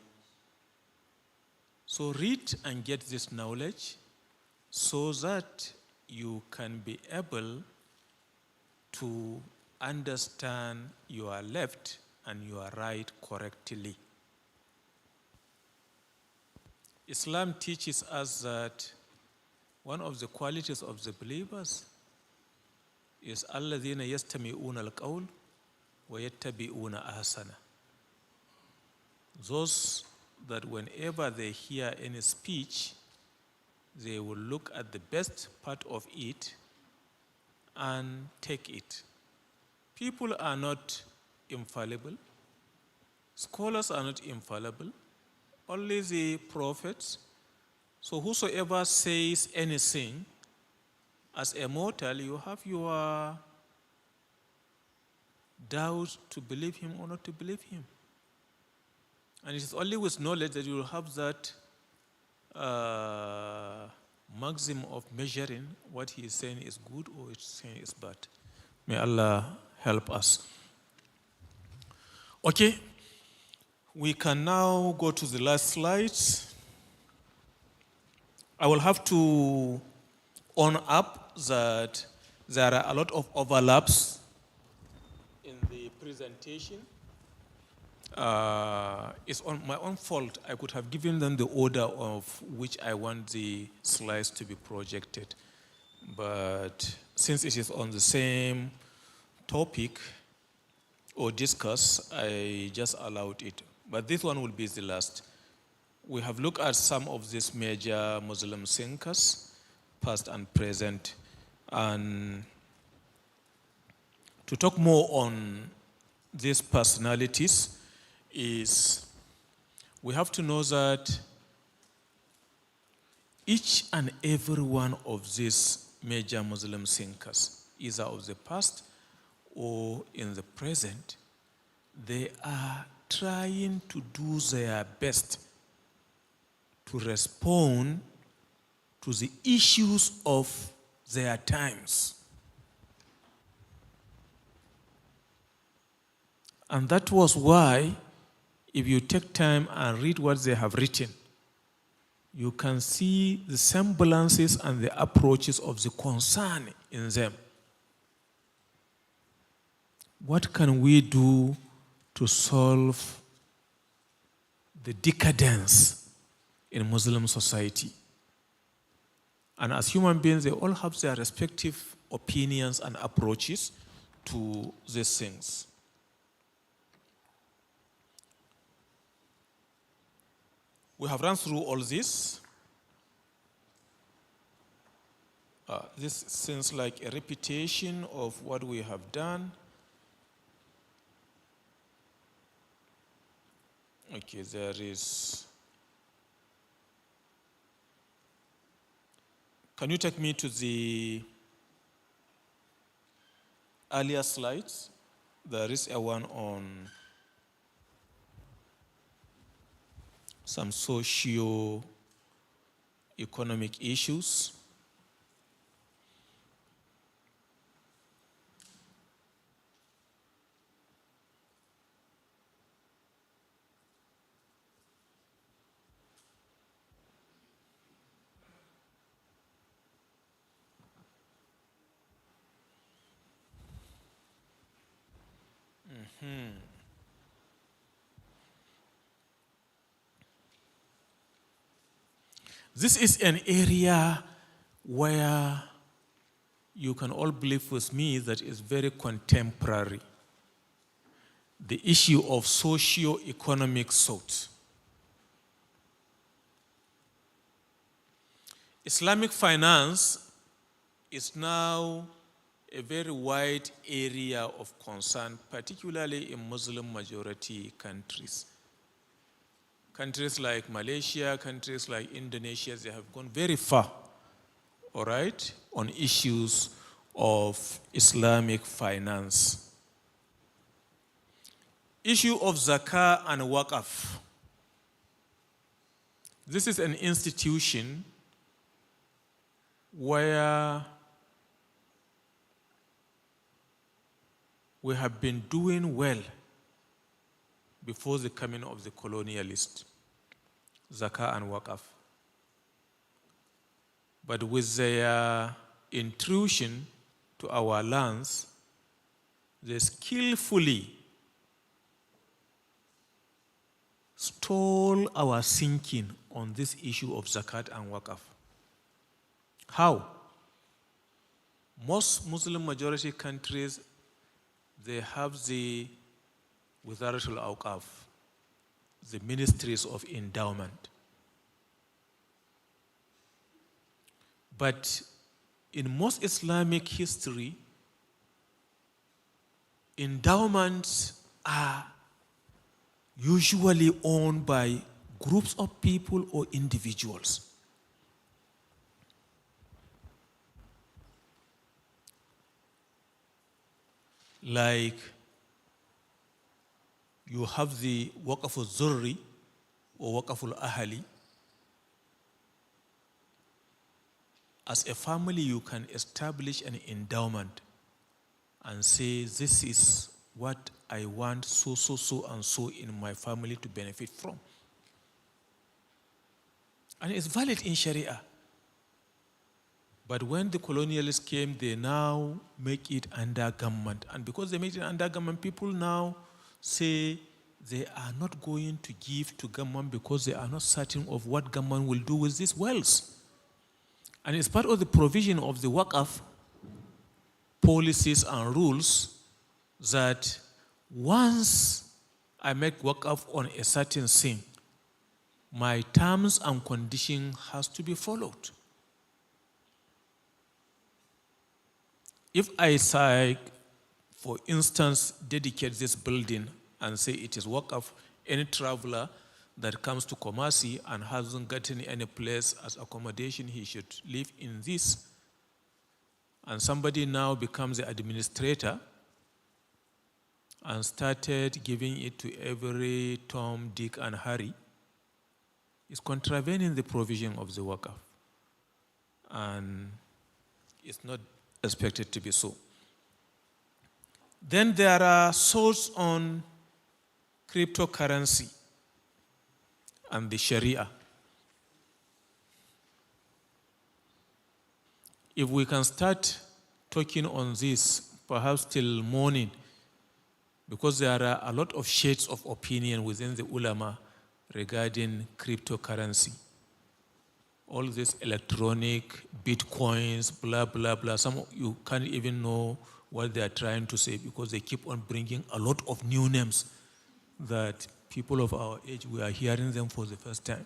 So read and get this knowledge so that you can be able to understand your left and your right correctly. Islam teaches us that one of the qualities of the believers is alladhina yastami'una al-qawl wa yattabi'una ahsana. Those that whenever they hear any speech, they will look at the best part of it and take it. People are not infallible. Scholars are not infallible. Only the prophets. So whosoever says anything, as a mortal, you have your doubt to believe him or not to believe him. And it is only with knowledge that you will have that maximum of measuring what he is saying is good or what he is saying is bad. May Allah help us. Okay, we can now go to the last slide. I will have to own up that there are a lot of overlaps in the presentation. It's on my own fault. I could have given them the order of which I want the slides to be projected. But since it is on the same topic or discuss, I just allowed it. But this one will be the last. We have looked at some of these major Muslim thinkers, past and present. And to talk more on these personalities is we have to know that each and every one of these major Muslim thinkers, either of the past or in the present, they are trying to do their best to respond to the issues of their times. And that was why, if you take time and read what they have written, you can see the semblances and the approaches of the concern in them. What can we do to solve the decadence in Muslim society. And as human beings, they all have their respective opinions and approaches to these things. We have run through all this. This seems like a repetition of what we have done. Okay, there is. Can you take me to the earlier slides? There is a one on some socio-economic issues. This is an area where you can all believe with me that is very contemporary. The issue of socio-economic thought. Islamic finance is now a very wide area of concern, particularly in Muslim majority countries. Countries like Malaysia, countries like Indonesia, they have gone very far, all right, on issues of Islamic finance. Issue of zakah and waqf. This is an institution where we have been doing well before the coming of the colonialist, zakah and waqf. But with their intrusion to our lands, they skillfully stole our thinking on this issue of zakat and waqf. How? Most Muslim majority countries, they have the Wizaratul Awqaf, the ministries of endowment. But in most Islamic history, endowments are usually owned by groups of people or individuals. Like you have the Waqf al-Zurri or Waqf al-Ahali. As a family, you can establish an endowment and say, this is what I want so and so in my family to benefit from. And it's valid in Sharia. But when the colonialists came, they now make it under government. And because they make it under government, people now say they are not going to give to government because they are not certain of what government will do with this wealth. And it's part of the provision of the Waqf policies and rules that once I make Waqf on a certain thing, my terms and conditions has to be followed. If I say, for instance, dedicate this building and say it is Waqf, any traveler that comes to Kumasi and hasn't gotten any place as accommodation, he should live in this. And somebody now becomes the administrator and started giving it to every Tom, Dick, and Harry. It's contravening the provision of the Waqf. And it's not expected to be so. Then there are thoughts on cryptocurrency and the Sharia. If we can start talking on this, perhaps till morning, because there are a lot of shades of opinion within the ulama regarding cryptocurrency. all this electronic, bitcoins, blah, blah, blah. Some you can't even know what they are trying to say because they keep on bringing a lot of new names that people of our age, we are hearing them for the first time.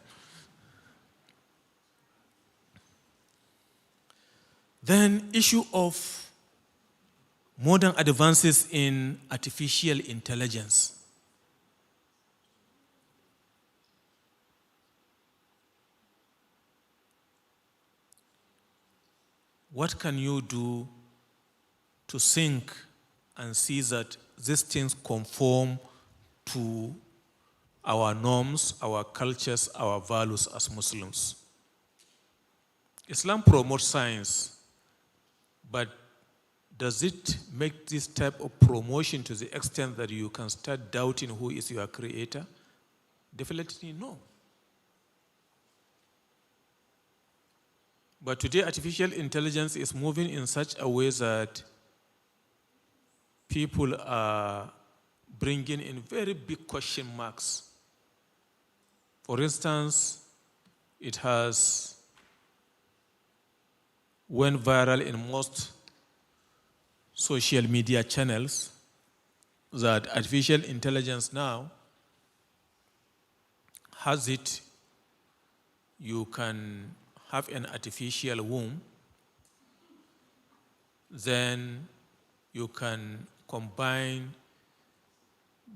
Then issue of modern advances in artificial intelligence. What can you do to think and see that these things conform to our norms, our cultures, our values as Muslims? Islam promotes science, but does it make this type of promotion to the extent that you can start doubting who is your creator? Definitely no. But today, artificial intelligence is moving in such a way that people are bringing in very big question marks. For instance, it has went viral in most social media channels that artificial intelligence now has it, you can have an artificial womb, then you can combine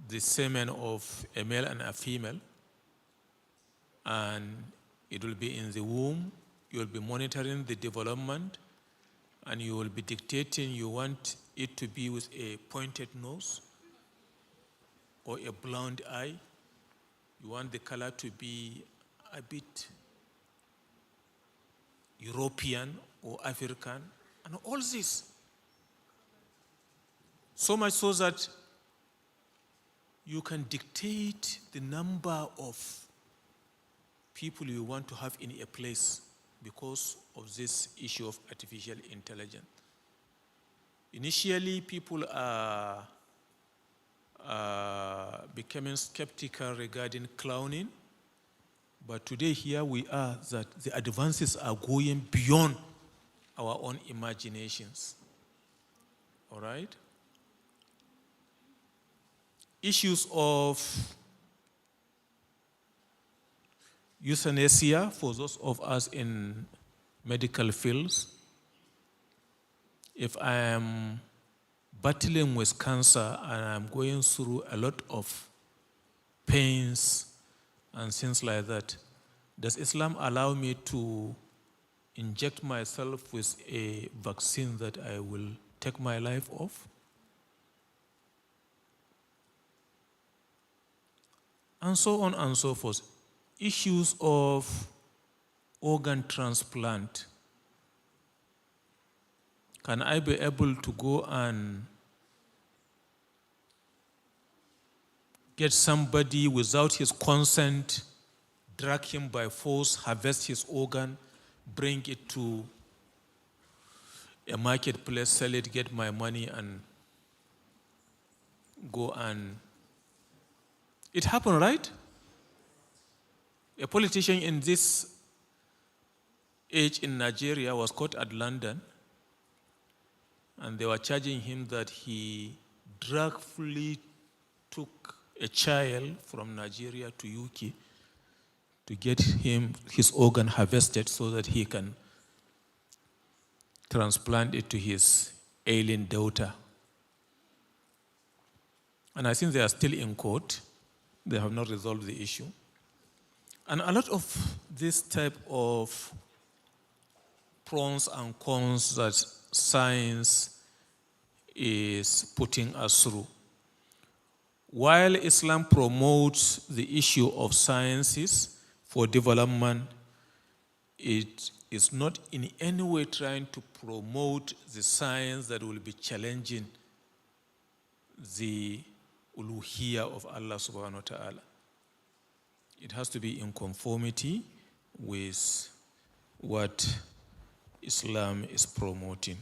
the semen of a male and a female, and it will be in the womb. You will be monitoring the development, and you will be dictating you want it to be with a pointed nose or a blonde eye. You want the color to be a bit European or African, and all this. So much so that you can dictate the number of people you want to have in a place because of this issue of artificial intelligence. Initially, people are becoming skeptical regarding cloning, but today here we are that the advances are going beyond our own imaginations. All right? Issues of euthanasia for those of us in medical fields. If I am battling with cancer and I'm going through a lot of pains and things like that, does Islam allow me to inject myself with a vaccine that I will take my life off? And so on and so forth. Issues of organ transplant. Can I be able to go and get somebody without his consent, drag him by force, harvest his organ, bring it to a marketplace, sell it, get my money, and go and... It happened, right? A politician in this age in Nigeria was caught at London, and they were charging him that he drugfully took a child from Nigeria to UK to get him his organ harvested so that he can transplant it to his ailing daughter. And I think they are still in court. They have not resolved the issue. And a lot of this type of pros and cons that science is putting us through. While Islam promotes the issue of sciences for development, it is not in any way trying to promote the science that will be challenging the uluhiyya of Allah subhanahu wa ta'ala. It has to be in conformity with what Islam is promoting.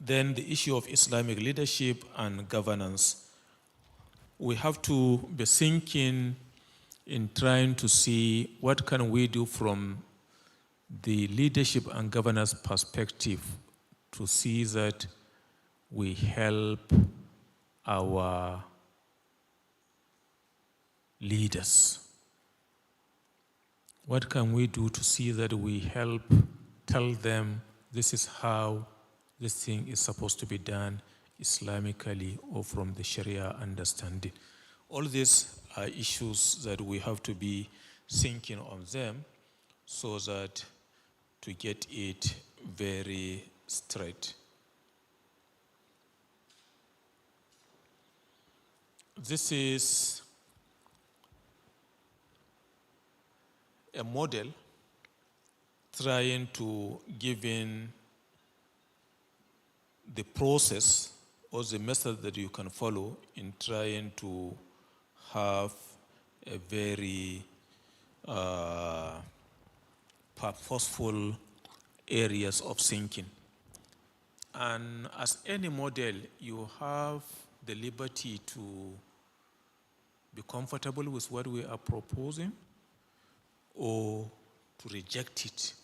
Then the issue of Islamic leadership and governance. We have to be thinking in trying to see what can we do from the leadership and governance perspective to see that we help our leaders. What can we do to see that we help tell them this is how this thing is supposed to be done Islamically or from the Sharia understanding? All these are issues that we have to be thinking on them so that to get it very straight. This is a model trying to give in the process or the method that you can follow in trying to have a very purposeful areas of thinking. And as any model, you have the liberty to be comfortable with what we are proposing or to reject it.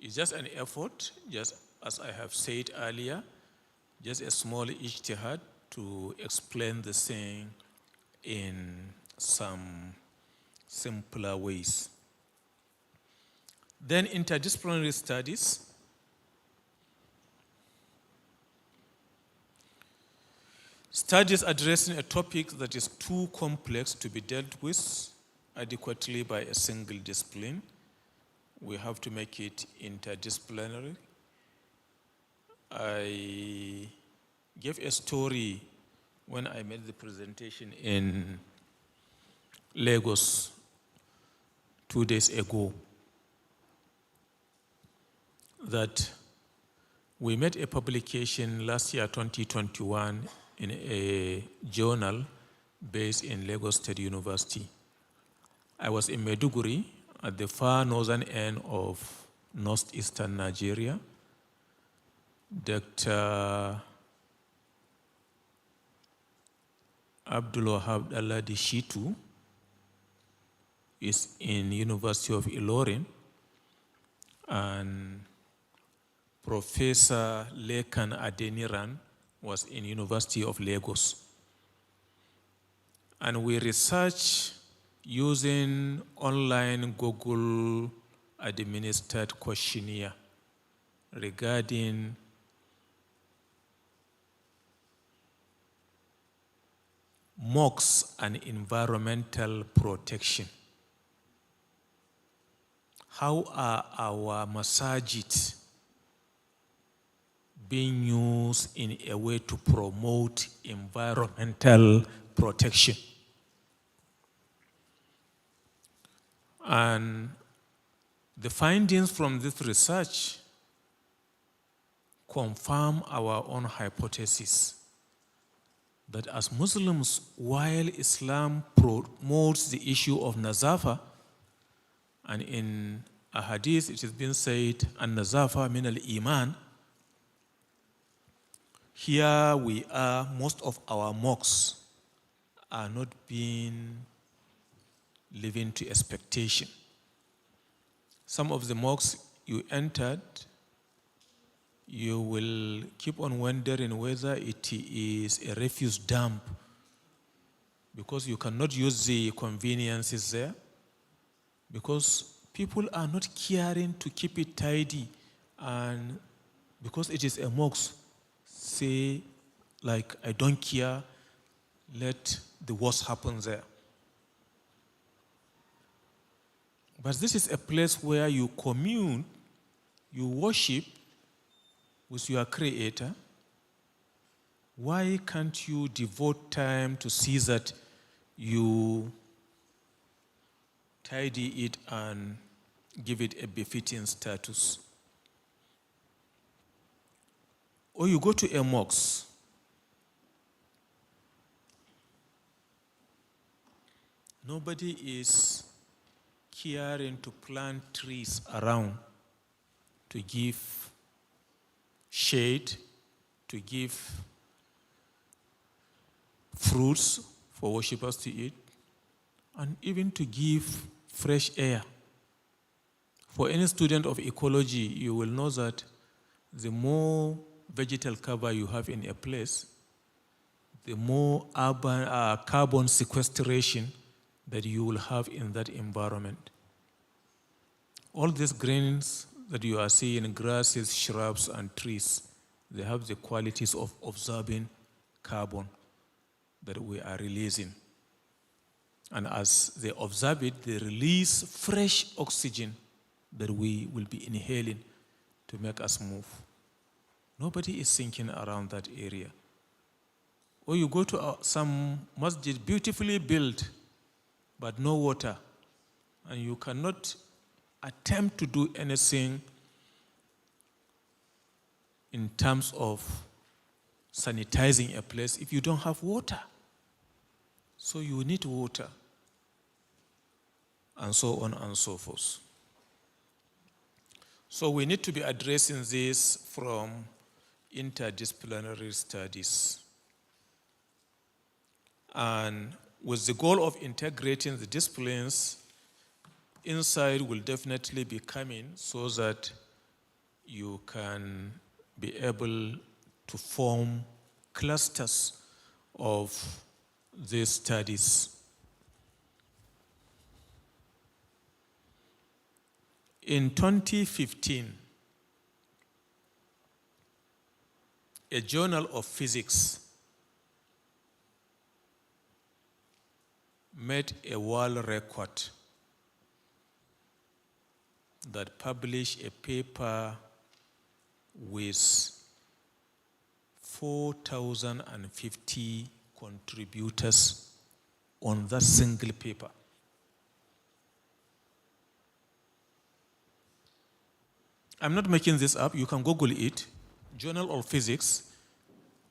It's just an effort, just as I have said earlier, just a small ijtihad to explain the thing in some simpler ways. Then interdisciplinary studies. Studies addressing a topic that is too complex to be dealt with adequately by a single discipline. We have to make it interdisciplinary. I gave a story when I made the presentation in Lagos 2 days ago, that we made a publication last year, 2021, in a journal based in Lagos State University. I was in Maiduguri at the far northern end of northeastern Nigeria. Dr. Abdulwahab Daladi Shitu is in University of Ilorin, and Professor Lekan Adeniran was in University of Lagos. And we research using online Google administered questionnaire regarding mosques and environmental protection. How are our masajid being used in a way to promote environmental protection? And the findings from this research confirm our own hypothesis that as Muslims, while Islam promotes the issue of nazafa, and in a hadith it has been said, an-nazafa min al-iman, here we are, most of our mosques are not being living to expectation. Some of the mosques you entered, you will keep on wondering whether it is a refuse dump, because you cannot use the conveniences there, because people are not caring to keep it tidy, and because it is a mosque, say like, I don't care, let the worst happen there. But this is a place where you commune, you worship with your Creator. Why can't you devote time to see that you tidy it and give it a befitting status? Or you go to a mosque, nobody is caring to plant trees around to give shade, to give fruits for worshippers to eat, and even to give fresh air For any student of ecology, you will know that the more vegetal cover you have in a place, the more urban, carbon sequestration that you will have in that environment. All these greens that you are seeing, grasses, shrubs, and trees, they have the qualities of absorbing carbon that we are releasing. And as they absorb it, they release fresh oxygen that we will be inhaling to make us move. Nobody is thinking around that area. Or you go to some masjid, beautifully built, but no water, and you cannot attempt to do anything in terms of sanitizing a place if you don't have water. So you need water, and so on and so forth. So we need to be addressing this from interdisciplinary studies. And with the goal of integrating the disciplines, insight will definitely be coming so that you can be able to form clusters of these studies. In 2015, a journal of physics made a world record that published a paper with 4,050 contributors on that single paper. I'm not making this up. You can Google it. Journal of Physics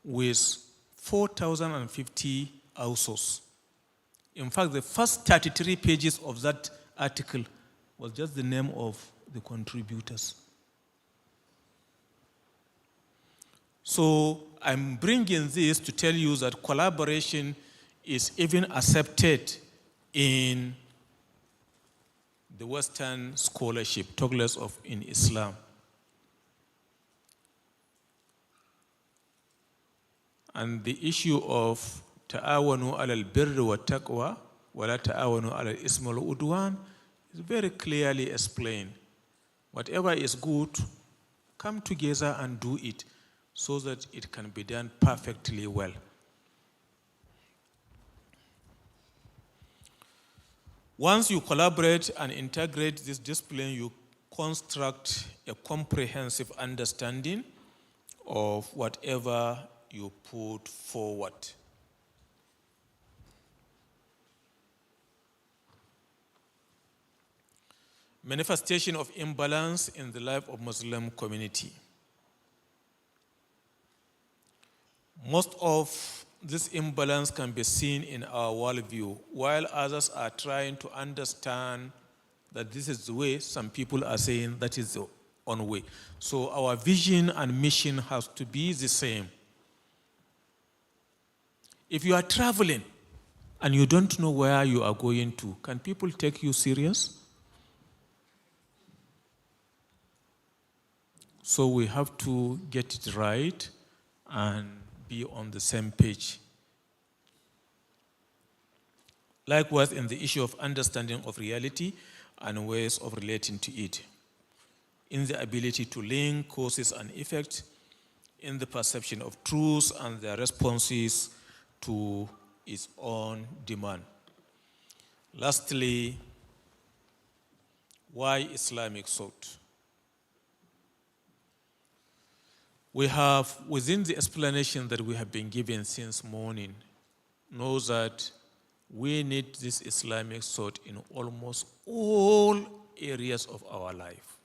with 4,050 authors. In fact, the first 33 pages of that article was just the name of the contributors. So I'm bringing this to tell you that collaboration is even accepted in the Western scholarship, talk less of in Islam. And the issue of ta'awanu ala al-birri wa taqwa wa la ta'awanu ala al-ismi wal udwan is very clearly explained. Whatever is good, come together and do it so that it can be done perfectly well. Once you collaborate and integrate this discipline, you construct a comprehensive understanding of whatever you put forward. Manifestation of imbalance in the life of Muslim community. Most of this imbalance can be seen in our worldview, while others are trying to understand that this is the way. Some people are saying that is the only way. So our vision and mission has to be the same. If you are traveling and you don't know where you are going to, can people take you serious? So we have to get it right and be on the same page. Likewise, in the issue of understanding of reality and ways of relating to it, in the ability to link causes and effects, in the perception of truth and their responses to its own demand. Lastly, why Islamic thought? We have, within the explanation that we have been given since morning, know that we need this Islamic thought in almost all areas of our life,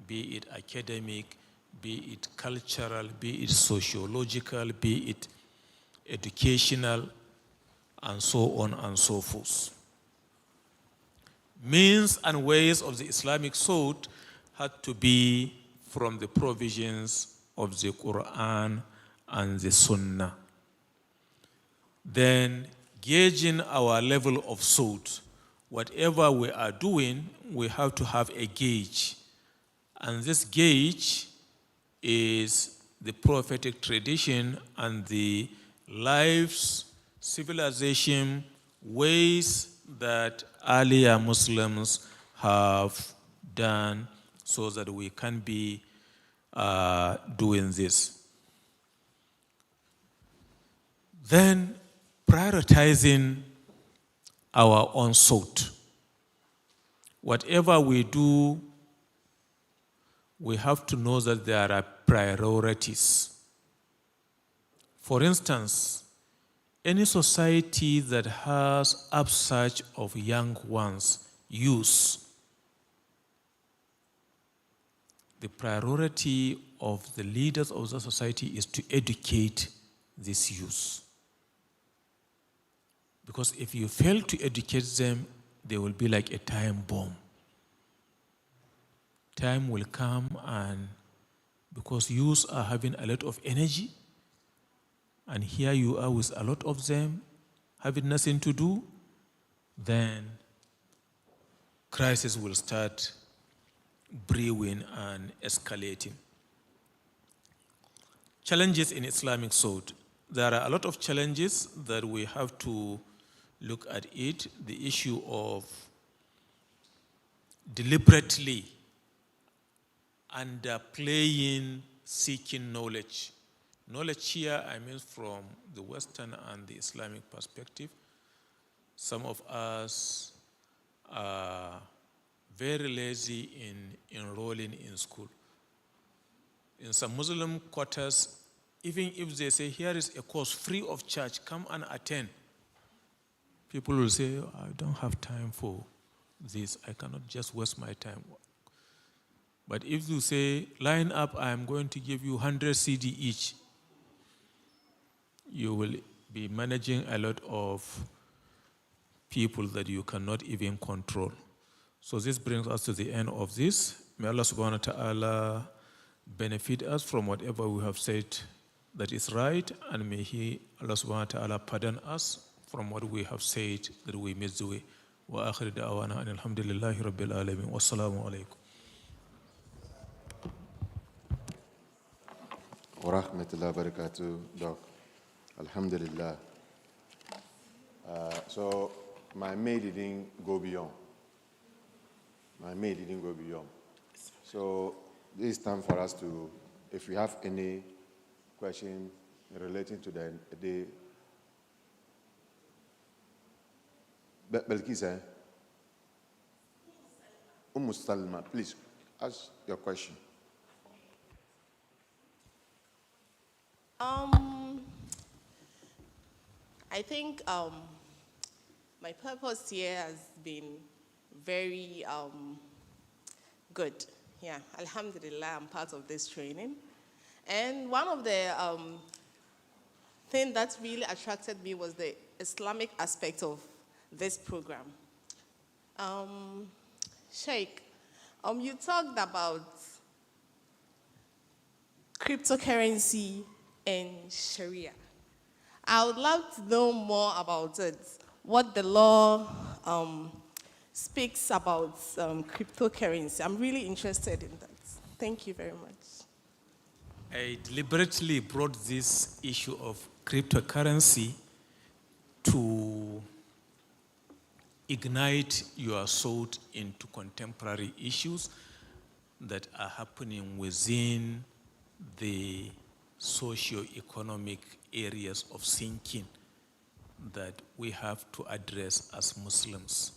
be it academic, be it cultural, be it sociological, be it educational, and so on and so forth. Means and ways of the Islamic thought had to be from the provisions of the Quran and the Sunnah. Then, gauging our level of thought, whatever we are doing, we have to have a gauge. And this gauge is the prophetic tradition and the lives, civilization, ways that earlier Muslims have done so that we can be doing this. Then prioritizing our own thought. Whatever we do, we have to know that there are priorities. For instance, any society that has upsurge of young ones, youth, the priority of the leaders of the society is to educate these youth. Because if you fail to educate them, they will be like a time bomb. Time will come, and because youth are having a lot of energy, and here you are with a lot of them having nothing to do, then crisis will start brewing and escalating. Challenges in Islamic thought. There are a lot of challenges that we have to look at it. The issue of deliberately underplaying seeking knowledge. Knowledge here, I mean from the Western and the Islamic perspective. Some of us are very lazy in enrolling in school. In some Muslim quarters, even if they say, here is a course free of charge, come and attend, people will say, I don't have time for this. I cannot just waste my time. But if you say, line up, I am going to give you 100 CD each, you will be managing a lot of people that you cannot even control. So this brings us to the end of this. May Allah subhanahu wa ta'ala benefit us from whatever we have said that is right, and may He, Allah subhanahu wa ta'ala, pardon us from what we have said that we missed the way. Wa akhir da'wana and alhamdulillahi rabbil alamin. Wassalamu alaikum. Wa rahmatullahi wa barakatuh, Doc. Alhamdulillah. So my maid didn't go beyond. So this is time for us to, if we have any question relating to the Belkis, Salma, please ask your question. I think my purpose here has been very good. Yeah, alhamdulillah, I'm part of this training. And one of the things that really attracted me was the Islamic aspect of this program. Sheikh, you talked about cryptocurrency and Sharia. I would love to know more about it, what the law speaks about cryptocurrency. I'm really interested in that. Thank you very much. I deliberately brought this issue of cryptocurrency to ignite your thought into contemporary issues that are happening within the socio-economic areas of thinking that we have to address as Muslims.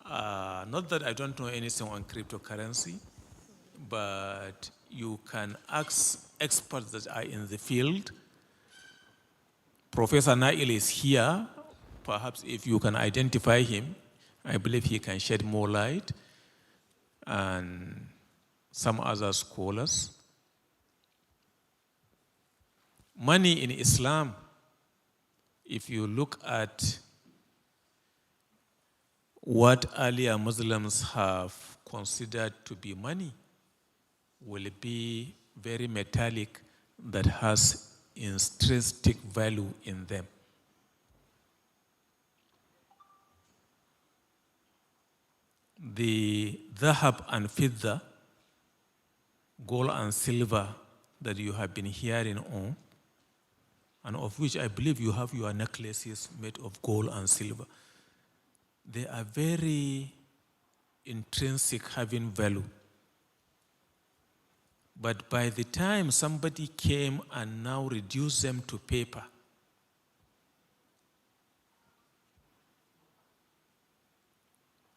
Not that I don't know anything on cryptocurrency, but you can ask experts that are in the field. Professor Nail is here. Perhaps if you can identify him, I believe he can shed more light, and some other scholars. Money in Islam, if you look at what earlier Muslims have considered to be money, will be very metallic, that has intrinsic value in them. the dhahab and fidda, gold and silver that you have been hearing on, and of which I believe you have your necklaces made of gold and silver, they are very intrinsic, having value. But by the time somebody came and now reduced them to paper,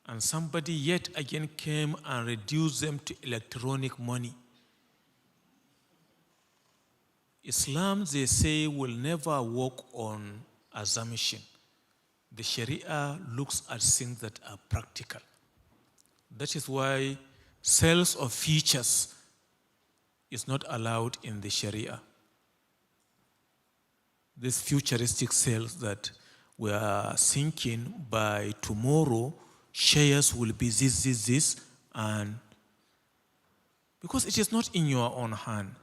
and somebody yet again came and reduced them to electronic money, Islam, they say, will never work on assumption. The Sharia looks at things that are practical. That is why sales of features is not allowed in the Sharia. These futuristic sales that we are thinking by tomorrow, shares will be this, and because it is not in your own hand.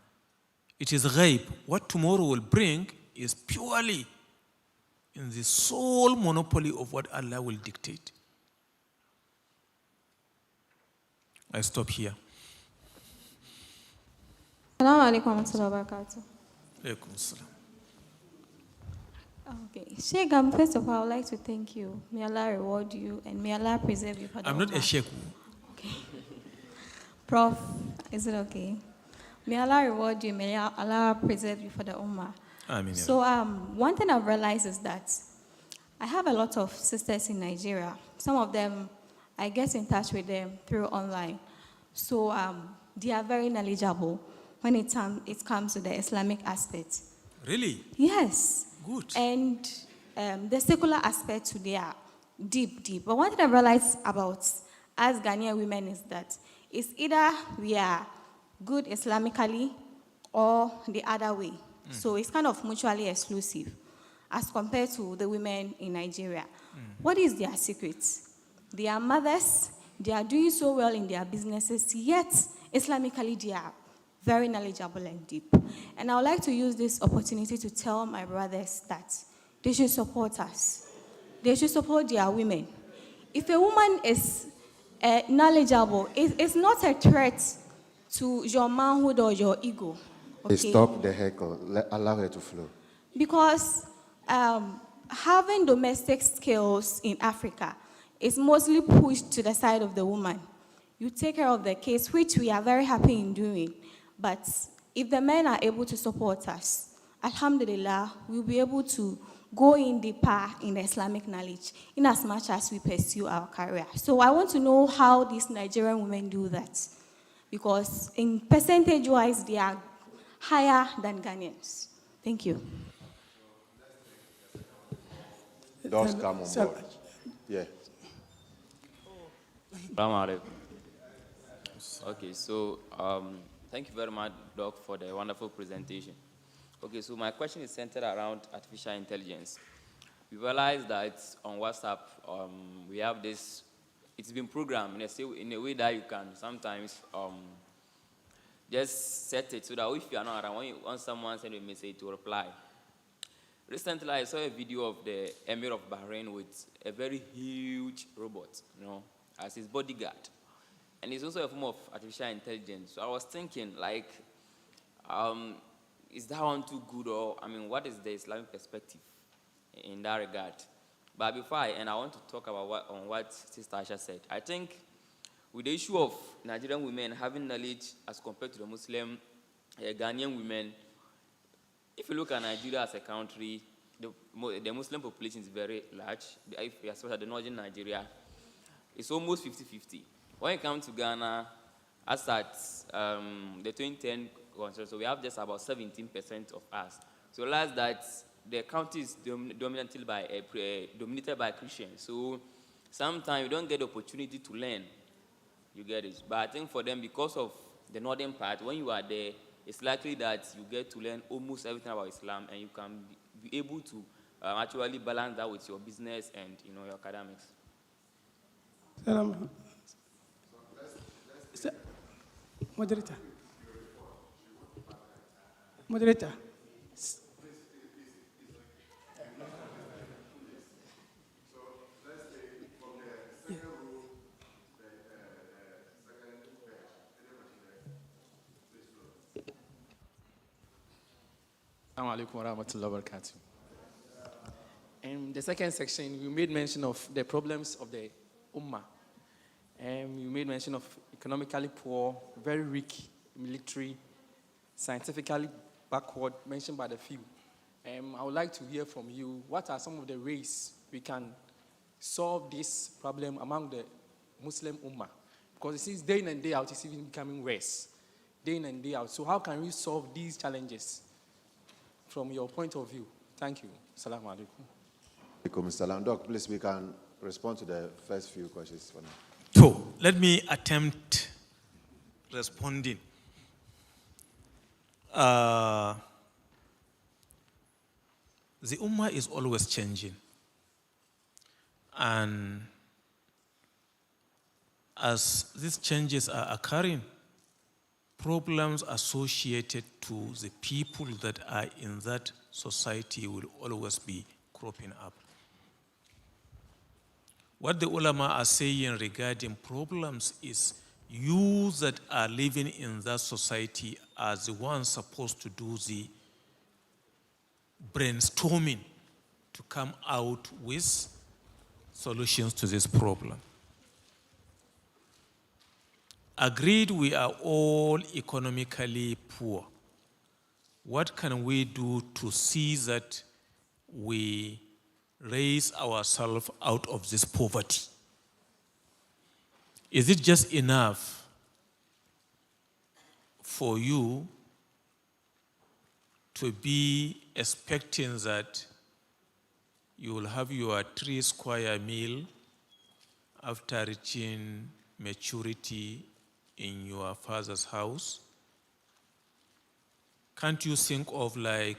It is ghaib. What tomorrow will bring is purely in the sole monopoly of what Allah will dictate. I stop here. Assalamu alaikum warahmatullahi wabarakatuh. Alaikum assalam. Okay, Sheikh, first of all, I would like to thank you. May Allah reward you and may Allah preserve you for the I'm not a sheikh. Okay. Prof, is it okay? May Allah reward you. May Allah preserve you for the Ummah. Amen. So one thing I've realized is that I have a lot of sisters in Nigeria. Some of them, I get in touch with them through online. So they are very knowledgeable when it comes to the Islamic aspect. Really? Yes. Good. And the secular aspect too, they are deep. But one thing I realized about us Ghanaian women is that it's either we are good Islamically or the other way. So it's kind of mutually exclusive as compared to the women in Nigeria. What is their secret? They are mothers, they are doing so well in their businesses, yet Islamically they are very knowledgeable and deep. And I would like to use this opportunity to tell my brothers that they should support us. They should support their women. If a woman is knowledgeable, it's not a threat to your manhood or your ego. Okay? Stop the heckle. Allow her to flow. Because having domestic skills in Africa is mostly pushed to the side of the woman. You take care of the kids, which we are very happy in doing. But if the men are able to support us, alhamdulillah, we'll be able to go in deeper in the Islamic knowledge in as much as we pursue our career. So I want to know how these Nigerian women do that. Because in percentage-wise, they are higher than Ghanaians. Thank you. Does come on board. Yeah. Okay, so thank you very much, Doc, for the wonderful presentation. Okay, so my question is centered around artificial intelligence. We realize that on WhatsApp, we have this, it's been programmed in a way that you can sometimes just set it so that if you are not around, when someone sends a message to reply. Recently, I saw a video of the Emir of Bahrain with a very huge robot, as his bodyguard. And it's also a form of artificial intelligence. So I was thinking, like, is that one too good, or, what is the Islamic perspective in that regard? But before I want to talk about what Sister Aisha said. I think with the issue of Nigerian women having knowledge as compared to the Muslim Ghanaian women, if you look at Nigeria as a country, the Muslim population is very large, especially the northern Nigeria. It's almost 50-50. When it comes to Ghana, as at the 2010 consensus, so we have just about 17% of us. So realize that the country is dominated by Christians. So sometimes you don't get the opportunity to learn. You get it. But I think for them, because of the northern part, when you are there, it's likely that you get to learn almost everything about Islam, and you can be able to actually balance that with your business and your academics. Moderator. Assalamu alaikum wa rahmatullahi wa barakatuh. The second section, you made mention of the problems of the Ummah. You made mention of economically poor, very weak, military, scientifically backward, mentioned by the few. I would like to hear from you, what are some of the ways we can solve this problem among the Muslim Ummah? Because it seems day in and day out, it's even becoming worse. Day in and day out. So how can we solve these challenges from your point of view? Thank you. Assalamu alaikum. Alaikum salam. Doc, please, we can respond to the first few questions for now. So, let me attempt responding. The Ummah is always changing. And as these changes are occurring, problems associated to the people that are in that society will always be cropping up. What the ulama are saying regarding problems is you that are living in that society are the ones supposed to do the brainstorming to come out with solutions to this problem. Agreed, we are all economically poor. What can we do to see that we raise ourselves out of this poverty? Is it just enough for you to be expecting that you will have your 3 square meal after reaching maturity in your father's house? Can't you think of like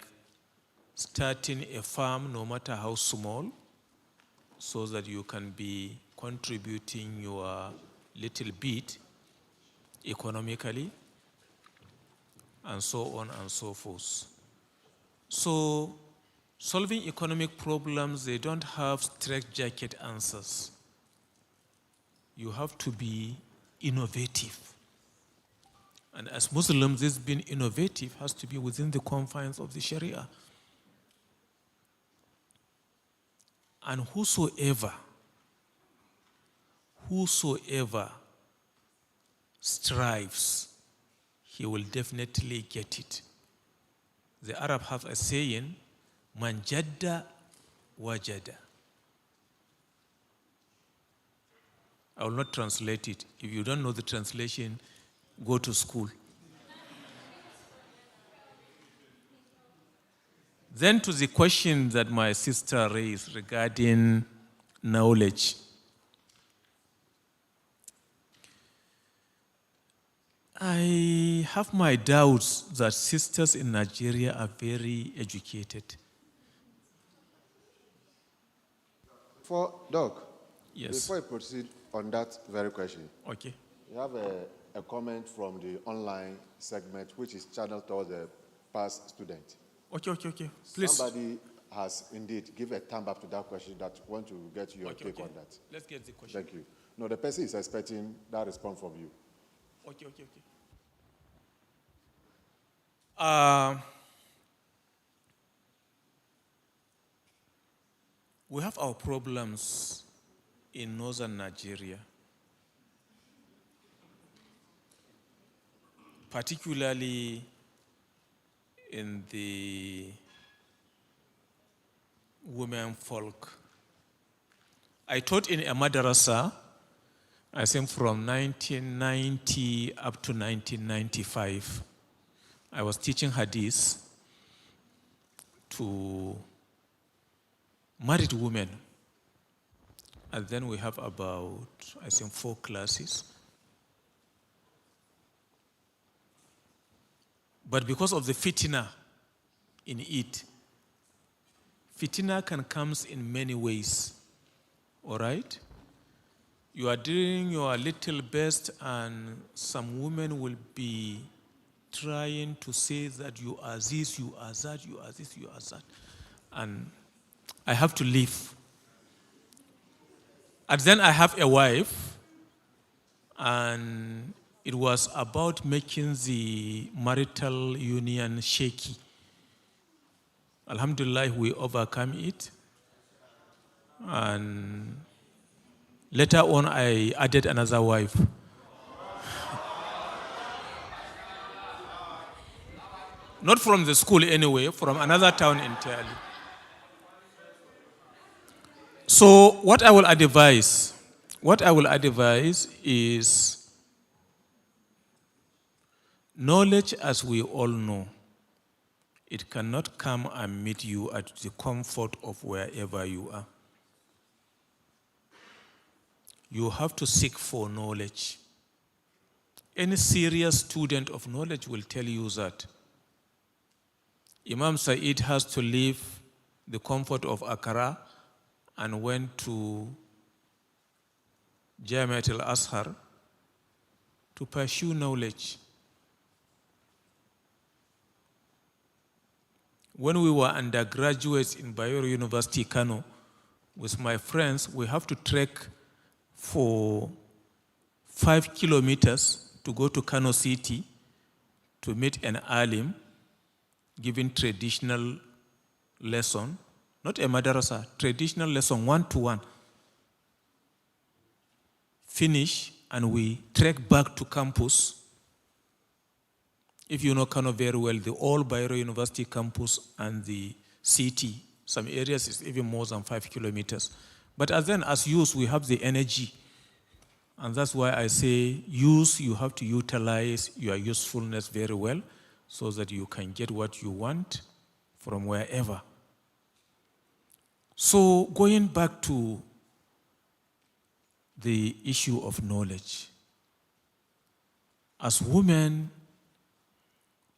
starting a farm, no matter how small, so that you can be contributing your little bit economically, and so on and so forth? So, solving economic problems, they don't have straitjacket answers. You have to be innovative. And as Muslims, this being innovative has to be within the confines of the Sharia. And whosoever strives, he will definitely get it. The Arab have a saying, man jadda wajada. I will not translate it. If you don't know the translation, go to school. Then to the question that my sister raised regarding knowledge. I have my doubts that sisters in Nigeria are very educated. Doc, yes. Before I proceed on that very question, okay. We have a comment from the online segment which is channeled towards the past student. Okay. Please. Somebody has indeed given a thumb up to that question that want to get your take on that. Let's get the question. Thank you. No, the person is expecting that response from you. Okay. We have our problems in northern Nigeria, particularly in the women folk. I taught in a madrasa, I think from 1990 up to 1995. I was teaching hadith to married women. And then we have about, I think, 4 classes. But because of the fitna in it, fitna can come in many ways. All right? You are doing your little best, and some women will be trying to say that you are this, you are that, you are this, you are that. And I have to leave. And then I have a wife, and it was about making the marital union shaky. Alhamdulillah, we overcome it. And later on, I added another wife. Not from the school anyway, from another town entirely. So what I will advise is knowledge, as we all know, it cannot come and meet you at the comfort of wherever you are. You have to seek for knowledge. Any serious student of knowledge will tell you that. Imam Sa'id has to leave the comfort of Accra and went to Jamiat al-Azhar to pursue knowledge. When we were undergraduates in Bayero University, Kano, with my friends, we have to trek for 5 kilometers to go to Kano City to meet an alim giving traditional lesson, not a madrasa, traditional lesson, one-to-one. Finish, and we trek back to campus. If you know Kano very well, the old Bayero University campus and the city, some areas is even more than 5 kilometers. But as youth, we have the energy. And that's why I say, you have to utilize your usefulness very well so that you can get what you want from wherever. So going back to the issue of knowledge, as women,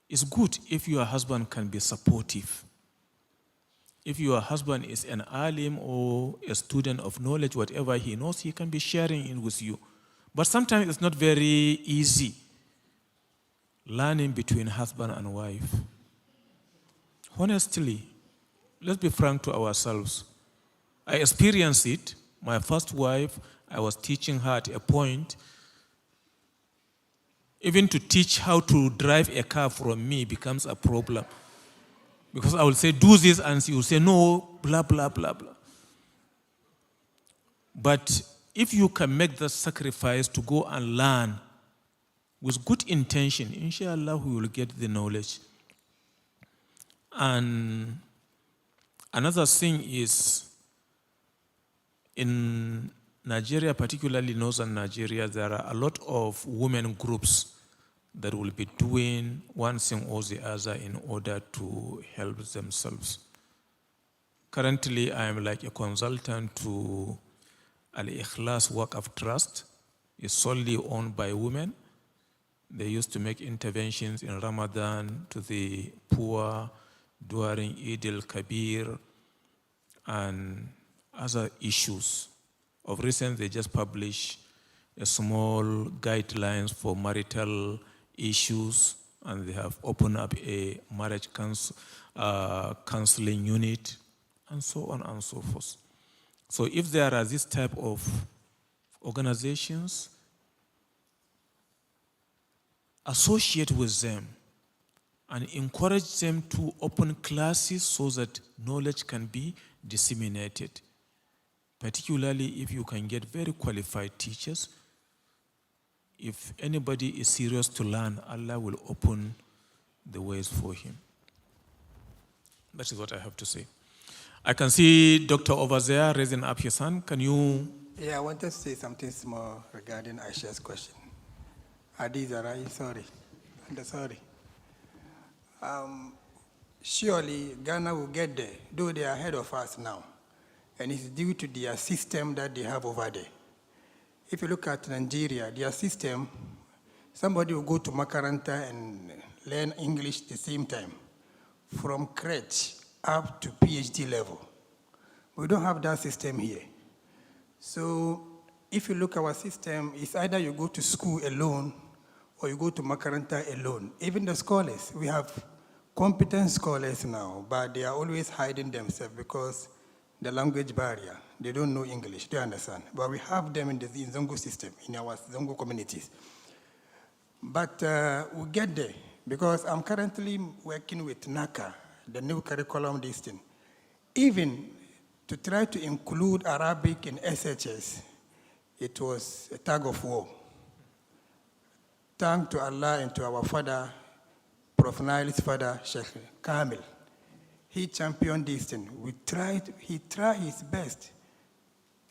it's good if your husband can be supportive. If your husband is an alim or a student of knowledge, whatever he knows, he can be sharing it with you. But sometimes it's not very easy learning between husband and wife. Honestly, let's be frank to ourselves. I experienced it. My first wife, I was teaching her at a point. Even to teach how to drive a car from me becomes a problem. Because I will say, do this, and she will say, no, blah, blah, blah, blah. But if you can make the sacrifice to go and learn with good intention, inshallah, we will get the knowledge. And another thing is, in Nigeria, particularly northern Nigeria, there are a lot of women groups that will be doing one thing or the other in order to help themselves. Currently, I am like a consultant to Al-Ikhlas Work of Trust. It's solely owned by women. They used to make interventions in Ramadan to the poor during Eid al-Kabir and other issues. Of recent, they just published a small guidelines for marital issues, and they have opened up a marriage counseling unit, and so on and so forth. So if there are this type of organizations, associate with them and encourage them to open classes so that knowledge can be disseminated. Particularly if you can get very qualified teachers. If anybody is serious to learn, Allah will open the ways for him. That is what I have to say. I can see Doctor over there raising up his hand. Can you? Yeah, I want to say something small regarding Aisha's question. Adiza, right? Sorry. Surely Ghana will get there, though they are ahead of us now. And it's due to their system that they have over there. If you look at Nigeria, their system, somebody will go to Makaranta and learn English at the same time, from crèche up to PhD level. We don't have that system here. So if you look at our system, it's either you go to school alone or you go to Makaranta alone. Even the scholars, we have competent scholars now, but they are always hiding themselves because the language barrier. They don't know English, they understand. But we have them in the Zongo system, in our Zongo communities. But we'll get there, because I'm currently working with NACA, the new curriculum, this thing. Even to try to include Arabic in SHS, it was a tug of war. Thank to Allah and to our father, Prof. Nail's father, Sheikh Kamil. He championed this thing. He tried his best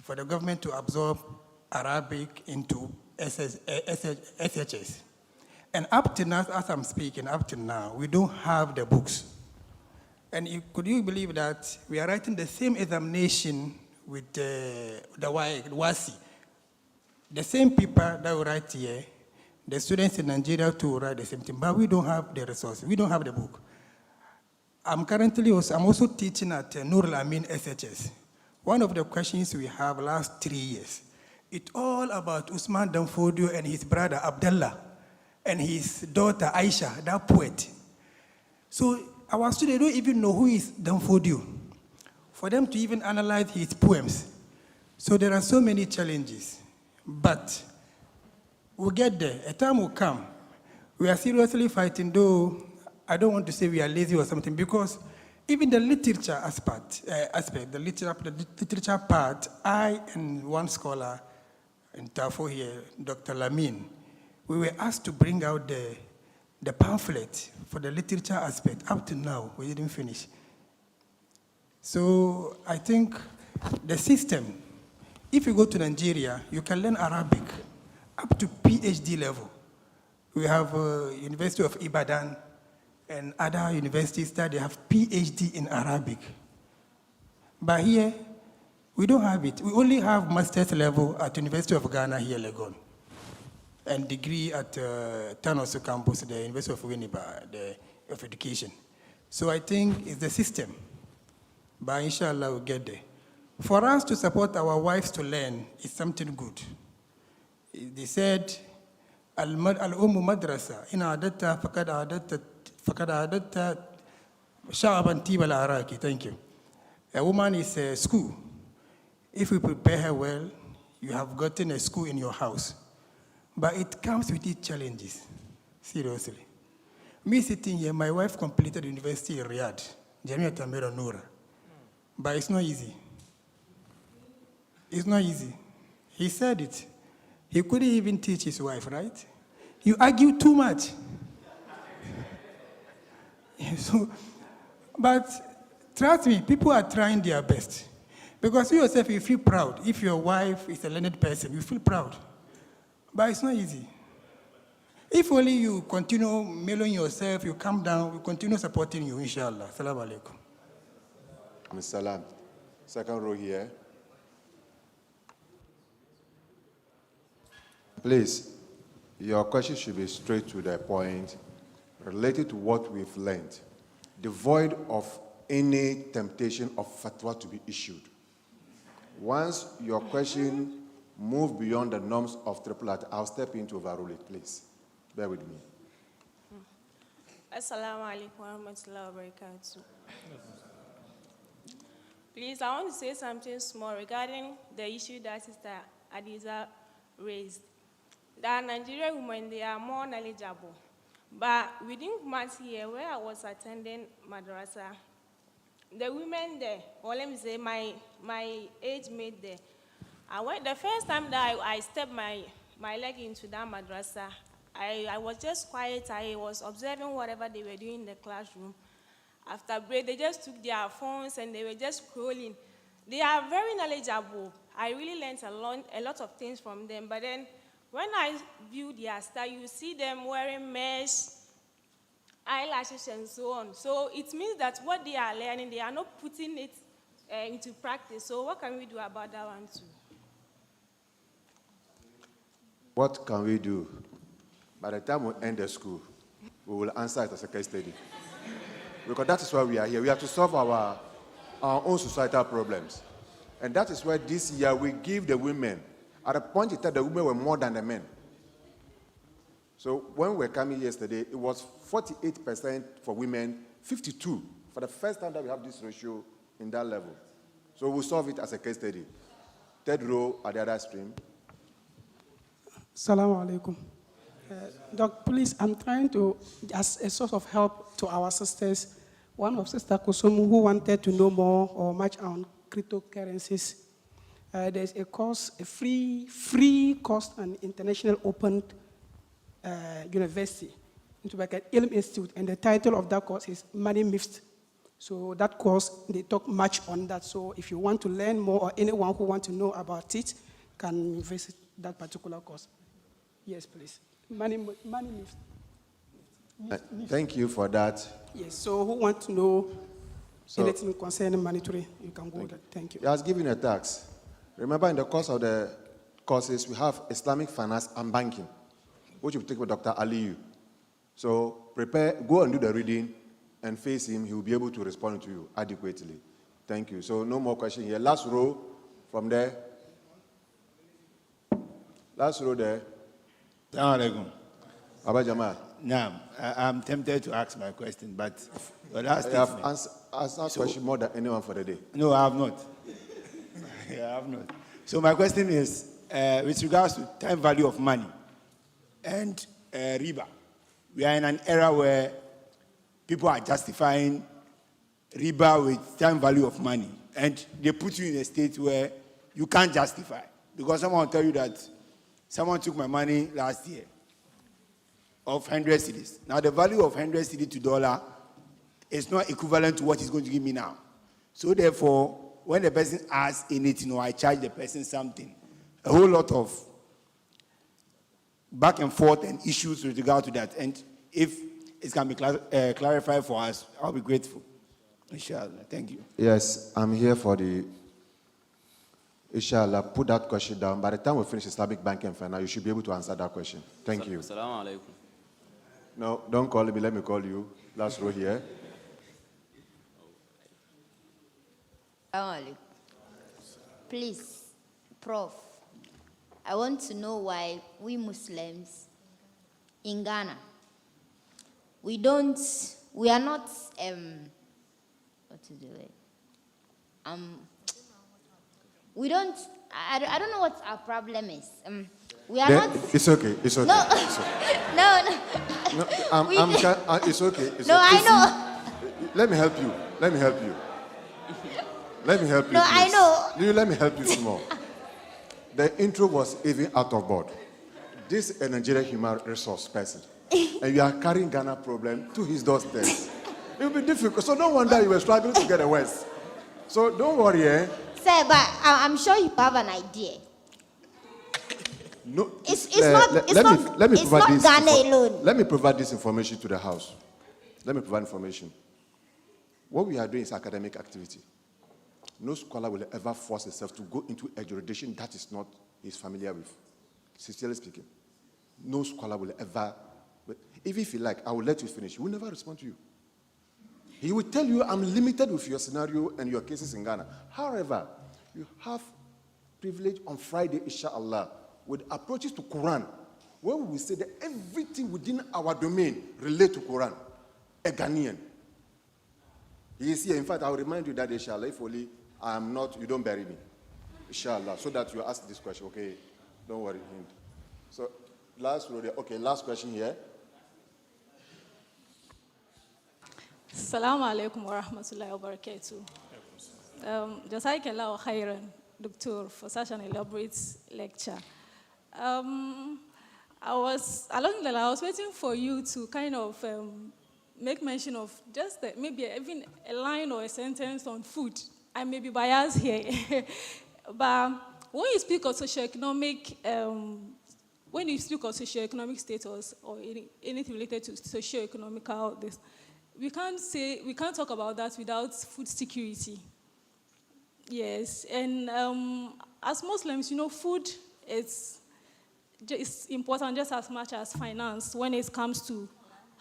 for the government to absorb Arabic into SHS. And up to now, as I'm speaking, up to now, we don't have the books. And could you believe that we are writing the same examination with the WASI? The same paper that we write here, the students in Nigeria too write the same thing, but we don't have the resources, we don't have the book. I'm also teaching at Nur Al-Amin SHS. One of the questions we have last 3 years, it's all about Usman Danfodio and his brother Abdullah and his daughter Aisha, that poet. So our students don't even know who is Danfodio, for them to even analyze his poems. So there are so many challenges, but we'll get there. A time will come. We are seriously fighting, though I don't want to say we are lazy or something, because even the literature aspect, the literature part, I and one scholar in Tafo here, Dr. Lamin, we were asked to bring out the pamphlet for the literature aspect. Up to now, we didn't finish. So I think the system, if you go to Nigeria, you can learn Arabic up to PhD level. We have University of Ibadan and other universities that they have PhD in Arabic. But here, we don't have it. We only have master's level at University of Ghana here, Legon, and degree at Tanosu campus, the University of Winneba, of Education. So I think it's the system, but inshallah we'll get there. For us to support our wives to learn is something good. They said, Al-Ummu Madrasa, in Adatta, Fakad Adatta, Sha'aban Tibal Araki, thank you. A woman is a school. If we prepare her well, you have gotten a school in your house. But it comes with its challenges, seriously. Me sitting here, my wife completed university in Riyadh, Jamia Tamira Noura. But it's not easy. It's not easy. He said it. He couldn't even teach his wife, right? You argue too much. So, but trust me, people are trying their best. Because you yourself, you feel proud. If your wife is a learned person, you feel proud. But it's not easy. If only you continue mailing yourself, you calm down, we continue supporting you, inshallah. Assalamu alaikum. Ms. Salam, second row here. Please, your question should be straight to the point, related to what we've learned, devoid of any temptation of fatwa to be issued. Once your question moves beyond the norms of triple at, I'll step in to overrule it, please. Bear with me. Assalamu alaikum wa rahmatullahi wa barakatuh. Please, I want to say something small regarding the issue that Sister Adiza raised. That Nigerian women, they are more knowledgeable. But within Kumasi here, where I was attending madrasa, the women there, or let me say my age mate there, the first time that I stepped my leg into that madrasa, I was just quiet. I was observing whatever they were doing in the classroom. After break, they just took their phones and they were just scrolling. They are very knowledgeable. I really learned a lot of things from them. But then when I view their style, you see them wearing mesh, eyelashes, and so on. So it means that what they are learning, they are not putting it into practice. So what can we do about that one too? What can we do? By the time we end the school, we will answer it as a case study. Because that is why we are here. We have to solve our own societal problems. And that is why this year we give the women, at a point in time the women were more than the men. So when we were coming yesterday, it was 48% for women, 52%. For the first time that we have this ratio in that level. So we'll solve it as a case study. Third row at the other stream. Assalamu alaikum. Doc, please, I'm trying to, as a source of help to our sisters, one of Sister Kusum who wanted to know more or much on cryptocurrencies. There's a course, a free course on International Open University, into Ilm Institute, and the title of that course is Money Myths. So that course, they talk much on that. So if you want to learn more, or anyone who wants to know about it, can visit that particular course. Yes, please. Money Myths. Thank you for that. Yes, so who want to know anything concerning monetary, you can go there. Thank you. He has given a tax. Remember, in the course of the courses, we have Islamic finance and banking, which we take with Dr. Aliyu. So prepare, go and do the reading, and face him. He will be able to respond to you adequately. Thank you. So no more question here. Last row from there. Last row there. Assalamu alaikum. Abba Jamal. Now, I'm tempted to ask my question, but the last I have statement. asked that question more than anyone for the day. No, I have not. I have not. So my question is, with regards to time value of money and riba, we are in an era where people are justifying riba with time value of money, and they put you in a state where you can't justify, because someone will tell you that someone took my money last year of 100 cedis. Now the value of 100 cedis to dollar is not equivalent to what he's going to give me now. So therefore, when the person asks anything, or I charge the person something, a whole lot of back and forth and issues with regard to that. And if it can be clarified for us, I'll be grateful. Inshallah. Thank you. Yes, I'm here for the... Inshallah, put that question down. By the time we finish Islamic banking and finance, you should be able to answer that question. Thank you. Assalamu alaikum. No, don't call me. Let me call you. Last row here. Please, Prof, I want to know why we Muslims in Ghana, we are not, what is the word? We don't, I don't know what our problem is. We are not. It's okay. It's okay. No, it's okay. no. It's okay. It's no, okay. I know. Let me help you. Let me help you. Let me help you. No, please. I know. Let me help you small. The intro was even out of board. This is a Nigerian human resource person, and you are carrying Ghana problem to his doorstep. It will be difficult. So no wonder you were struggling to get a West. So don't worry, eh? Sir, but I'm sure you have an idea. No, it's not Ghana alone. Let me provide this information to the House. Let me provide information. What we are doing is academic activity. No scholar will ever force himself to go into a jurisdiction that is not he's familiar with. Sincerely speaking, no scholar will ever. If you like, I will let you finish. He will never respond to you. He will tell you, I'm limited with your scenario and your cases in Ghana. However, you have privilege on Friday, inshallah, with approaches to Quran, where we will say that everything within our domain relate to Quran. A Ghanaian. He is here. In fact, I will remind you that, inshallah, if only I am not, you don't bury me. Inshallah, so that you ask this question. Okay, don't worry. So, last row there. Okay, last question here. Assalamu alaikum wa rahmatullahi wa barakatuh. Jazakallahu khairan, Doctor, for such an elaborate lecture. I was waiting for you to kind of make mention of just maybe even a line or a sentence on food. I may be biased here, but when you speak of socioeconomic, status or anything related to socioeconomical, we can't talk about that without food security. Yes, and as Muslims, food is important just as much as finance when it comes to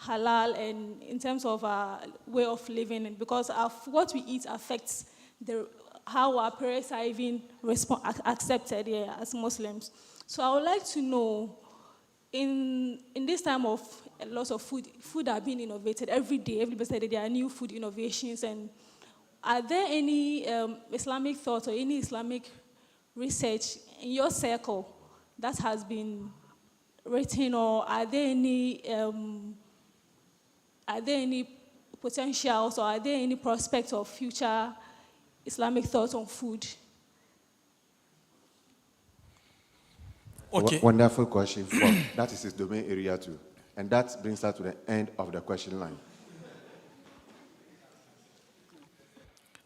halal and in terms of our way of living, because what we eat affects how our parents are even accepted here as Muslims. So I would like to know, in this time of a lot of food are being innovated every day. Every day there are new food innovations. And are there any Islamic thoughts or any Islamic research in your circle that has been written, or are there any potentials, or are there any prospects of future Islamic thought on food? Okay. Wonderful question. That is his domain area too. And that brings us to the end of the question line.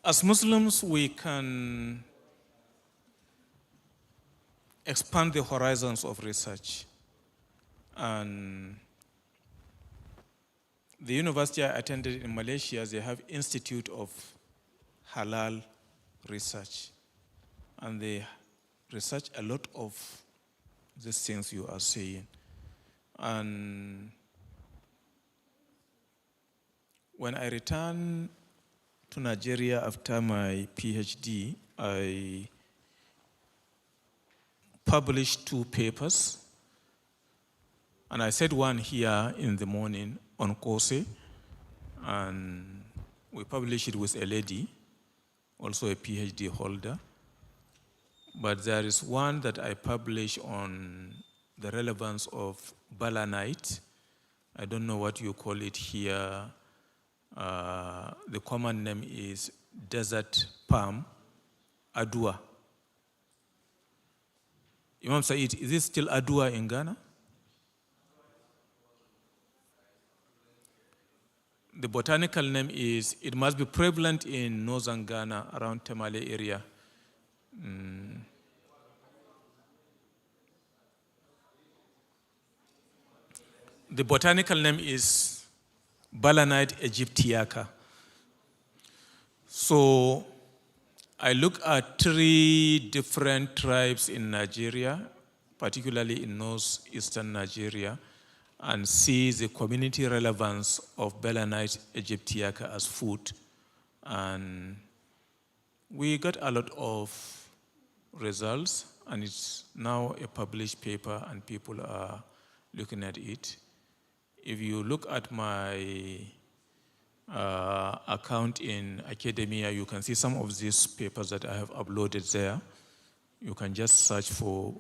As Muslims, we can expand the horizons of research. And the university I attended in Malaysia, they have Institute of Halal Research. And they research a lot of these things you are saying. And when I returned to Nigeria after my PhD, I published 2 papers. And I said one here in the morning on Kose, and we published it with a lady, also a PhD holder. But there is one that I published on the relevance of balanite. I don't know what you call it here. The common name is desert palm, adua. Imam Said, is it still adua in Ghana? The botanical name is, it must be prevalent in northern Ghana, around Tamale area. The botanical name is Balanite aegyptiaca. So I look at 3 different tribes in Nigeria, particularly in northeastern Nigeria, and see the community relevance of Balanite aegyptiaca as food. And we got a lot of results, and it's now a published paper, and people are looking at it. If you look at my account in academia, you can see some of these papers that I have uploaded there. You can just search for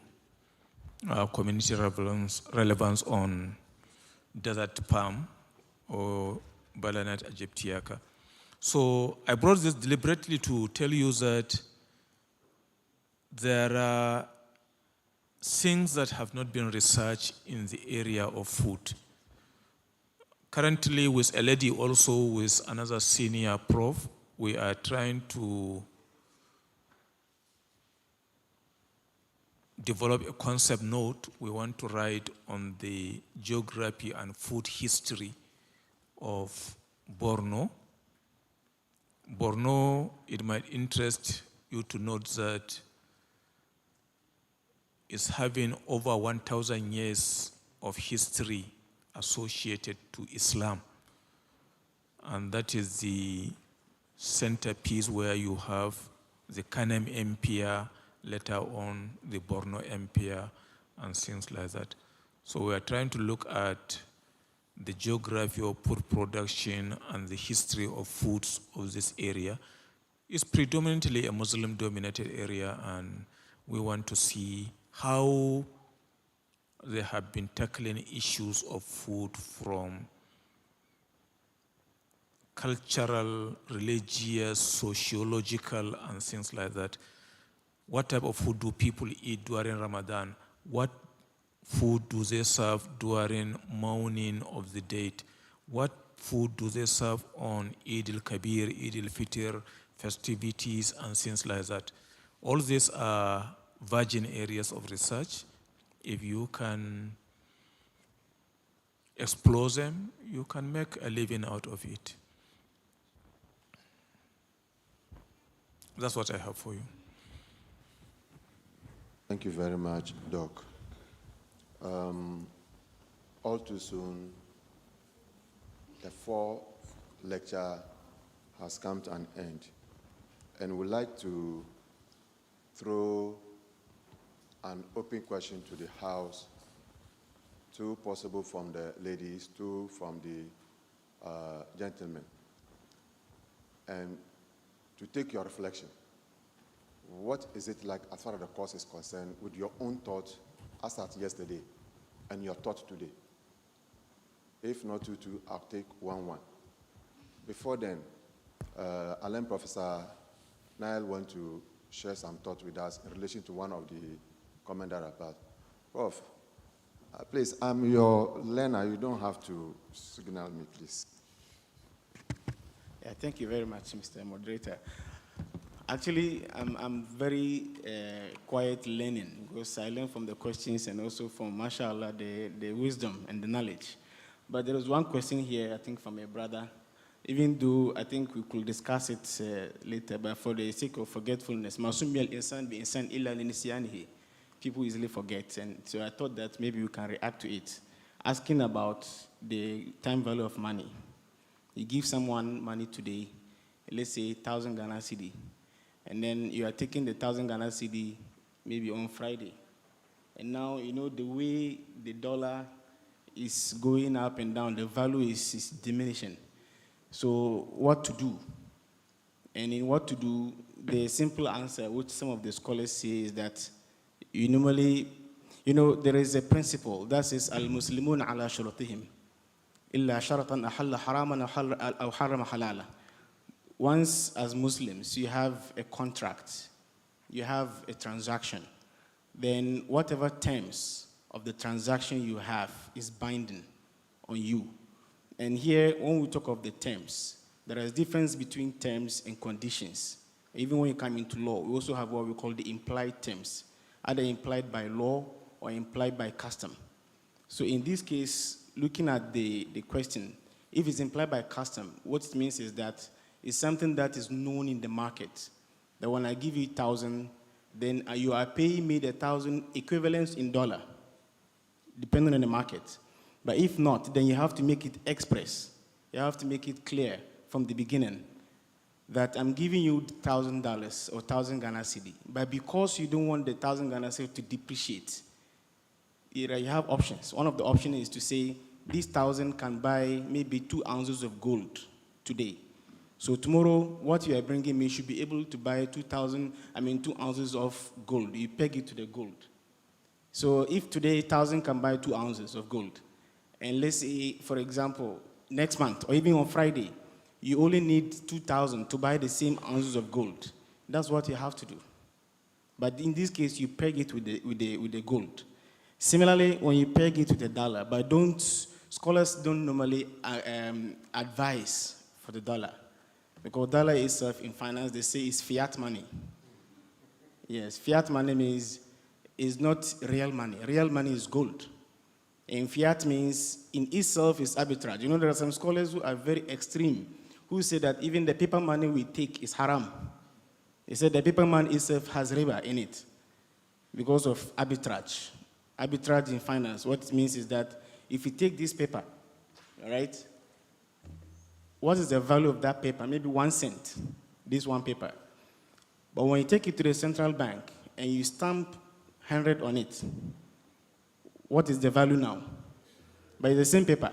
community relevance on desert palm or Balanite aegyptiaca. So I brought this deliberately to tell you that there are things that have not been researched in the area of food. Currently, with a lady also with another senior prof, we are trying to develop a concept note we want to write on the geography and food history of Borno. Borno, it might interest you to note that it's having over 1,000 years of history associated to Islam. And that is the centerpiece where you have the Kanem Empire, later on the Borno Empire, and things like that. So we are trying to look at the geography of food production and the history of foods of this area. It's predominantly a Muslim-dominated area, and we want to see how they have been tackling issues of food from cultural, religious, sociological, and things like that. What type of food do people eat during Ramadan? What food do they serve during mourning of the dead? What food do they serve on Eid al-Kabir, Eid al-Fitr, festivities, and things like that? All these are virgin areas of research. If you can explore them, you can make a living out of it. That's what I have for you. Thank you very much, Doc. All too soon, the 4th lecture has come to an end, and we'd like to throw an open question to the House, 2 possible from the ladies, 2 from the gentlemen, and to take your reflection. What is it like as far as the course is concerned with your own thoughts as at yesterday and your thoughts today? If not 2-2, I'll take 1-1. before then, Alain Professor Niall want to share some thoughts with us in relation to one of the comments that I passed. Prof, please, I'm your learner. You don't have to signal me, please. Yeah, thank you very much, Mr. Moderator. Actually, I'm very quiet learning because I learn from the questions and also from, mashallah, the wisdom and the knowledge. But there was one question here, I think, from a brother, even though I think we could discuss it later, but for the sake of forgetfulness, people easily forget. And so I thought that maybe we can react to it, asking about the time value of money. You give someone money today, let's say 1,000 Ghana cedi, and then you are taking the 1,000 Ghana cedi maybe on Friday. And now, you know, the way the dollar is going up and down, the value is diminishing. So what to do? And in what to do, the simple answer, which some of the scholars say, is that you normally, you know, there is a principle that says, al-Muslimun ala shurutihim, illa sharatan ahalla haraman aw harrama halala. Once, as Muslims, you have a contract, you have a transaction, then whatever terms of the transaction you have is binding on you. And here, when we talk of the terms, there is a difference between terms and conditions. Even when you come into law, we also have what we call the implied terms, either implied by law or implied by custom. So in this case, looking at the question, if it's implied by custom, what it means is that it's something that is known in the market. That when I give you 1,000, then you are paying me the 1,000 equivalents in dollar, depending on the market. But if not, then you have to make it express. You have to make it clear from the beginning that I'm giving you $1,000 or 1,000 Ghana cedi. But because you don't want the 1,000 Ghana cedi to depreciate, you have options. One of the options is to say, this 1,000 can buy maybe 2 ounces of gold today. So tomorrow, what you are bringing me should be able to buy 2 ounces of gold. You peg it to the gold. So if today 1,000 can buy 2 ounces of gold, and let's say, for example, next month or even on Friday, you only need 2,000 to buy the same ounces of gold. That's what you have to do. But in this case, you peg it with the gold. Similarly, when you peg it with the dollar, but scholars don't normally advise for the dollar. Because dollar itself in finance, they say it's fiat money. Yes, fiat money means is not real money. Real money is gold. And fiat means in itself is arbitrage. You know, there are some scholars who are very extreme, who say that even the paper money we take is haram. They said the paper money itself has riba in it because of arbitrage. Arbitrage in finance, what it means is that if you take this paper, all right, what is the value of that paper? Maybe 1 cent, this one paper. But when you take it to the central bank and you stamp 100 on it, what is the value now? But it's the same paper.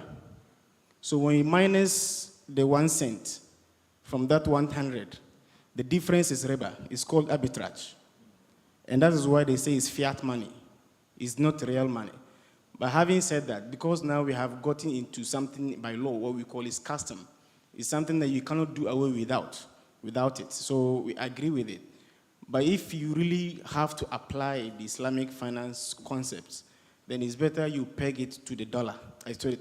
So when you minus the 1 cent from that 100, the difference is riba. It's called arbitrage. And that is why they say it's fiat money. It's not real money. But having said that, because now we have gotten into something by law, what we call is custom. It's something that you cannot do away without it. So we agree with it. But if you really have to apply the Islamic finance concepts, then it's better you peg it to the dollar, to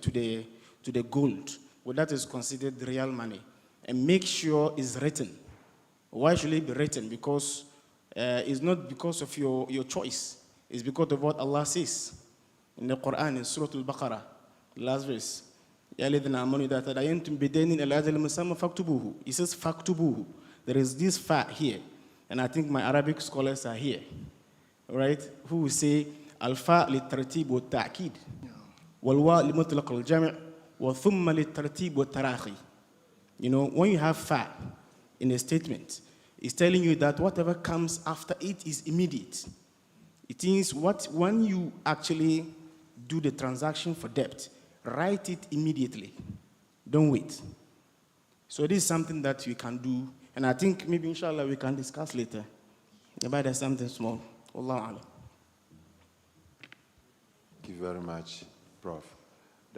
the gold, well, that is considered real money, and make sure it's written. Why should it be written? Because it's not because of your choice. It's because of what Allah says in the Quran, in Surah Al-Baqarah, last verse. He says, faktubuhu. There is this fa here, and I think my Arabic scholars are here, right? Who will say, الفاء للترتيب والتأكيد والواء لمطلق الجمع وثم للترتيب والتراخي. You know, when you have fa in a statement, it's telling you that whatever comes after it is immediate. It means when you actually do the transaction for debt, write it immediately. Don't wait. So this is something that we can do, and I think maybe inshallah we can discuss later about there's something small. Wallahu a'lam. Thank you very much, Prof.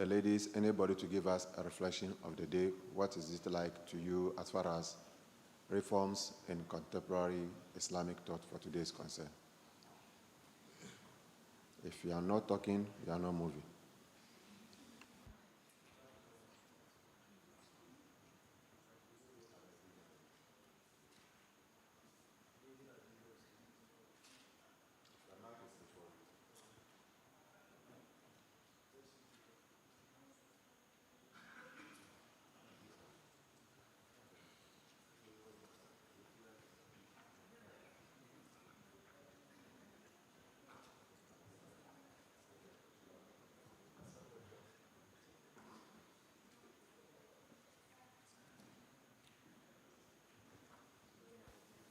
the ladies, anybody to give us a reflection of the day. What is it like to you as far as reforms in contemporary Islamic thought for today's concern? If you are not talking, you are not moving.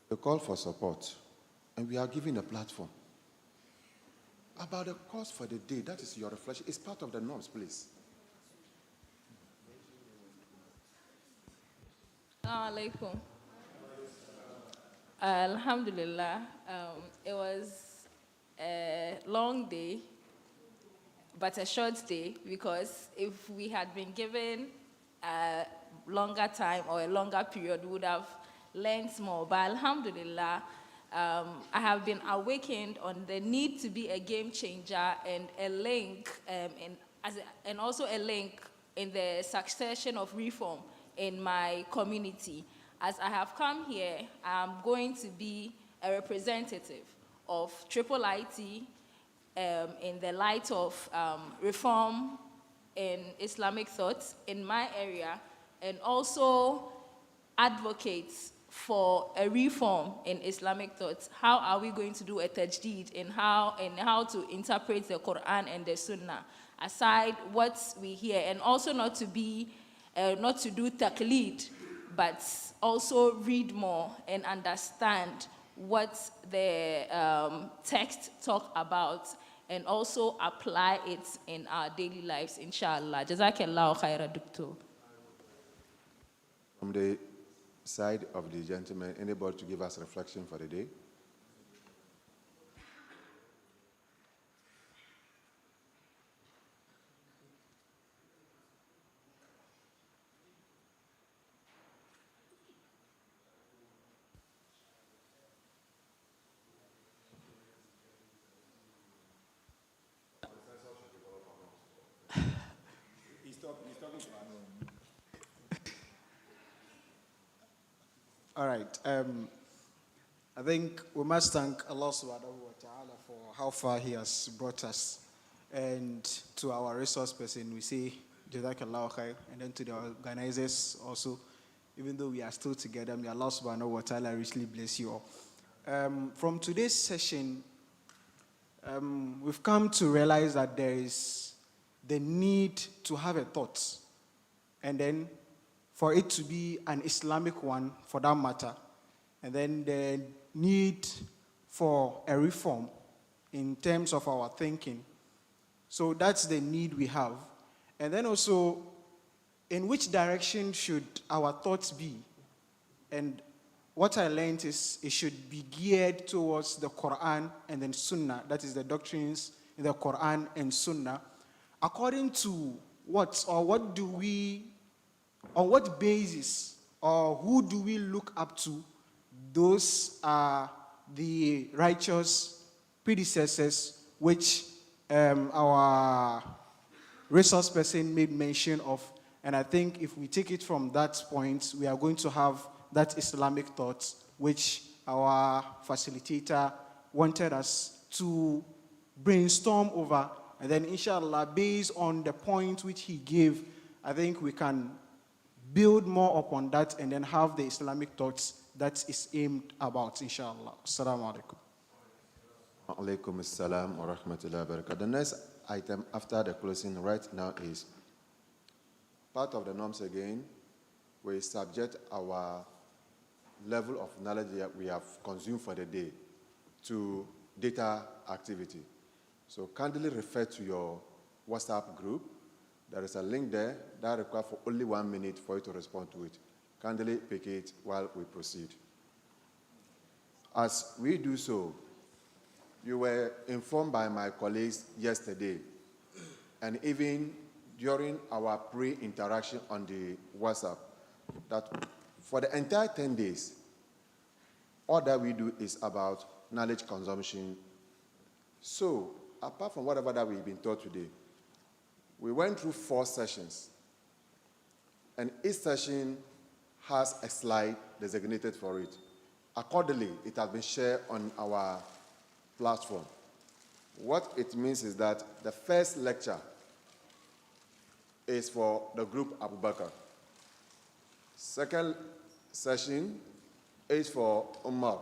The call for support, and we are giving a platform. About the cause for the day, that is your reflection. It's part of the norms, please. Assalamu alaikum. Alhamdulillah. It was a long day, but a short day, because if we had been given a longer time or a longer period, we would have learned more. But alhamdulillah, I have been awakened on the need to be a game changer and a link, and also a link in the succession of reform in my community. As I have come here, I'm going to be a representative of IIIT in the light of reform in Islamic thought in my area, and also advocates for a reform in Islamic thought. How are we going to do a tajdeed in how to interpret the Quran and the Sunnah, aside what we hear, and also not to do taqleed, but also read more and understand what the text talk about, and also apply it in our daily lives, inshallah. Jazakallahu khaira, Doctor. From the side of the gentleman, anybody to give us reflection for the day? All right. I think we must thank Allah subhanahu wa ta'ala for how far He has brought us. And to our resource person, we say, Jazakallahu khair. And then to the organizers also, even though we are still together, may Allah subhanahu wa ta'ala richly bless you all. From today's session, we've come to realize that there is the need to have a thought, and then for it to be an Islamic one, for that matter, and then the need for a reform in terms of our thinking. So that's the need we have. And then also, in which direction should our thoughts be? And what I learned is it should be geared towards the Quran and then Sunnah, that is the doctrines in the Quran and Sunnah. According to what on what basis or who do we look up to? Those are the righteous predecessors which our resource person made mention of. And I think if we take it from that point, we are going to have that Islamic thought which our facilitator wanted us to brainstorm over. And then inshallah, based on the point which he gave, I think we can build more upon that and then have the Islamic thoughts that is aimed about, inshallah. Assalamu alaikum. Alaikum assalam wa rahmatullahi wa barakatuh. The next item after the closing right now is part of the norms again. We subject our level of knowledge that we have consumed for the day to data activity. So kindly refer to your WhatsApp group. There is a link there that requires for only 1 minute for you to respond to it. Kindly pick it while we proceed. As we do so, you were informed by my colleagues yesterday, and even during our pre-interaction on the WhatsApp that for the entire 10 days, all that we do is about knowledge consumption. So, apart from whatever that we've been taught today, we went through 4 sessions, and each session has a slide designated for it. Accordingly, it has been shared on our platform. What it means is that the first lecture is for the group Abu Bakr. Second session is for Umar.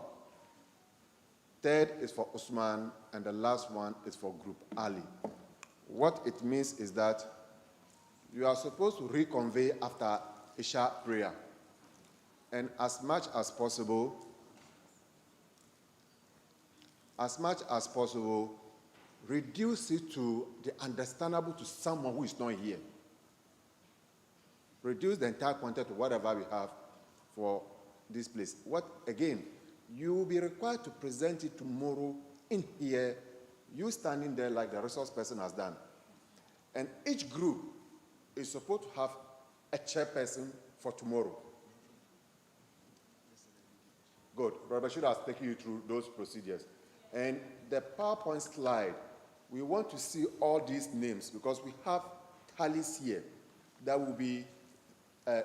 Third is for Usman, and the last one is for group Ali. What it means is that you are supposed to reconvey after Isha prayer. And as much as possible, reduce it to the understandable to someone who is not here. Reduce the entire content of whatever we have for this place. Again, you will be required to present it tomorrow in here, you standing there like the resource person has done. And each group is supposed to have a chairperson for tomorrow. Good. Brother Bashir has taken you through those procedures. And the PowerPoint slide, we want to see all these names because we have tallies here that will be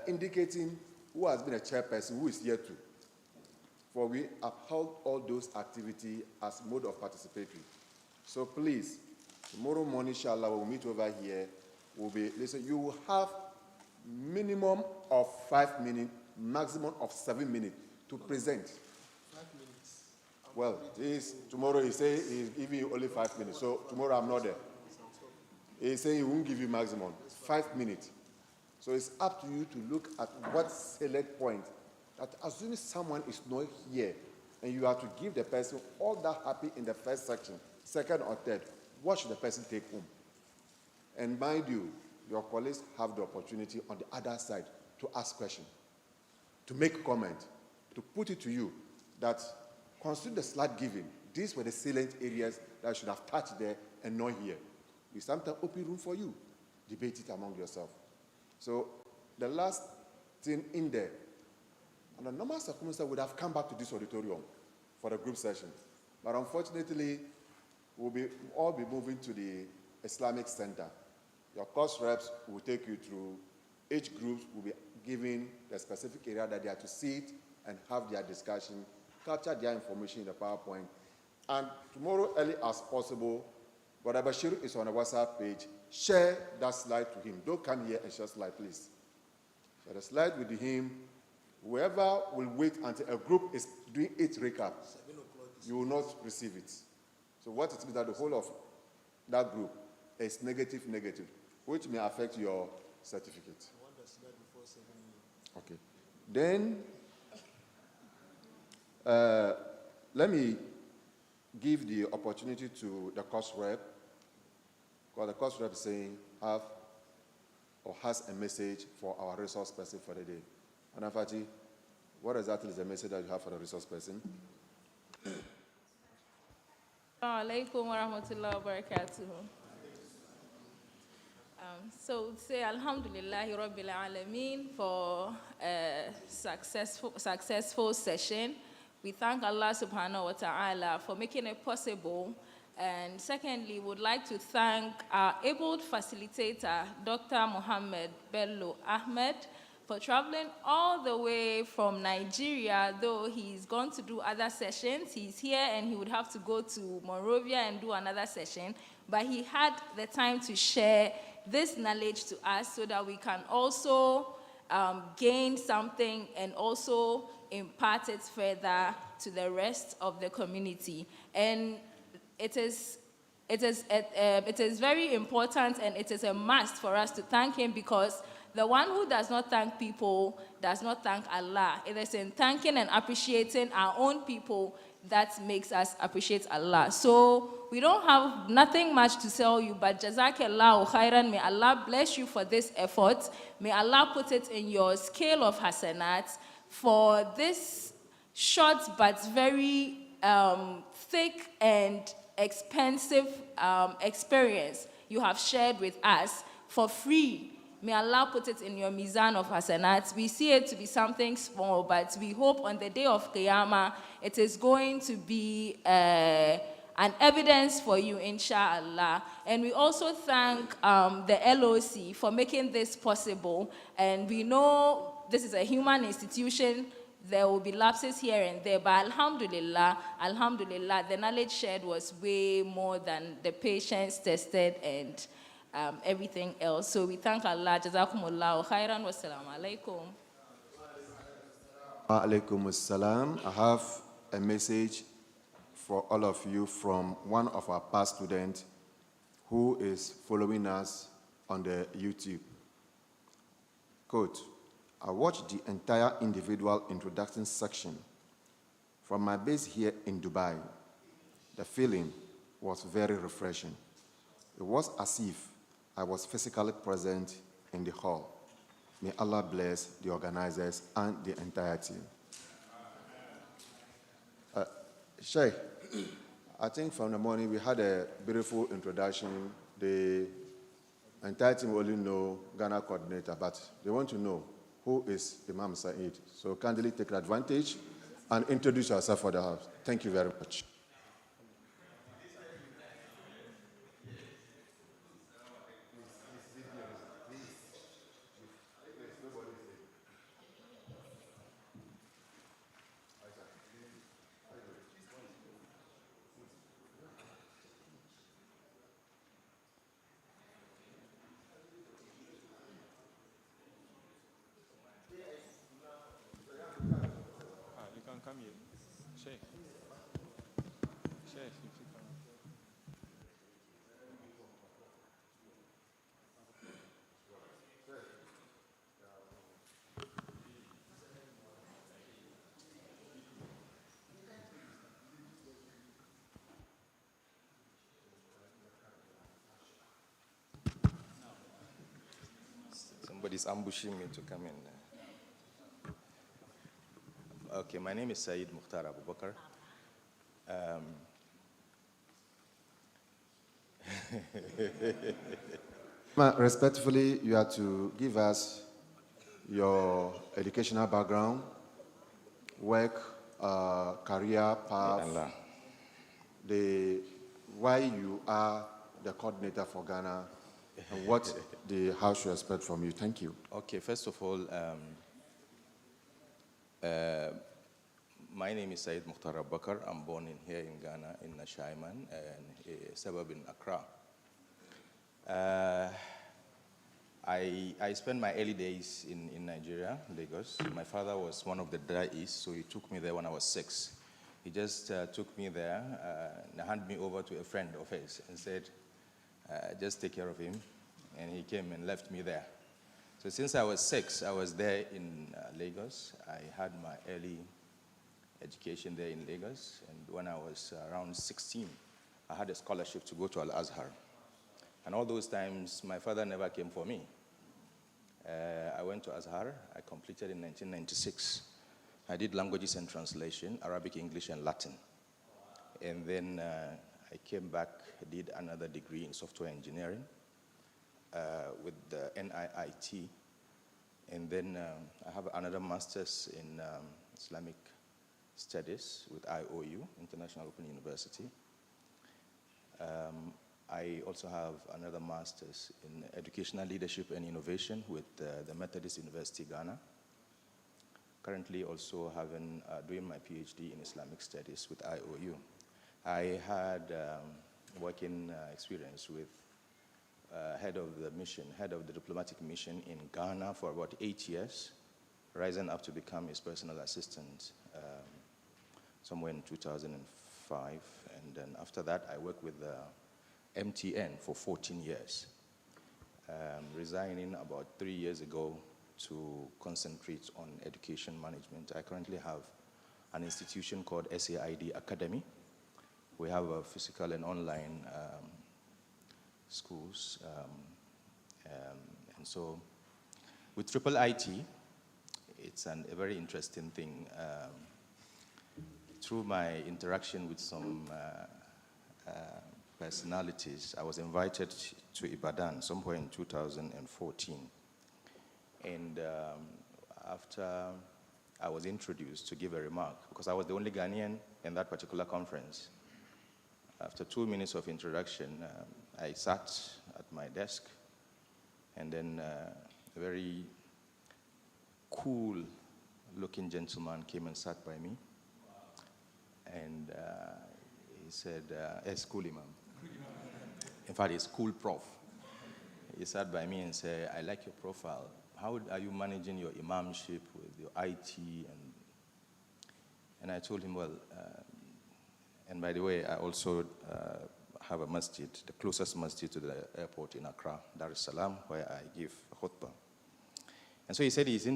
indicating who has been a chairperson, who is here too. For we uphold all those activities as mode of participatory. So please, tomorrow morning, inshallah, we'll meet over here. Listen, you will have minimum of 5 minutes, maximum of 7 minutes to present. 5 minutes. Well, tomorrow he say he'll give you only 5 minutes. So tomorrow I'm not there. He say he won't give you maximum 5 minutes. So it's up to you to look at what select point. That assuming someone is not here, and you have to give the person all that happy in the first section, second or third, what should the person take home? And mind you, your colleagues have the opportunity on the other side to ask questions, to make comment, to put it to you that consider the slide given. These were the salient areas that I should have touched there and not here. We sometimes open room for you. Debate it among yourself. So the last thing in there, under normal circumstances, would have come back to this auditorium for the group session. But unfortunately, we'll all be moving to the Islamic Center. Your course reps will take you through. Each group will be given the specific area that they are to sit and have their discussion, capture their information in the PowerPoint. And tomorrow, early as possible, Brother Bashir is on a WhatsApp page. Share that slide to him. Don't come here and share slide, please. Share the slide with him. Whoever will wait until a group is doing its recap, you will not receive it. So what it means that the whole of that group is negative, which may affect your certificate. I want the slide before 7 a.m. Okay. Then, let me give the opportunity to the course rep, because the course rep is saying has a message for our resource person for the day. Anafati, what exactly is the message that you have for the resource person? Assalamu alaikum wa rahmatullahi wa barakatuh. So say Alhamdulillahi Rabbil Alameen for a successful session. We thank Allah subhanahu wa ta'ala for making it possible. And secondly, would like to thank our able facilitator, Dr. Muhammed Bello Ahmed, for traveling all the way from Nigeria, though he's gone to do other sessions. He's here and he would have to go to Monrovia and do another session. But he had the time to share this knowledge to us so that we can also gain something and also impart it further to the rest of the community. And it is very important and it is a must for us to thank him, because the one who does not thank people does not thank Allah. It is in thanking and appreciating our own people that makes us appreciate Allah. So we don't have nothing much to tell you, but Jazakallahu khairan. May Allah bless you for this effort. May Allah put it in your scale of hasanat for this short but very thick and expensive experience you have shared with us for free. May Allah put it in your mizan of hasanat. We see it to be something small, but we hope on the day of Qiyamah, it is going to be an evidence for you, inshallah. And we also thank the LOC for making this possible. And we know this is a human institution. There will be lapses here and there, but alhamdulillah, the knowledge shared was way more than the patients tested and everything else. So we thank Allah. Jazakumullahu khairan. Wassalamu alaikum. Alaikum assalam. I have a message for all of you from one of our past students who is following us on the YouTube. Quote, I watched the entire individual introduction section from my base here in Dubai. The feeling was very refreshing. It was as if I was physically present in the hall. May Allah bless the organizers and the entire team. Sheikh, I think from the morning we had a beautiful introduction. The entire team only know Ghana coordinator, but they want to know who is Imam Iiit. So kindly take advantage and introduce yourself for the house. Thank you very much. Come here. Sheikh. Sheikh, if you come. Somebody's ambushing me to come in. Okay, my name is Iiit Mukhtar Abubakar. Respectfully, you have to give us your educational background, work, career path, why you are the coordinator for Ghana, and what the house should expect from you. Thank you. Okay, first of all, my name is Iiit Mukhtar Abubakar. I'm born here in Ghana, in Shaiman, and a suburb in Accra. I spent my early days in Nigeria, Lagos. My father was one of the da'is, so he took me there when I was 6. He just took me there and handed me over to a friend of his and said, just take care of him. And he came and left me there. So since I was 6, I was there in Lagos. I had my early education there in Lagos. And when I was around 16, I had a scholarship to go to Al-Azhar. And all those times, my father never came for me. I went to Azhar. I completed in 1996. I did languages and translation, Arabic, English, and Latin. And then I came back, did another degree in software engineering with the NIIT. And then I have another master's in Islamic Studies with IOU, International Open University. I also have another master's in educational leadership and innovation with the Methodist University, Ghana. Currently also doing my PhD in Islamic Studies with IOU. I had working experience with head of the diplomatic mission in Ghana for about 8 years, rising up to become his personal assistant somewhere in 2005. And then after that, I worked with MTN for 14 years, resigning about 3 years ago to concentrate on education management. I currently have an institution called SAID Academy. We have a physical and online schools. And so with IIIT, it's a very interesting thing. Through my interaction with some personalities. I was invited to Ibadan somewhere in 2014. And after I was introduced to give a remark, because I was the only Ghanaian in that particular conference, after 2 minutes of introduction, I sat at my desk, and then a very cool-looking gentleman came and sat by me, and he said, school imam. In fact, he's school prof. He sat by me and said, I like your profile. How are you managing your imamship with your IT? And I told him, well, and by the way, I also have a masjid, the closest masjid to the airport in Accra, Dar es Salaam, where I give khutbah. And so he said he's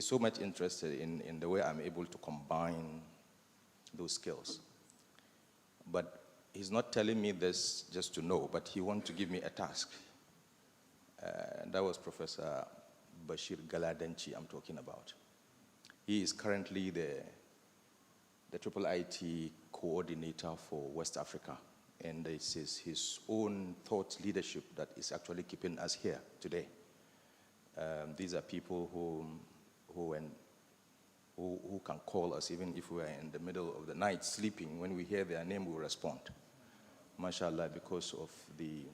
so much interested in the way I'm able to combine those skills. But he's not telling me this just to know, but he wants to give me a task. That was Professor Bashir Galadanchi I'm talking about. He is currently the Triple IT coordinator for West Africa. And this is his own thought leadership that is actually keeping us here today. These are people who can call us even if we are in the middle of the night sleeping. When we hear their name, we respond. MashaAllah, because of the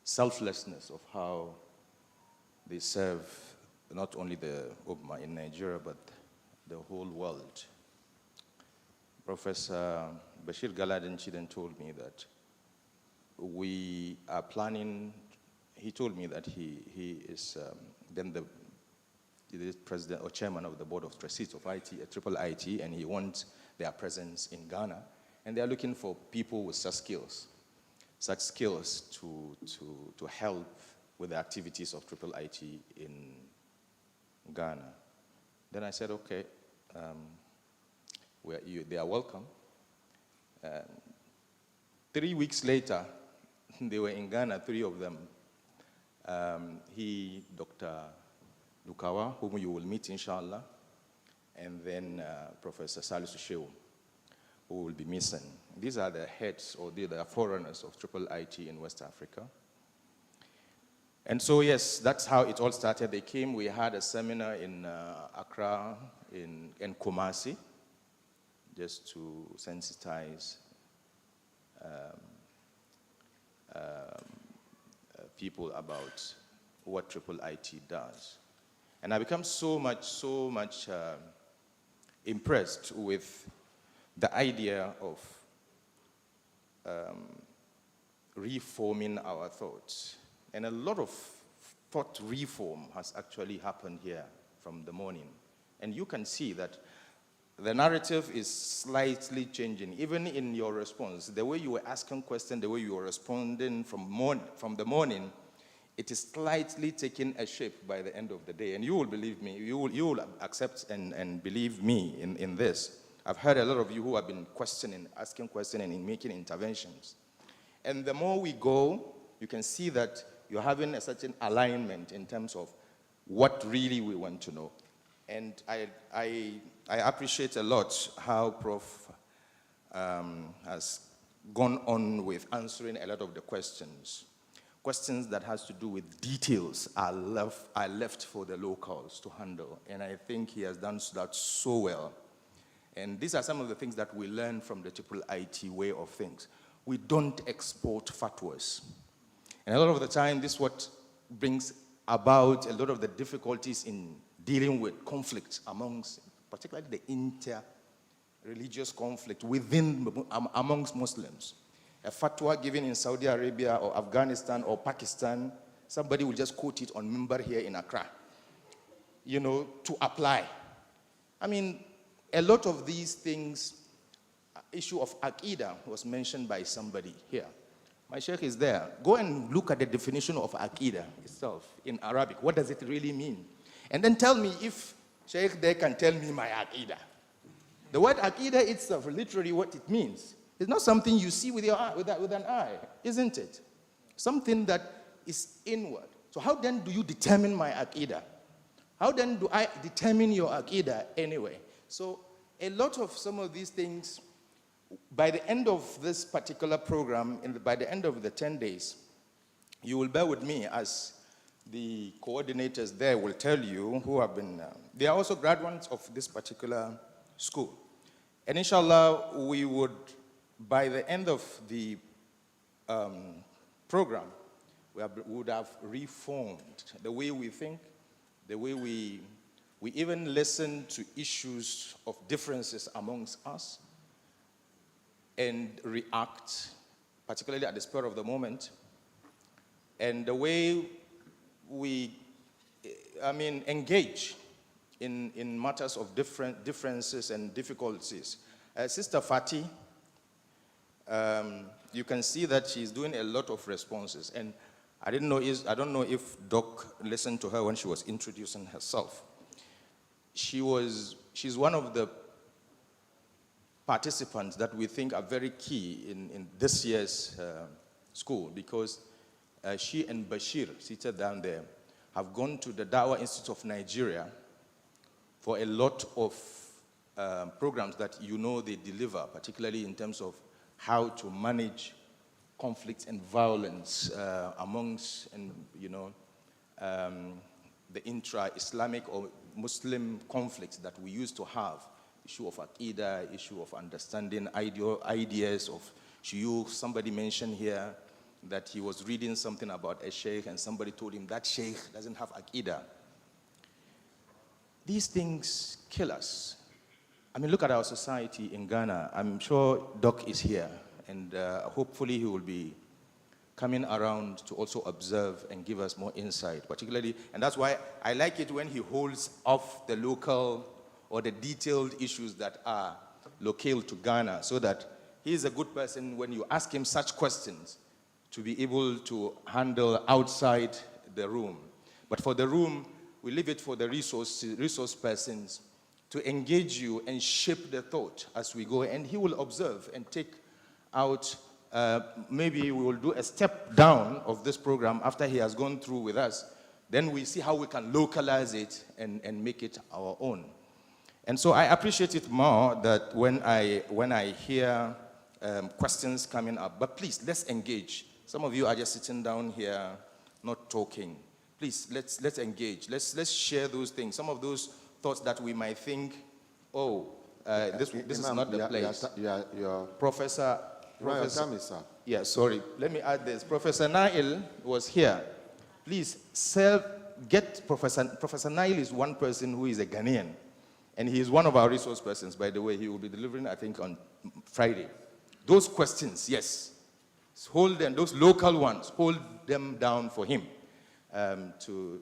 selflessness of how they serve not only the Ummah in Nigeria, but the whole world. Professor Bashir Galadanchi then told me that we are planning, he told me that he is then the president or chairman of the board of trustees of IT, Triple IT, and he wants their presence in Ghana. And they are looking for people with such skills to help with the activities of Triple IT in Ghana. Then I said, okay, they are welcome. 3 weeks later, they were in Ghana, 3 of them. Dr. Lukawa, whom you will meet, inshallah, and then Professor Salisu Shehu, who will be missing. These are the heads, or they are foreigners of Triple IT in West Africa. And so, yes, that's how it all started. They came, we had a seminar in Accra, in Kumasi, just to sensitize people about what Triple IT does. And I become so much impressed with the idea of reforming our thoughts. And a lot of thought reform has actually happened here from the morning. And you can see that the narrative is slightly changing, even in your response. The way you were asking questions, the way you were responding from the morning, it is slightly taking a shape by the end of the day. And you will believe me, you will accept and believe me in this. I've heard a lot of you who have been questioning, asking questions and making interventions. And the more we go, you can see that you're having a certain alignment in terms of what really we want to know. And I appreciate a lot how Prof has gone on with answering a lot of the questions. Questions that has to do with details are left for the locals to handle. And I think he has done that so well. And these are some of the things that we learn from the Triple IT way of things. We don't export fatwas. And a lot of the time, this is what brings about a lot of the difficulties in dealing with conflicts amongst, particularly the inter-religious conflict amongst Muslims. A fatwa given in Saudi Arabia or Afghanistan or Pakistan, somebody will just quote it on Mimbar here in Accra, to apply. I mean, a lot of these things, issue of Aqidah was mentioned by somebody here. My sheikh is there. Go and look at the definition of Aqidah itself in Arabic. What does it really mean? And then tell me if sheikh there can tell me my Aqidah. The word Aqidah itself, literally what it means, is not something you see with your eye, with an eye, isn't it? Something that is inward. So how then do you determine my Aqidah? How then do I determine your Aqidah anyway? So a lot of some of these things by the end of this particular program, by the end of the 10 days, you will bear with me as the coordinators there will tell you who have been, they are also graduates of this particular school. And inshallah, we would, by the end of the program, we would have reformed the way we think, the way we even listen to issues of differences amongst us and react, particularly at the spur of the moment, and the way we, engage in matters of differences and difficulties. Sister Fatih, you can see that she's doing a lot of responses, and I don't know if Doc listened to her when she was introducing herself. She's one of the participants that we think are very key in this year's school, because she and Bashir, seated down there, have gone to the Dawah Institute of Nigeria for a lot of programs that they deliver, particularly in terms of how to manage conflicts and violence amongst the intra-Islamic or Muslim conflicts that we used to have. Issue of aqidah, issue of understanding ideas of shuyukh. Somebody mentioned here that he was reading something about a sheikh and somebody told him that sheikh doesn't have aqidah. These things kill us. Look at our society in Ghana. I'm sure Doc is here, and hopefully he will be coming around to also observe and give us more insight, particularly, and that's why I like it when he holds off the local or the detailed issues that are local to Ghana, so that he is a good person when you ask him such questions to be able to handle outside the room. But for the room, we leave it for the resource persons to engage you and shape the thought as we go, and he will observe and take out, maybe we will do a step down of this program after he has gone through with us. Then we see how we can localize it and make it our own. And so I appreciate it more that when I hear questions coming up, but please, let's engage. Some of you are just sitting down here, not talking. Please, let's engage. Let's share those things. Some of those thoughts that we might think, this is not the place. Professor, yeah, sorry. Let me add this. Professor Nail was here. Please, get Professor Nail is one person who is a Ghanaian. And he is one of our resource persons, by the way. He will be delivering, I think, on Friday. Those questions, yes. Hold them, those local ones, hold them down for him to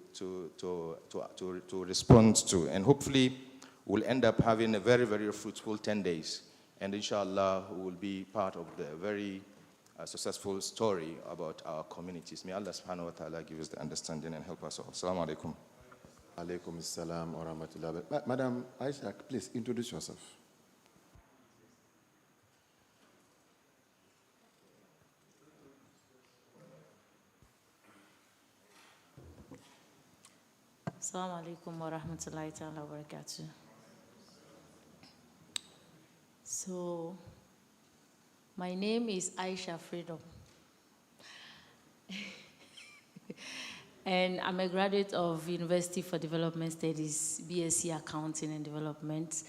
respond to. And hopefully, we'll end up having a very, very fruitful 10 days. And inshallah, we will be part of the very successful story about our communities. May Allah subhanahu wa ta'ala give us the understanding and help us all. Assalamu alaikum. Alaikum assalam wa rahmatullah. Madam Aisha, please introduce yourself. Assalamu alaikum wa rahmatullahi ta'ala wa barakatuh. So, my name is Aisha Freedom. And I'm a graduate of University for Development Studies, BSc Accounting and Development.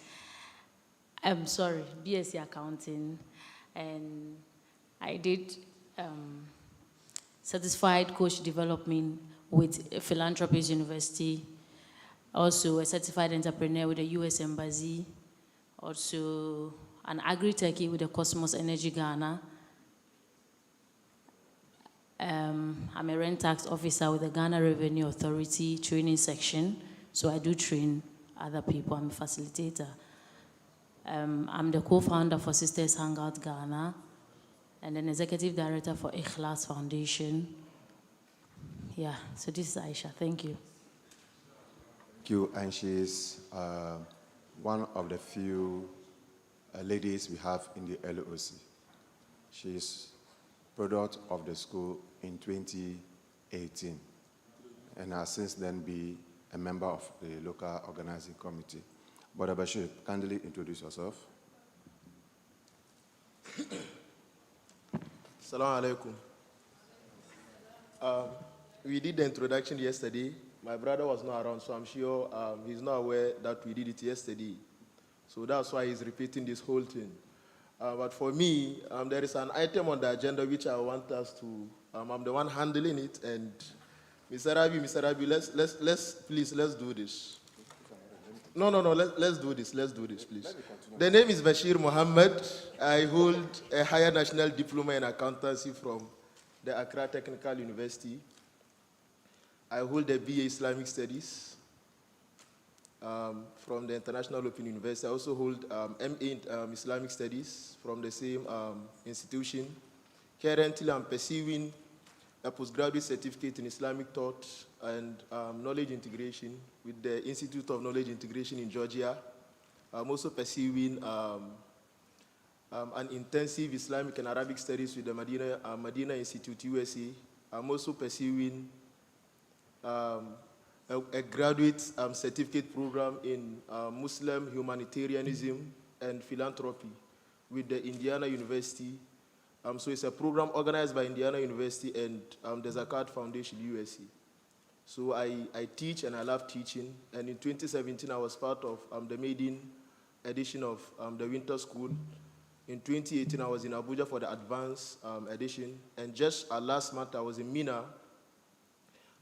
BSc Accounting. And I did certified coach development with Philanthropies University. Also a certified entrepreneur with the US Embassy. Also an agri-techie with the Cosmos Energy Ghana. I'm a rent tax officer with the Ghana Revenue Authority training section. So I do train other people. I'm a facilitator. I'm the co-founder for Sisters Hangout Ghana and an executive director for Ikhlas Foundation. Yeah, so this is Aisha. Thank you. Thank you. And she's one of the few ladies we have in the LOC. She's product of the school in 2018 and has since then been a member of the local organizing committee. Brother Bashir, kindly introduce yourself. Assalamu alaikum. We did the introduction yesterday. My brother was not around, so I'm sure he's not aware that we did it yesterday. So that's why he's repeating this whole thing. But for me, there is an item on the agenda which I want us to, I'm the one handling it, and Mr. Rabi, let's do this. No, let's do this, please. The name is Bashir Muhammed. I hold a higher national diploma in accountancy from the Accra Technical University. I hold a BA Islamic Studies from the International Open University. I also hold MA in Islamic Studies from the same institution. Currently, I'm pursuing a postgraduate certificate in Islamic thought and knowledge integration with the Institute of Knowledge Integration in Georgia. I'm also pursuing an intensive Islamic and Arabic studies with the Medina Institute, USA. I'm also pursuing a graduate certificate program in Muslim humanitarianism and philanthropy with the Indiana University. So it's a program organized by Indiana University and the Zakat Foundation, USA. So I teach and I love teaching. And in 2017, I was part of the maiden edition of the winter school. In 2018, I was in Abuja for the advanced edition. And just last month, I was in Mina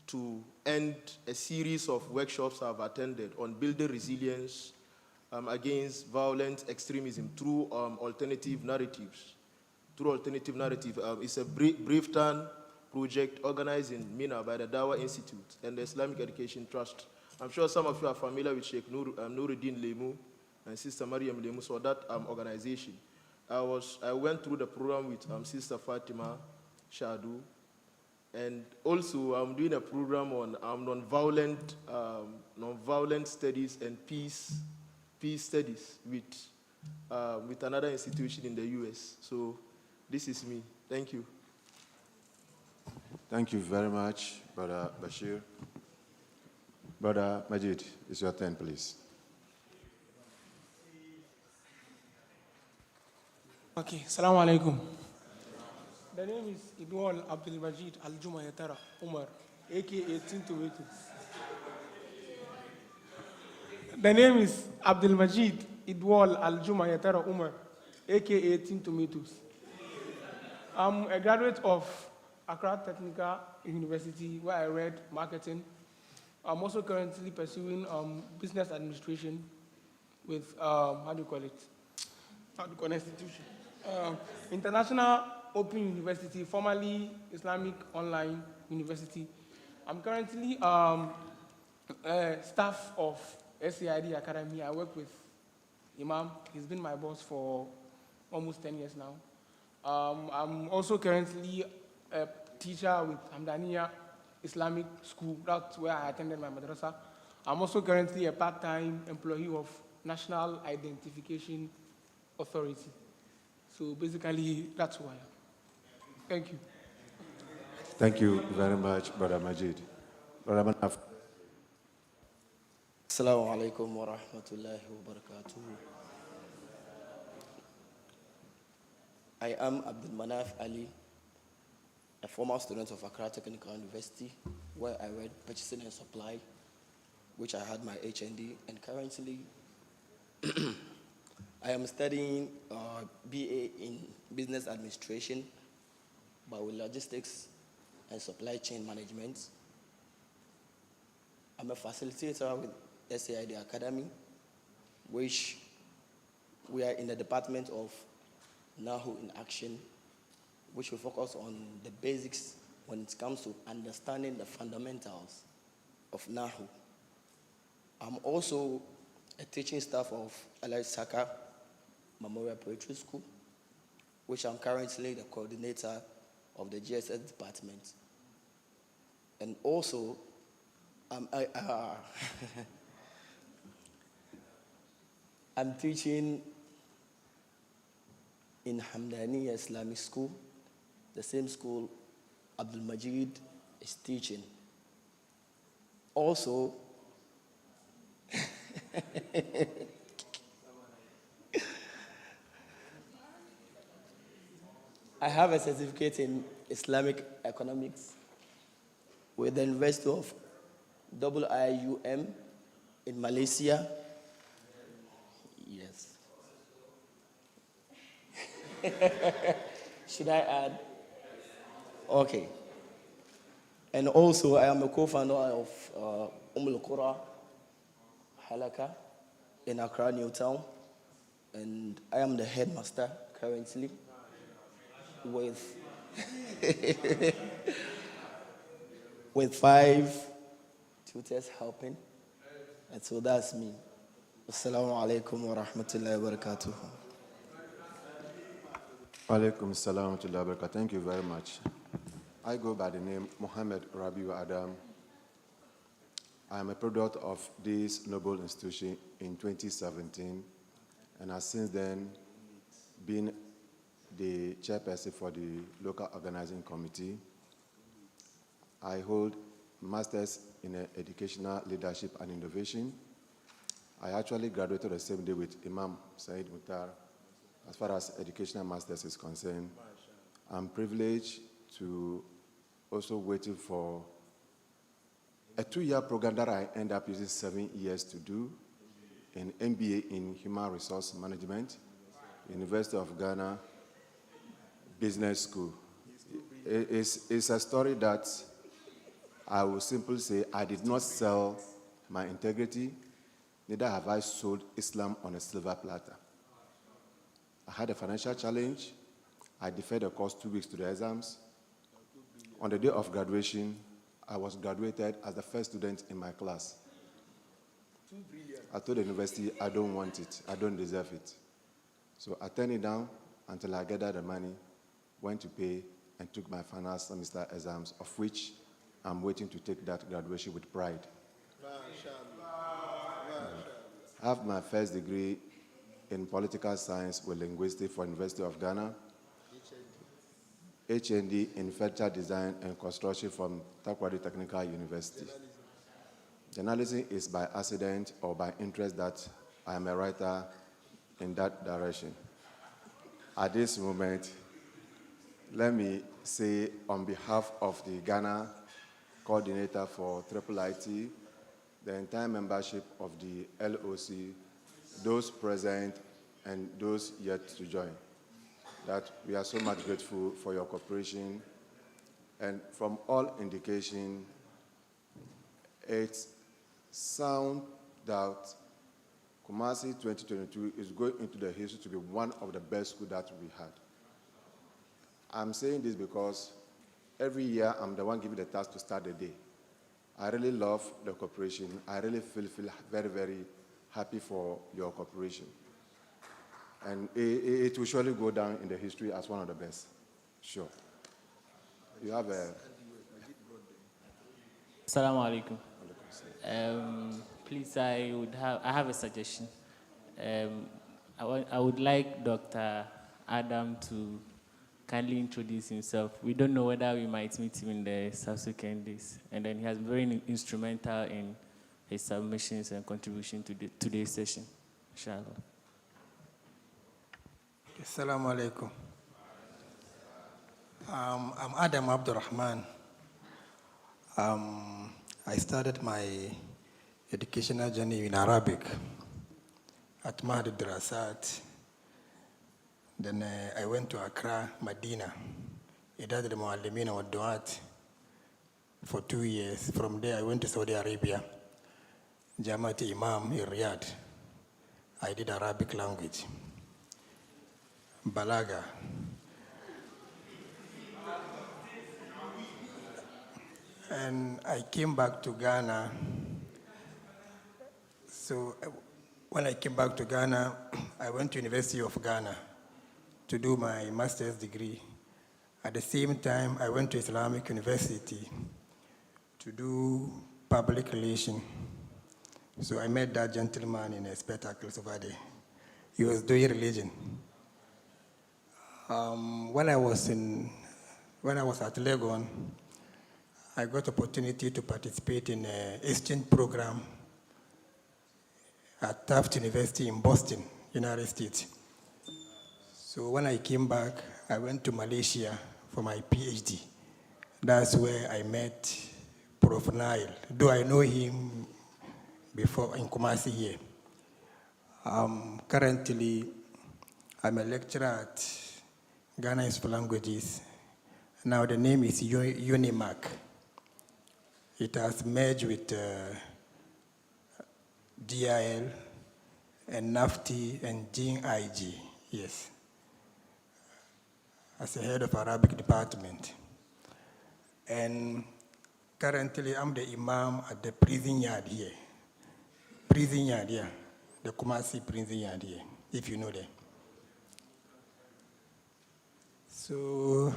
to end a series of workshops I've attended on building resilience against violent extremism through alternative narratives. It's a brief turn project organized in Mina by the Dawa Institute and the Islamic Education Trust. I'm sure some of you are familiar with Sheikh Nuruddin Lemu and Sister Mariam Lemu, so that organization. I went through the program with Sister Fatima Shadu, and also I'm doing a program on nonviolent studies and peace studies with another institution in the US. So this is me. Thank you. Thank you very much, Brother Bashir. Brother Majid, it's your turn, please. Okay, Assalamu alaikum. The name is Idwal Abdul Majid Al Juma Yatara Umar, aka Tintomato. The name is Abdul Majid Idwal Al Juma Yatara Umar, aka Tintomatoes. I'm a graduate of Accra Technical University, where I read marketing. I'm also currently pursuing business administration with, institution? International Open University, formerly Islamic Online University. I'm currently staff of SAID Academy. I work with Imam. He's been my boss for almost 10 years now. I'm also currently a teacher with Hamdaniya Islamic School. That's where I attended my madrasa. I'm also currently a part-time employee of National Identification Authority. So basically, that's who I am. Thank you. Thank you very much, Brother Majid. Brother Manaf. Assalamu alaikum wa rahmatullahi wa barakatuh. I am Abdul Manaf Ali, a former student of Accra Technical University, where I read purchasing and supply, which I had my HND, and currently I am studying BA in Business Administration, but with logistics and supply chain management. I'm a facilitator with SAID Academy, which we are in the Department of Nahu in Action, which will focus on the basics when it comes to understanding the fundamentals of Nahu. I'm also a teaching staff of Alai Saka Memorial Poetry School, which I'm currently the coordinator of the GSS department. And also, I'm teaching in Hamdaniya Islamic School, the same school Abdul Majid is teaching. Also, I have a certificate in Islamic economics with the University of IIUM in Malaysia. Yes. Should I add? Okay. And also, I am a co-founder of Qura Halaka in Accra, Newtown. And I am the headmaster currently with, with 5 tutors helping. And so that's me. Assalamu alaikum wa rahmatullahi wa barakatuh. Alaikum salam wa rahmatullahi wa barakatuh. Thank you very much. I go by the name Muhammed Rabiu Adam. I am a product of this noble institution in 2017 and has since then been the chairperson for the local organizing committee. I hold masters in educational leadership and innovation. I actually graduated the same day with Imam Said Mutar as far as educational masters is concerned. I'm privileged to also waiting for a 2-year program that I end up using 7 years to do, an MBA in Human Resource Management, University of Ghana, Business School. It's a story that I will simply say I did not sell my integrity, neither have I sold Islam on a silver platter. I had a financial challenge. I deferred the course 2 weeks to the exams. On the day of graduation, I was graduated as the first student in my class. I told the university, I don't want it, I don't deserve it. So I turned it down until I gathered the money, went to pay, and took my final semester exams, of which I'm waiting to take that graduation with pride. I have my first degree in political science with linguistics from University of Ghana, HND in furniture design and construction from Takoradi Technical University. Journalism is by accident or by interest that I am a writer in that direction. At this moment, let me say on behalf of the Ghana coordinator for IIIT, the entire membership of the LOC, those present and those yet to join, that we are so much grateful for your cooperation. And from all indication, it's sound that Kumasi 2022 is going into the history to be one of the best schools that we had. I'm saying this because every year I'm the one given the task to start the day. I really love the cooperation. I really feel very, very happy for your cooperation. And it will surely go down in the history as one of the best. Sure. You have a... Assalamu alaikum. Please, I have a suggestion. I would like Dr. Adam to kindly introduce himself. We don't know whether we might meet him in the subsequent days. And then he has been very instrumental in his submissions and contribution to today's session. Inshallah. Assalamu alaikum. I'm Adam Abdurrahman. I started my educational journey in Arabic at Mahad Drasat. Then I went to Accra, Medina, Idad al-Muallimin wa Duat for 2 years. From there, I went to Saudi Arabia, Jamaat Imam in Riyadh. I did Arabic language, Balaga. And I came back to Ghana. So when I came back to Ghana, I went to University of Ghana to do my master's degree. At the same time, I went to Islamic University to do public relations. So I met that gentleman in a spectacle over there. He was doing religion. When I was at Legon, I got opportunity to participate in an exchange program at Taft University in Boston, United States. So when I came back, I went to Malaysia for my PhD. That's where I met Prof. Nile, though I know him before in Kumasi here. Currently, I'm a lecturer at Ghana Institute of Languages. Now the name is UNIMAC. It has merged with DIL and NAFTI and GIG, yes, as the head of Arabic department. And currently I'm the imam at the prison yard here. Prison yard, yeah, the Kumasi prison yard here, if you know that. So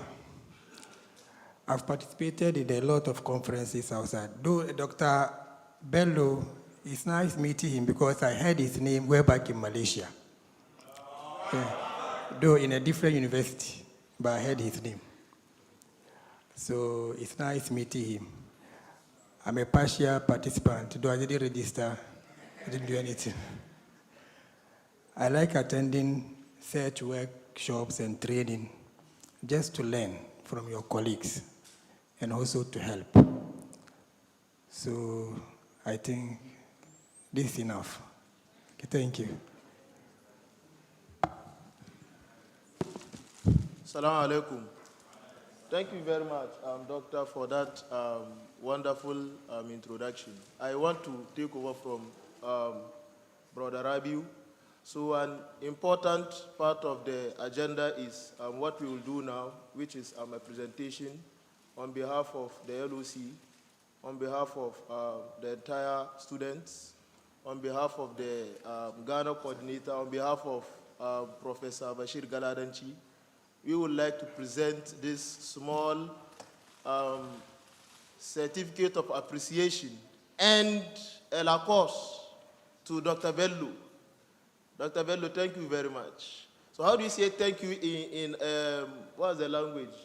I've participated in a lot of conferences outside. Though Dr. Bello, it's nice meeting him because I heard his name way back in Malaysia. Yeah. Though in a different university, but I heard his name. So it's nice meeting him. I'm a partial participant, though I didn't register, I didn't do anything. I like attending search workshops and training just to learn from your colleagues and also to help. So I think this is enough. Okay, thank you. Assalamu alaikum. Thank you very much, Doctor, for that wonderful introduction. I want to take over from Brother Rabiu. So an important part of the agenda is what we will do now, which is a presentation on behalf of the LOC, on behalf of the entire students, on behalf of the Ghana coordinator, on behalf of Professor Bashir Galadanchi. We would like to present this small certificate of appreciation and a la cause to Dr. Bello. Dr. Bello, thank you very much. So how do you say thank you in what's the language?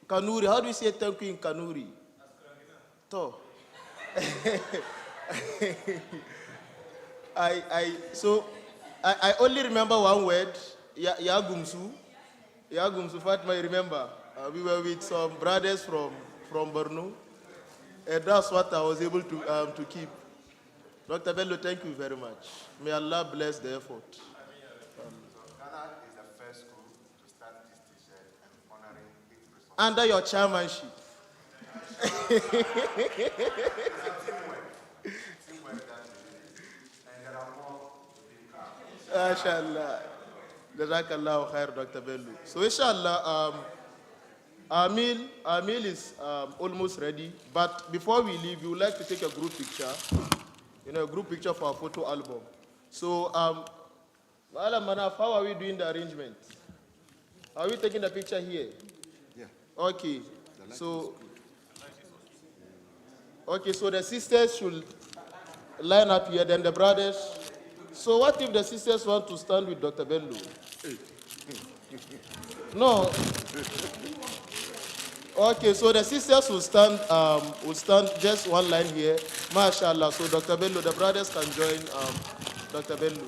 Kanuri. How do you say thank you in Kanuri? To. I only remember one word, Yagumsu. Yagumsu Fatima, you remember? We were with some brothers from Borno, and that's what I was able to keep. Dr. Bello, thank you very much. May Allah bless the effort. Ghana is the first school to start this t-shirt and honoring its resources. Under your chairmanship. Inshallah. Jazakallah khair, Dr. Bello. So inshallah, our meal is almost ready. But before we leave, we would like to take a group picture. A group picture for our photo album. So, Malam Manaf, how are we doing the arrangement? Are we taking the picture here? Yeah. Okay. So the sisters should line up here, then the brothers. So what if the sisters want to stand with Dr. Bello? No. Okay, so the sisters will stand just one line here. MashaAllah. So Dr. Bello, the brothers can join Dr. Bello.